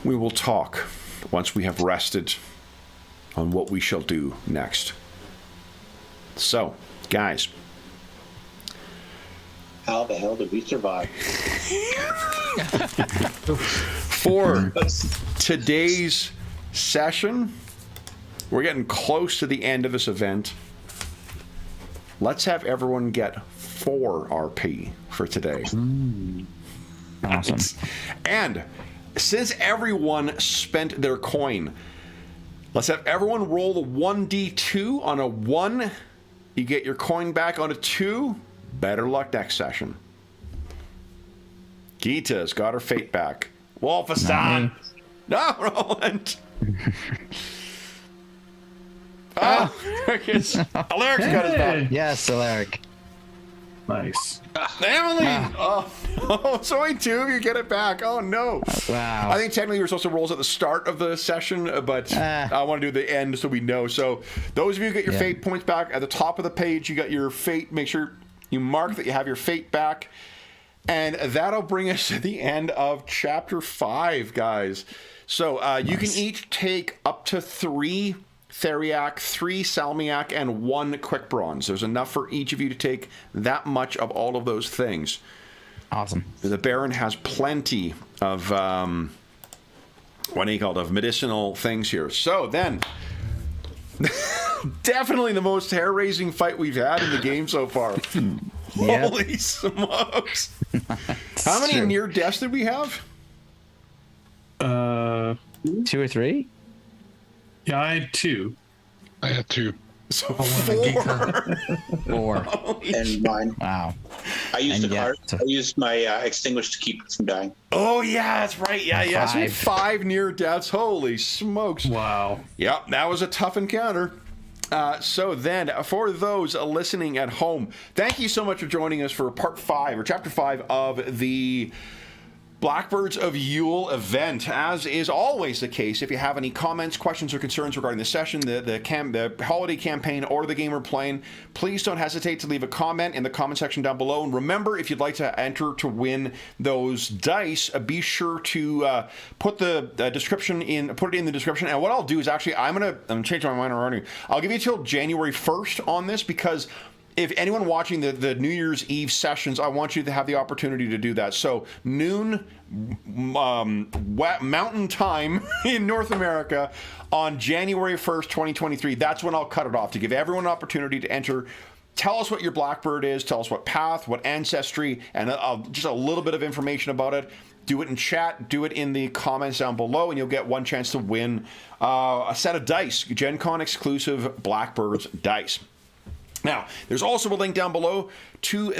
[SPEAKER 1] we will talk once we have rested on what we shall do next. So, guys.
[SPEAKER 6] How the hell did we survive?
[SPEAKER 1] For today's session, we're getting close to the end of this event. Let's have everyone get 4 RP for today.
[SPEAKER 3] Awesome.
[SPEAKER 1] And since everyone spent their coin, let's have everyone roll the 1d2. On a 1, you get your coin back. On a 2, better luck next session. Gita's got her fate back. Wolfistan. No, Roland. Alaric's got his back.
[SPEAKER 3] Yes, Alaric.
[SPEAKER 5] Nice.
[SPEAKER 1] Emily! Oh, so only two of you get it back. Oh, no.
[SPEAKER 3] Wow.
[SPEAKER 1] I think technically we're supposed to roll at the start of the session, but I want to do the end so we know. So those of you who get your fate points back, at the top of the page, you got your fate. Make sure you mark that you have your fate back. And that'll bring us to the end of Chapter 5, guys. So you can each take up to 3 Theriac, 3 Salmiac, and 1 Quick Bronze. There's enough for each of you to take that much of all of those things.
[SPEAKER 3] Awesome.
[SPEAKER 1] The Baron has plenty of, of medicinal things here. So then, definitely the most hair-raising fight we've had in the game so far.
[SPEAKER 3] Yep.
[SPEAKER 1] Holy smokes. How many near deaths did we have?
[SPEAKER 3] 2 or 3?
[SPEAKER 5] Yeah, I had 2.
[SPEAKER 4] I had 2.
[SPEAKER 1] So 4.
[SPEAKER 3] 4.
[SPEAKER 6] And mine.
[SPEAKER 3] Wow.
[SPEAKER 6] I used
[SPEAKER 3] And
[SPEAKER 6] the
[SPEAKER 3] yeah,
[SPEAKER 6] card.
[SPEAKER 3] so-
[SPEAKER 6] I used my extinguish to keep it from dying.
[SPEAKER 1] Oh, yeah, that's right. Yeah. So we had
[SPEAKER 3] 5.
[SPEAKER 1] 5 near deaths. Holy smokes.
[SPEAKER 5] Wow.
[SPEAKER 1] Yep, that was a tough encounter. So then, for those listening at home, thank you so much for joining us for part 5, or chapter 5 of the Blackbirds of Yule event. As is always the case, if you have any comments, questions, or concerns regarding the session, the holiday campaign, or the game we're playing, please don't hesitate to leave a comment in the comment section down below. And remember, if you'd like to enter to win those dice, be sure to put the description in. Put it in the description. And what I'll do is actually, I'm changing my mind already. I'll give you till January 1st on this, because if anyone watching the New Year's Eve sessions, I want you to have the opportunity to do that. So noon mountain time in North America on January 1st, 2023. That's when I'll cut it off, to give everyone an opportunity to enter. Tell us what your Blackbird is. Tell us what path, what ancestry, and just a little bit of information about it. Do it in chat. Do it in the comments down below, and you'll get one chance to win a set of dice, Gen Con exclusive Blackbirds dice. Now, there's also a link down below to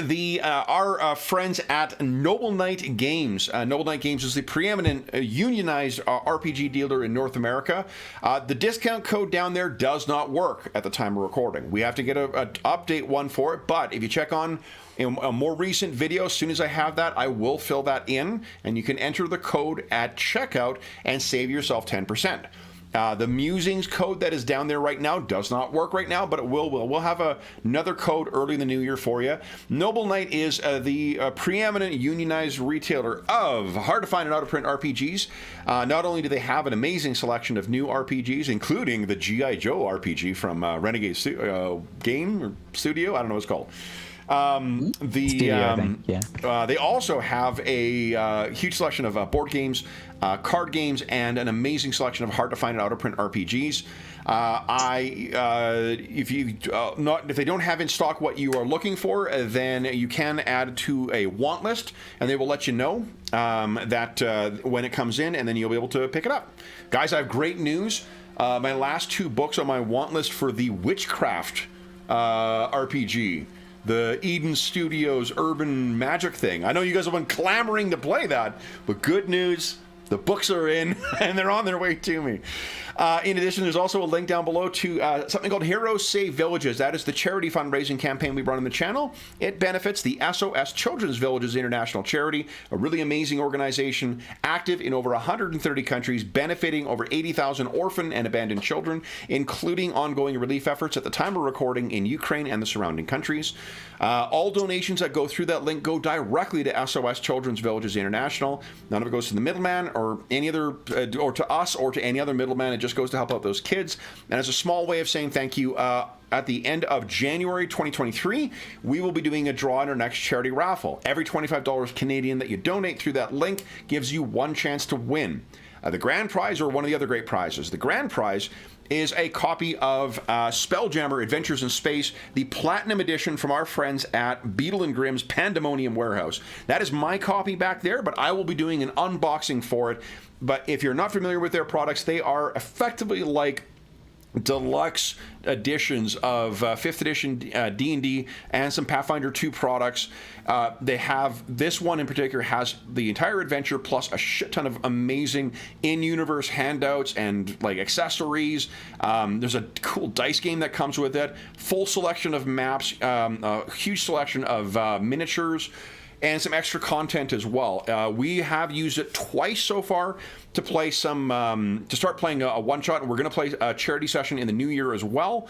[SPEAKER 1] our friends at Noble Knight Games. Noble Knight Games is the preeminent unionized RPG dealer in North America. The discount code down there does not work at the time of recording. We have to get an update one for it, but if you check on a more recent video, as soon as I have that, I will fill that in, and you can enter the code at checkout and save yourself 10%. The Musings code that is down there right now does not work right now, but it will. We'll have another code early in the new year for you. Noble Knight is the preeminent unionized retailer of hard-to-find and out-of-print RPGs. Not only do they have an amazing selection of new RPGs, including the G.I. Joe RPG from Renegade Game or Studio, I don't know what it's called. They also have a huge selection of board games, card games, and an amazing selection of hard-to-find and out-of-print RPGs. If they don't have in stock what you are looking for, then you can add to a want list, and they will let you know that when it comes in, and then you'll be able to pick it up. Guys, I have great news. My last 2 books on my want list for the Witchcraft RPG, the Eden Studios urban magic thing. I know you guys have been clamoring to play that, but good news, the books are in and they're on their way to me. In addition, there's also a link down below to something called Heroes Save Villages. That is the charity fundraising campaign we run on the channel. It benefits the SOS Children's Villages International Charity, a really amazing organization active in over 130 countries, benefiting over 80,000 orphan and abandoned children, including ongoing relief efforts at the time of recording in Ukraine and the surrounding countries. All donations that go through that link go directly to SOS Children's Villages International. None of it goes to the middleman or any other, or to us or to any other middleman. It just goes to help out those kids. And as a small way of saying thank you, at the end of January 2023, we will be doing a draw in our next charity raffle. Every $25 Canadian that you donate through that link gives you one chance to win. The grand prize, or one of the other great prizes. The grand prize is a copy of Spelljammer Adventures in Space, the Platinum Edition from our friends at Beetle and Grimm's Pandemonium Warehouse. That is my copy back there, but I will be doing an unboxing for it. But if you're not familiar with their products, they are effectively like deluxe editions of 5th edition D&D and some Pathfinder 2 products. They have, this one in particular has the entire adventure plus a shit ton of amazing in-universe handouts and like accessories. There's a cool dice game that comes with it, full selection of maps, a huge selection of miniatures, and some extra content as well. We have used it twice so far to play some, to start playing a one-shot, and we're going to play a charity session in the new year as well.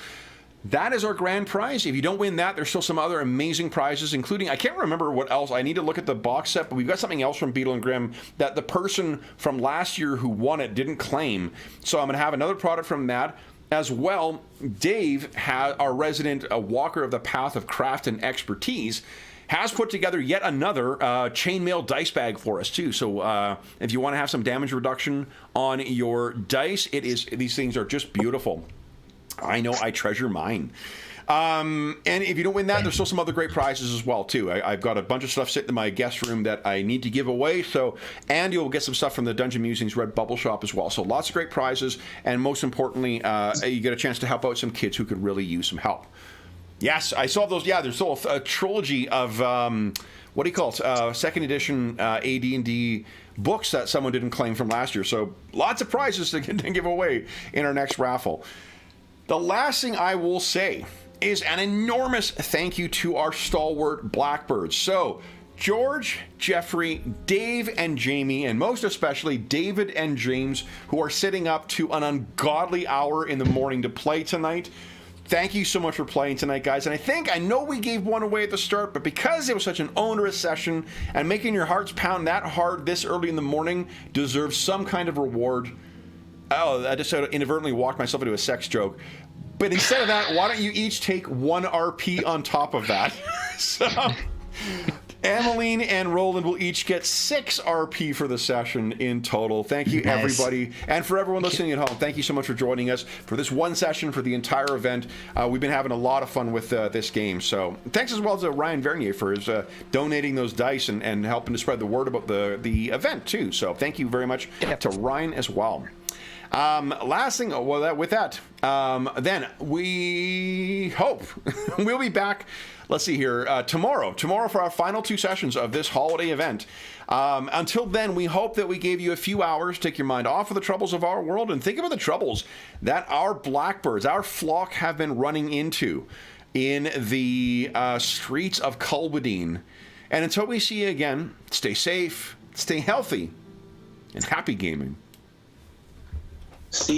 [SPEAKER 1] That is our grand prize. If you don't win that, there's still some other amazing prizes, including, I can't remember what else. I need to look at the box set, but we've got something else from Beetle and Grimm that the person from last year who won it didn't claim. So I'm going to have another product from that. As well, Dave, our resident walker of the path of craft and expertise, has put together yet another chainmail dice bag for us too. So if you want to have some damage reduction on your dice, these things are just beautiful. I know I treasure mine. And if you don't win that, there's still some other great prizes as well too. I've got a bunch of stuff sitting in my guest room that I need to give away. And you'll get some stuff from the Dungeon Musings Red Bubble Shop as well. So lots of great prizes, and most importantly, you get a chance to help out some kids who could really use some help. Yes, I saw those. Yeah, there's still a trilogy of, what do you call it, second edition AD&D books that someone didn't claim from last year. So lots of prizes to give away in our next raffle. The last thing I will say is an enormous thank you to our stalwart Blackbirds. So George, Jeffrey, Dave, and Jamie, and most especially David and James, who are sitting up to an ungodly hour in the morning to play tonight. Thank you so much for playing tonight, guys. And I know we gave one away at the start, but because it was such an onerous session and making your hearts pound that hard this early in the morning deserves some kind of reward. Oh, I just inadvertently walked myself into a sex joke. But instead of that, why don't you each take 1 RP on top of that? So Emmeline and Roland will each get 6 RP for the session in total. Thank you, everybody. And for everyone listening at home, thank you so much for joining us for this one session for the entire event. We've been having a lot of fun with this game. So thanks as well to Ryan Vernier for his donating those dice and helping to spread the word about the event, too. So thank you very much to Ryan as well. Last thing, then we hope we'll be back. Let's see here, tomorrow for our final 2 sessions of this holiday event. Until then, we hope that we gave you a few hours to take your mind off of the troubles of our world and think about the troubles that our Blackbirds, our flock, have been running into in the streets of Culbadine. And until we see you again, stay safe, stay healthy, and happy gaming.
[SPEAKER 6] See